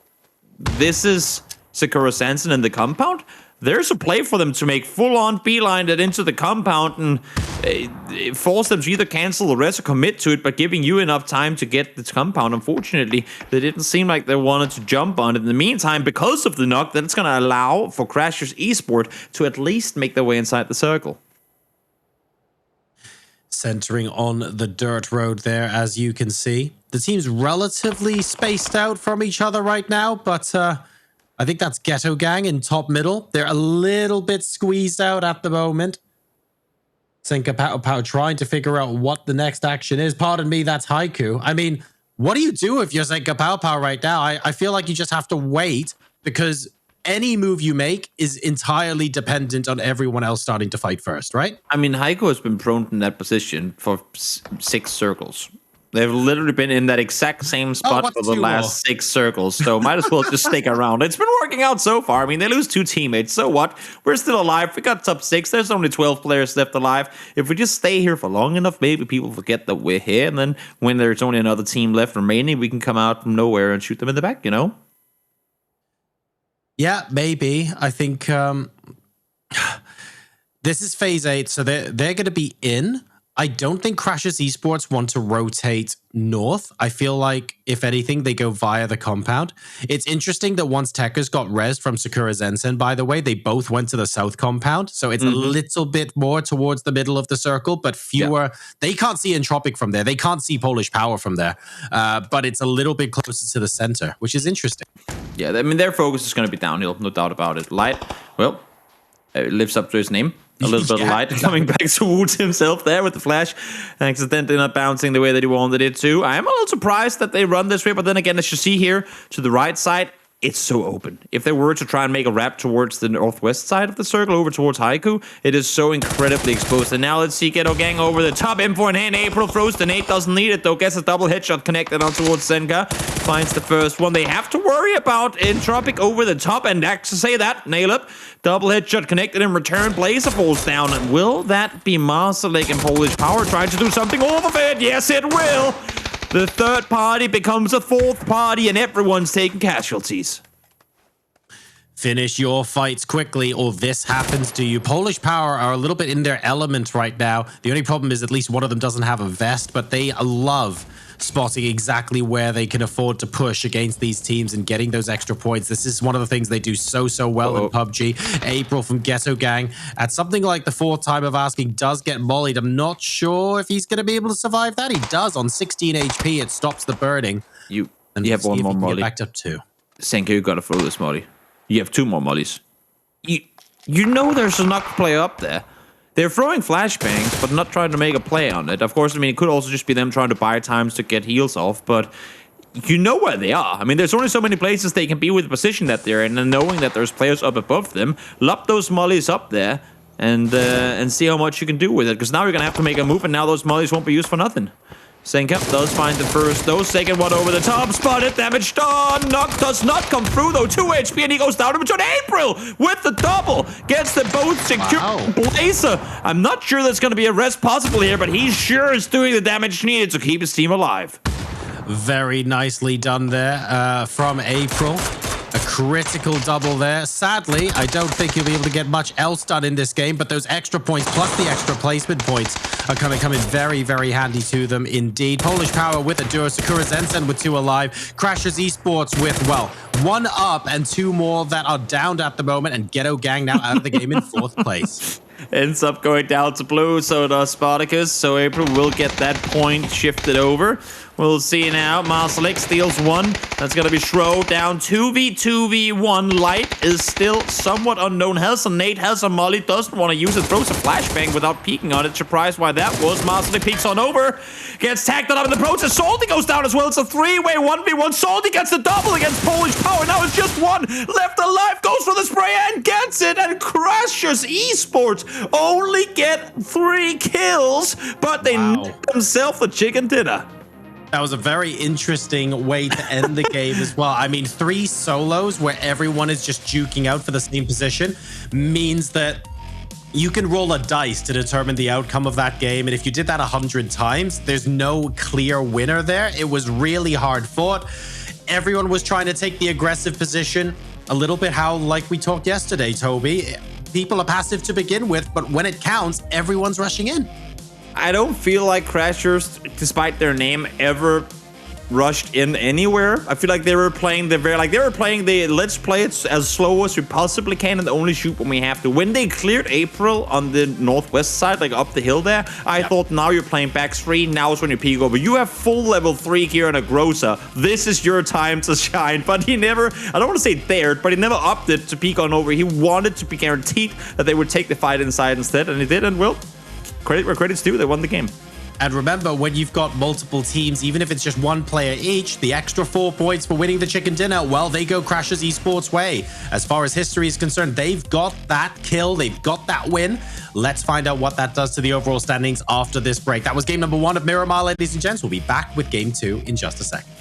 this is Sakura Zensen in the compound, there's a play for them to make full-on beeline it into the compound and force them to either cancel the rest or commit to it, but giving you enough time to get this compound. Unfortunately, they didn't seem like they wanted to jump on it. In the meantime, because of the knock, that's going to allow for Crashers Esport to at least make their way inside the circle. Centering on the dirt road there, as you can see. The team's relatively spaced out from each other right now, but I think that's Ghetto Gang in top middle. They're a little bit squeezed out at the moment. Senka Pow trying to figure out what the next action is. Pardon me, that's Haiku. I mean, what do you do if you're Senka Pow right now? I feel like you just have to wait because any move you make is entirely dependent on everyone else starting to fight first, right? I mean, Haiku has been prone in that position for 6 circles. They've literally been in that exact same spot for the last 6 circles, so might as well just stick around. It's been working out so far. I mean, they lose 2 teammates, so what? We're still alive. We got top 6. There's only 12 players left alive. If we just stay here for long enough, maybe people forget that we're here, and then when there's only another team left remaining, we can come out from nowhere and shoot them in the back, you know? Yeah, maybe. I think this is phase 8, so they're going to be in. I don't think Crashers Esports want to rotate north. I feel like, if anything, they go via the compound. It's interesting that once Tekker's got rezzed from Sakura Zensen, by the way, they both went to the south compound. So it's a little bit more towards the middle of the circle, but fewer. Yeah. They can't see Entropic from there. They can't see PolishPower from there. But it's a little bit closer to the center, which is interesting. Yeah, I mean, their focus is going to be downhill, no doubt about it. Light, well, it lives up to his name. A little bit of light coming back towards himself there with the flash, accidentally not bouncing the way that he wanted it to. I am a little surprised that they run this way, but then again, as you see here to the right side, it's so open. If they were to try and make a wrap towards the northwest side of the circle, over towards Haiku, it is so incredibly exposed. And now let's see Ghetto Gang over the top. M4 in hand. April throws the nade, doesn't need it though. Gets a double headshot connected on towards Senka. Finds the first one. They have to worry about Entropic over the top, and to say that, nail up. Double headshot connected in return. Blazer falls down. And will that be Masterleg and PolishPower trying to do something overfed? Yes, it will. The third party becomes a fourth party, and everyone's taking casualties. Finish your fights quickly, or this happens to you. PolishPower are a little bit in their element right now. The only problem is at least one of them doesn't have a vest, but they love spotting exactly where they can afford to push against these teams and getting those extra points. This is one of the things they do so well in PUBG. April from Ghetto Gang, at something like the 4th time of asking, does get mollied. I'm not sure if he's going to be able to survive that. He does on 16 HP. It stops the burning. You have one more molly. Backed up 2. Senka, you got to throw this molly. You have 2 more mollies. You know there's a knock play up there. They're throwing flashbangs, but not trying to make a play on it. Of course, I mean, it could also just be them trying to buy times to get heals off, but you know where they are. I mean, there's only so many places they can be with the position that they're in, and knowing that there's players up above them, lob those mollies up there and see how much you can do with it, because now you're going to have to make a move, and now those mollies won't be used for nothing. Senka does find the first, though. Second one over the top. Spotted, damage done. Knock does not come through, though. 2 HP, and he goes down to return. April with the double. Gets them both secure. Wow. Blazer. I'm not sure there's going to be a rest possible here, but he sure is doing the damage needed to keep his team alive. Very nicely done there from April. A critical double there. Sadly, I don't think he'll be able to get much else done in this game, but those extra points plus the extra placement points are going to come in very handy to them indeed. PolishPower with a duo. Sakura Zensen with 2 alive. Crashers Esports with, well, 1 up and 2 more that are downed at the moment, and Ghetto Gang now out of the game in 4th place. ends up going down to blue, so does Spartacus. So April will get that point shifted over. We'll see now. Marcelik steals one. That's going to be Shro down 2v1. Light is still somewhat unknown. Has a nade, has a molly, doesn't want to use it. Throws a flashbang without peeking on it. Surprised why that was. Marcelik peeks on over. Gets tagged up in the process. Salty goes down as well. It's a three-way 1v1. Salty gets the double against PolishPower. Now it's just one left alive. Goes for the spray and gets it. And Crashers Esports only get 3 kills. But they nick themselves the chicken dinner. That was a very interesting way to end the game as well. I mean, 3 solos where everyone is just juking out for the same position means that you can roll a dice to determine the outcome of that game. And if you did that 100 times, there's no clear winner there. It was really hard fought. Everyone was trying to take the aggressive position. A little bit how, like we talked yesterday, Toby, people are passive to begin with, but when it counts, everyone's rushing in. I don't feel like Crashers, despite their name, ever rushed in anywhere. I feel like they were playing the let's play it as slow as we possibly can and only shoot when we have to. When they cleared April on the northwest side, like up the hill there, I thought now you're playing back 3. Now is when you peek over. You have full level 3 gear and a JoRoSar. This is your time to shine. But he never, I don't want to say dared, but he never opted to peek on over. He wanted to be guaranteed that they would take the fight inside instead, and he did, and well, credit where credit's due, they won the game. And remember, when you've got multiple teams, even if it's just one player each, the extra 4 points for winning the chicken dinner, well, they go Crashers Esports' way. As far as history is concerned, they've got that kill, they've got that win. Let's find out what that does to the overall standings after this break. That was game number 1 of Miramar, ladies and gents. We'll be back with game 2 in just a second.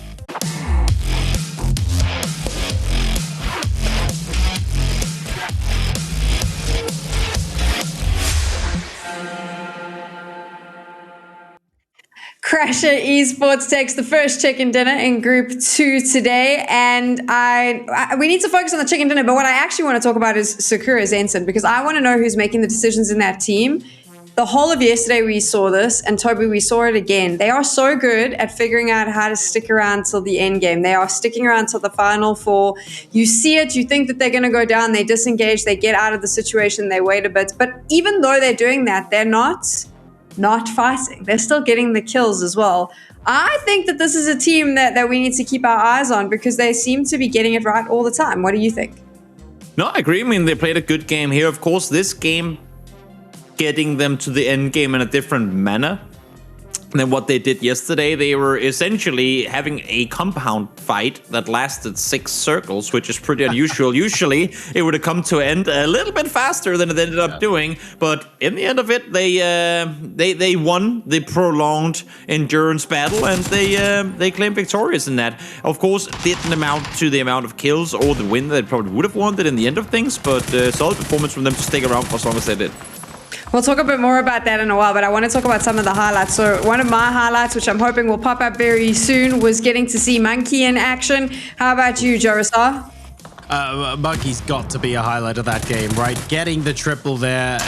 Crasher Esports takes the first chicken dinner in Group 2 today, and we need to focus on the chicken dinner, but what I actually want to talk about is Sakura Zensen, because I want to know who's making the decisions in that team. The whole of yesterday we saw this, and Toby, we saw it again. They are so good at figuring out how to stick around till the end game. They are sticking around till the final 4. You see it, you think that they're going to go down, they disengage, they get out of the situation, they wait a bit, but even though they're doing that, they're not fighting. They're still getting the kills as well. I think that this is a team that we need to keep our eyes on because they seem to be getting it right all the time. What do you think? No, I agree. I mean, they played a good game here. Of course, this game getting them to the end game in a different manner than what they did yesterday. They were essentially having a compound fight that lasted 6 circles, which is pretty unusual. Usually, it would have come to an end a little bit faster than it ended up doing. But in the end of it, they won the prolonged endurance battle, and they claimed victorious in that. Of course, didn't amount to the amount of kills or the win that they probably would have wanted in the end of things, but solid performance from them to stick around for as long as they did. We'll talk a bit more about that in a while, but I want to talk about some of the highlights. So one of my highlights, which I'm hoping will pop up very soon, was getting to see Monkey in action. How about you, JoRoSar? Monkey's got to be a highlight of that game, right? Getting the triple there,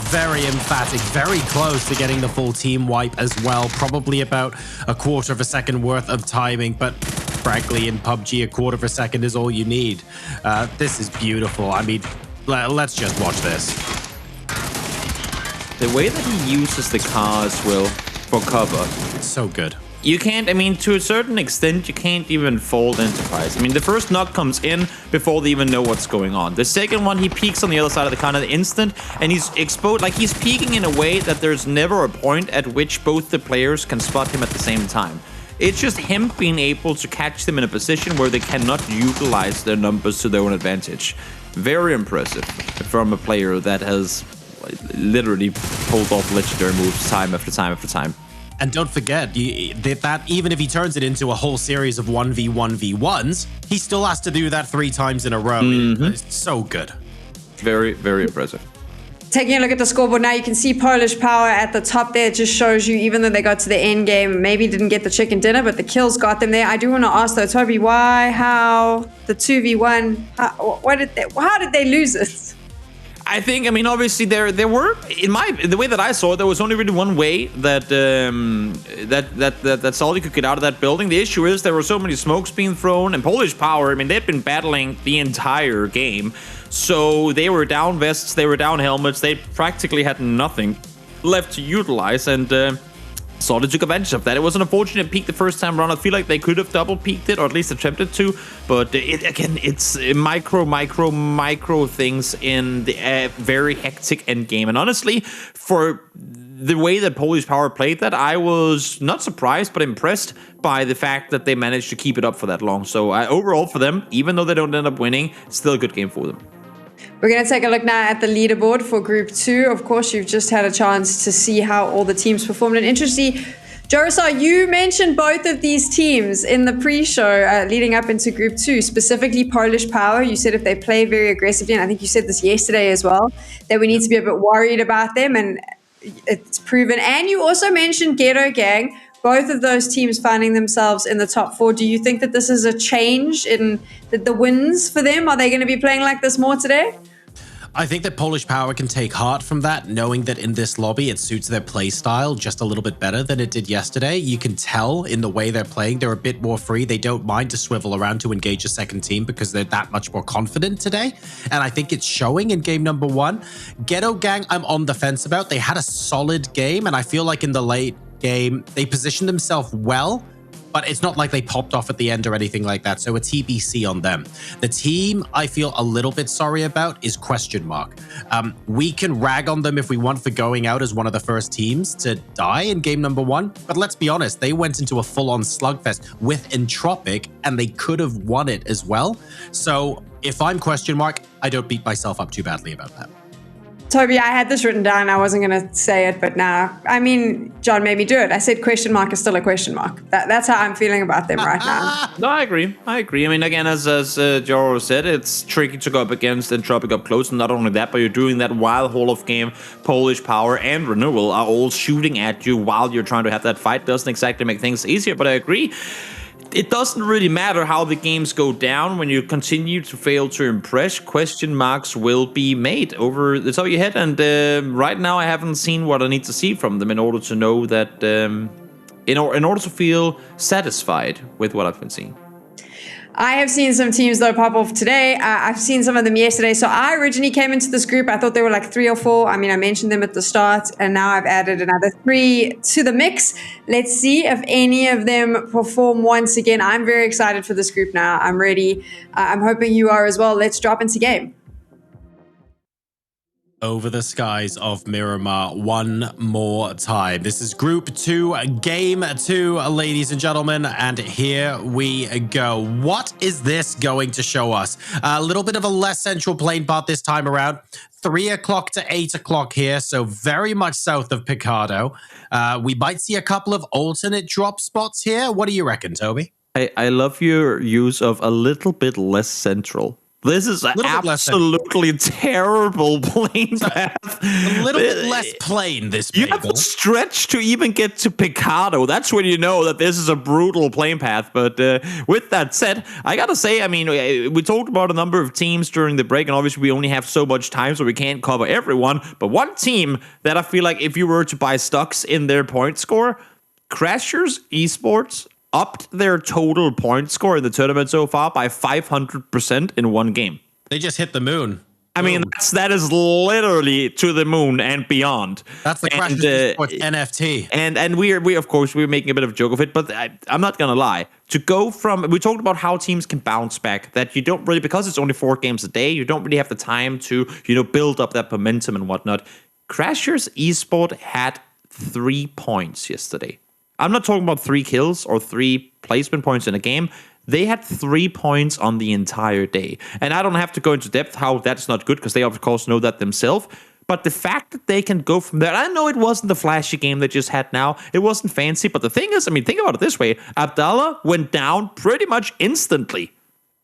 very emphatic, very close to getting the full team wipe as well. Probably about a quarter of a second worth of timing, but frankly, in PUBG, a quarter of a second is all you need. This is beautiful. I mean, let's just watch this. The way that he uses the car as well for cover. It's so good. You can't, I mean, to a certain extent, you can't even fault Enterprise. I mean, the first knock comes in before they even know what's going on. The second one, he peeks on the other side of the car in the instant, and he's exposed, like he's peeking in a way that there's never a point at which both the players can spot him at the same time. It's just him being able to catch them in a position where they cannot utilize their numbers to their own advantage. Very impressive from a player that has literally pulled off legendary moves time after time after time. And don't forget that even if he turns it into a whole series of 1v1v1s, he still has to do that 3 times in a row. It's so good. Very, very impressive. Taking a look at the scoreboard now, you can see PolishPower at the top there. It just shows you, even though they got to the end game, maybe didn't get the chicken dinner, but the kills got them there. I do want to ask though, Toby, why, how, the 2v1, how did they lose it? I think, obviously there were, the way that I saw it, there was only really one way that that Salty could get out of that building. The issue is there were so many smokes being thrown, and PolishPower, they'd been battling the entire game. So they were down vests, they were down helmets, they practically had nothing left to utilize, and Salty took advantage of that. It was an unfortunate peak the first time around. I feel like they could have double peaked it, or at least attempted to. But it's micro things in the very hectic end game. And honestly, for the way that PolishPower played that, I was not surprised, but impressed by the fact that they managed to keep it up for that long. So overall for them, even though they don't end up winning, it's still a good game for them. We're going to take a look now at the leaderboard for Group 2. Of course, you've just had a chance to see how all the teams performed. And interestingly, JoRoSar, you mentioned both of these teams in the pre-show leading up into Group 2, specifically PolishPower. You said if they play very aggressively, and I think you said this yesterday as well, that we need to be a bit worried about them, and it's proven. And you also mentioned Ghetto Gang. Both of those teams finding themselves in the top 4. Do you think that this is a change in the wins for them? Are they going to be playing like this more today? I think that PolishPower can take heart from that, knowing that in this lobby it suits their play style just a little bit better than it did yesterday. You can tell in the way they're playing, they're a bit more free. They don't mind to swivel around to engage a second team because they're that much more confident today. And I think it's showing in game number 1. Ghetto Gang, I'm on the fence about. They had a solid game, and I feel like in the late game, they positioned themselves well, but it's not like they popped off at the end or anything like that. So a TBC on them. The team I feel a little bit sorry about is Question Mark. We can rag on them if we want for going out as one of the first teams to die in game number 1. But let's be honest, they went into a full-on slugfest with Entropic, and they could have won it as well. So if I'm Question Mark, I don't beat myself up too badly about that. Toby, I had this written down. I wasn't going to say it, but now, John made me do it. I said question mark is still a question mark. That's how I'm feeling about them right now. No, I agree. Again, as Joro said, it's tricky to go up against Entropic up close. And not only that, but you're doing that while Hall of Game, PolishPower, and Renewal are all shooting at you while you're trying to have that fight. Doesn't exactly make things easier, but I agree. It doesn't really matter how the games go down when you continue to fail to impress. Question marks will be made over the top of your head, and right now I haven't seen what I need to see from them in order to know that, in order to feel satisfied with what I've been seeing. I have seen some teams, though, pop off today. I've seen some of them yesterday. So I originally came into this group. I thought there were like 3 or 4. I mentioned them at the start, and now I've added another 3 to the mix. Let's see if any of them perform once again. I'm very excited for this group now. I'm ready. I'm hoping you are as well. Let's drop into game. Over the skies of Miramar one more time. This is Group 2, Game 2, ladies and gentlemen, and here we go. What is this going to show us? A little bit of a less central plane part this time around. 3 o'clock to 8 o'clock here, so very much south of Picado. We might see a couple of alternate drop spots here. What do you reckon, Toby? I love your use of a little bit less central. This is an absolutely terrible plane path. A little bit less plain, this You have to stretch to even get to Picado. That's when you know that this is a brutal plane path. But with that said, I gotta say, we talked about a number of teams during the break, and obviously we only have so much time, so we can't cover everyone. But one team that I feel like if you were to buy stocks in their point score, Crashers Esports upped their total point score in the tournament so far by 500% in one game. They just hit the moon. That is literally to the moon and beyond. That's the Crashers Esports NFT. And we of course, we're making a bit of a joke of it, but I'm not going to lie. To go from, we talked about how teams can bounce back, that you don't really, because it's only 4 games a day, you don't really have the time to, build up that momentum and whatnot. Crashers Esports had 3 points yesterday. I'm not talking about 3 kills or 3 placement points in a game. They had 3 points on the entire day. And I don't have to go into depth how that's not good, because they, of course, know that themselves. But the fact that they can go from there, I know it wasn't the flashy game they just had now. It wasn't fancy. But the thing is, think about it this way. Abdallah went down pretty much instantly.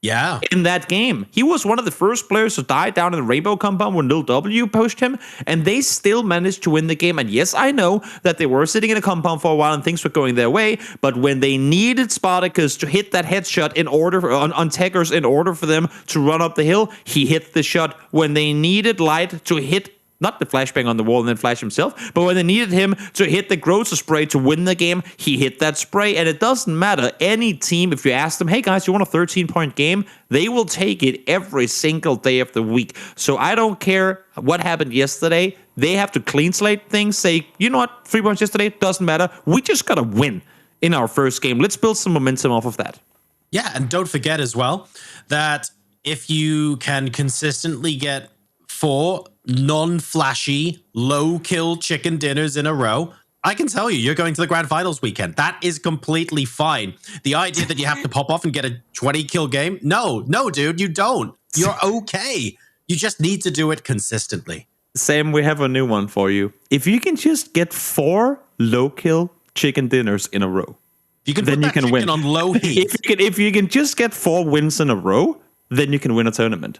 Yeah. In that game. He was one of the first players to die down in the Rainbow compound when Lil W pushed him, and they still managed to win the game. And yes, I know that they were sitting in a compound for a while and things were going their way, but when they needed Spartacus to hit that headshot in order on Tekkers in order for them to run up the hill, he hit the shot. When they needed Light to hit not the flashbang on the wall and then flash himself, but when they needed him to hit the Grocer spray to win the game, he hit that spray. And it doesn't matter. Any team, if you ask them, hey guys, you want a 13-point game? They will take it every single day of the week. So I don't care what happened yesterday. They have to clean slate things, say, you know what, 3 points yesterday, doesn't matter. We just got to win in our first game. Let's build some momentum off of that. Yeah, and don't forget as well that if you can consistently get 4 non-flashy, low-kill chicken dinners in a row, I can tell you, you're going to the grand finals weekend. That is completely fine. The idea that you have to pop off and get a 20-kill game, no, dude, you don't. You're okay. You just need to do it consistently. Sam, we have a new one for you. If you can just get 4 low-kill chicken dinners in a row, then you can win on low heat. If you can just get 4 wins in a row, then you can win a tournament.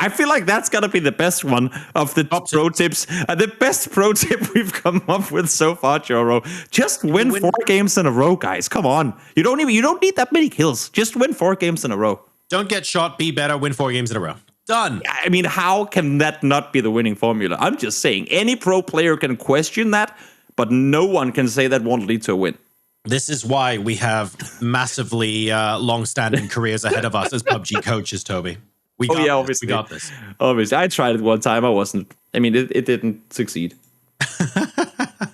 I feel like that's got to be the best one of the pro tips. The best pro tip we've come up with so far, Joro. Just win 4 games in a row, guys. Come on. You don't need that many kills. Just win 4 games in a row. Don't get shot, be better, win 4 games in a row. Done. I mean, how can that not be the winning formula? I'm just saying, any pro player can question that, but no one can say that won't lead to a win. This is why we have massively long-standing careers ahead of us as PUBG coaches, Toby. We got this. Obviously. I tried it one time. It didn't succeed.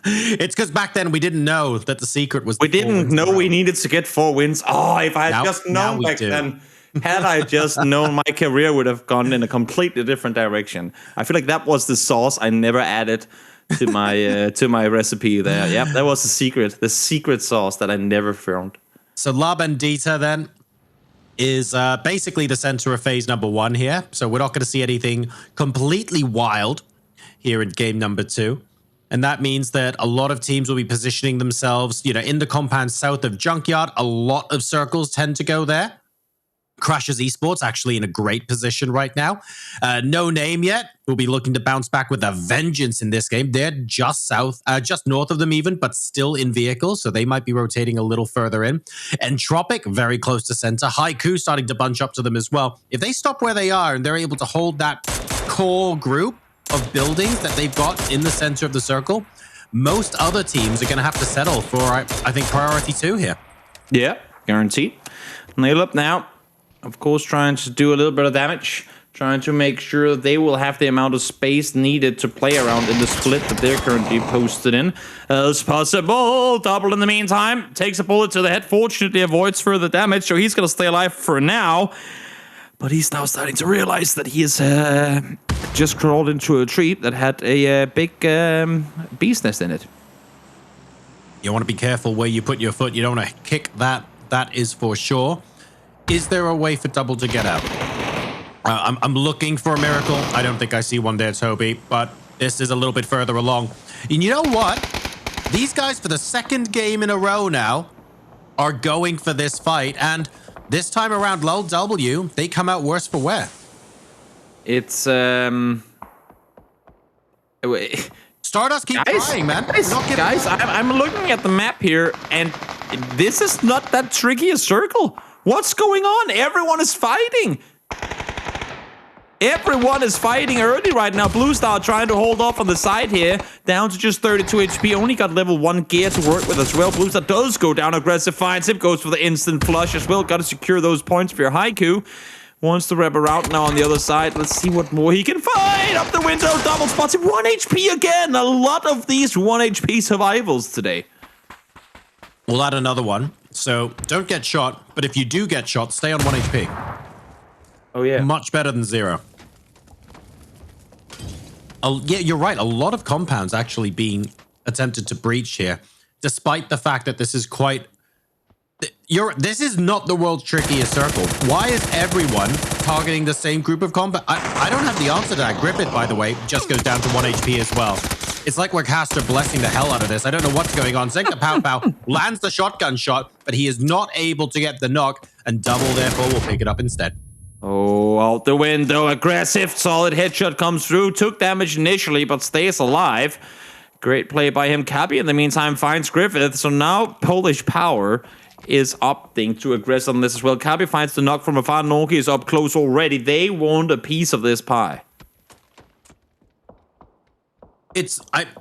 It's because back then we didn't know that the secret was... We didn't know we needed to get 4 wins. Oh, if I had just known back then. Had I just known, my career would have gone in a completely different direction. I feel like that was the sauce I never added to my recipe there. Yeah, that was the secret sauce that I never found. So La Bandita then is basically the center of phase number 1 here. So we're not going to see anything completely wild here in game number 2. And that means that a lot of teams will be positioning themselves, in the compound south of Junkyard. A lot of circles tend to go there. Crashers Esports actually in a great position right now. No name yet. We'll be looking to bounce back with a vengeance in this game. They're just north of them even, but still in vehicles, so they might be rotating a little further in. Entropic, very close to center. Haiku starting to bunch up to them as well. If they stop where they are and they're able to hold that core group of buildings that they've got in the center of the circle, most other teams are going to have to settle for, I think, priority 2 here. Yeah, guaranteed. Nail up now. Of course, trying to do a little bit of damage, trying to make sure they will have the amount of space needed to play around in the split that they're currently posted in as possible. Double in the meantime, takes a bullet to the head, fortunately avoids further damage, so he's going to stay alive for now. But he's now starting to realize that he is just crawled into a tree that had a big bee's nest in it. You want to be careful where you put your foot. You don't want to kick that. That is for sure. Is there a way for Double to get out? I'm looking for a miracle. I don't think I see one there, Toby, but this is a little bit further along. And you know what? These guys, for the 2nd game in a row now, are going for this fight. And this time around, Lil W, they come out worse for wear. It's, Stardust, keep trying, man. Guys, I'm looking at the map here, and this is not that tricky a circle. What's going on? Everyone is fighting. Everyone is fighting early right now. Blue Star trying to hold off on the side here. Down to just 32 HP. Only got level 1 gear to work with as well. Blue Star does go down aggressive. Fine. Zip goes for the instant flush as well. Got to secure those points for your Haiku. Wants to wrap around now on the other side. Let's see what more he can find. Up the window. Double spots him. 1 HP again. A lot of these 1 HP survivals today. We'll add another one. So don't get shot, but if you do get shot, stay on 1 HP. Oh, yeah. Much better than 0. Yeah, you're right. A lot of compounds actually being attempted to breach here, despite the fact that this is quite... This is not the world's trickiest circle. Why is everyone targeting the same group of compounds? I don't have the answer to that. Grip It, by the way, just goes down to 1 HP as well. It's like we're caster blessing the hell out of this. I don't know what's going on. Zenka Pow Pow lands the shotgun shot, but he is not able to get the knock. and Double, therefore, will pick it up instead. Oh, out the window. Aggressive, solid headshot comes through. Took damage initially, but stays alive. Great play by him. Cabby, in the meantime, finds Griffith. So now PolishPower is opting to aggress on this as well. Cabby finds the knock from afar. Norki is up close already. They want a piece of this pie.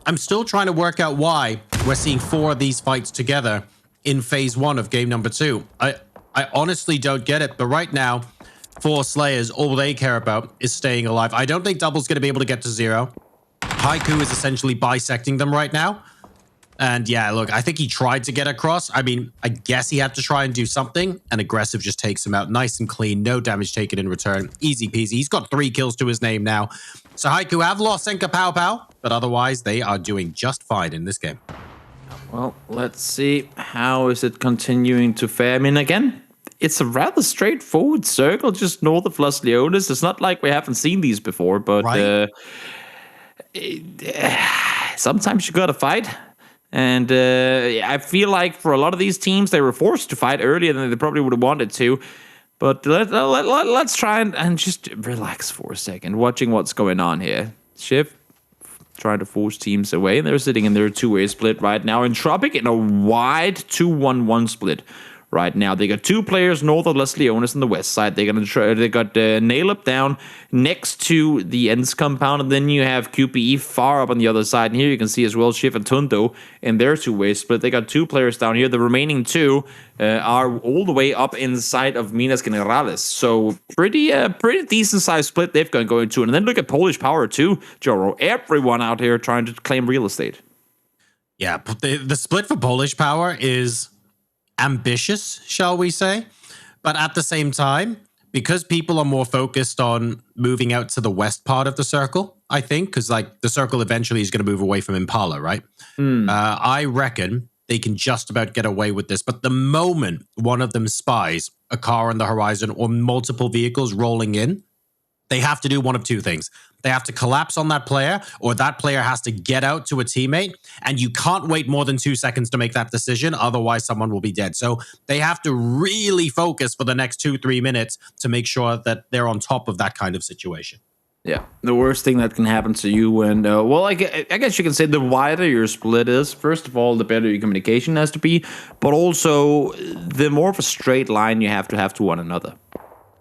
I'm still trying to work out why we're seeing 4 of these fights together in phase 1 of game number 2. I honestly don't get it, but right now, 4 Slayers, all they care about is staying alive. I don't think Double's going to be able to get to 0. Haiku is essentially bisecting them right now. And yeah, look, I think he tried to get across. I mean, I guess he had to try and do something, and Aggressive just takes him out nice and clean. No damage taken in return. Easy peasy. He's got 3 kills to his name now. So Haiku have lost Senka Pow Pow, but otherwise they are doing just fine in this game. Well, let's see. How is it continuing to fare? I mean, again, it's a rather straightforward circle just north of Los Leones. It's not like we haven't seen these before, but right. Sometimes you gotta fight. And I feel like for a lot of these teams, they were forced to fight earlier than they probably would have wanted to. But let's try and just relax for a second, watching what's going on here. Shift trying to force teams away. They're sitting in their 2-way split right now. And Tropic in a wide 2-1-1 split right now. They got 2 players north of Los Leones on the west side. They got Nail Up down next to the Ends compound, and then you have QPE far up on the other side. And here you can see as well Shiv and Tundo in their 2-way split. They got 2 players down here. The remaining 2 are all the way up inside of Minas Generales. So pretty decent sized split they've got going to. And then look at PolishPower too, Joro. Everyone out here trying to claim real estate. Yeah, but the split for PolishPower is ambitious, shall we say, but at the same time, because people are more focused on moving out to the west part of the circle, I think, because like the circle eventually is going to move away from Impala, right? I reckon they can just about get away with this, but the moment one of them spies a car on the horizon or multiple vehicles rolling in, they have to do one of 2 things. They have to collapse on that player, or that player has to get out to a teammate, and you can't wait more than 2 seconds to make that decision, otherwise someone will be dead. So they have to really focus for the next 2-3 minutes to make sure that they're on top of that kind of situation. Yeah, the worst thing that can happen to you when, I guess you can say the wider your split is, first of all, the better your communication has to be, but also the more of a straight line you have to one another.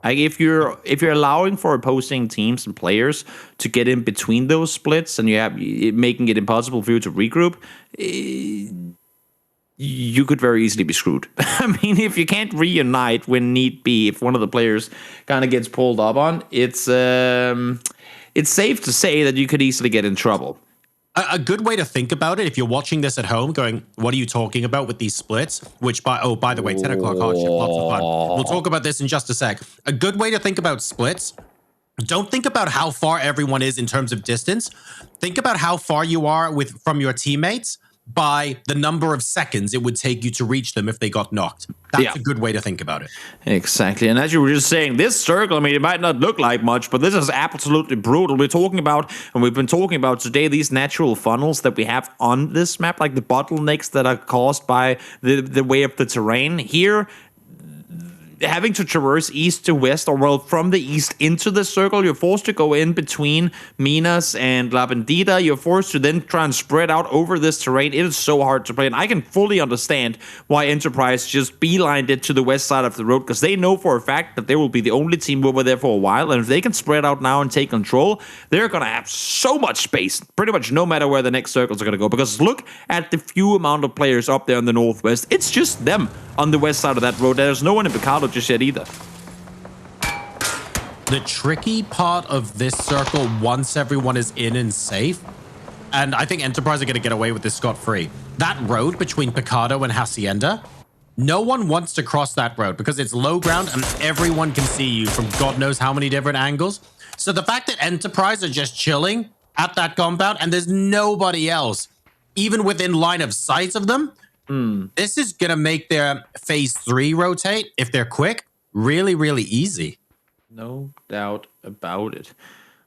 Like if you're allowing for opposing teams and players to get in between those splits, and making it impossible for you to regroup, you could very easily be screwed. I mean, if you can't reunite when need be, if one of the players kind of gets pulled up on, it's safe to say that you could easily get in trouble. A good way to think about it, if you're watching this at home going, what are you talking about with these splits? Which, by the way, 10 o'clock hard shift, lots of fun. We'll talk about this in just a sec. A good way to think about splits, don't think about how far everyone is in terms of distance. Think about how far you are from your teammates by the number of seconds it would take you to reach them if they got knocked. That's a good way to think about it. Exactly. And as you were just saying, this circle, I mean, it might not look like much, but this is absolutely brutal. We've been talking about today, these natural funnels that we have on this map, like the bottlenecks that are caused by the way of the terrain. Here, having to traverse east to west, or from the east into the circle, you're forced to go in between Minas and La Bendita. You're forced to then try and spread out over this terrain. It is so hard to play, and I can fully understand why Enterprise just beelined it to the west side of the road, because they know for a fact that they will be the only team over there for a while, and if they can spread out now and take control, they're going to have so much space, pretty much no matter where the next circles are going to go, because look at the few amount of players up there in the northwest. It's just them on the west side of that road. There's no one in Picado just yet either. The tricky part of this circle, once everyone is in and safe, and I think Enterprise are going to get away with this scot-free, that road between Picado and Hacienda, no one wants to cross that road because it's low ground and everyone can see you from God knows how many different angles. So the fact that Enterprise are just chilling at that compound and there's nobody else, even within line of sight of them, this is going to make their phase 3 rotate, if they're quick, really, really easy. No doubt about it.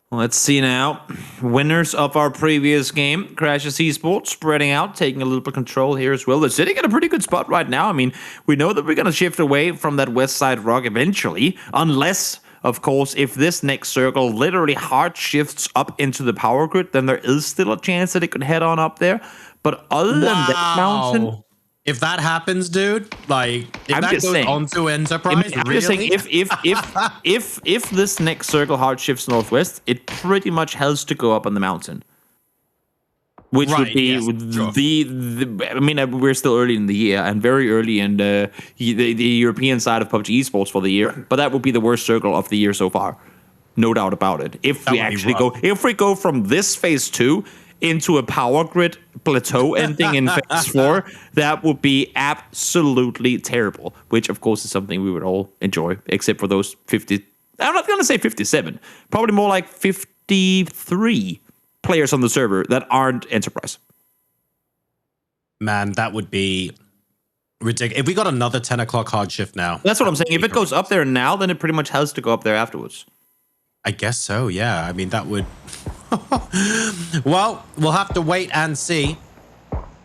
Let's see now. Winners of our previous game, Crashes Esports, spreading out, taking a little bit of control here as well. They're sitting in a pretty good spot right now. I mean, we know that we're going to shift away from that west side rock eventually, unless, of course, if this next circle literally hard shifts up into the power grid, then there is still a chance that it could head on up there. But other than that mountain... If that happens, dude, like if I'm that just goes saying, onto Enterprise, I'm really? just saying if this next circle hard shifts northwest, it pretty much has to go up on the mountain, which would be I mean, we're still early in the year and very early in the European side of PUBG Esports for the year, but that would be the worst circle of the year so far, no doubt about it. If we go from this phase 2 into a power grid plateau ending in phase 4, that would be absolutely terrible, which of course is something we would all enjoy, except for those 50, I'm not going to say 57, probably more like 53 players on the server that aren't Enterprise. Man, that would be ridiculous. If we got another 10 o'clock hard shift now. That's what I'm saying. If it goes up there now, then it pretty much has to go up there afterwards. I guess so, yeah. I mean, that would... Well, we'll have to wait and see.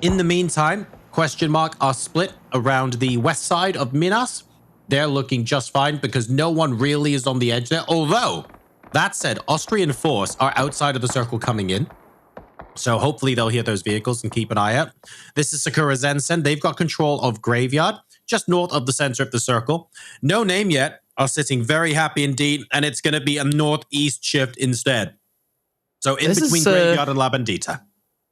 In the meantime, question mark are split around the west side of Minas. They're looking just fine because no one really is on the edge there. Although, that said, Austrian force are outside of the circle coming in. So hopefully they'll hear those vehicles and keep an eye out. This is Sakura Zensen. They've got control of Graveyard, just north of the center of the circle. No name yet. Are sitting very happy indeed, and it's going to be a northeast shift instead. So in between Graveyard and La Bandita.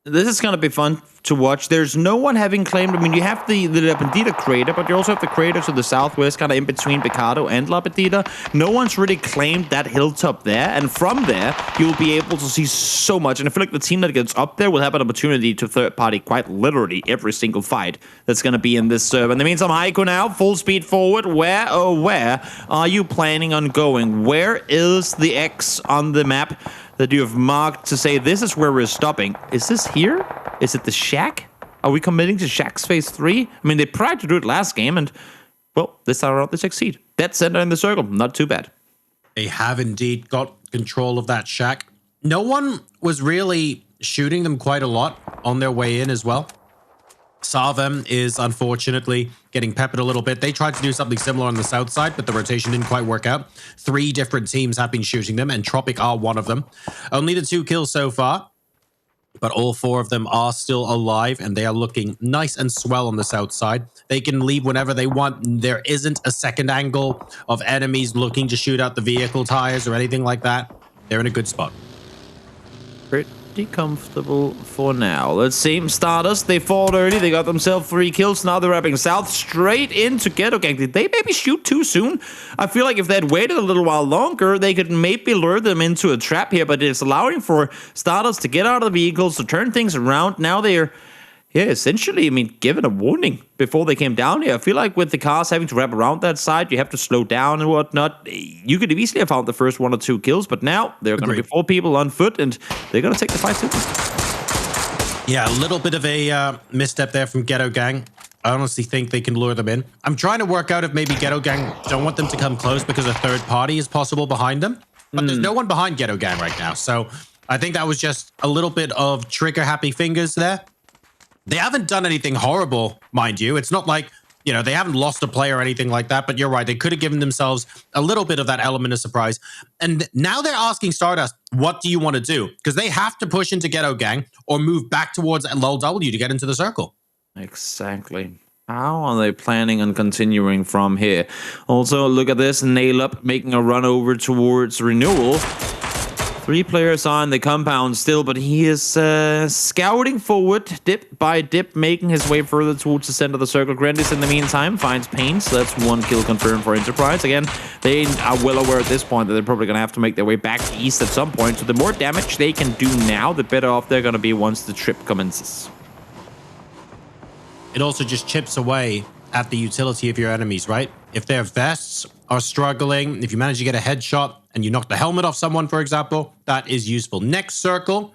This is going to be fun to watch. There's no one having claimed... I mean, you have the La Bandita crater, but you also have the crater to the southwest, kind of in between Picado and La Bandita. No one's really claimed that hilltop there, and from there, you'll be able to see so much. And I feel like the team that gets up there will have an opportunity to third-party quite literally every single fight that's going to be in this server. In the meantime, Heiko now, full speed forward. Where are you planning on going? Where is the X on the map that you have marked to say this is where we're stopping? Is this here? Is it the shack? Are we committing to shack's phase 3? I mean, they tried to do it last game, and, well, this time around they succeed. Dead center in the circle. Not too bad. They have indeed got control of that shack. No one was really shooting them quite a lot on their way in as well. Sarvem is unfortunately getting peppered a little bit. They tried to do something similar on the south side, but the rotation didn't quite work out. 3 different teams have been shooting them, and Tropic are one of them. Only the 2 kills so far, but all 4 of them are still alive, and they are looking nice and swell on the south side. They can leave whenever they want. There isn't a second angle of enemies looking to shoot out the vehicle tires or anything like that. They're in a good spot. Pretty comfortable for now. Let's see. Stardust, they fought early. They got themselves 3 kills. Now they're wrapping south straight into Ghetto Gang. Did they maybe shoot too soon? I feel like if they had waited a little while longer, they could maybe lure them into a trap here, but it's allowing for Stardust to get out of the vehicles, to turn things around. Now they're, essentially, I mean, given a warning before they came down here. I feel like with the cars having to wrap around that side, you have to slow down and whatnot. You could have easily have found the first 1 or 2 kills, but now there are going to be 4 people on foot, and they're going to take the fight to them. Yeah, a little bit of a misstep there from Ghetto Gang. I honestly think they can lure them in. I'm trying to work out if maybe Ghetto Gang don't want them to come close because a third party is possible behind them. But there's no one behind Ghetto Gang right now. So I think that was just a little bit of trigger happy fingers there. They haven't done anything horrible, mind you. It's not like, you know, they haven't lost a player or anything like that. But you're right. They could have given themselves a little bit of that element of surprise. And now they're asking Stardust, what do you want to do? Because they have to push into Ghetto Gang or move back towards LW to get into the circle. Exactly. How are they planning on continuing from here? Also, look at this. Nail Up making a run over towards Renewal. 3 players on the compound still, but he is scouting forward, dip by dip, making his way further towards the center of the circle. Grandis, in the meantime, finds Pain, so that's 1 kill confirmed for Enterprise. Again, they are well aware at this point that they're probably going to have to make their way back east at some point, so the more damage they can do now, the better off they're going to be once the trip commences. It also just chips away at the utility of your enemies, right? If their vests are struggling, if you manage to get a headshot and you knock the helmet off someone, for example, that is useful. Next circle,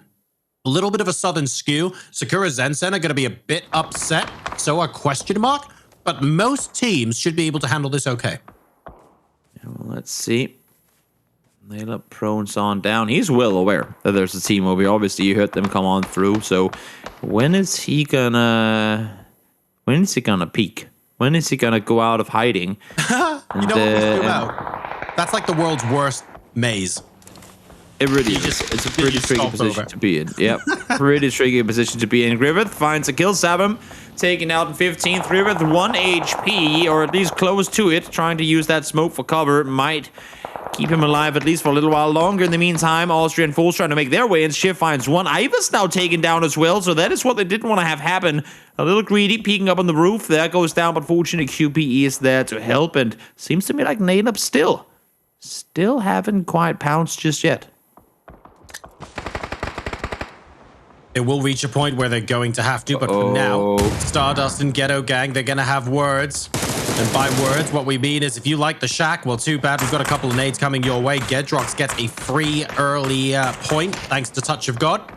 a little bit of a southern skew. Sakura Zensen are going to be a bit upset, so a question mark, but most teams should be able to handle this okay. Well, let's see. Nail Prone's on down. He's well aware that there's a team over here. Obviously, you heard them come on through. So when is he gonna peek? When is he gonna go out of hiding? You know what we do about? That's like the world's worst maze. It really is. It's a pretty tricky position to be in. Yep. Pretty tricky position to be in. Griffith finds a kill. Savim taken out in 15th. Griffith 1 HP, or at least close to it. Trying to use that smoke for cover. Might keep him alive at least for a little while longer. In the meantime, Austria and Fools trying to make their way in. Shiv finds one. Iva's now taken down as well, so that is what they didn't want to have happen. A little greedy, peeking up on the roof. There goes down, but fortunately QPE is there to help, and seems to me like Nailup still haven't quite pounced just yet. It will reach a point where they're going to have to, but for now, Stardust and Ghetto Gang, they're going to have words. And by words, what we mean is if you like the shack, well, too bad. We've got a couple of nades coming your way. Gedrox gets a free early point, thanks to Touch of God.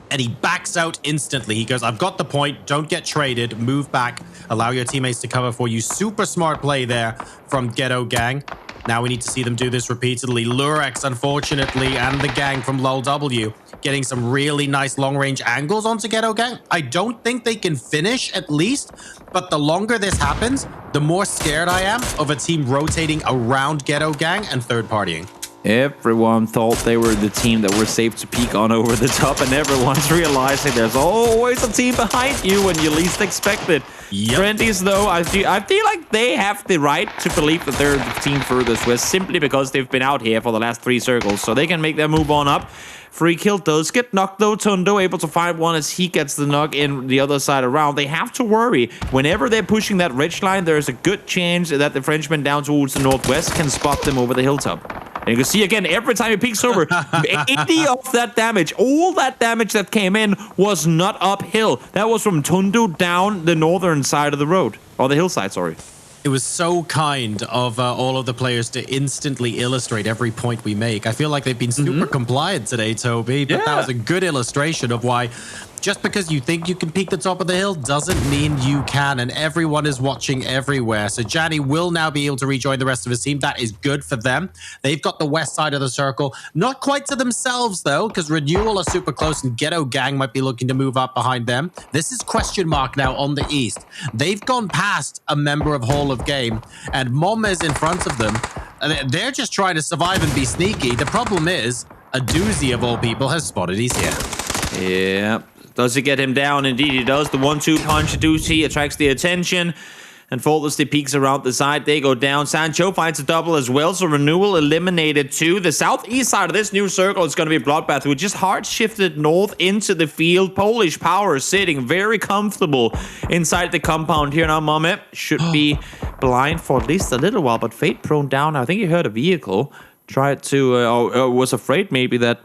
And he backs out instantly. He goes, I've got the point. Don't get traded. Move back. Allow your teammates to cover for you. Super smart play there from Ghetto Gang. Now we need to see them do this repeatedly. Lurex, unfortunately, and the gang from LOLW getting some really nice long-range angles onto Ghetto Gang. I don't think they can finish, at least, but the longer this happens, the more scared I am of a team rotating around Ghetto Gang and third-partying. Everyone thought they were the team that were safe to peek on over the top, and everyone's realizing there's always a team behind you when you least expect it. Yep. Trendies, though, I feel like they have the right to believe that they're the team furthest west simply because they've been out here for the last 3 circles, so they can make their move on up. Free kill does get knocked, though. Tundo able to find one as he gets the knock in the other side around. They have to worry. Whenever they're pushing that ridge line, there's a good chance that the Frenchman down towards the northwest can spot them over the hilltop. And you can see again, every time he peeks over, 80 of that damage, all that damage that came in was not uphill. That was from Tundu down the northern side of the road. Or the hillside, sorry. It was so kind of all of the players to instantly illustrate every point we make. I feel like they've been super compliant today, Toby. But that was a good illustration of why just because you think you can peek the top of the hill doesn't mean you can. And everyone is watching everywhere. So Janny will now be able to rejoin the rest of his team. That is good for them. They've got the west side of the circle. Not quite to themselves, though, because Renewal are super close and Ghetto Gang might be looking to move up behind them. This is question mark now on the east. They've gone past a member of Hall of Game, and Mom is in front of them. They're just trying to survive and be sneaky. The problem is, a doozy of all people has spotted he's here. Yeah. Does he get him down? Indeed he does. The 1-2 punch doozy attracts the attention and faultlessly peeks around the side. They go down. Sancho finds a double as well, so Renewal eliminated 2. The southeast side of this new circle is going to be Bloodbath, who just hard shifted north into the field. PolishPower sitting very comfortable inside the compound here. Now Mame should be blind for at least a little while, but Fate prone down. I think he heard a vehicle. Tried to, was afraid maybe that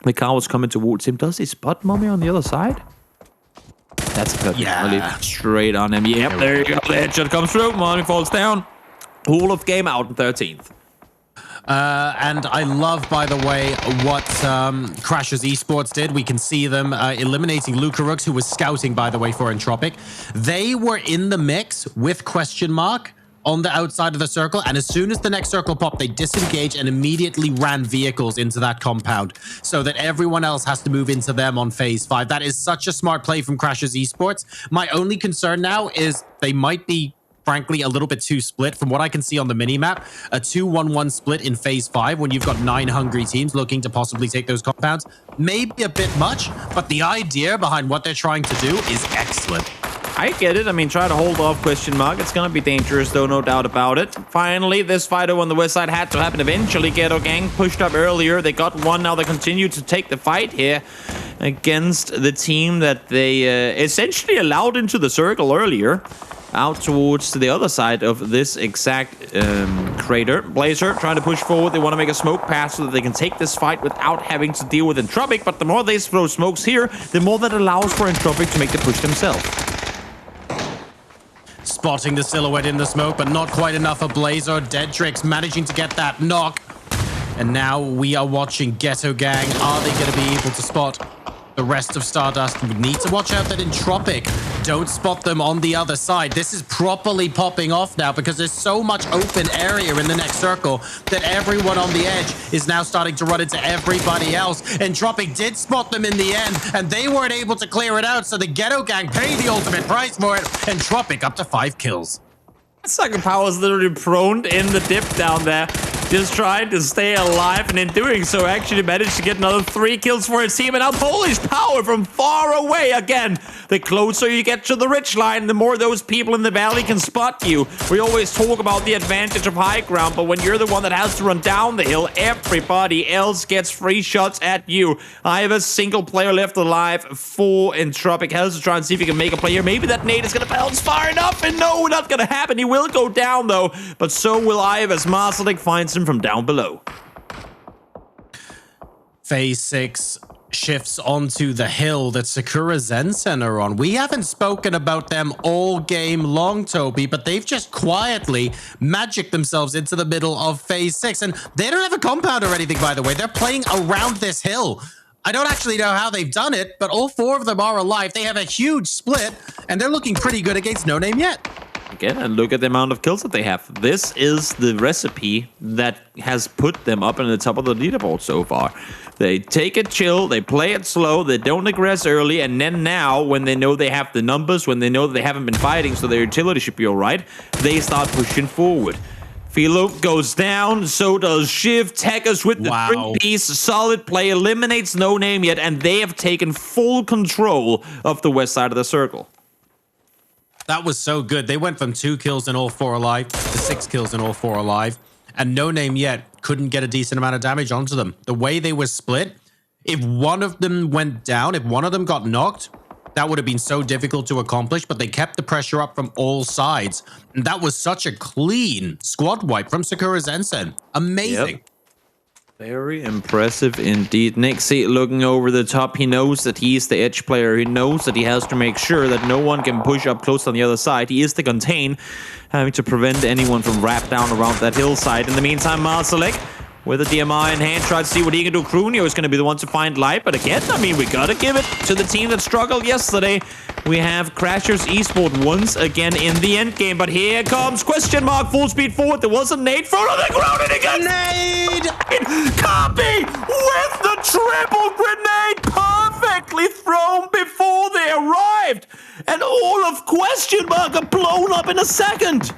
the car was coming towards him. Does he spot Mummy on the other side? That's good. Yeah. Straight on him. Yep, there you go. The headshot comes through. Mummy falls down. Hall of Game out in 13th. And I love, by the way, what Crashers Esports did. We can see them eliminating Luca Rooks, who was scouting, by the way, for Entropic. They were in the mix with question mark on the outside of the circle, and as soon as the next circle popped, they disengaged and immediately ran vehicles into that compound so that everyone else has to move into them on phase 5. That is such a smart play from Crashers Esports. My only concern now is they might be, frankly, a little bit too split. From what I can see on the minimap, a 2-1-1 split in phase 5 when you've got 9 hungry teams looking to possibly take those compounds may be a bit much, but the idea behind what they're trying to do is excellent. I get it. I mean, try to hold off question mark. It's going to be dangerous, though, no doubt about it. Finally, this fight on the west side had to happen eventually. Ghetto Gang pushed up earlier. They got one. Now they continue to take the fight here against the team that they essentially allowed into the circle earlier. Out towards the other side of this exact crater. Blazer trying to push forward. They want to make a smoke pass so that they can take this fight without having to deal with Entropic. But the more they throw smokes here, the more that allows for Entropic to make the push themselves. Spotting the silhouette in the smoke, but not quite enough for Blazer. Deadtrix managing to get that knock. And now we are watching Ghetto Gang. Are they going to be able to spot the rest of Stardust? We need to watch out that Entropic don't spot them on the other side. This is properly popping off now because there's so much open area in the next circle that everyone on the edge is now starting to run into everybody else. And Tropic did spot them in the end, and they weren't able to clear it out, so the Ghetto Gang paid the ultimate price for it, and Tropic up to 5 kills. Sakura Power is literally prone in the dip down there, just trying to stay alive, and in doing so actually managed to get another 3 kills for his team. And now PolishPower from far away again. The closer you get to the ridge line, the more those people in the valley can spot you. We always talk about the advantage of high ground, but when you're the one that has to run down the hill, everybody else gets free shots at you. I have a single player left alive, 4 in Tropic. Has to try and see if he can make a play here. Maybe that nade is going to bounce far enough, and no, not going to happen. He will go down though, but so will Ive as Marcelik finds him from down below. Phase 6 shifts onto the hill that Sakura Zensen are on. We haven't spoken about them all game long, Toby, but they've just quietly magicked themselves into the middle of Phase 6. And they don't have a compound or anything, by the way. They're playing around this hill. I don't actually know how they've done it, but all 4 of them are alive. They have a huge split, and they're looking pretty good against No Name yet. Again, and look at the amount of kills that they have. This is the recipe that has put them up in the top of the leaderboard so far. They take it chill, they play it slow, they don't aggress early, and then now, when they know they have the numbers, when they know that they haven't been fighting, so their utility should be alright, they start pushing forward. Philo goes down, so does Shiv. Tekkers with the 3-piece. Solid play, eliminates No Name yet, and they have taken full control of the west side of the circle. That was so good. They went from 2 kills and all 4 alive to 6 kills and all 4 alive. And No Name yet couldn't get a decent amount of damage onto them. The way they were split, if one of them went down, if one of them got knocked, that would have been so difficult to accomplish, but they kept the pressure up from all sides. And that was such a clean squad wipe from Sakura Zensen. Amazing. Yep. Very impressive indeed. Nixie looking over the top. He knows that he's the edge player. He knows that he has to make sure that no one can push up close on the other side. He is the contain, having to prevent anyone from wrap down around that hillside. In the meantime, Marcelik with a DMI in hand, try to see what he can do. Crunio is going to be the one to find light, but again, I mean, we gotta give it to the team that struggled yesterday. We have Crashers Esport once again in the end game, but here comes question mark, full speed forward. There was a nade thrown on the ground, and again, Nade! Copy with the triple grenade perfectly thrown before they arrived, and all of question mark are blown up in a second.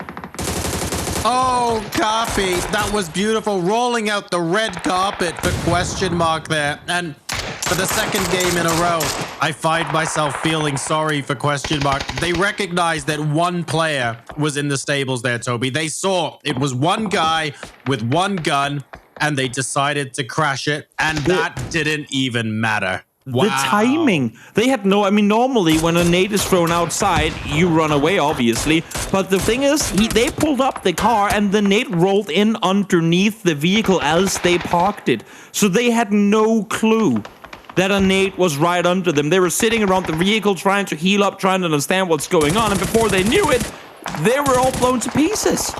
Oh, Copy. That was beautiful. Rolling out the red carpet for question mark there. And for the second game in a row, I find myself feeling sorry for question mark. They recognized that one player was in the stables there, Toby. They saw it was one guy with one gun, and they decided to crash it. And that didn't even matter. Wow. The timing. They had no... I mean, normally when a nade is thrown outside, you run away, obviously. But the thing is, they pulled up the car and the nade rolled in underneath the vehicle as they parked it. So they had no clue that a nade was right under them. They were sitting around the vehicle trying to heal up, trying to understand what's going on. And before they knew it, they were all blown to pieces.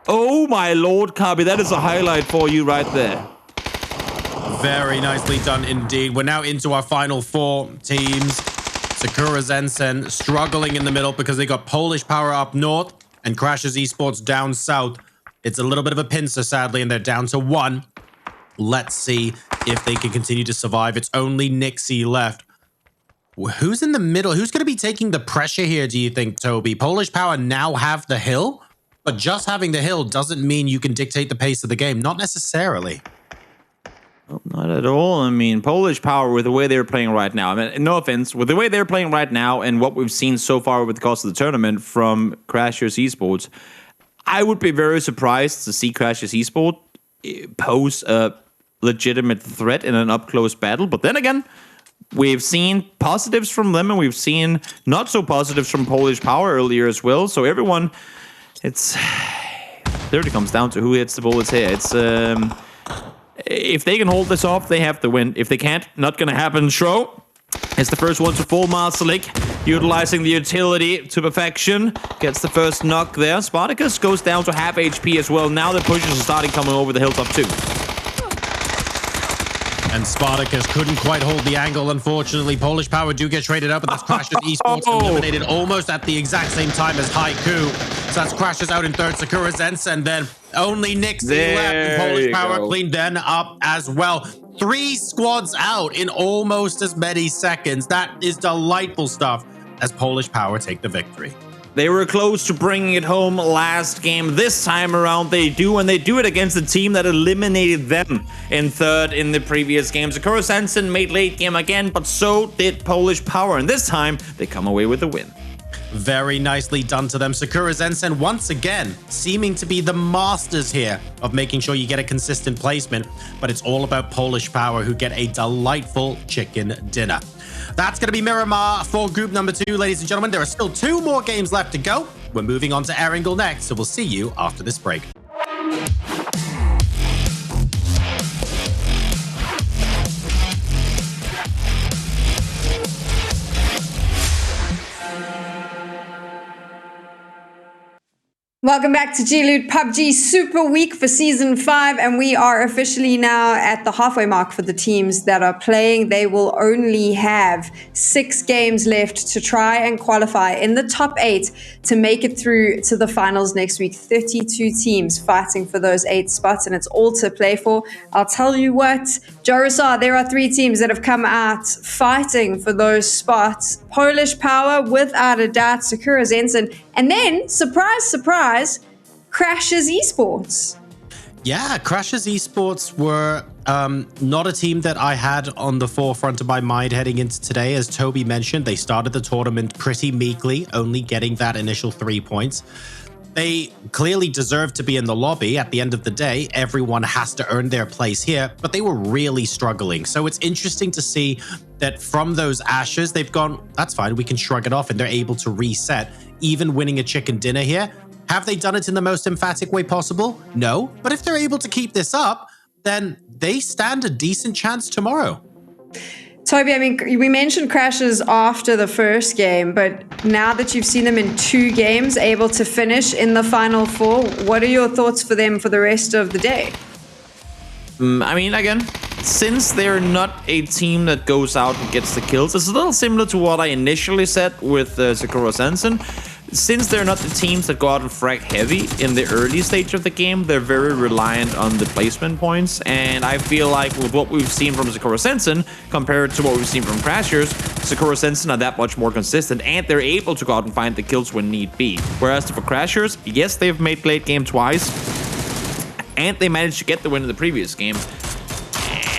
Oh my lord, Kabi, that is a highlight for you right there. Very nicely done indeed. We're now into our final 4 teams. Sakura Zensen struggling in the middle because they got PolishPower up north and Crashers Esports down south. It's a little bit of a pincer, sadly, and they're down to 1. Let's see if they can continue to survive. It's only Nixie left. Who's in the middle? Who's going to be taking the pressure here, do you think, Toby? PolishPower now have the hill, but just having the hill doesn't mean you can dictate the pace of the game. Not necessarily. Not at all. I mean, PolishPower, with the way they're playing right now, I mean, no offense, with the way they're playing right now and what we've seen so far over the course of the tournament from Crashers Esports, I would be very surprised to see Crashers Esports pose a legitimate threat in an up-close battle. But then again, we've seen positives from them and we've seen not so positives from PolishPower earlier as well. So everyone, it really comes down to who hits the bullets here. It's... if they can hold this off, they have to win. If they can't, not going to happen. Shro is the first one to fall. Marcelik utilizing the utility to perfection. Gets the first knock there. Spartacus goes down to half HP as well. Now the pushes are starting coming over the hilltop too. And Spartacus couldn't quite hold the angle, unfortunately. PolishPower do get traded out, but that's Crash's Esports eliminated almost at the exact same time as Haiku. So that's Crash's out in third, Sakura Zensen, then only Nixie left, and PolishPower cleaned them up as well. 3 squads out in almost as many seconds. That is delightful stuff as PolishPower take the victory. They were close to bringing it home last game. This time around they do, and they do it against a team that eliminated them in third in the previous game. Sakura Zensen made late game again, but so did PolishPower, and this time they come away with the win. Very nicely done to them. Sakura Zensen once again seeming to be the masters here of making sure you get a consistent placement, but it's all about PolishPower, who get a delightful chicken dinner. That's going to be Miramar for group number 2, ladies and gentlemen. There are still 2 more games left to go. We're moving on to Erangel next, so we'll see you after this break. Welcome back to G-Loot PUBG Super Week for Season 5, and we are officially now at the halfway mark for the teams that are playing. They will only have 6 games left to try and qualify in the top 8 to make it through to the finals next week. 32 teams fighting for those 8 spots, and it's all to play for. I'll tell you what, JoRoSar, there are 3 teams that have come out fighting for those spots. PolishPower, without a doubt, Sakura Zensen, and then, surprise, surprise, Crash's Esports. Yeah, Crash's Esports were not a team that I had on the forefront of my mind heading into today. As Toby mentioned, they started the tournament pretty meekly, only getting that initial 3 points. They clearly deserve to be in the lobby. At the end of the day, everyone has to earn their place here, but they were really struggling. So it's interesting to see that from those ashes, they've gone, that's fine, we can shrug it off, and they're able to reset, even winning a chicken dinner here. Have they done it in the most emphatic way possible? No. But if they're able to keep this up, then they stand a decent chance tomorrow. Toby, I mean, we mentioned Crashes after the first game, but now that you've seen them in 2 games, able to finish in the final 4, what are your thoughts for them for the rest of the day? I mean, again, since they're not a team that goes out and gets the kills, it's a little similar to what I initially said with Sakura Zensen. Since they're not the teams that go out and frag heavy in the early stage of the game, they're very reliant on the placement points. And I feel like with what we've seen from Sakura Zensen compared to what we've seen from Crashers, Sakura Zensen are that much more consistent, and they're able to go out and find the kills when need be. Whereas for Crashers, yes, they've made late game twice, and they managed to get the win in the previous game.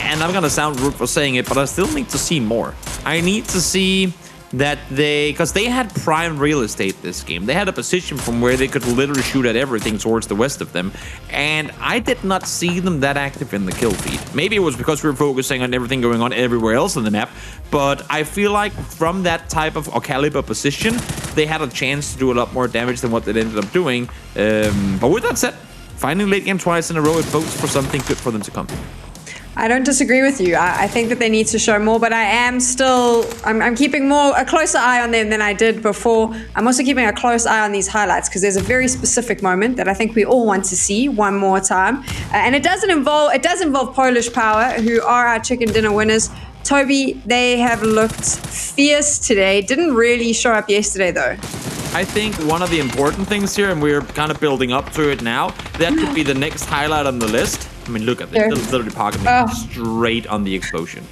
And I'm gonna sound rude for saying it, but I still need to see more. I need to see that because they had prime real estate this game. They had a position from where they could literally shoot at everything towards the west of them, and I did not see them that active in the kill feed. Maybe it was because we were focusing on everything going on everywhere else on the map, but I feel like from that type of or caliber position, they had a chance to do a lot more damage than what they ended up doing. But with that said, finding late game twice in a row, it bodes for something good for them to come. I don't disagree with you. I think that they need to show more, but I am still, I'm keeping a closer eye on them than I did before. I'm also keeping a close eye on these highlights because there's a very specific moment that I think we all want to see one more time. And it does involve PolishPower, who are our chicken dinner winners. Toby, they have looked fierce today. Didn't really show up yesterday though. I think one of the important things here, and we're kind of building up to it now, that could be the next highlight on the list. I mean, look at this. It's literally parking straight on the explosion.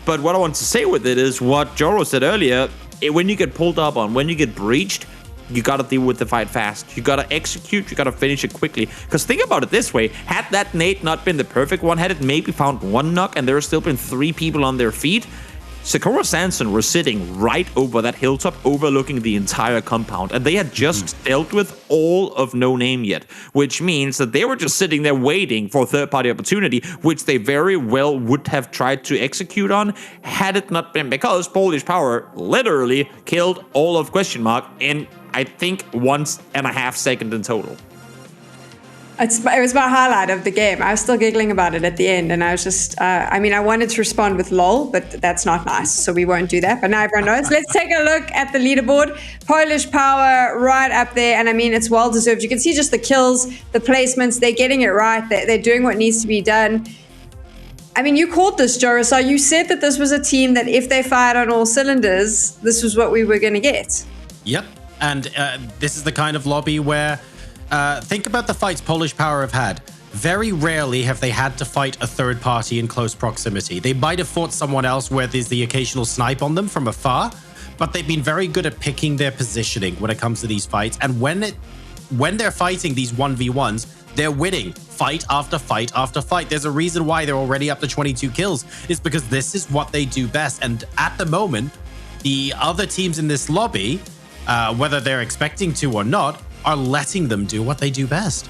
But what I want to say with it is what Joro said earlier. When you get pulled up on, when you get breached, you got to deal with the fight fast. You got to execute. You got to finish it quickly. Because think about it this way. Had that nade not been the perfect one, had it maybe found 1 knock and there still been 3 people on their feet, Sakura Zensen were sitting right over that hilltop overlooking the entire compound, and they had just dealt with all of No Name yet, which means that they were just sitting there waiting for third-party opportunity, which they very well would have tried to execute on had it not been because PolishPower literally killed all of question mark in, I think, 1.5 seconds in total. It was my highlight of the game. I was still giggling about it at the end, and I was just, I wanted to respond with lol, but that's not nice, so we won't do that. But now everyone knows. Let's take a look at the leaderboard. PolishPower right up there, and it's well-deserved. You can see just the kills, the placements, they're getting it right. They're doing what needs to be done. You called this, JoRoSar. You said that this was a team that if they fired on all cylinders, this was what we were going to get. Yep, and this is the kind of lobby where think about the fights PolishPower have had. Very rarely have they had to fight a third party in close proximity. They might have fought someone else where there's the occasional snipe on them from afar, but they've been very good at picking their positioning when it comes to these fights. And when they're fighting these 1v1s, they're winning fight after fight after fight. There's a reason why they're already up to 22 kills. It's because this is what they do best. And at the moment, the other teams in this lobby, whether they're expecting to or not, are letting them do what they do best.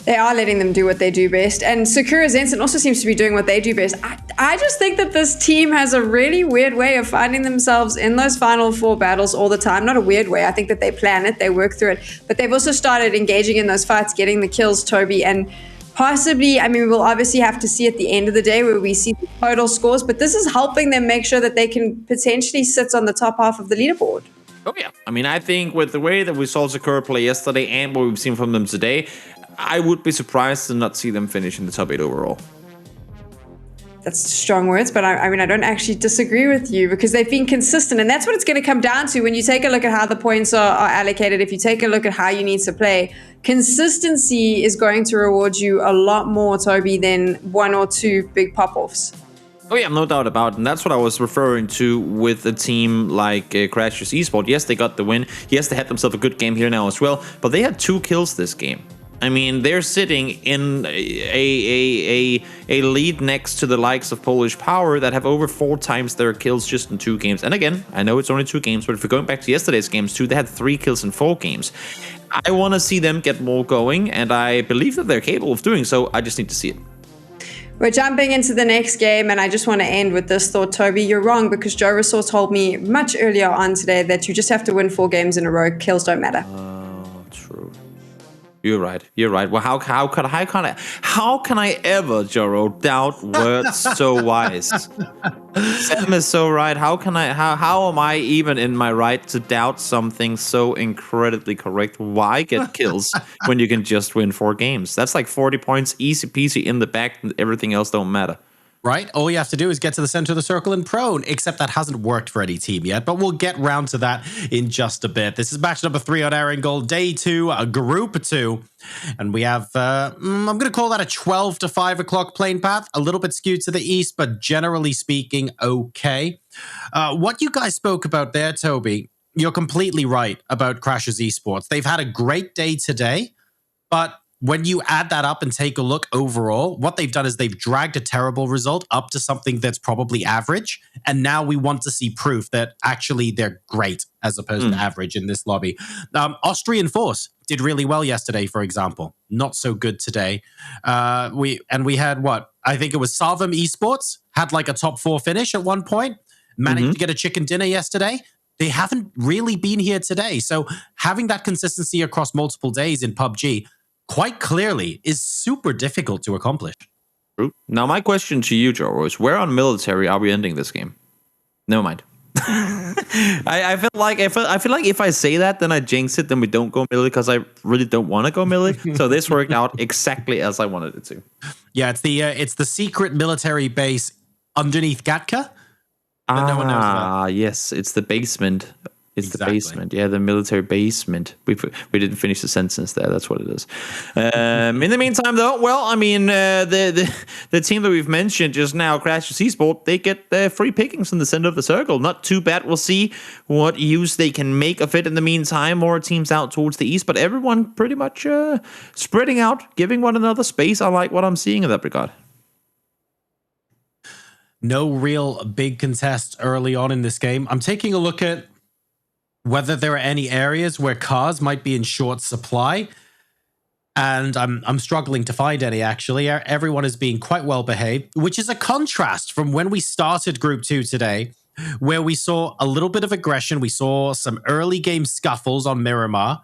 They are letting them do what they do best. And Sakura Zensen also seems to be doing what they do best. I just think that this team has a really weird way of finding themselves in those final 4 battles all the time. Not a weird way. I think that they plan it, they work through it. But they've also started engaging in those fights, getting the kills, Toby. And possibly, we'll obviously have to see at the end of the day where we see the total scores. But this is helping them make sure that they can potentially sit on the top half of the leaderboard. Oh, yeah. I think with the way that we saw Sakura play yesterday and what we've seen from them today, I would be surprised to not see them finish in the top 8 overall. That's strong words, but I don't actually disagree with you because they've been consistent, and that's what it's going to come down to when you take a look at how the points are allocated. If you take a look at how you need to play, consistency is going to reward you a lot more, Toby, than 1 or 2 big pop-offs. Oh yeah, no doubt about it. And that's what I was referring to with a team like Crashers Esports. Yes, they got the win. Yes, they had themselves a good game here now as well. But they had 2 kills this game. They're sitting in a lead next to the likes of PolishPower that have over 4 times their kills just in 2 games. And again, I know it's only 2 games, but if we're going back to yesterday's games too, they had 3 kills in 4 games. I want to see them get more going, and I believe that they're capable of doing so. I just need to see it. We're jumping into the next game, and I just want to end with this thought, Toby. You're wrong, because JoRoSar told me much earlier on today that you just have to win 4 games in a row. Kills don't matter. Oh, true. You're right. Well, how can I ever, Joro, doubt words so wise? Sam is so right. How am I even in my right to doubt something so incredibly correct? Why get kills when you can just win 4 games? That's like 40 points, easy peasy in the back, and everything else don't matter. Right? All you have to do is get to the center of the circle and prone, except that hasn't worked for any team yet, but we'll get round to that in just a bit. This is match number 3 on Aaron Gold, day 2, group 2. And we have, I'm going to call that a 12 to 5 o'clock playing path, a little bit skewed to the east, but generally speaking, okay. What you guys spoke about there, Toby, you're completely right about Crashers Esports. They've had a great day today, but when you add that up and take a look overall, what they've done is they've dragged a terrible result up to something that's probably average. And now we want to see proof that actually they're great as opposed to average in this lobby. Austrian Force did really well yesterday, for example. Not so good today. We had what? I think it was Salvam Esports had like a top 4 finish at one point. Managed to get a chicken dinner yesterday. They haven't really been here today. So having that consistency across multiple days in PUBG quite clearly is super difficult to accomplish. True. Now, my question to you, Joe, is where on military are we ending this game? Never mind. I feel like if I say that, then I jinx it, then we don't go military because I really don't want to go military. So this worked out exactly as I wanted it to. Yeah, it's the secret military base underneath Gatka that no one knows about. Yes, it's the basement. It's exactly. The basement. Yeah, the military basement. We didn't finish the sentence there. That's what it is. In the meantime, though, well, the team that we've mentioned just now, Crashers Esports, they get free pickings in the center of the circle. Not too bad. We'll see what use they can make of it in the meantime. More teams out towards the east, but everyone pretty much spreading out, giving one another space. I like what I'm seeing in that regard. No real big contest early on in this game. I'm taking a look at whether there are any areas where cars might be in short supply. And I'm struggling to find any, actually. Everyone is being quite well behaved, which is a contrast from when we started Group 2 today, where we saw a little bit of aggression. We saw some early game scuffles on Miramar.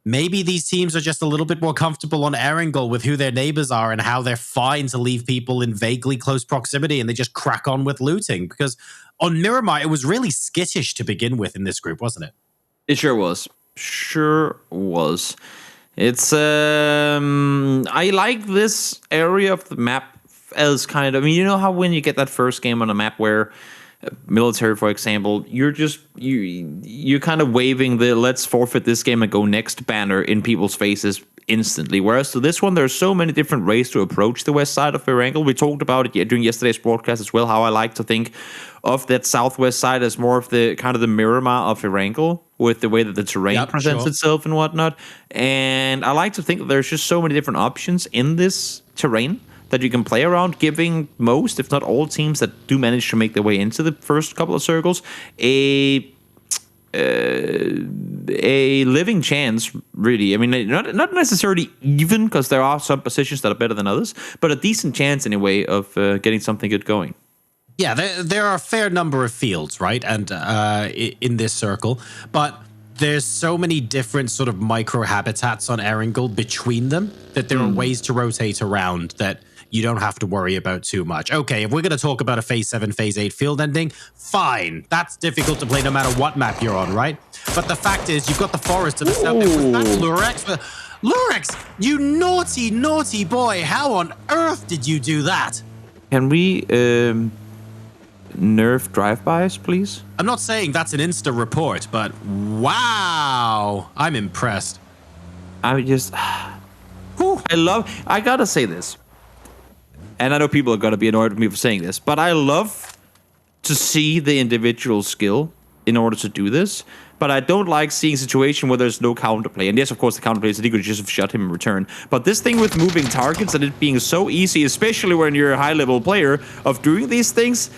maybe these teams are just a little bit more comfortable on Erangel with who their neighbors are and how they're fine to leave people in vaguely close proximity and they just crack on with looting. Because on Miramar, it was really skittish to begin with in this group, wasn't it? It sure was. Sure was. It's I like this area of the map as kind of, I mean, you know how when you get that first game on a map where military, for example, you're kind of waving the let's forfeit this game and go next banner in people's faces instantly. Whereas to this one, there's so many different ways to approach the west side of Erangel. We talked about it during yesterday's broadcast as well, how I like to think of that southwest side as more of the kind of the Miramar of Erangel, with the way that the terrain presents itself and whatnot. And I like to think that there's just so many different options in this terrain that you can play around, giving most, if not all, teams that do manage to make their way into the first couple of circles a living chance, really. I mean, not necessarily even, because there are some positions that are better than others, but a decent chance anyway of getting something good going. Yeah, there are a fair number of fields, right? And in this circle, but there's so many different sort of micro habitats on Erangel between them that there are ways to rotate around that you don't have to worry about too much. Okay, if we're going to talk about a Phase 7, Phase 8 field ending, fine. That's difficult to play no matter what map you're on, right? But the fact is, you've got the forest to the south. Was that Lurex? Lurex, you naughty, naughty boy. How on earth did you do that? Can we nerf drive-bys, please? I'm not saying that's an Insta report, but wow. I'm impressed. I just... I gotta say this. And I know people are going to be annoyed with me for saying this, but I love to see the individual skill in order to do this. But I don't like seeing a situation where there's no counterplay. And yes, of course, the counterplay is that he could just have shot him in return. But this thing with moving targets and it being so easy, especially when you're a high-level player, of doing these things,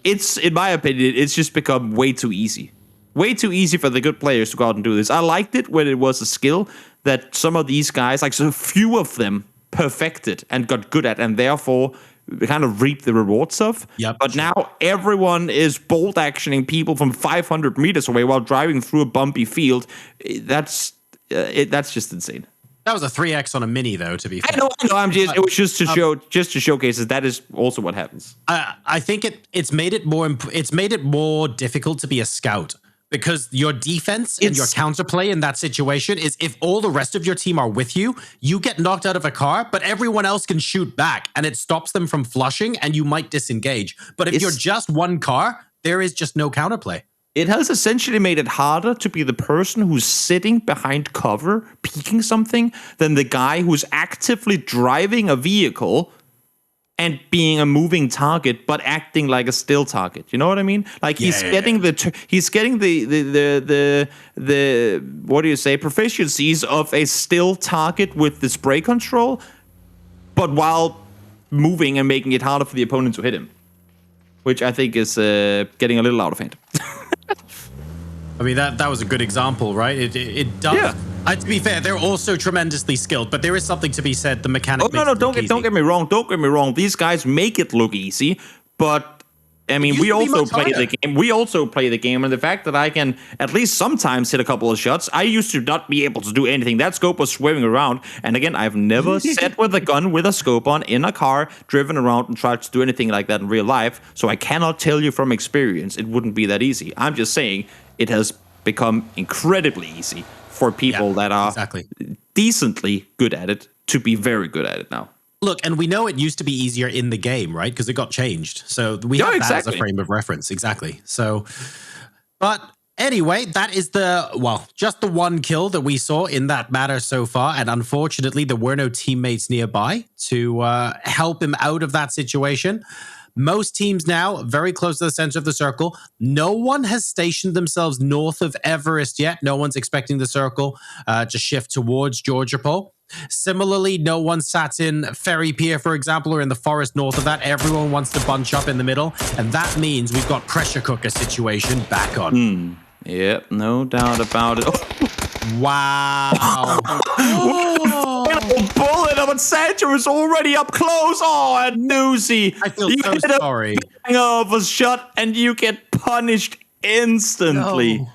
it's, in my opinion, it's just become way too easy. Way too easy for the good players to go out and do this. I liked it when it was a skill that some of these guys, like so few of them, perfected and got good at, and therefore kind of reap the rewards of. Yep, but now everyone is bolt actioning people from 500 meters away while driving through a bumpy field. That's just insane. That was a 3x on a mini, though. To be fair, I know. It was just to showcase that that is also what happens. I think it's made it more difficult to be a scout. Because your defense and your counterplay in that situation is if all the rest of your team are with you, you get knocked out of a car, but everyone else can shoot back and it stops them from flushing and you might disengage. But if you're just one car, there is just no counterplay. It has essentially made it harder to be the person who's sitting behind cover, peeking something, than the guy who's actively driving a vehicle and being a moving target, but acting like a still target. You know what I mean? Like he's getting the what do you say, proficiencies of a still target with the spray control, but while moving and making it harder for the opponent to hit him, which I think is getting a little out of hand. I mean, that was a good example, right? It does. Yeah. To be fair, they're also tremendously skilled, but there is something to be said. The mechanic. Oh no! Don't get me wrong. Don't get me wrong. These guys make it look easy, but I mean, we also play the game. We also play the game, and the fact that I can at least sometimes hit a couple of shots. I used to not be able to do anything. That scope was swimming around, and again, I've never sat with a gun with a scope on in a car, driven around, and tried to do anything like that in real life. So I cannot tell you from experience it wouldn't be that easy. I'm just saying it has become incredibly easy for people that are decently good at it to be very good at it now. Look, and we know it used to be easier in the game, right? Because it got changed. So we have that as a frame of reference. Exactly. So, but anyway, that is just the one kill that we saw in that matter so far. And unfortunately, there were no teammates nearby to help him out of that situation. Most teams now very close to the center of the circle. No one has stationed themselves north of Everest yet. No one's expecting the circle to shift towards Georgiapol. Similarly, no one sat in Ferry Pier, for example, or in the forest north of that. Everyone wants to bunch up in the middle. And that means we've got pressure cooker situation back on. Yep, no doubt about it. Wow. Bullet of a Sancho is already up close. Oh, and Newsy. I feel so sorry. Of a shot and you get punished instantly. No.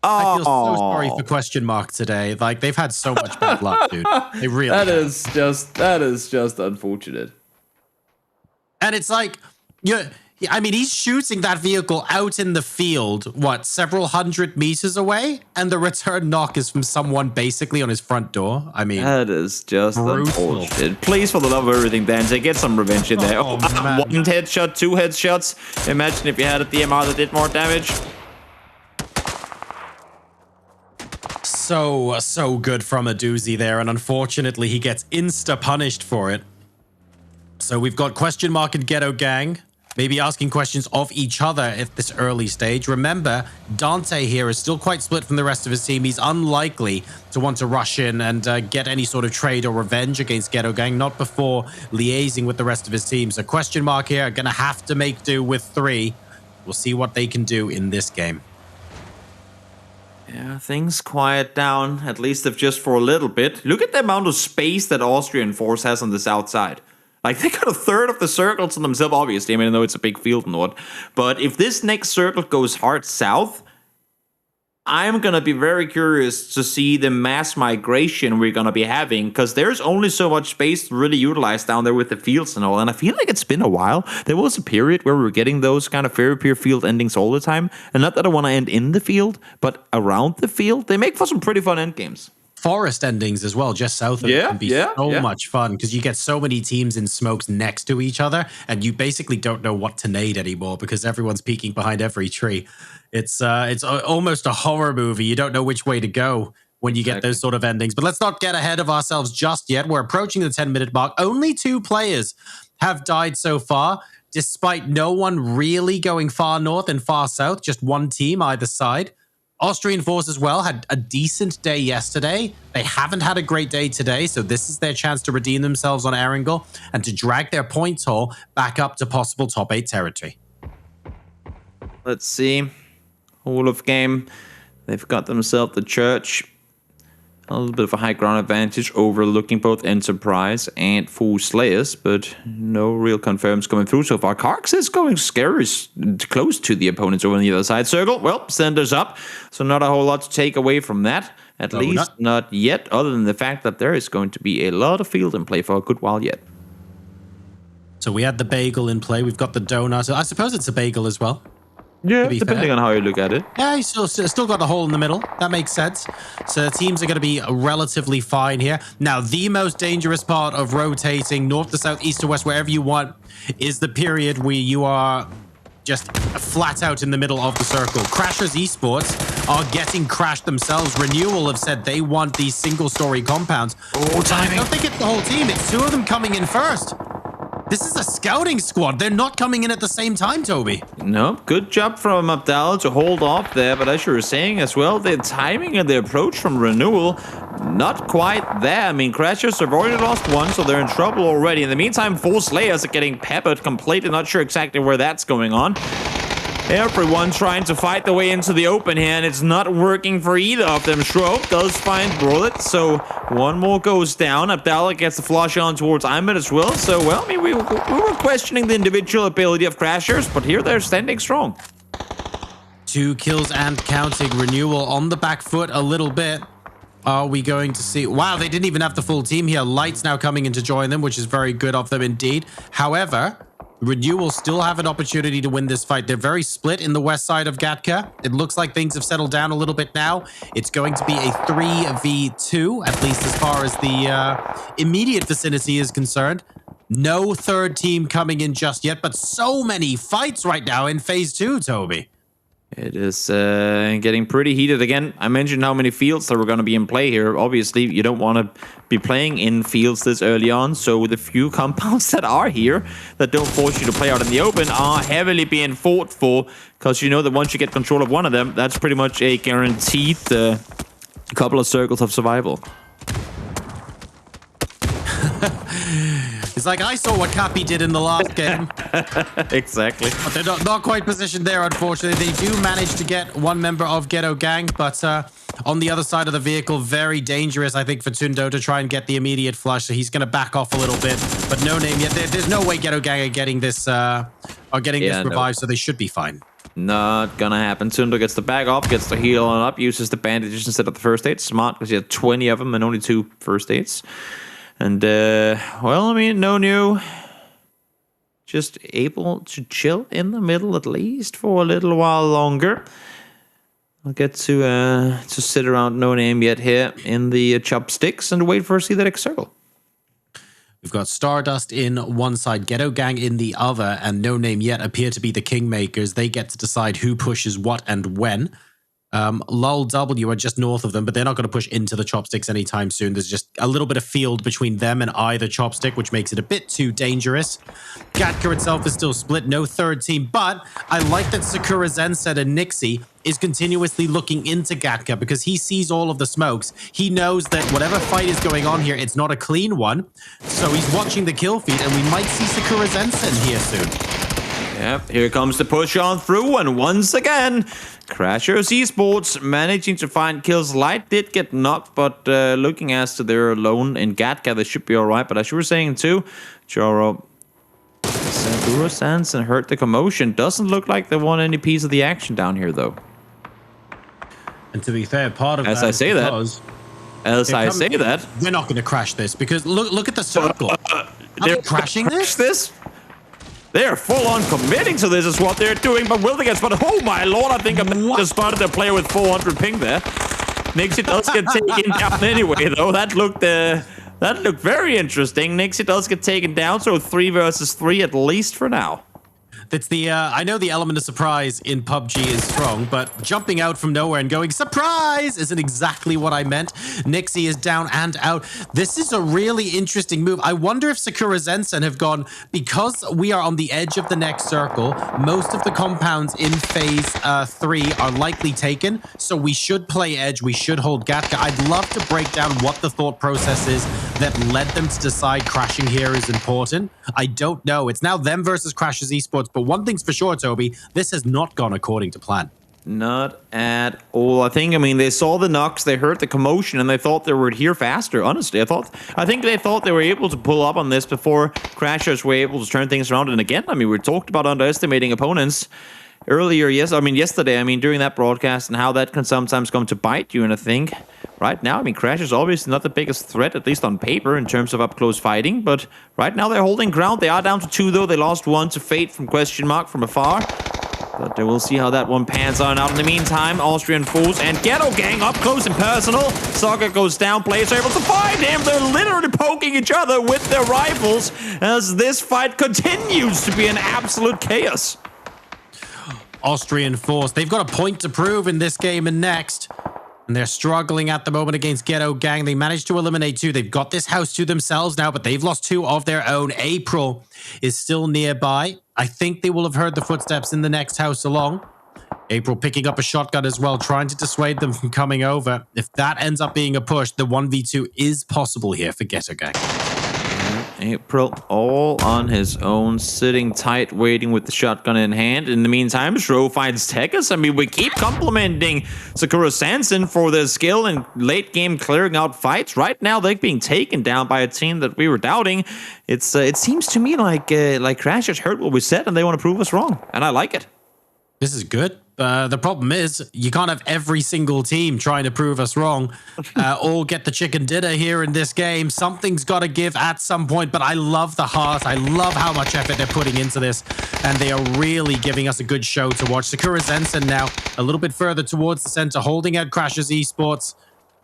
I feel so sorry for question mark today. Like, they've had so much bad luck, dude. They really That have. is just unfortunate. And it's like, I mean, he's shooting that vehicle out in the field, several hundred meters away? And the return knock is from someone basically on his front door. I mean, That is just brutal. unfortunate. Please, for the love of everything, Dante, get some revenge in there. Oh, man. 1 headshot, 2 headshots. Imagine if you had a DMR that did more damage. So good from a doozy there. And unfortunately, he gets insta-punished for it. So we've got question mark and Ghetto Gang. Maybe asking questions of each other at this early stage. Remember, Dante here is still quite split from the rest of his team. He's unlikely to want to rush in and get any sort of trade or revenge against Ghetto Gang, not before liaising with the rest of his team. So question mark here, going to have to make do with 3. We'll see what they can do in this game. Yeah, things quiet down, at least if just for a little bit. Look at the amount of space that Austrian Force has on the south side. Like, they got a third of the circle to themselves, obviously. I mean, I know it's a big field and what. But if this next circle goes hard south, I'm going to be very curious to see the mass migration we're going to be having, because there's only so much space to really utilize down there with the fields and all. And I feel like it's been a while. There was a period where we were getting those kind of very pure field endings all the time. And not that I want to end in the field, but around the field. They make for some pretty fun end games. Forest endings as well, just south of it, can be so much fun because you get so many teams in smokes next to each other, and you basically don't know what to nade anymore because everyone's peeking behind every tree. It's almost a horror movie. You don't know which way to go when you get those sort of endings. But let's not get ahead of ourselves just yet. We're approaching the 10-minute mark. Only 2 players have died so far, despite no one really going far north and far south, just 1 team either side. Austrian Force as well had a decent day yesterday. They haven't had a great day today, so this is their chance to redeem themselves on Erangel and to drag their points haul back up to possible top 8 territory. Let's see. Hall of Game. They've got themselves the church. A little bit of a high ground advantage overlooking both Enterprise and Full Slayers, but no real confirms coming through so far. Karx is going scary close to the opponents over on the other side. Circle, well, Senders up, so not a whole lot to take away from that. At least not yet, other than the fact that there is going to be a lot of field in play for a good while yet. So we had the bagel in play. We've got the donut. I suppose it's a bagel as well. Yeah, depending on how you look at it. Yeah, he's still got the hole in the middle. That makes sense. So teams are going to be relatively fine here. Now, the most dangerous part of rotating north to south, east to west, wherever you want, is the period where you are just flat out in the middle of the circle. Crashers Esports are getting crashed themselves. Renewal have said they want these single-story compounds. Oh, timing. I don't think it's the whole team. It's 2 of them coming in first. This is a scouting squad. They're not coming in at the same time, Toby. No, good job from Abdal to hold off there, but as you were saying as well, the timing and the approach from Renewal, not quite there. I mean, Crashers have already lost 1, so they're in trouble already. In the meantime, 4 Slayers are getting peppered completely, not sure exactly where that's going on. Everyone trying to fight their way into the open here, and it's not working for either of them. Shrove does find Bullet, so 1 more goes down. Abdallah gets the flush on towards Ahmed as well. So, well, I mean, we were questioning the individual ability of Crashers, but here they're standing strong. 2 kills and counting. Renewal on the back foot a little bit. Are we going to see... Wow, they didn't even have the full team here. Light's now coming in to join them, which is very good of them indeed. However... Renewal still have an opportunity to win this fight. They're very split in the west side of Gatka. It looks like things have settled down a little bit now. It's going to be a 3v2, at least as far as the immediate vicinity is concerned. No third team coming in just yet, but so many fights right now in phase 2, Toby. It is getting pretty heated again. I mentioned how many fields that were going to be in play here. Obviously, you don't want to be playing in fields this early on. So with the few compounds that are here that don't force you to play out in the open are heavily being fought for. Because you know that once you get control of one of them, that's pretty much a guaranteed couple of circles of survival. It's like I saw what Cappy did in the last game. Exactly. But they're not quite positioned there, unfortunately. They do manage to get 1 member of Ghetto Gang, but on the other side of the vehicle, very dangerous, I think, for Tundo to try and get the immediate flush. So he's going to back off a little bit, but no name yet. There's no way Ghetto Gang are getting this, revive, so they should be fine. Not gonna happen. Sundo gets the bag off, gets the heal on up, uses the bandages instead of the first aid. Smart, because he had 20 of them and only 2 first aids. And, well, I mean, no new. Just able to chill in the middle, at least, for a little while longer. I'll get to sit around No Name yet here in the chopsticks and wait for see the next circle. We've got Stardust in one side, Ghetto Gang in the other, and No Name yet appear to be the kingmakers. They get to decide who pushes what and when. Lol W are just north of them, but they're not going to push into the chopsticks anytime soon. There's just a little bit of field between them and either chopstick, which makes it a bit too dangerous. Gatka itself is still split, no third team, but I like that Sakura Zensen and Nixie is continuously looking into Gatka because he sees all of the smokes. He knows that whatever fight is going on here, it's not a clean one. So he's watching the kill feed, and we might see Sakura Zensen here soon. Yep, here comes the push on through, and once again, Crashers Esports managing to find kills. Light did get knocked, but looking as to they're alone in Gatka, they should be alright. But as you were saying too, Sakura Zensen heard the commotion. Doesn't look like they want any piece of the action down here, though. And to be fair, part of as that I say that, we're not going to crash this because look at the circle. They're crashing this. They're full on committing to this is what they're doing, but will they get spotted? Oh my lord, I think I just spotted a player with 400 ping there. Nixie does get taken down anyway, though. That looked very interesting. Nixie does get taken down, so 3 versus 3 at least for now. That's the, I know the element of surprise in PUBG is strong, but jumping out from nowhere and going, surprise, isn't exactly what I meant. Nixie is down and out. This is a really interesting move. I wonder if Sakura Zensen have gone, because we are on the edge of the next circle, most of the compounds in phase 3 are likely taken, so we should play edge, we should hold Gatka. I'd love to break down what the thought process is that led them to decide crashing here is important. I don't know. It's now them versus Crashers Esports, but one thing's for sure, Toby, this has not gone according to plan. Not at all. I mean, they saw the knocks, they heard the commotion, and they thought they were here faster, honestly. I think they thought they were able to pull up on this before Crashers were able to turn things around. And again, I mean, we talked about underestimating opponents earlier, yesterday, during that broadcast, and how that can sometimes come to bite you. And I think right now, Crashers obviously not the biggest threat, at least on paper, in terms of up-close fighting. But right now, they're holding ground. They are down to 2, though. They lost 1 to Fate from Question Mark from afar. But we'll see how that one pans on out. In the meantime, Austrian Fools and Ghetto Gang up close and personal. Soccer goes down. Players are able to find him. They're literally poking each other with their rifles as this fight continues to be an absolute chaos. Austrian Force, they've got a point to prove in this game and next. And they're struggling at the moment against Ghetto Gang. They managed to eliminate 2. They've got this house to themselves now, but they've lost 2 of their own. April is still nearby. I think they will have heard the footsteps in the next house along. April picking up a shotgun as well, trying to dissuade them from coming over. If that ends up being a push, the 1v2 is possible here for Ghetto Gang. April all on his own, sitting tight, waiting with the shotgun in hand. In the meantime, Shro finds Tekas. We keep complimenting Sakura Zensen for their skill in late game clearing out fights. Right now, they're being taken down by a team that we were doubting. It seems to me like Crashers heard what we said and they want to prove us wrong, and I like it. This is good. The problem is you can't have every single team trying to prove us wrong or get the chicken dinner here in this game. Something's got to give at some point, but I love the heart. I love how much effort they're putting into this, and they are really giving us a good show to watch. Sakura Zensen now a little bit further towards the center, holding out Crashers Esports.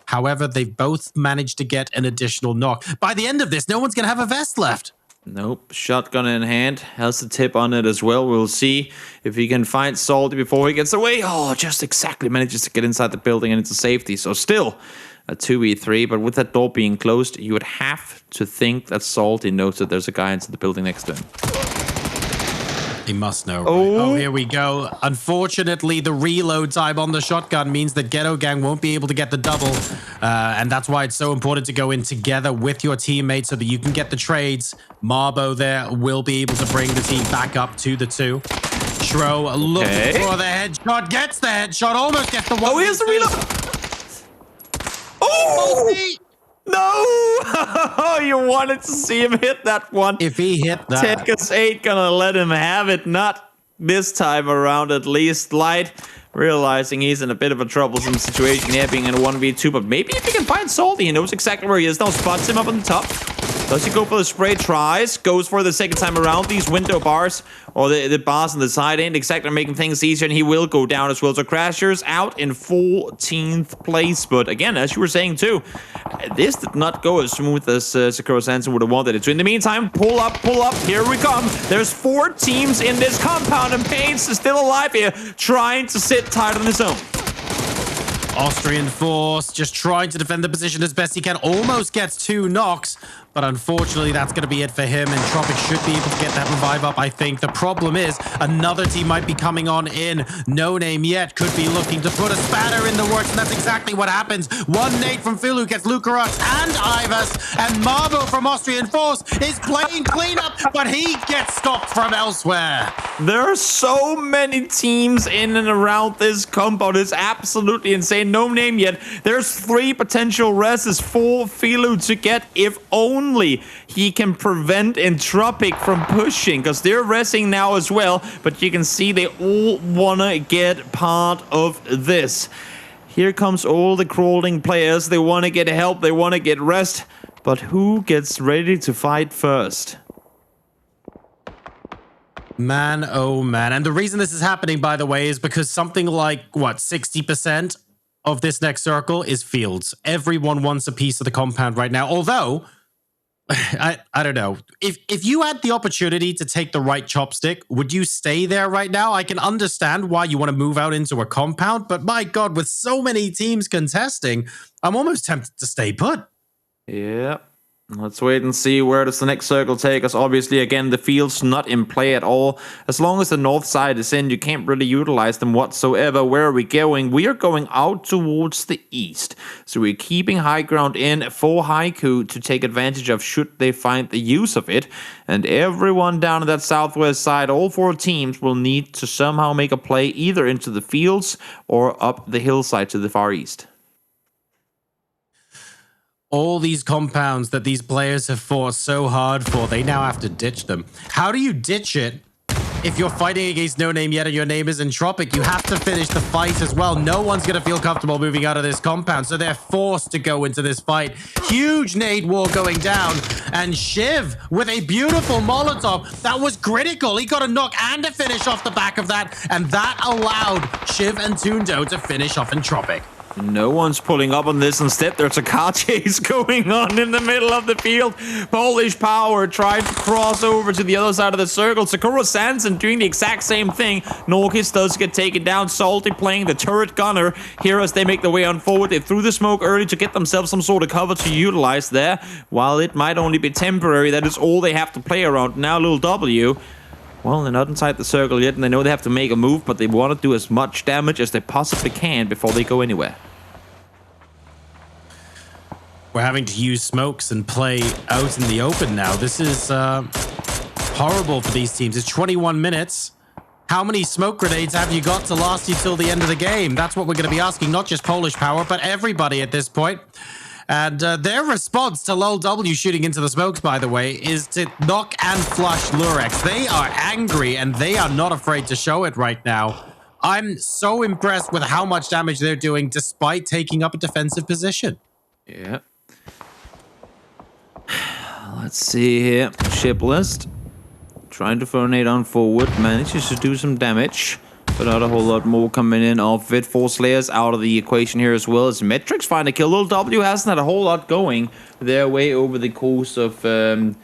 However, they've both managed to get an additional knock. By the end of this, no one's going to have a vest left. Nope. Shotgun in hand. Has the tip on it as well. We'll see if he can find Salty before he gets away. Oh, just exactly manages to get inside the building and into safety. So still a 2v3, but with that door being closed, you would have to think that Salty knows that there's a guy inside the building next to him. He must know. Right? Oh, here we go. Unfortunately, the reload time on the shotgun means that Ghetto Gang won't be able to get the double. And that's why it's so important to go in together with your teammates so that you can get the trades. Marbo there will be able to bring the team back up to the 2. Shro looking for the headshot. Gets the headshot. Almost gets the 1. Oh, here's the reload. Oh! No! You wanted to see him hit that one. If he hit that. Tekas 8 gonna let him have it. Not this time around at least. Light realizing he's in a bit of a troublesome situation here, being in a 1v2, but maybe if he can find Salty, he knows exactly where he is now. Spots him up on the top. Does he go for the spray? Tries. Goes for the second time around. These window bars, or the bars on the side, ain't exactly making things easier, and he will go down as well. So Crashers out in 14th place. But again, as you were saying too, this did not go as smooth as Sakura Zensen would have wanted it to. In the meantime, pull up. Here we come. There's 4 teams in this compound, and Paints is still alive here, trying to sit tight on his own. Austrian Force just trying to defend the position as best he can. Almost gets 2 knocks, but unfortunately that's going to be it for him, and Tropic should be able to get that revive up, I think. The problem is another team might be coming on in. No Name Yet could be looking to put a spanner in the works, and that's exactly what happens. One nade from Fulu gets Lucarux and Ivas, and Marbo from Austrian Force is playing cleanup, but he gets stopped from elsewhere. There are so many teams in and around this compound. It's absolutely insane. No Name Yet. There's 3 potential rests for Filu to get if only he can prevent Entropic from pushing, because they're resting now as well. But you can see they all want to get part of this. Here comes all the crawling players. They want to get help. They want to get rest. But who gets ready to fight first? Man, oh man. And the reason this is happening, by the way, is because something like, 60% of this next circle is fields. Everyone wants a piece of the compound right now. Although, I don't know. If you had the opportunity to take the right chopstick, would you stay there right now? I can understand why you want to move out into a compound, but my God, with so many teams contesting, I'm almost tempted to stay put. Yeah. Let's wait and see where does the next circle take us. Obviously, again, the field's not in play at all. As long as the north side is in, you can't really utilize them whatsoever. Where are we going? We are going out towards the east. So we're keeping high ground in for Haiku to take advantage of should they find the use of it. And everyone down on that southwest side, all 4 teams will need to somehow make a play either into the fields or up the hillside to the far east. All these compounds that these players have fought so hard for, they now have to ditch them. How do you ditch it if you're fighting against No Name Yet and your name is Entropic? You have to finish the fight as well. No one's going to feel comfortable moving out of this compound, so they're forced to go into this fight. Huge nade war going down, and Shiv with a beautiful Molotov. That was critical. He got a knock and a finish off the back of that, and that allowed Shiv and Tundo to finish off Entropic. No one's pulling up on this. Instead, there's a car chase going on in the middle of the field. PolishPower trying to cross over to the other side of the circle. Sakura Zensen doing the exact same thing. Norkis does get taken down. Salty playing the turret gunner here as they make their way on forward. They threw the smoke early to get themselves some sort of cover to utilize there. While it might only be temporary, that is all they have to play around. Now, little W. Well, they're not inside the circle yet, and they know they have to make a move, but they want to do as much damage as they possibly can before they go anywhere. We're having to use smokes and play out in the open now. This is horrible for these teams. It's 21 minutes. How many smoke grenades have you got to last you till the end of the game? That's what we're going to be asking, not just PolishPower, but everybody at this point. And their response to Lol W shooting into the smokes, by the way, is to knock and flush Lurex. They are angry, and they are not afraid to show it right now. I'm so impressed with how much damage they're doing despite taking up a defensive position. Yeah. Let's see here. Ship list. Trying to throw a nade on forward. Manages to do some damage. But not a whole lot more coming in off it. 4 Slayers out of the equation here as well as Metrix find a kill. Little W hasn't had a whole lot going their way over the course of the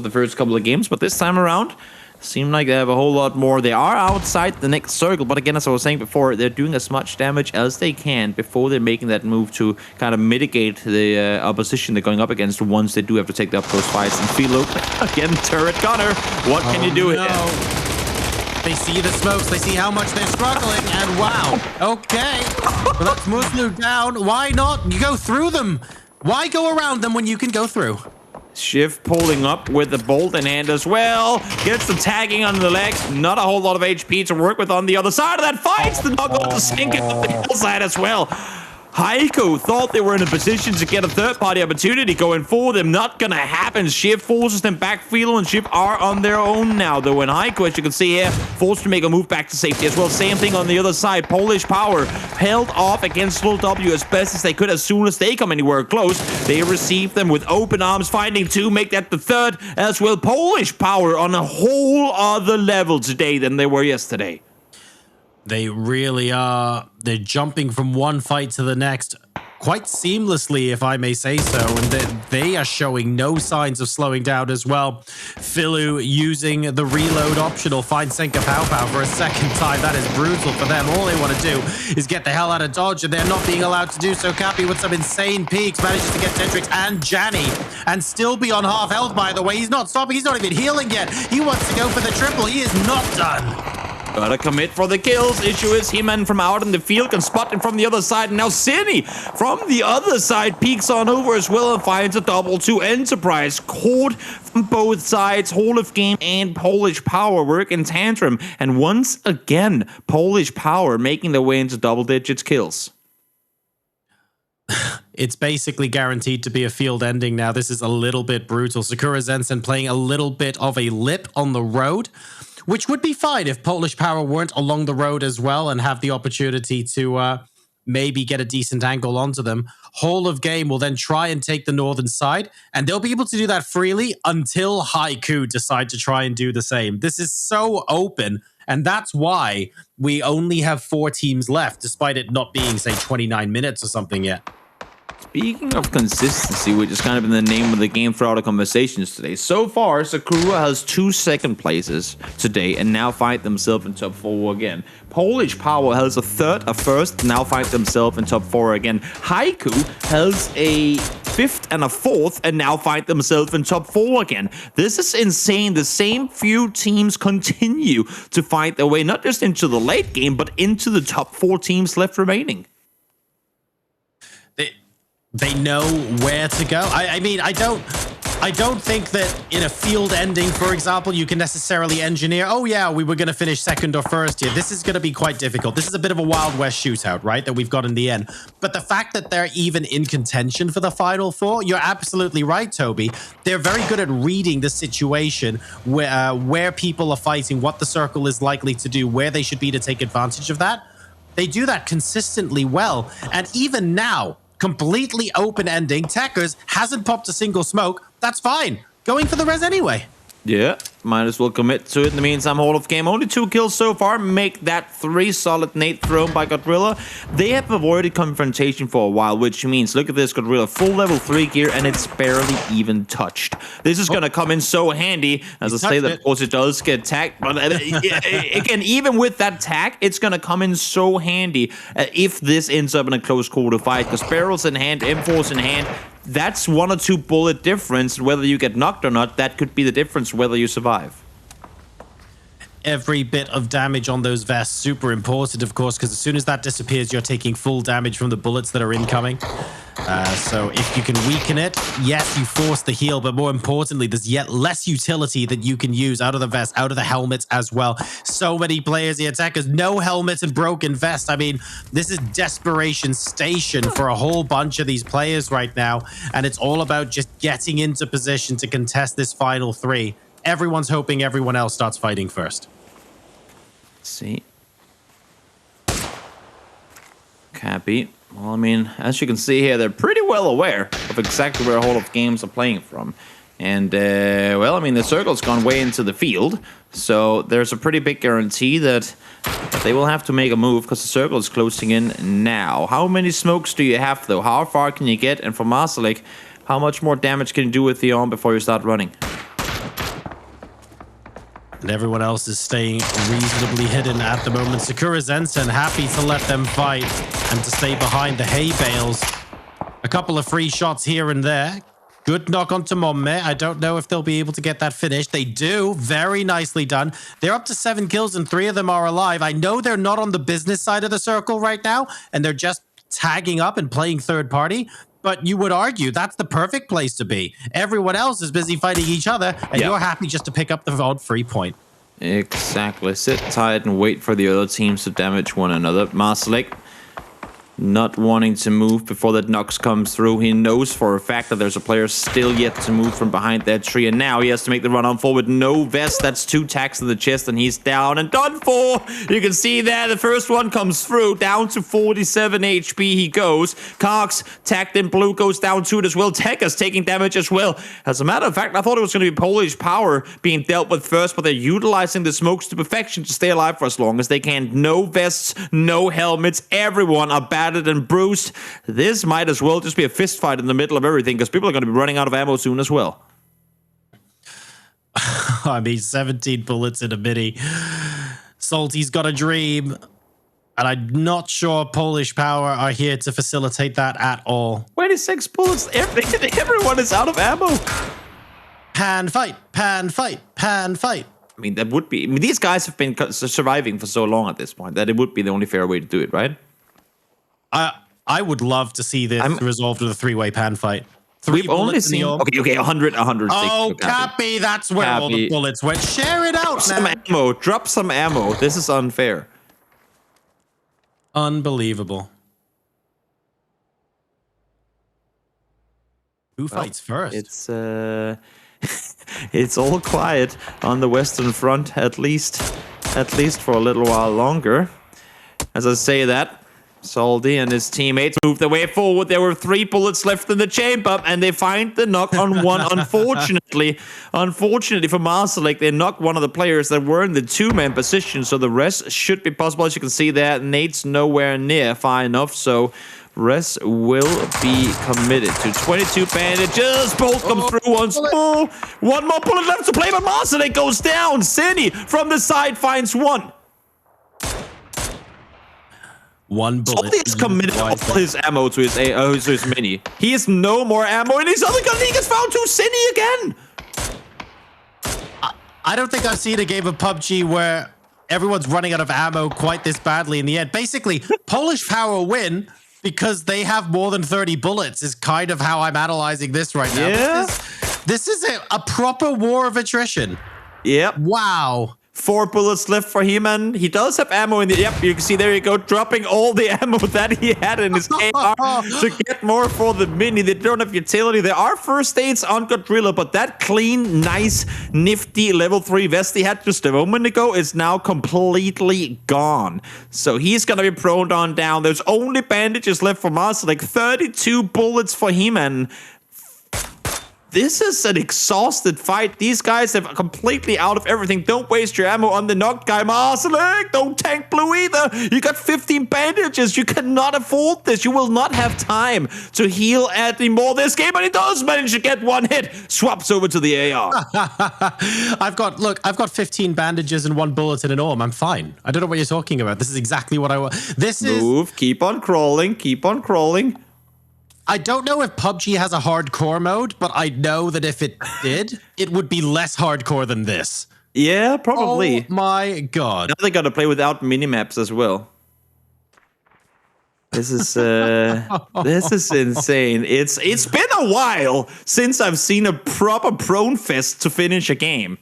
first couple of games, but this time around, seem like they have a whole lot more. They are outside the next circle, but again, as I was saying before, they're doing as much damage as they can before they're making that move to kind of mitigate the opposition they're going up against once they do have to take up those fights. And Philo, again, turret gunner. What can you do here? They see the smokes, they see how much they're struggling, and wow. Okay, well, that's Muslu down. Why not? You go through them. Why go around them when you can go through? Shiv pulling up with the bolt in hand as well. Gets the tagging on the legs. Not a whole lot of HP to work with on the other side of that. Finds the knock on to sink it up the hillside as well. Heiko thought they were in a position to get a third-party opportunity going for them. Not gonna happen. Shift forces them back. Philo and Shift are on their own now, though. And Heiko, as you can see here, forced to make a move back to safety as well. Same thing on the other side. PolishPower held off against Little W as best as they could. As soon as they come anywhere close, they receive them with open arms, finding two, make that the third as well. PolishPower on a whole other level today than they were yesterday. They really are. They're jumping from one fight to the next quite seamlessly, if I may say so. And they are showing no signs of slowing down as well. Philu using the reload optional, find Senka Pow Pow for a second time. That is brutal for them. All they want to do is get the hell out of dodge, and they're not being allowed to do so. Cappy with some insane peaks manages to get Tetrix and Janny and still be on half health, by the way. He's not stopping. He's not even healing yet. He wants to go for the triple. He is not done. Gotta commit for the kills. Issue is He-Man from out in the field can spot him from the other side. And now Cine from the other side peeks on over as well and finds a double to Enterprise. Caught from both sides. Hall of Game and PolishPower work in tantrum. And once again, PolishPower making their way into double digits kills. It's basically guaranteed to be a field ending now. This is a little bit brutal. Sakura Zensen playing a little bit of a lip on the road, which would be fine if PolishPower weren't along the road as well and have the opportunity to maybe get a decent angle onto them. Whole of Game will then try and take the northern side, and they'll be able to do that freely until Haiku decide to try and do the same. This is so open, and that's why we only have 4 teams left, despite it not being, say, 29 minutes or something yet. Speaking of consistency, which has kind of been the name of the game throughout the conversations today, so far, Sakura has 2 second places today and now find themselves in top 4 again. PolishPower has a third, a first, now find themselves in top 4 again. Haiku has a 5th and a 4th and now find themselves in top 4 again. This is insane. The same few teams continue to find their way not just into the late game, but into the top 4 teams left remaining. They know where to go. I mean, I don't think that in a field ending, for example, you can necessarily engineer, oh yeah, we were going to finish second or first here. This is going to be quite difficult. This is a bit of a Wild West shootout, right, that we've got in the end. But the fact that they're even in contention for the Final Four, you're absolutely right, Toby. They're very good at reading the situation, where people are fighting, what the circle is likely to do, where they should be to take advantage of that. They do that consistently well. And even now, completely open ending. Techers hasn't popped a single smoke. That's fine. Going for the res anyway. Yeah, might as well commit to it. In the meantime, Hall of Game, only 2 kills so far. Make that 3 solid nade thrown by Godrilla. They have avoided confrontation for a while, which means, look at this, Godrilla, full level 3 gear, and it's barely even touched. This is going to come in so handy. As I say, that of course it does get tagged, but again, even with that tag, it's going to come in so handy if this ends up in a close quarter fight, because barrels in hand, M4s in hand, that's 1 or 2 bullet difference. Whether you get knocked or not, that could be the difference whether you survive. Every bit of damage on those vests, super important, of course, because as soon as that disappears, you're taking full damage from the bullets that are incoming. So if you can weaken it, yes, you force the heal, but more importantly, there's yet less utility that you can use out of the vest, out of the helmets as well. So many players, the attackers, no helmets and broken vest. I mean, this is desperation station for a whole bunch of these players right now, and it's all about just getting into position to contest this final 3. Everyone's hoping everyone else starts fighting first. Let's see. Cappy. Well, I mean, as you can see here, they're pretty well aware of exactly where Hall of Games are playing from. And, well, I mean, the circle's gone way into the field, so there's a pretty big guarantee that they will have to make a move because the circle is closing in now. How many smokes do you have, though? How far can you get? And for Marsalik, how much more damage can you do with the arm before you start running? And everyone else is staying reasonably hidden at the moment. Sakura Zensen happy to let them fight and to stay behind the hay bales. A couple of free shots here and there. Good knock onto Momme. I don't know if they'll be able to get that finished. They do. Very nicely done. They're up to 7 kills and 3 of them are alive. I know they're not on the business side of the circle right now, and they're just tagging up and playing third party. But you would argue that's the perfect place to be. Everyone else is busy fighting each other, and you're happy just to pick up the odd free point. Exactly. Sit tight and wait for the other teams to damage one another. Marsalik not wanting to move before that Nox comes through. He knows for a fact that there's a player still yet to move from behind that tree, and now he has to make the run on forward. No vest. That's 2 tags in the chest, and he's down and done for. You can see there the first one comes through, down to 47 HP he goes. Cox, tagged in blue, goes down to it as well. Tekka's taking damage as well. As a matter of fact, I thought it was going to be PolishPower being dealt with first, but they're utilizing the smokes to perfection to stay alive for as long as they can. No vests, no helmets. Everyone are battered and bruised. This might as well just be a fist fight in the middle of everything, because people are going to be running out of ammo soon as well. I mean, 17 bullets in a mini. Salty's got a dream, and I'm not sure PolishPower are here to facilitate that at all. 26 bullets. Everyone is out of ammo. Pan fight, pan fight, pan fight. I mean, that would be... I mean, these guys have been surviving for so long at this point that it would be the only fair way to do it, right? I would love to see this resolved with a 3-way pan fight. We've only seen... Okay, 100. Oh, Cappy, that's where all the bullets went. Share it out, some ammo. Drop some ammo. This is unfair. Unbelievable. Who fights first? It's all quiet on the Western Front, at least for a little while longer. As I say that, Salty and his teammates moved their way forward. There were 3 bullets left in the chamber, and they find the knock on one. Unfortunately for Marseille, they knocked one of the players that were in the 2-man position, so the rest should be possible. As you can see there, Nate's nowhere near far enough, so Res will be committed to 22 bandages. Bolt comes through once more. One more bullet left to play, but Marseille goes down. Cindy from the side finds one. One bullet. Salty is committed all his ammo to his mini. He has no more ammo in his other gun. He gets found to Cindy again. I don't think I've seen a game of PUBG where everyone's running out of ammo quite this badly in the end. Basically, PolishPower win because they have more than 30 bullets is kind of how I'm analyzing this right now. Yeah. This is a proper war of attrition. Yep. Wow. 4 bullets left for him, and he does have ammo in the... Yep, you can see there you go, dropping all the ammo that he had in his AR to get more for the mini. They don't have utility. There are first aids on Godrilla, but that clean, nice, nifty level 3 vest he had just a moment ago is now completely gone. So he's going to be prone on down. There's only bandages left for Mars, like 32 bullets for him, and... This is an exhausted fight. These guys are completely out of everything. Don't waste your ammo on the knocked guy. Marseille, don't tank blue either. You got 15 bandages. You cannot afford this. You will not have time to heal anymore this game. But he does manage to get one hit. Swaps over to the AR. I've got 15 bandages and 1 bullet and an arm. I'm fine. I don't know what you're talking about. This is exactly what I want. Move. Keep on crawling. Keep on crawling. I don't know if PUBG has a hardcore mode, but I know that if it did, it would be less hardcore than this. Yeah, probably. Oh my god. Now they gotta play without minimaps as well. This is this is insane. It's been a while since I've seen a proper prone fest to finish a game.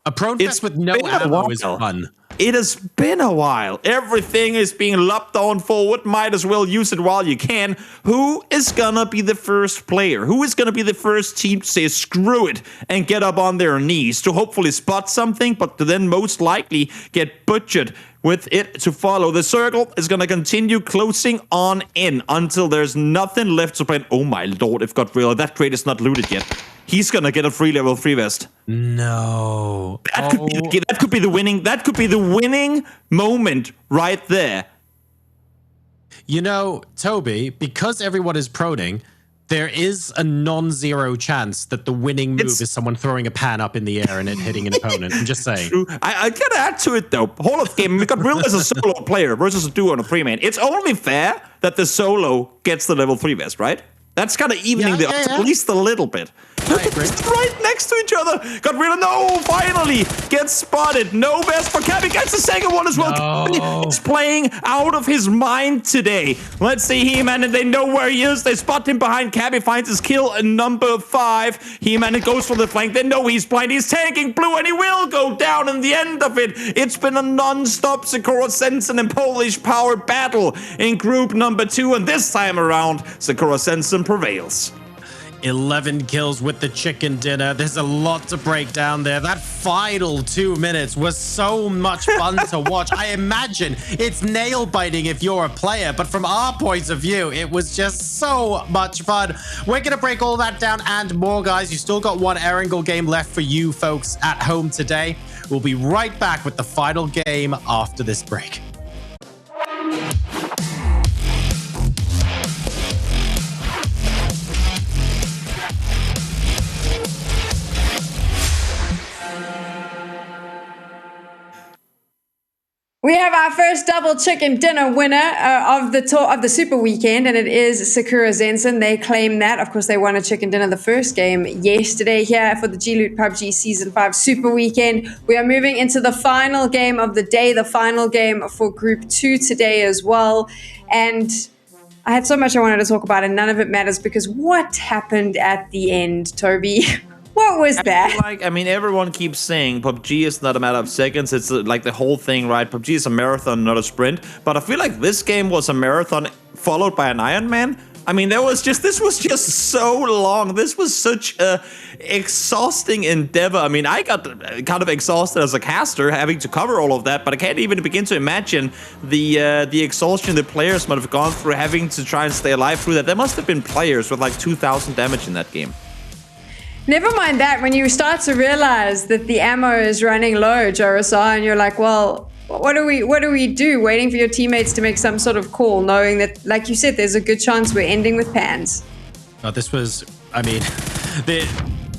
A prone fest with no ammo is fun. It has been a while. Everything is being lopped on forward. Might as well use it while you can. Who is gonna be the first player? Who is gonna be the first team to say screw it and get up on their knees to hopefully spot something, but to then most likely get butchered with it to follow? The circle is gonna continue closing on in until there's nothing left to play. Oh my lord, if God real, that crate is not looted yet. He's gonna get a free level 3 vest. No. That could be the winning. That could be the winning moment right there. You know, Toby, because everyone is proning, there is a non-zero chance that the winning move is someone throwing a pan up in the air and it hitting an opponent. I'm just saying. True. I gotta add to it though. Whole of game, we got real as a solo player versus a duo and a 3-man. It's only fair that the solo gets the level 3 vest, right? That's kind of evening the odds at least a little bit. Right next to each other. Got rid of finally gets spotted. No best for Cabby. Gets the second one as well. No. He's playing out of his mind today. Let's see He-Man, and they know where he is. They spot him behind. Cabby finds his kill number 5. He-Man goes for the flank. They know he's blind. He's tanking blue, and he will go down in the end of it. It's been a non-stop Sakura Zensen and PolishPower battle in group number 2, and this time around, Sakura Zensen prevails. 11 kills with the chicken dinner. There's a lot to break down there. That final 2 minutes was so much fun to watch. I imagine it's nail-biting if you're a player, but from our point of view, it was just so much fun. We're going to break all that down and more, guys. You still got one Erangel game left for you folks at home today. We'll be right back with the final game after this break. We have our first double chicken dinner winner of the Super Weekend, and it is Sakura Zensen. They claim that. Of course, they won a chicken dinner the first game yesterday here for the G-Loot PUBG Season 5 Super Weekend. We are moving into the final game of the day, the final game for Group 2 today as well. And I had so much I wanted to talk about, and none of it matters because what happened at the end, Toby? What was that? I mean, everyone keeps saying PUBG is not a matter of seconds. It's like the whole thing, right? PUBG is a marathon, not a sprint. But I feel like this game was a marathon followed by an Ironman. I mean, this was just so long. This was such a exhausting endeavor. I mean, I got kind of exhausted as a caster having to cover all of that, but I can't even begin to imagine the exhaustion the players might have gone through having to try and stay alive through that. There must have been players with like 2,000 damage in that game. Never mind that, when you start to realize that the ammo is running low, JoRoSar, and you're like, well, what do we do? Waiting for your teammates to make some sort of call, knowing that, like you said, there's a good chance we're ending with pans. No, this was, I mean,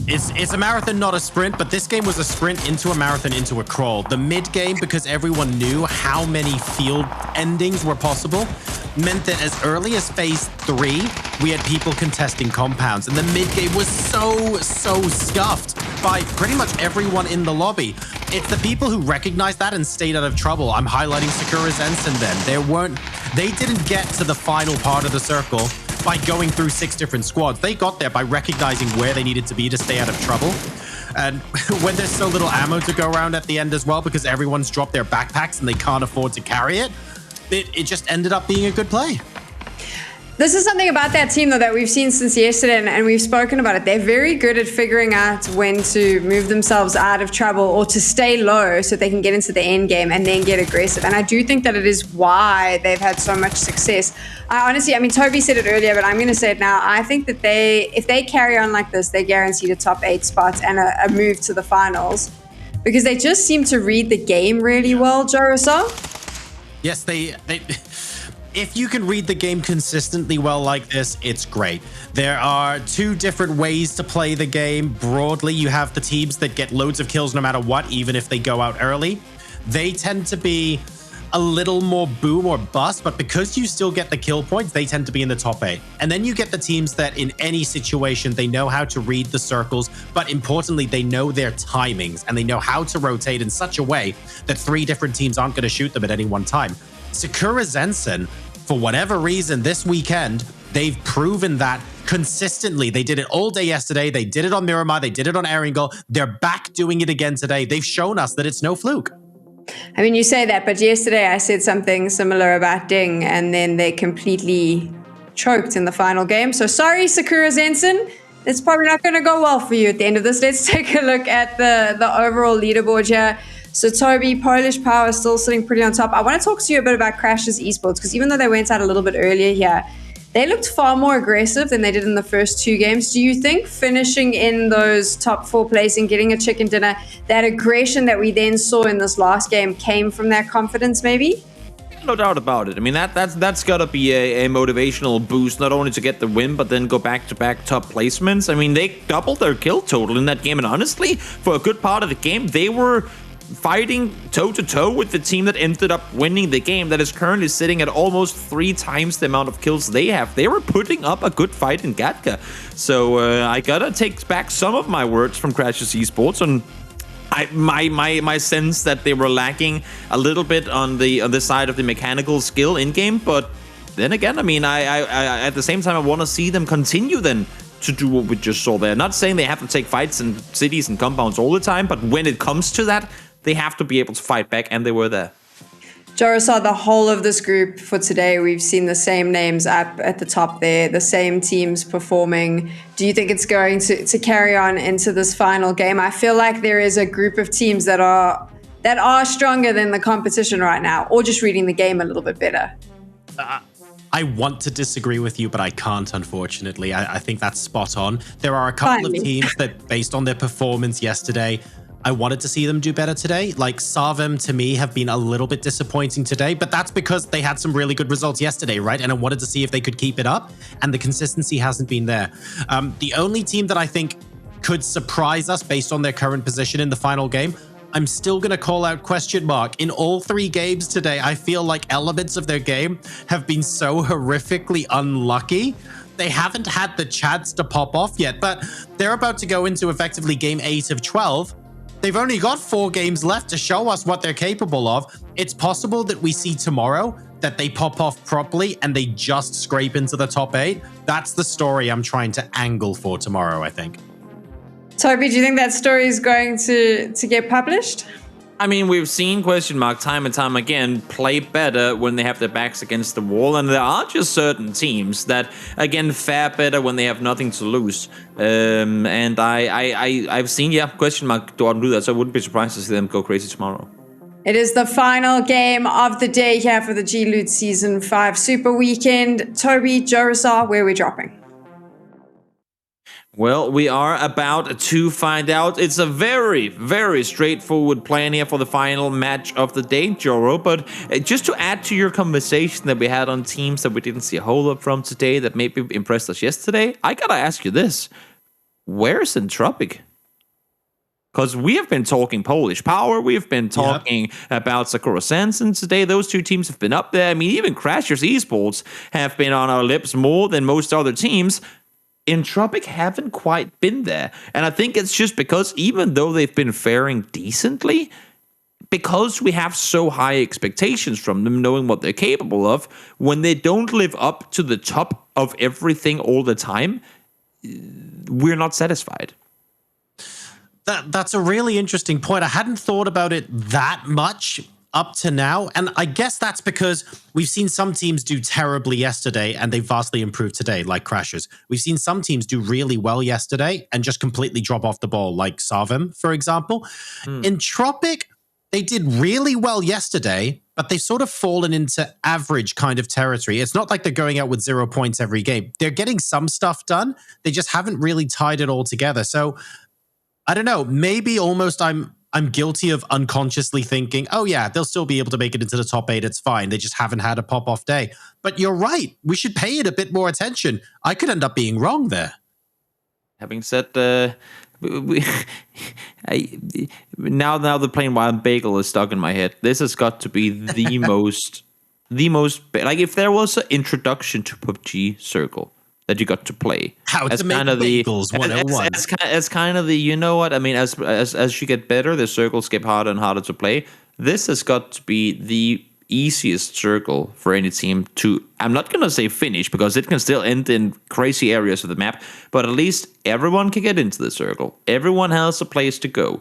it's a marathon, not a sprint, but this game was a sprint into a marathon into a crawl. The mid game, because everyone knew how many field endings were possible, meant that as early as phase 3, we had people contesting compounds, and the mid game was so scuffed by pretty much everyone in the lobby. It's the people who recognized that and stayed out of trouble. I'm highlighting Sakura Zensen then. They didn't get to the final part of the circle by going through 6 different squads. They got there by recognizing where they needed to be to stay out of trouble. And when there's so little ammo to go around at the end as well, because everyone's dropped their backpacks and they can't afford to carry it, it just ended up being a good play. This is something about that team, though, that we've seen since yesterday, and we've spoken about it. They're very good at figuring out when to move themselves out of trouble or to stay low so they can get into the end game and then get aggressive. And I do think that it is why they've had so much success. I honestly, I mean, Toby said it earlier, but I'm going to say it now. I think that if they carry on like this, they're guaranteed a top 8 spot and a move to the finals, because they just seem to read the game really well, JoRoSar. Yes, they if you can read the game consistently well like this, it's great. There are 2 different ways to play the game. Broadly, you have the teams that get loads of kills no matter what, even if they go out early. They tend to be a little more boom or bust, but because you still get the kill points, they tend to be in the top 8. And then you get the teams that in any situation, they know how to read the circles, but importantly, they know their timings and they know how to rotate in such a way that 3 different teams aren't going to shoot them at any one time. Sakura Zensen, for whatever reason, this weekend, they've proven that consistently. They did it all day yesterday. They did it on Miramar. They did it on Erangel. They're back doing it again today. They've shown us that it's no fluke. I mean, you say that, but yesterday I said something similar about Ding, and then they completely choked in the final game. So sorry, Sakura Zensen. It's probably not going to go well for you at the end of this. Let's take a look at the overall leaderboard here. So Toby, PolishPower is still sitting pretty on top. I want to talk to you a bit about Crash's esports, because even though they went out a little bit earlier here, they looked far more aggressive than they did in the first 2 games. Do you think finishing in those top 4 placing, getting a chicken dinner, that aggression that we then saw in this last game came from that confidence maybe? No doubt about it. I mean, that's got to be a motivational boost, not only to get the win, but then go back-to-back top placements. I mean, they doubled their kill total in that game, and honestly, for a good part of the game, they were fighting toe-to-toe with the team that ended up winning the game, that is currently sitting at almost 3 times the amount of kills they have. They were putting up a good fight in Gatka. So I gotta take back some of my words from Crash's Esports, and my sense that they were lacking a little bit on the side of the mechanical skill in-game. But then again, I mean, I at the same time, I want to see them continue then to do what we just saw there. Not saying they have to take fights in cities and compounds all the time, but when it comes to that, they have to be able to fight back, and they were there. JoRoSar, the whole of this group for today, we've seen the same names up at the top there, the same teams performing. Do you think it's going to carry on into this final game? I feel like there is a group of teams that are stronger than the competition right now, or just reading the game a little bit better. I want to disagree with you, but I can't, unfortunately. I think that's spot on. There are a couple of teams that, based on their performance yesterday, I wanted to see them do better today. Like Sarvem, to me, have been a little bit disappointing today, but that's because they had some really good results yesterday, right? And I wanted to see if they could keep it up, and the consistency hasn't been there. The only team that I think could surprise us based on their current position in the final game, I'm still going to call out question mark. In all 3 games today, I feel like elements of their game have been so horrifically unlucky. They haven't had the chance to pop off yet, but they're about to go into effectively game 8 of 12. They've only got 4 games left to show us what they're capable of. It's possible that we see tomorrow that they pop off properly and they just scrape into the top 8. That's the story I'm trying to angle for tomorrow, I think. Toby, do you think that story is going to get published? I mean, we've seen question mark time and time again play better when they have their backs against the wall, and there are just certain teams that, again, fare better when they have nothing to lose. And I've seen, question mark go out and do that, so I wouldn't be surprised to see them go crazy tomorrow. It is the final game of the day here for the G-Loot Season 5 Super Weekend. Toby, JoRoSar, where are we dropping? Well, we are about to find out. It's a very, very straightforward plan here for the final match of the day, Joro. But just to add to your conversation that we had on teams that we didn't see a whole lot from today that maybe impressed us yesterday, I gotta ask you this. Where's Entropic? Because we have been talking PolishPower, we've been talking about Sakura Zensen today. Those 2 teams have been up there. I mean, even Crashers Esports have been on our lips more than most other teams. Entropic haven't quite been there. And I think it's just because even though they've been faring decently, because we have so high expectations from them, knowing what they're capable of, when they don't live up to the top of everything all the time, we're not satisfied. That's a really interesting point. I hadn't thought about it that much up to now, and I guess that's because we've seen some teams do terribly yesterday and they vastly improved today, like Crashers. We've seen some teams do really well yesterday and just completely drop off the ball, like Sarvem, for example. Entropic, they did really well yesterday, but they've sort of fallen into average kind of territory. It's not like they're going out with 0 points every game. They're getting some stuff done. They just haven't really tied it all together. So I don't know, maybe almost I'm guilty of unconsciously thinking, oh yeah, they'll still be able to make it into the top 8. It's fine. They just haven't had a pop-off day. But you're right. We should pay it a bit more attention. I could end up being wrong there. Having said, now the plain wild bagel is stuck in my head. This has got to be the most, like if there was an introduction to PUBG circle that you got to play. How to make bagels 101. As kind of the, you know what, I mean, as you get better, the circles get harder and harder to play. This has got to be the easiest circle for any team to, I'm not going to say finish, because it can still end in crazy areas of the map, but at least everyone can get into the circle. Everyone has a place to go.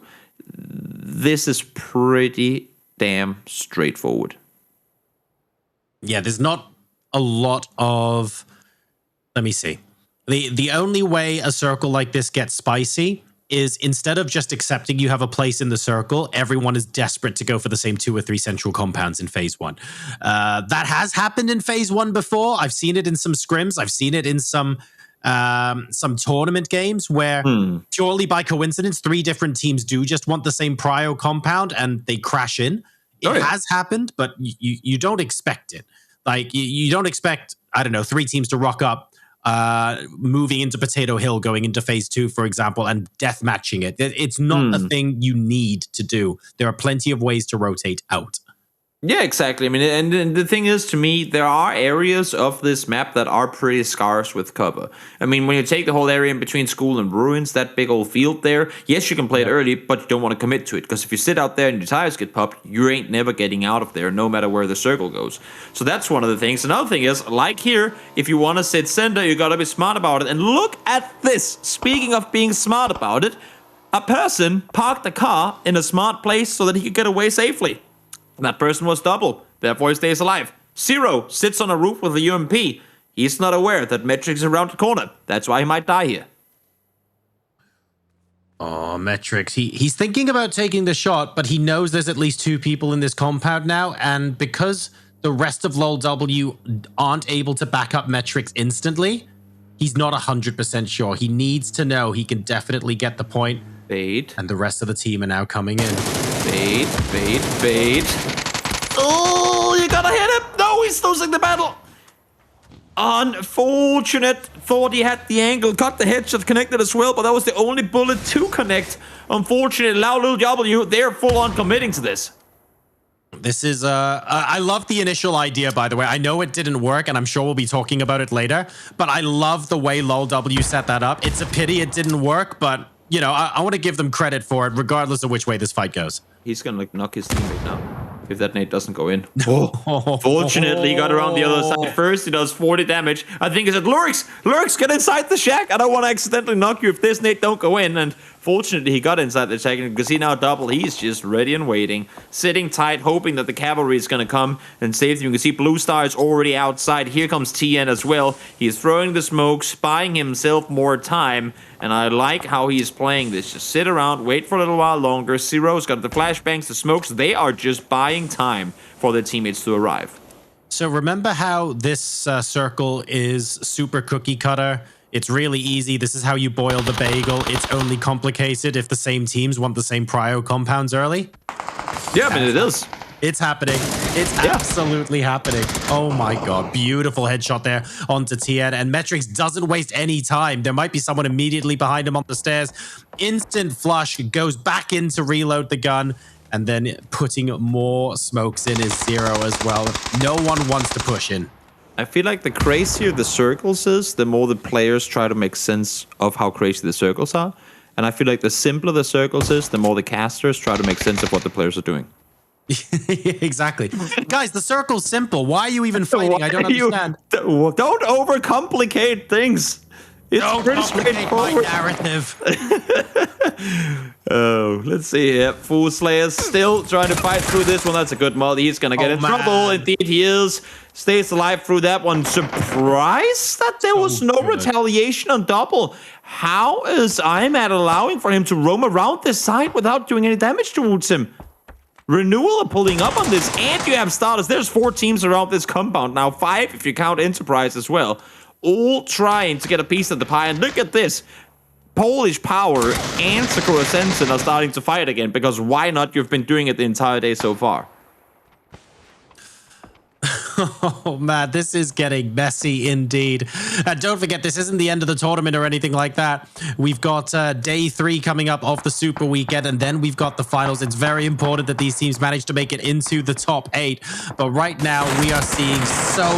This is pretty damn straightforward. Yeah, there's not a lot of... Let me see. The only way a circle like this gets spicy is instead of just accepting you have a place in the circle, everyone is desperate to go for the same 2 or 3 central compounds in phase 1. That has happened in phase 1 before. I've seen it in some scrims. I've seen it in some tournament games where purely by coincidence, 3 different teams do just want the same prio compound and they crash in. It has happened, but you don't expect it. Like you don't expect, I don't know, 3 teams to rock up moving into Potato Hill, going into phase 2, for example, and death matching it. It's not a thing you need to do. There are plenty of ways to rotate out. Yeah, exactly. I mean, and the thing is, to me, there are areas of this map that are pretty scarce with cover. I mean, when you take the whole area in between school and ruins, that big old field there, yes, you can play it early, but you don't want to commit to it. Because if you sit out there and your tires get popped, you ain't never getting out of there, no matter where the circle goes. So that's one of the things. Another thing is, like here, if you want to sit center, you got to be smart about it. And look at this. Speaking of being smart about it, a person parked a car in a smart place so that he could get away safely. That person was double, therefore he stays alive. Zero sits on a roof with a UMP. He's not aware that Metrics is around the corner. That's why he might die here. Oh, Metrics. He's thinking about taking the shot, but he knows there's at least 2 people in this compound now, and because the rest of LOLW aren't able to back up Metrics instantly, he's not 100% sure. He needs to know he can definitely get the point. Bait. And the rest of the team are now coming in. Bait, bait, bait. Oh, you gotta hit him. No, he's losing the battle. Unfortunate. Thought he had the angle. Got the headshot connected as well, but that was the only bullet to connect. Unfortunately, LOLW, they're full on committing to this. This is, I love the initial idea, by the way. I know it didn't work, and I'm sure we'll be talking about it later, but I love the way LOLW set that up. It's a pity it didn't work, but, you know, I want to give them credit for it, regardless of which way this fight goes. He's gonna like knock his teammate now if that nade doesn't go in. Oh. Fortunately, he got around the other side first. He does 40 damage. I think he said, Lurix, get inside the shack. I don't want to accidentally knock you if this nade don't go in. And fortunately, he got inside the shack, and because he now double, he's just ready and waiting, sitting tight, hoping that the cavalry is going to come and save him. You can see Blue Star is already outside. Here comes TN as well. He's throwing the smokes, buying himself more time. And I like how he's playing this. Just sit around, wait for a little while longer. Zero's got the flashbangs, the smokes. They are just buying time for their teammates to arrive. So remember how this circle is super cookie cutter? It's really easy. This is how you boil the bagel. It's only complicated if the same teams want the same prio compounds early. Yeah, I mean, it is. It's happening. It's absolutely happening. Oh my god. Beautiful headshot there onto TN. And Metrics doesn't waste any time. There might be someone immediately behind him on the stairs. Instant flush. Goes back in to reload the gun. And then putting more smokes in is Zero as well. No one wants to push in. I feel like the crazier the circles is, the more the players try to make sense of how crazy the circles are. And I feel like the simpler the circles is, the more the casters try to make sense of what the players are doing. Exactly. Guys, the circle's simple. Why are you even fighting? I don't understand. Don't overcomplicate things. It's pretty straightforward. Narrative. Oh, let's see here. Fool Slayer's still trying to fight through this one. That's a good mod. He's gonna get in trouble. Indeed, he is. Stays alive through that one. Surprised that there was no retaliation on double. How is IMAT allowing for him to roam around this side without doing any damage towards him? Renewal are pulling up on this, and you have starters. There's 4 teams around this compound now, 5 if you count Enterprise as well, all trying to get a piece of the pie. And look at this. PolishPower and Sakura Zensen are starting to fight again, because why not? You've been doing it the entire day so far. Oh man, this is getting messy indeed. And don't forget, this isn't the end of the tournament or anything like that. We've got day 3 coming up of the Super Weekend, and then we've got the finals. It's very important that these teams manage to make it into the top 8. But right now, we are seeing so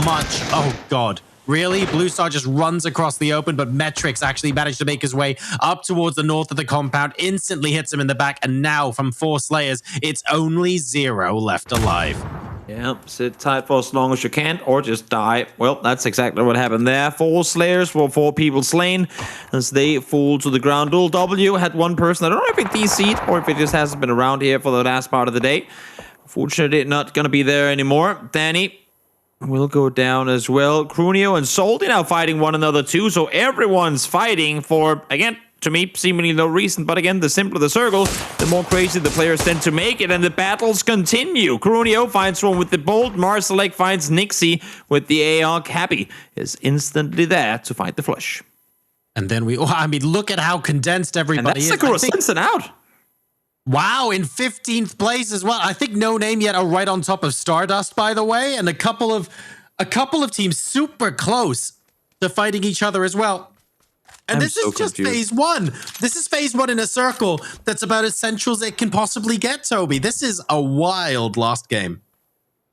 much. Oh god. Really? Blue Star just runs across the open, but Metrics actually managed to make his way up towards the north of the compound, instantly hits him in the back, and now from 4 Slayers, it's only Zero left alive. Yeah, sit tight for as long as you can, or just die. Well, that's exactly what happened there. 4 Slayers for 4 people slain as they fall to the ground. W had 1 person. I don't know if it DC'd or if it just hasn't been around here for the last part of the day. Fortunately, not going to be there anymore. Danny will go down as well. Crunio and Salty now fighting one another too, so everyone's fighting for, again, to me, seemingly no reason. But again, the simpler the circle, the more crazy the players tend to make it, and the battles continue. Crunio finds one with the bolt. Marsalek finds Nixie with the AR. Cappy is instantly there to fight the flush. And then look at how condensed everybody is. And that's Sakura Zensen out. Wow, in 15th place as well. I think No Name yet are right on top of Stardust, by the way, and a couple of teams super close. to fighting each other as well. And this is just phase one. This is phase one in a circle that's about as central as it can possibly get, Toby. This is a wild last game.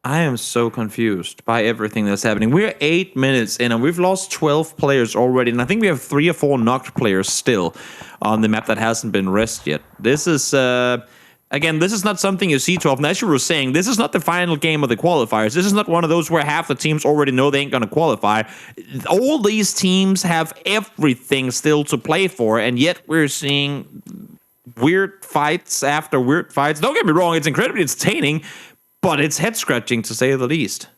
I am so confused by everything that's happening. We're 8 minutes in, and we've lost 12 players already. And I think we have 3 or 4 knocked players still on the map that hasn't been rested yet. This is, again, this is not something you see too often. As you were saying, this is not the final game of the qualifiers. This is not one of those where half the teams already know they ain't going to qualify. All these teams have everything still to play for, and yet we're seeing weird fights after weird fights. Don't get me wrong, it's incredibly entertaining, but it's head-scratching, to say the least.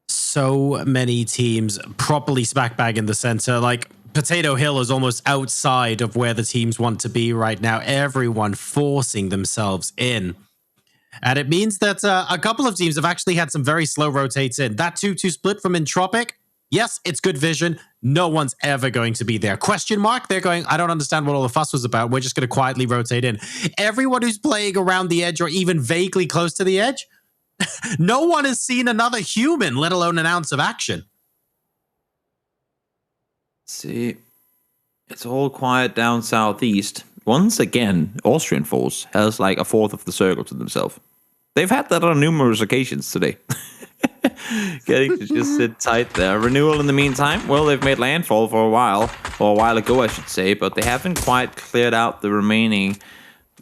So many teams properly smack bang in the center. Like, Potato Hill is almost outside of where the teams want to be right now. Everyone forcing themselves in. And it means that a couple of teams have actually had some very slow rotates in. That 2-2 split from Entropic, yes, it's good vision. No one's ever going to be there. Question mark? They're going, I don't understand what all the fuss was about. We're just going to quietly rotate in. Everyone who's playing around the edge or even vaguely close to the edge, no one has seen another human, let alone an ounce of action. See, it's all quiet down southeast. Once again, Austrian Force has like a fourth of the circle to themselves. They've had that on numerous occasions today. Getting to just sit tight there. Renewal in the meantime, well, they've made landfall for a while ago, I should say, but they haven't quite cleared out the remaining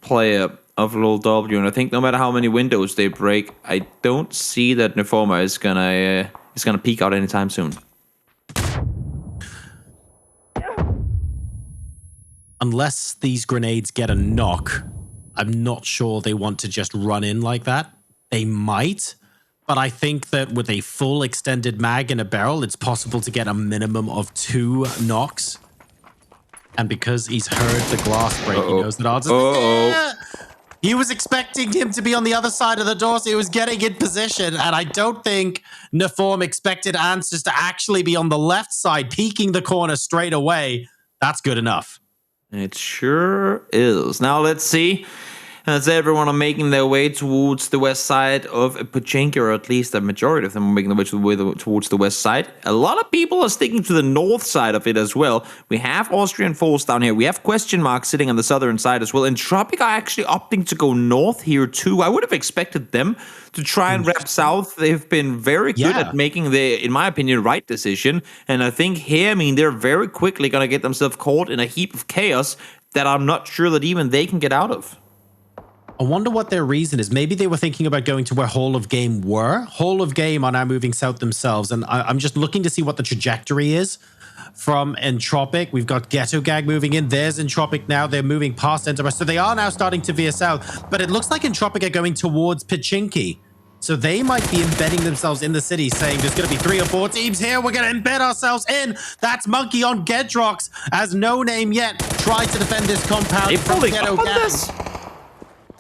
player of Lil W. And I think no matter how many windows they break, I don't see that Neforma is gonna peek out anytime soon. Unless these grenades get a knock, I'm not sure they want to just run in like that. They might. But I think that with a full extended mag in a barrel, it's possible to get a minimum of 2 knocks. And because he's heard the glass break, he knows that odds. He was expecting him to be on the other side of the door, so he was getting in position. And I don't think Neform expected Answers to actually be on the left side, peeking the corner straight away. That's good enough. It sure is. Now let's see. As everyone are making their way towards the west side of Pachinki, or at least a majority of them are making their way towards the west side. A lot of people are sticking to the north side of it as well. We have Austrian Force down here. We have question marks sitting on the southern side as well. And Tropic are actually opting to go north here too. I would have expected them to try and wrap south. They've been very good at making the, in my opinion, right decision. And I think here, I mean, they're very quickly going to get themselves caught in a heap of chaos that I'm not sure that even they can get out of. I wonder what their reason is. Maybe they were thinking about going to where Whole of Game were. Whole of Game are now moving south themselves. And I'm just looking to see what the trajectory is from Entropic. We've got Ghetto Gang moving in. There's Entropic now. They're moving past Enterprise. So they are now starting to veer south. But it looks like Entropic are going towards Pachinki. So they might be embedding themselves in the city, saying there's going to be 3 or 4 teams here. We're going to embed ourselves in. That's Monkey on Gedrox, as No Name Yet tried to defend this compound from Ghetto Gang.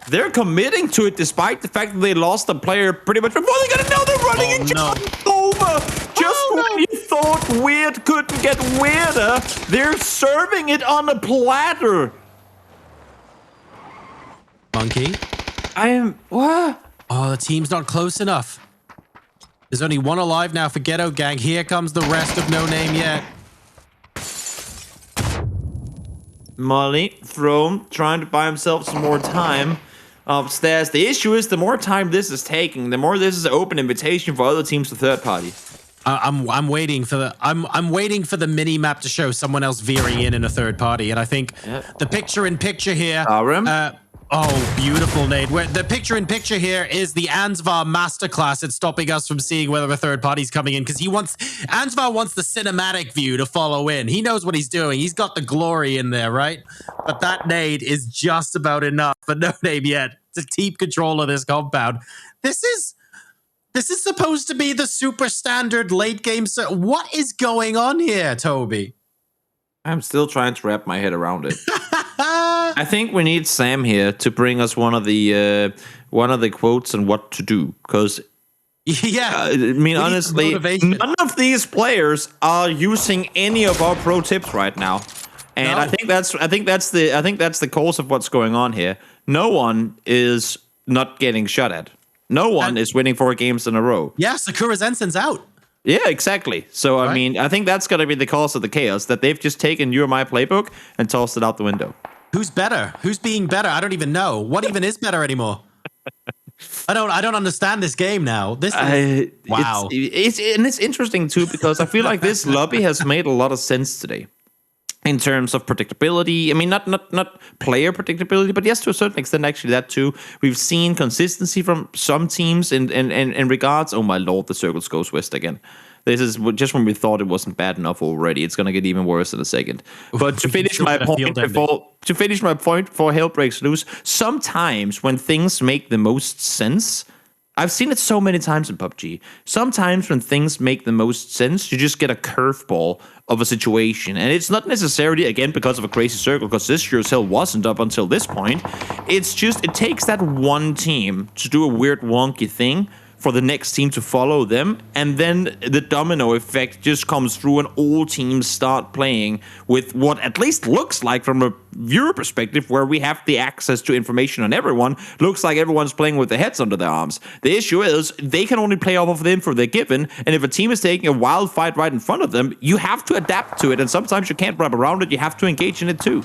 They're committing to it despite the fact that they lost a player pretty much before they got to know they're running and just over. Just when you thought weird couldn't get weirder, they're serving it on a platter. Monkey? What? Oh, the team's not close enough. There's only 1 alive now for Ghetto Gang. Here comes the rest of No Name Yet. Molly, Throne, trying to buy himself some more time upstairs. The issue is the more time this is taking, the more this is an open invitation for other teams to third party. I'm waiting for the I'm waiting for the mini map to show someone else veering in a third party, and I think the picture-in-picture here. Oh, beautiful, Nate. The picture-in-picture here is the Ansvar masterclass. It's stopping us from seeing whether a third party's coming in, because Ansvar wants the cinematic view to follow in. He knows what he's doing. He's got the glory in there, right? But that nade is just about enough for No Name Yet to keep control of this compound. This is supposed to be the super standard late game. So what is going on here, Toby? I'm still trying to wrap my head around it. I think we need Sam here to bring us one of the quotes on what to do, because I mean, honestly, none of these players are using any of our pro tips right now, and no. I think that's the cause of what's going on here. No one is not getting shot at. No one is winning 4 games in a row. Yeah, Sakura Zensen's out. Yeah, exactly. So, I Right. mean, I think that's going to be the cause of the chaos, that they've just taken you or my playbook and tossed it out the window. Who's better? Who's being better? I don't even know. What even is better anymore? I don't understand this game now. This is wow. It's interesting too, because I feel like this lobby has made a lot of sense today in terms of predictability. I mean, not player predictability, but yes, to a certain extent, actually that too. We've seen consistency from some teams in regards. Oh my lord, the circles goes west again. This is just when we thought it wasn't bad enough already. It's gonna get even worse in a second. But to finish my point before hell breaks loose, sometimes when things make the most sense, I've seen it so many times in PUBG. Sometimes when things make the most sense, you just get a curveball of a situation. And it's not necessarily, again, because of a crazy circle, because this sure as hell wasn't up until this point. It's just, it takes that one team to do a weird wonky thing for the next team to follow them, and then the domino effect just comes through and all teams start playing with what at least looks like, from a viewer perspective, where we have the access to information on everyone, looks like everyone's playing with their heads under their arms. The issue is they can only play off of the info they're given, and if a team is taking a wild fight right in front of them, you have to adapt to it, and sometimes you can't wrap around it, you have to engage in it too.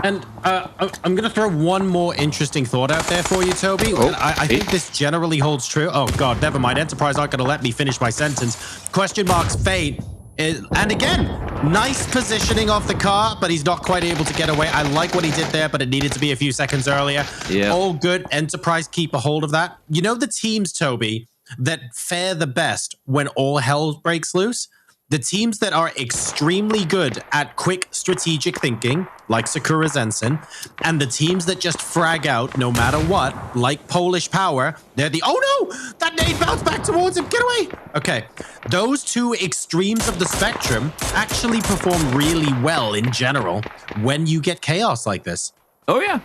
And I'm going to throw one more interesting thought out there for you, Toby. I think this generally holds true. Oh, God, never mind. Enterprise aren't going to let me finish my sentence. Question marks fate. And again, nice positioning of the car, but he's not quite able to get away. I like what he did there, but it needed to be a few seconds earlier. Yeah. All good. Enterprise keep a hold of that. You know the teams, Toby, that fare the best when all hell breaks loose? The teams that are extremely good at quick strategic thinking, like Sakura Zensen, and the teams that just frag out no matter what, like PolishPower, they're the, oh no, that nade bounced back towards him, get away. Okay, those two extremes of the spectrum actually perform really well in general when you get chaos like this. Oh yeah.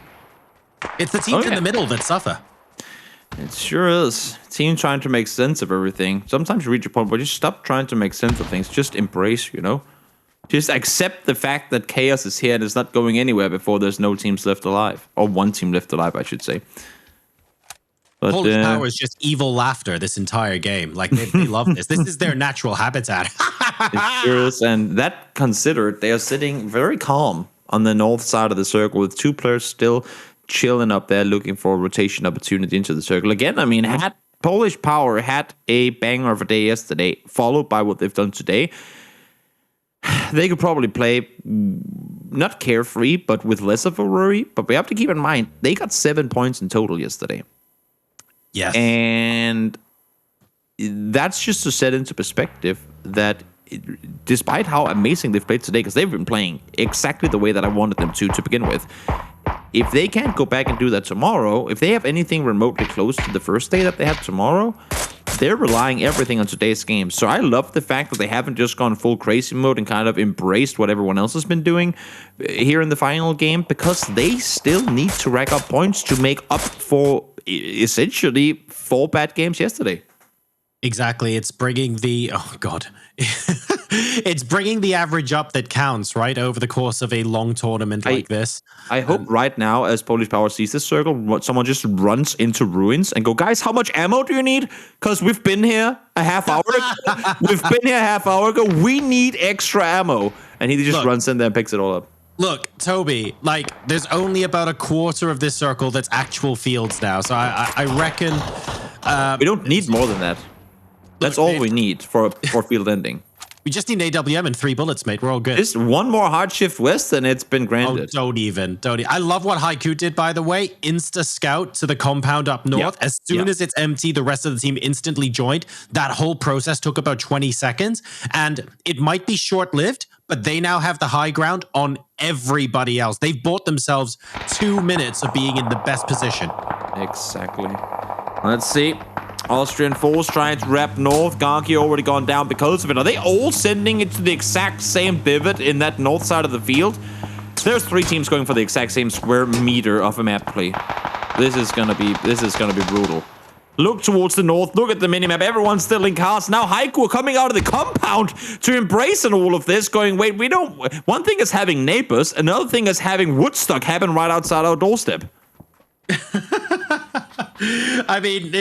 It's the teams in the middle that suffer. It sure is. Team trying to make sense of everything. Sometimes you reach a point where you stop trying to make sense of things. Just embrace, Just accept the fact that chaos is here and it's not going anywhere before there's no teams left alive. Or one team left alive, I should say. But PolishPower is just evil laughter this entire game. Like, they love this. This is their natural habitat. It sure is. And that considered, they are sitting very calm on the north side of the circle with two players still chilling up there, looking for a rotation opportunity into the circle. Again, I mean, had PolishPower had a banger of a day yesterday, followed by what they've done today, they could probably play not carefree, but with less of a worry. But we have to keep in mind, they got 7 points in total yesterday. Yes. And that's just to set into perspective that despite how amazing they've played today, because they've been playing exactly the way that I wanted them to begin with, if they can't go back and do that tomorrow, if they have anything remotely close to the first day that they had tomorrow, they're relying everything on today's game. So I love the fact that they haven't just gone full crazy mode and kind of embraced what everyone else has been doing here in the final game, because they still need to rack up points to make up for essentially 4 bad games yesterday. Exactly. It's bringing the, oh God, it's bringing the average up that counts, right? Over the course of a long tournament like this. I hope right now, as PolishPower sees this circle, someone just runs into ruins and go, guys, how much ammo do you need? Because we've been here a half hour ago. We need extra ammo. And he just runs in there and picks it all up. Look, Toby, like, there's only about a quarter of this circle that's actual fields now. So I reckon... we don't need more than that. That's all we need for field ending. We just need AWM and 3 bullets, mate. We're all good. Just one more hard shift west and it's been granted. Oh, don't even. I love what Haiku did, by the way. Insta scout to the compound up north. As soon as it's empty, the rest of the team instantly joined. That whole process took about 20 seconds. And it might be short-lived, but they now have the high ground on everybody else. They've bought themselves 2 minutes of being in the best position. Exactly. Let's see. Austrian force trying to wrap north. Gargi already gone down because of it. Are they all sending it to the exact same pivot in that north side of the field? There's 3 teams going for the exact same square meter of a map play. This is gonna be brutal. Look towards the north. Look at the minimap. Everyone's still in cars. Now Haiku coming out of the compound to embrace in all of this, going, wait, we don't... One thing is having neighbors. Another thing is having Woodstock happen right outside our doorstep. I mean,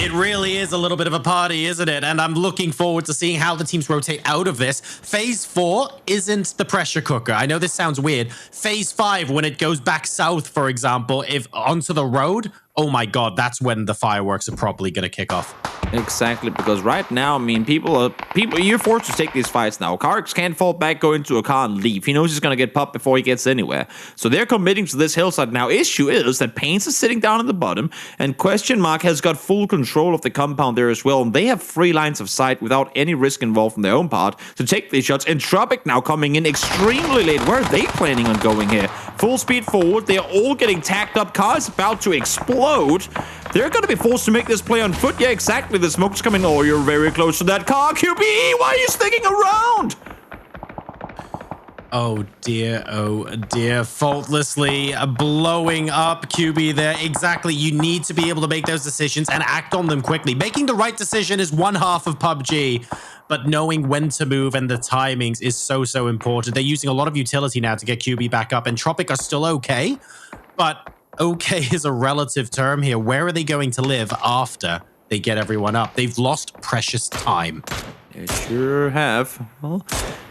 It really is a little bit of a party, isn't it? And I'm looking forward to seeing how the teams rotate out of this. Phase 4 isn't the pressure cooker. I know this sounds weird. Phase 5, when it goes back south, for example, if onto the road, oh my God, that's when the fireworks are probably going to kick off. Exactly, because right now, I mean, people, you're forced to take these fights now. Karks can't fall back, go into a car and leave. He knows he's going to get popped before he gets anywhere. So they're committing to this hillside now. Issue is that Paints is sitting down at the bottom, and Question Mark has got full control of the compound there as well. And they have 3 lines of sight without any risk involved from their own part to take these shots. And Tropic now coming in extremely late. Where are they planning on going here? Full speed forward. They are all getting tacked up. Car is about to explode. They're going to be forced to make this play on foot. Yeah, exactly. The smoke's coming. Oh, you're very close to that car. QB, why are you sticking around? Oh dear. Faultlessly blowing up QB there. Exactly. You need to be able to make those decisions and act on them quickly. Making the right decision is one half of PUBG, but knowing when to move and the timings is so important. They're using a lot of utility now to get QB back up, and Tropic are still okay, but okay is a relative term here. Where are they going to live after they get everyone up? They've lost precious time. They sure have. Well,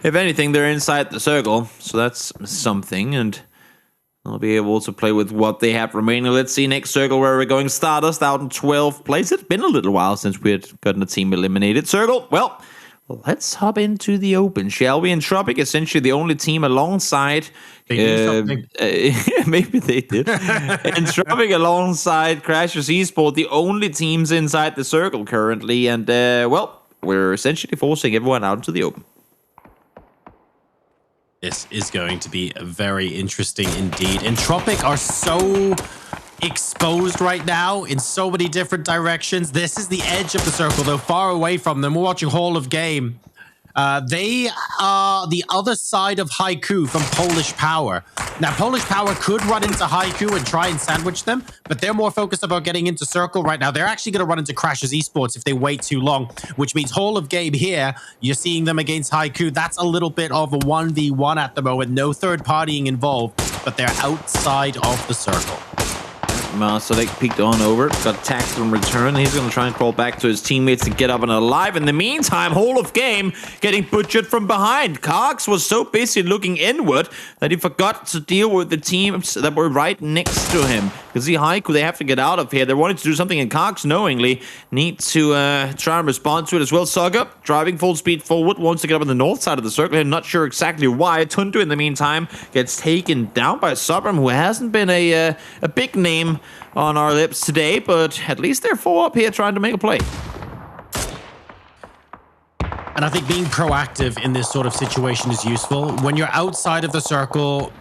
if anything, they're inside the circle, so that's something, and they'll be able to play with what they have remaining. Let's see, next circle where we're going. Stardust out in 12th place. It's been a little while since we had gotten a team eliminated. Circle, well, let's hop into the open, shall we? And Tropic, essentially the only team alongside... They did something. Maybe they did. And Tropic alongside Crashers Esport, the only teams inside the circle currently. And, well, we're essentially forcing everyone out into the open. This is going to be very interesting indeed. And Tropic are so exposed right now in so many different directions. This is the edge of the circle, though, far away from them. We're watching Hall of Game. They are the other side of Haiku from PolishPower. Now, PolishPower could run into Haiku and try and sandwich them, but they're more focused about getting into circle right now. They're actually going to run into Crashers Esports if they wait too long, which means Hall of Game here, you're seeing them against Haiku. That's a little bit of a 1v1 at the moment. No third partying involved, but they're outside of the circle. So they peeked on over, got tackled in return. He's going to try and crawl back to his teammates to get up and alive. In the meantime, Hall of Game getting butchered from behind. Cox was so busy looking inward that he forgot to deal with the teams that were right next to him. Because the Haiku, they have to get out of here. They wanted to do something, and Cox knowingly need to try and respond to it as well. Saga driving full speed forward, wants to get up on the north side of the circle. I'm not sure exactly why. Tundu, in the meantime, gets taken down by Subram, who hasn't been a big name on our lips today, but at least they're 4 up here trying to make a play. And I think being proactive in this sort of situation is useful. When you're outside of the circle,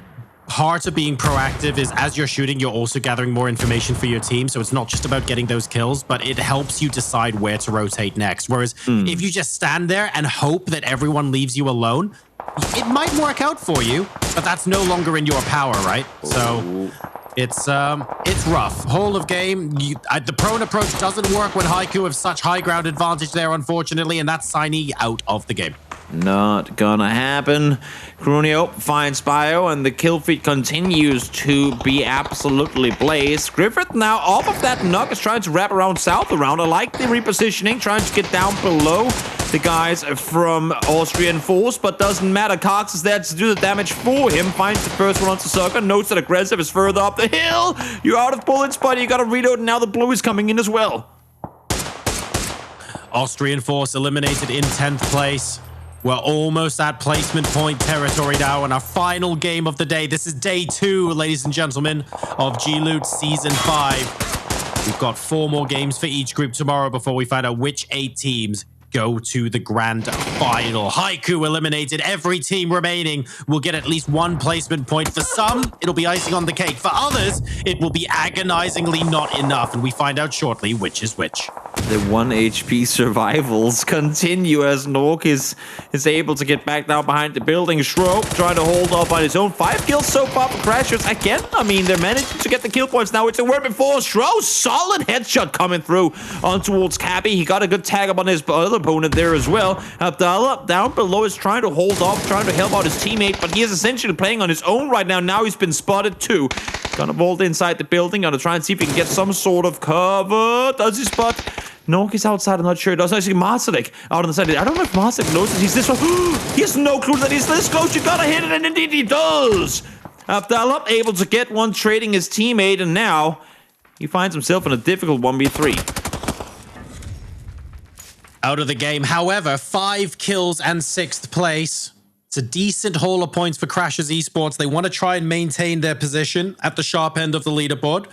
part of being proactive is as you're shooting, you're also gathering more information for your team. So it's not just about getting those kills, but it helps you decide where to rotate next. Whereas if you just stand there and hope that everyone leaves you alone, it might work out for you, but that's no longer in your power, right? So it's rough. Whole of Game, the prone approach doesn't work when Haiku have such high ground advantage there, unfortunately, and that's Saini out of the game. Not gonna happen. Crunio finds Bio, and the kill feed continues to be absolutely blazed. Griffith now off of that knock is trying to wrap around south around. I like the repositioning, trying to get down below the guys from Austrian Force, but doesn't matter. Cox is there to do the damage for him. Finds the first one onto Sucker. Notes that Aggressive is further up the hill. You're out of bullets, buddy. You gotta reload, and now the blue is coming in as well. Austrian Force eliminated in 10th place. We're almost at placement point territory now in our final game of the day. This is day 2, ladies and gentlemen, of G-Loot Season 5. We've got 4 more games for each group tomorrow before we find out which 8 teams go to the grand final. Haiku eliminated. Every team remaining will get at least 1 placement point. For some, it'll be icing on the cake. For others, it will be agonizingly not enough, and we find out shortly which is which. The 1 HP survivals continue as Nork is able to get back down behind the building. Shrope trying to hold up on his own. 5 kills so far for Crashers. Again, I mean, they're managing to get the kill points now. It's a word before. Shrope, solid headshot coming through on towards Cabby. He got a good tag up on his other opponent there as well. Abdallah down below is trying to hold off, trying to help out his teammate, but he is essentially playing on his own right now. Now he's been spotted too. Gonna vault inside the building. Gonna try and see if he can get some sort of cover. Does he spot Norki's outside, I'm not sure. There's actually Marcelik out on the side. I don't know if Marcelik knows that he's this close. He has no clue that he's this close. You gotta hit it, and indeed he does. Abdallah able to get one, trading his teammate, and now he finds himself in a difficult 1v3. Out of the game. However, 5 kills and 6th place. It's a decent haul of points for Crashers Esports. They want to try and maintain their position at the sharp end of the leaderboard.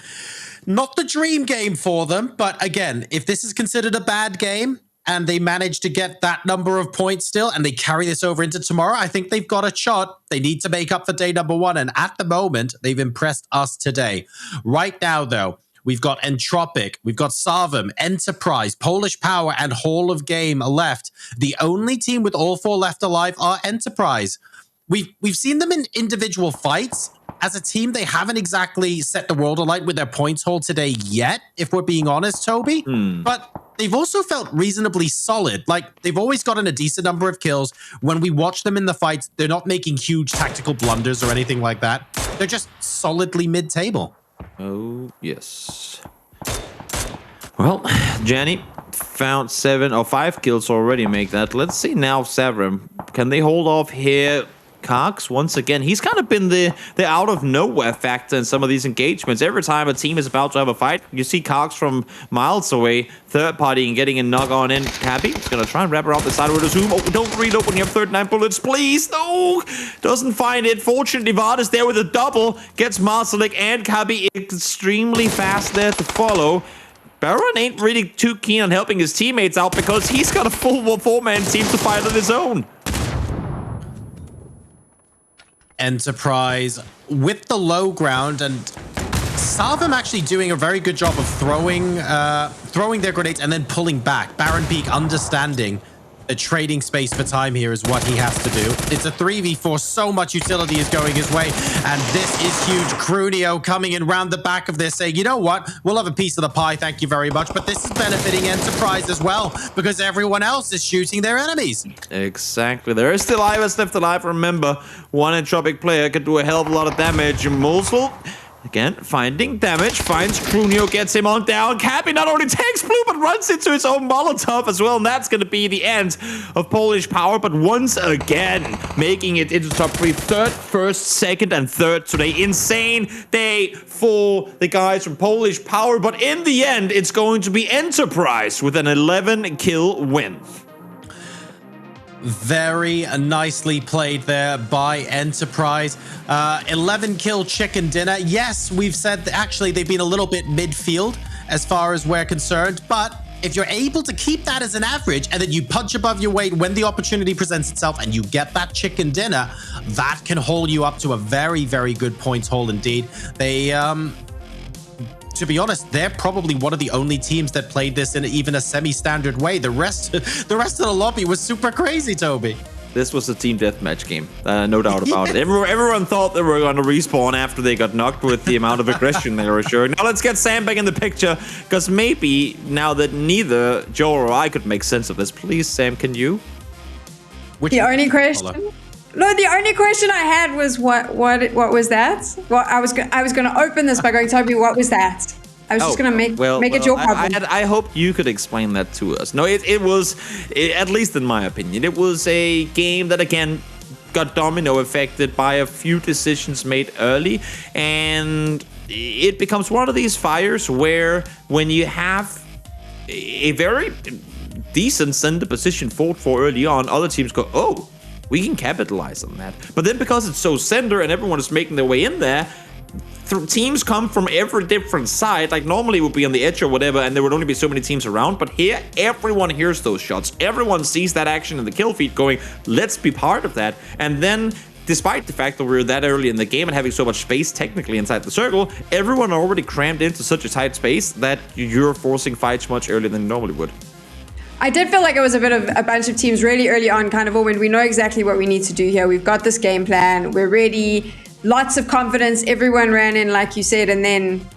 Not the dream game for them, but again, if this is considered a bad game and they manage to get that number of points still and they carry this over into tomorrow, I think they've got a shot. They need to make up for day number 1, and at the moment, they've impressed us today. Right now, though, we've got Entropic, we've got Sarvum, Enterprise, PolishPower, and Hall of Game left. The only team with all 4 left alive are Enterprise. We've seen them in individual fights. As a team, they haven't exactly set the world alight with their points haul today yet, if we're being honest, Toby. But they've also felt reasonably solid. Like, they've always gotten a decent number of kills. When we watch them in the fights, they're not making huge tactical blunders or anything like that. They're just solidly mid-table. Oh, yes. Well, Jenny found 5 kills already make that. Let's see now, Severin. Can they hold off here? Cox, once again, he's kind of been the out of nowhere factor in some of these engagements. Every time a team is about to have a fight, you see Cox from miles away, third party and getting a knock on in. Cabby is going to try and wrap around the side with a zoom. Oh, don't reload when you have 39 bullets, please. No, doesn't find it. Fortunately, Vard is there with a double, gets Marcelik and Cabby extremely fast there to follow. Baron ain't really too keen on helping his teammates out because he's got a full 4-man team to fight on his own. Enterprise with the low ground, and Sarvum actually doing a very good job of throwing their grenades and then pulling back. Baron Peak understanding the trading space for time here is what he has to do. It's a 3v4. So much utility is going his way, and this is huge. Crunio coming in round the back of this saying, you know what? We'll have a piece of the pie, thank you very much. But this is benefiting Enterprise as well because everyone else is shooting their enemies. Exactly. There is still Ivers left alive. Remember, one Entropic player can do a hell of a lot of damage. Mulesville, again, finding damage, finds Crunio, gets him on down. Cabby not only takes blue, but runs into his own Molotov as well, and that's going to be the end of PolishPower, but once again, making it into top 3, third, first, second, and third today. Insane day for the guys from PolishPower, but in the end, it's going to be Enterprise with an 11-kill win. Very nicely played there by Enterprise. 11 kill chicken dinner. Yes, we've said that actually they've been a little bit midfield as far as we're concerned, but if you're able to keep that as an average and then you punch above your weight when the opportunity presents itself and you get that chicken dinner, that can hold you up to a very, very good points haul indeed. They to be honest, they're probably one of the only teams that played this in even a semi-standard way. The rest of the lobby was super crazy, Toby. This was a team deathmatch game, no doubt about it. Everyone thought they were going to respawn after they got knocked with the amount of aggression they were showing. Now let's get Sam back in the picture, because maybe now that neither Joel or I could make sense of this, please, Sam, can you? The only question. No, the only question I had was what was that? What I was going to open this by going, Toby, what was that? I was just going to make it your problem. I hope you could explain that to us. No, it was, at least in my opinion, it was a game that, again, got domino affected by a few decisions made early, and it becomes one of these fires where when you have a very decent center position fought for early on, other teams go, oh, we can capitalize on that. But then because it's so center and everyone is making their way in there, teams come from every different side. Like normally it would be on the edge or whatever, and there would only be so many teams around. But here, everyone hears those shots. Everyone sees that action in the kill feed going, let's be part of that. And then, despite the fact that we were that early in the game and having so much space technically inside the circle, everyone already crammed into such a tight space that you're forcing fights much earlier than you normally would. I did feel like it was a bit of a bunch of teams really early on, kind of, when we know exactly what we need to do here. We've got this game plan. We're ready. Lots of confidence. Everyone ran in, like you said, and then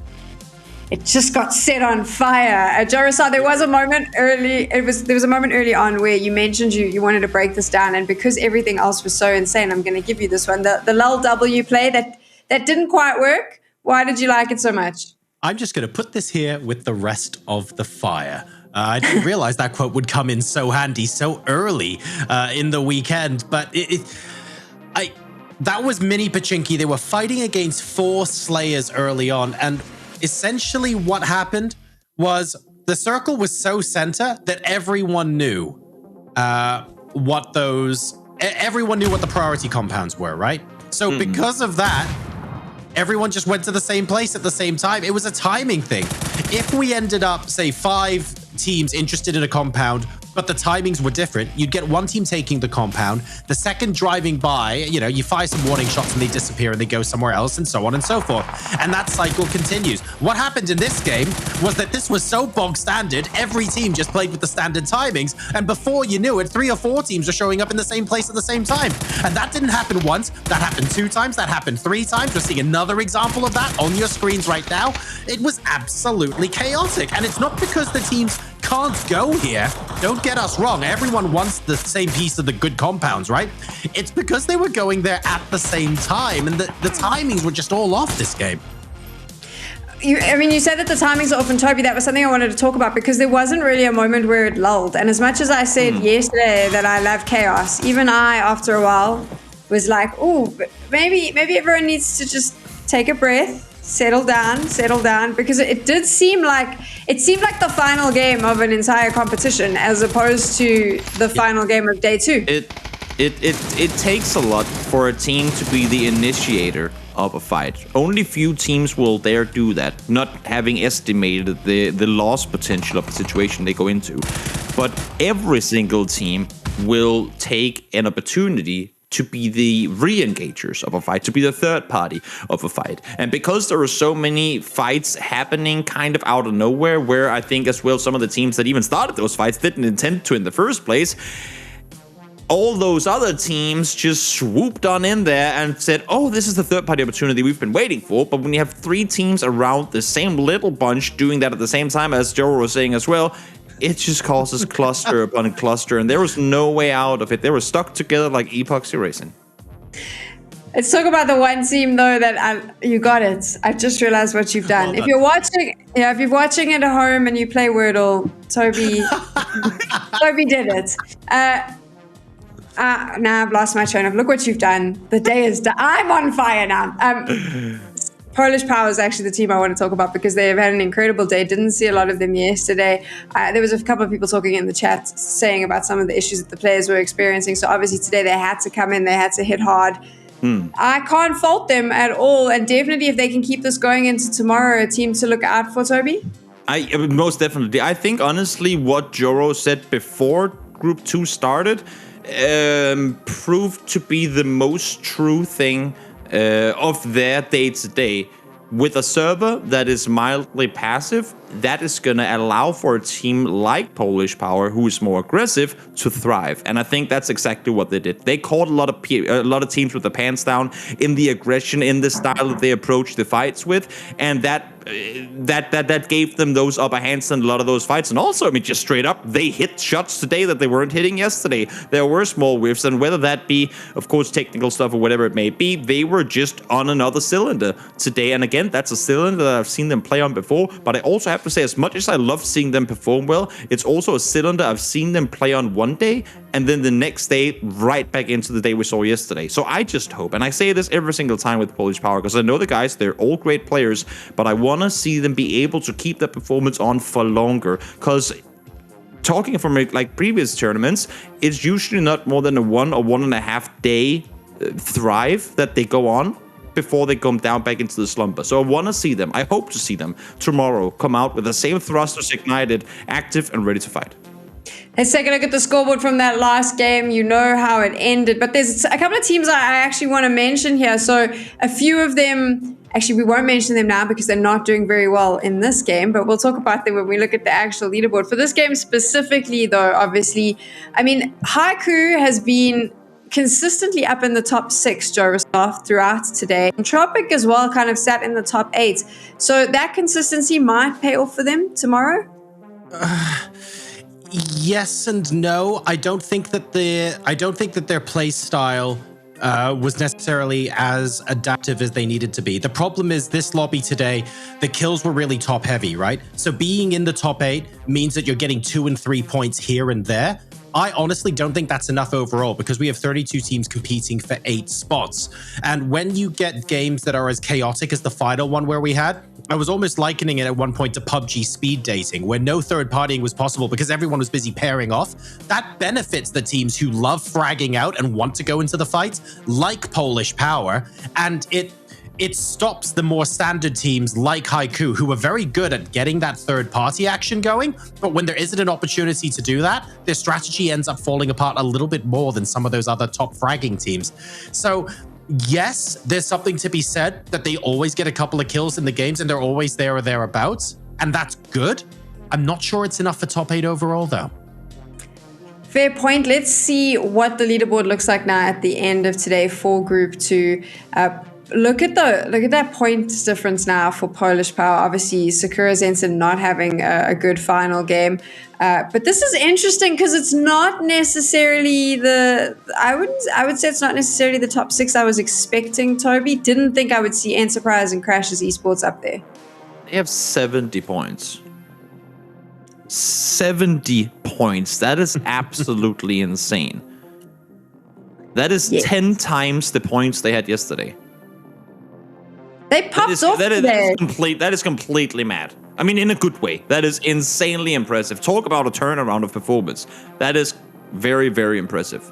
it just got set on fire. JoRoSar, there was a moment early. There was a moment early on where you mentioned you wanted to break this down, and because everything else was so insane, I'm going to give you this one. The LLW play that didn't quite work. Why did you like it so much? I'm just going to put this here with the rest of the fire. I didn't realize that quote would come in so handy so early in the weekend, but that was mini Pachinki. They were fighting against 4 Slayers early on, and essentially what happened was the circle was so center that everyone knew what the priority compounds were, right? So because of that, everyone just went to the same place at the same time. It was a timing thing. If we ended up, say, 5 teams interested in a compound, but the timings were different, you'd get one team taking the compound, the second driving by, you fire some warning shots and they disappear and they go somewhere else, and so on and so forth. And that cycle continues. What happened in this game was that this was so bog standard, every team just played with the standard timings, and before you knew it, 3 or 4 teams are showing up in the same place at the same time. And that didn't happen once, that happened 2 times, that happened 3 times. We're seeing another example of that on your screens right now. It was absolutely chaotic, and it's not because the teams can't go here. Don't get us wrong. Everyone wants the same piece of the good compounds, right? It's because they were going there at the same time, and the timings were just all off this game. You said that the timings are off, and Toby, that was something I wanted to talk about because there wasn't really a moment where it lulled. And as much as I said yesterday that I love chaos, even I, after a while, was like, oh, maybe everyone needs to just take a breath, settle down, because it did seem like the final game of an entire competition as opposed to the final game of day 2. It takes a lot for a team to be the initiator of a fight. Only few teams will dare do that, not having estimated the loss potential of the situation they go into. But every single team will take an opportunity to be the re-engagers of a fight, to be the third party of a fight. And because there are so many fights happening kind of out of nowhere, where I think as well some of the teams that even started those fights didn't intend to in the first place, all those other teams just swooped on in there and said, oh, this is the third party opportunity we've been waiting for. But when you have 3 teams around the same little bunch doing that at the same time, as Joe was saying as well, it just causes cluster upon cluster, and there was no way out of it. They were stuck together like epoxy resin. Let's talk about the one team though that you got it. I just realized what you've done. If you're watching it at home and you play Wordle, Toby did it. Now I've lost my train of. Look what you've done. The day is done. I'm on fire now. PolishPower is actually the team I want to talk about because they have had an incredible day. Didn't see a lot of them yesterday. There was a couple of people talking in the chat saying about some of the issues that the players were experiencing. So obviously today they had to come in, they had to hit hard. I can't fault them at all. And definitely if they can keep this going into tomorrow, a team to look out for, Toby. Most definitely. I think honestly what JoRo said before Group 2 started proved to be the most true thing of their day-to-day. With a server that is mildly passive, that is going to allow for a team like PolishPower, who is more aggressive, to thrive. And I think that's exactly what they did. They caught a lot of teams with the pants down in the aggression, in the style that they approach the fights with, and that gave them those upper hands in a lot of those fights. And also, just straight up, they hit shots today that they weren't hitting yesterday. There were small whiffs, and whether that be, of course, technical stuff or whatever it may be, they were just on another cylinder today. And again, that's a cylinder that I've seen them play on before, but I also have to say, as much as I love seeing them perform well, it's also a cylinder I've seen them play on one day, and then the next day, right back into the day we saw yesterday. So I just hope, and I say this every single time with PolishPower, because I know the guys, they're all great players, but I want to see them be able to keep that performance on for longer, because talking from like previous tournaments, it's usually not more than a 1 or 1.5 day thrive that they go on before they come down back into the slumber. So I want to see them, I hope to see them tomorrow come out with the same thrusters ignited, active and ready to fight. Let's take a look at the scoreboard from that last game. You know how it ended, but there's a couple of teams I actually want to mention here. So a few of them, actually we won't mention them now because they're not doing very well in this game, but we'll talk about them when we look at the actual leaderboard. For this game specifically though, obviously, Haiku has been consistently up in the top 6 JoRoSar throughout today. And Tropic as well kind of sat in the top 8. So that consistency might pay off for them tomorrow. Yes and no. I don't think that their play style was necessarily as adaptive as they needed to be. The problem is this lobby today, the kills were really top heavy, right? So being in the top 8 means that you're getting 2 and 3 points here and there. I honestly don't think that's enough overall because we have 32 teams competing for 8 spots. And when you get games that are as chaotic as the final one where we had, I was almost likening it at one point to PUBG speed dating, where no third partying was possible because everyone was busy pairing off. That benefits the teams who love fragging out and want to go into the fight, like PolishPower, and it stops the more standard teams like Haiku, who are very good at getting that third party action going. But when there isn't an opportunity to do that, their strategy ends up falling apart a little bit more than some of those other top fragging teams. So yes, there's something to be said that they always get a couple of kills in the games and they're always there or thereabouts. And that's good. I'm not sure it's enough for top 8 overall, though. Fair point. Let's see what the leaderboard looks like now at the end of today for Group 2. Look at that points difference now for PolishPower. Obviously, Sakura Zensen not having a good final game. But this is interesting because it's not necessarily I would say it's not necessarily the top 6 I was expecting, Toby. Didn't think I would see Enterprise and Crash's Esports up there. They have 70 points. 70 points. That is absolutely insane. That is 10 times the points they had yesterday. They popped off today. That is completely mad. I mean, in a good way. That is insanely impressive. Talk about a turnaround of performance. That is very, very impressive.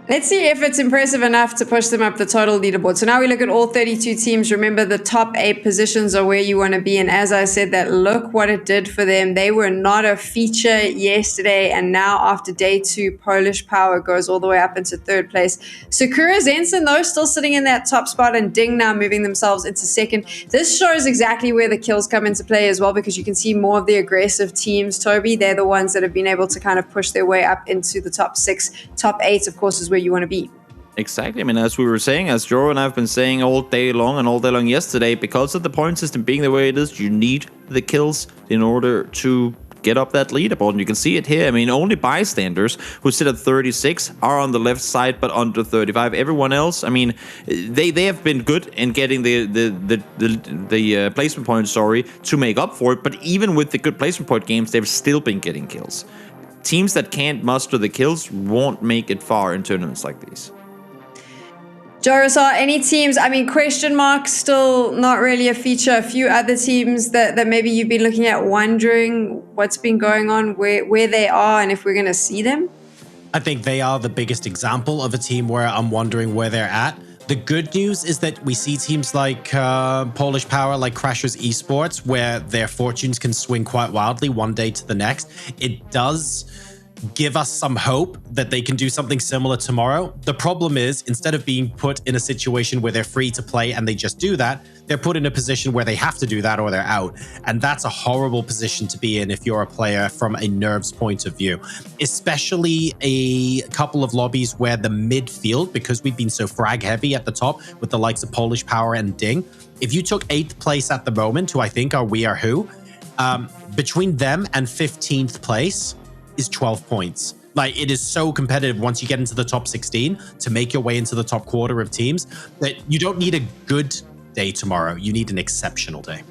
Let's see if it's impressive enough to push them up the total leaderboard. So now we look at all 32 teams. Remember, the top 8 positions are where you want to be. And as I said, that look what it did for them. They were not a feature yesterday. And now after day 2, PolishPower goes all the way up into 3rd place. Sakura Zensen, though, still sitting in that top spot, and Ding now moving themselves into 2nd. This shows exactly where the kills come into play as well, because you can see more of the aggressive teams, Toby. They're the ones that have been able to kind of push their way up into the top 6. Top 8, of course, is where you want to be. Exactly. I mean, as we were saying, as Joro and I have been saying all day long yesterday, because of the point system being the way it is, you need the kills in order to get up that leaderboard. And you can see it here. I mean, only Bystanders, who sit at 36, are on the left side, but under 35. Everyone else, I mean, they have been good in getting the placement points, to make up for it. But even with the good placement point games, they've still been getting kills. Teams that can't muster the kills won't make it far in tournaments like these. JoRoSar, any teams, I mean, question mark, still not really a feature. A few other teams that maybe you've been looking at, wondering what's been going on, where they are, and if we're going to see them? I think they are the biggest example of a team where I'm wondering where they're at. The good news is that we see teams like PolishPower, like Crashers Esports, where their fortunes can swing quite wildly one day to the next. It does give us some hope that they can do something similar tomorrow. The problem is, instead of being put in a situation where they're free to play and they just do that, they're put in a position where they have to do that or they're out. And that's a horrible position to be in if you're a player from a nerves point of view, especially a couple of lobbies where the midfield, because we've been so frag heavy at the top with the likes of PolishPower and Ding, if you took 8th place at the moment, who I think are We Are Who, between them and 15th place is 12 points. Like, it is so competitive once you get into the top 16 to make your way into the top quarter of teams that you don't need a good day tomorrow. You need an exceptional day.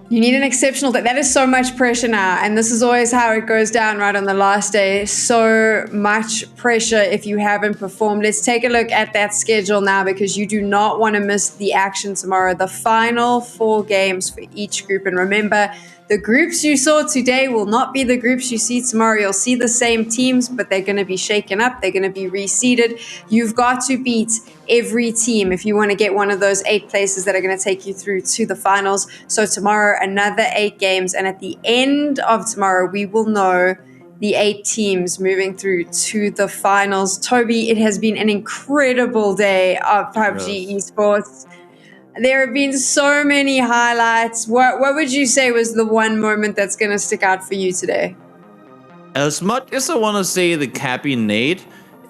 You need an exceptional day. That is so much pressure now. And this is always how it goes down right on the last day. So much pressure if you haven't performed. Let's take a look at that schedule now, because you do not want to miss the action tomorrow. The final 4 games for each group. And remember, the groups you saw today will not be the groups you see tomorrow. You'll see the same teams, but they're going to be shaken up. They're going to be reseeded. You've got to beat every team if you want to get one of those 8 places that are going to take you through to the finals. So tomorrow, another 8 games. And at the end of tomorrow, we will know the 8 teams moving through to the finals. Toby, it has been an incredible day of PUBG Esports. There have been so many highlights. What would you say was the one moment that's going to stick out for you today? As much as I want to say the Cappy nade,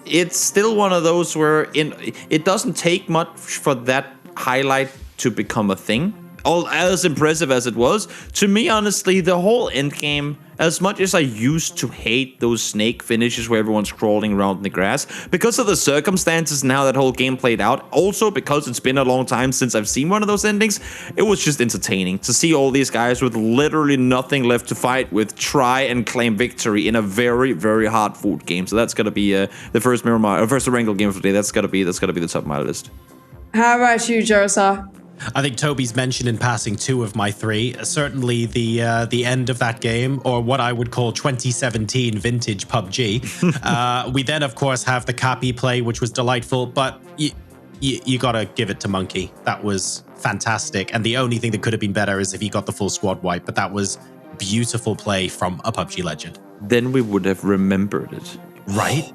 it's still one of those where it doesn't take much for that highlight to become a thing. all as impressive as it was. To me, honestly, the whole end game, as much as I used to hate those snake finishes where everyone's crawling around in the grass, because of the circumstances and how that whole game played out, also because it's been a long time since I've seen one of those endings, it was just entertaining to see all these guys with literally nothing left to fight with try and claim victory in a very, very hard fought game. So that's gonna be the first Wrangle game of the day. That's gotta be the top of my list. How about you, JoRoSar? I think Toby's mentioned in passing 2 of my 3. Certainly the end of that game, or what I would call 2017 vintage PUBG. We then, of course, have the Cappy play, which was delightful, but you gotta give it to Monkey. That was fantastic. And the only thing that could have been better is if he got the full squad wipe, but that was beautiful play from a PUBG legend. Then we would have remembered it. Right?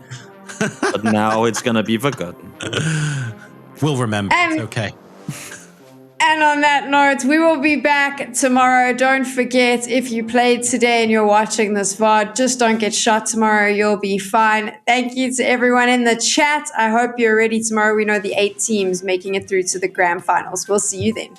But now it's gonna be forgotten. We'll remember. It's okay. And on that note, we will be back tomorrow. Don't forget, if you played today and you're watching this VOD, just don't get shot tomorrow. You'll be fine. Thank you to everyone in the chat. I hope you're ready tomorrow. We know the 8 teams making it through to the grand finals. We'll see you then.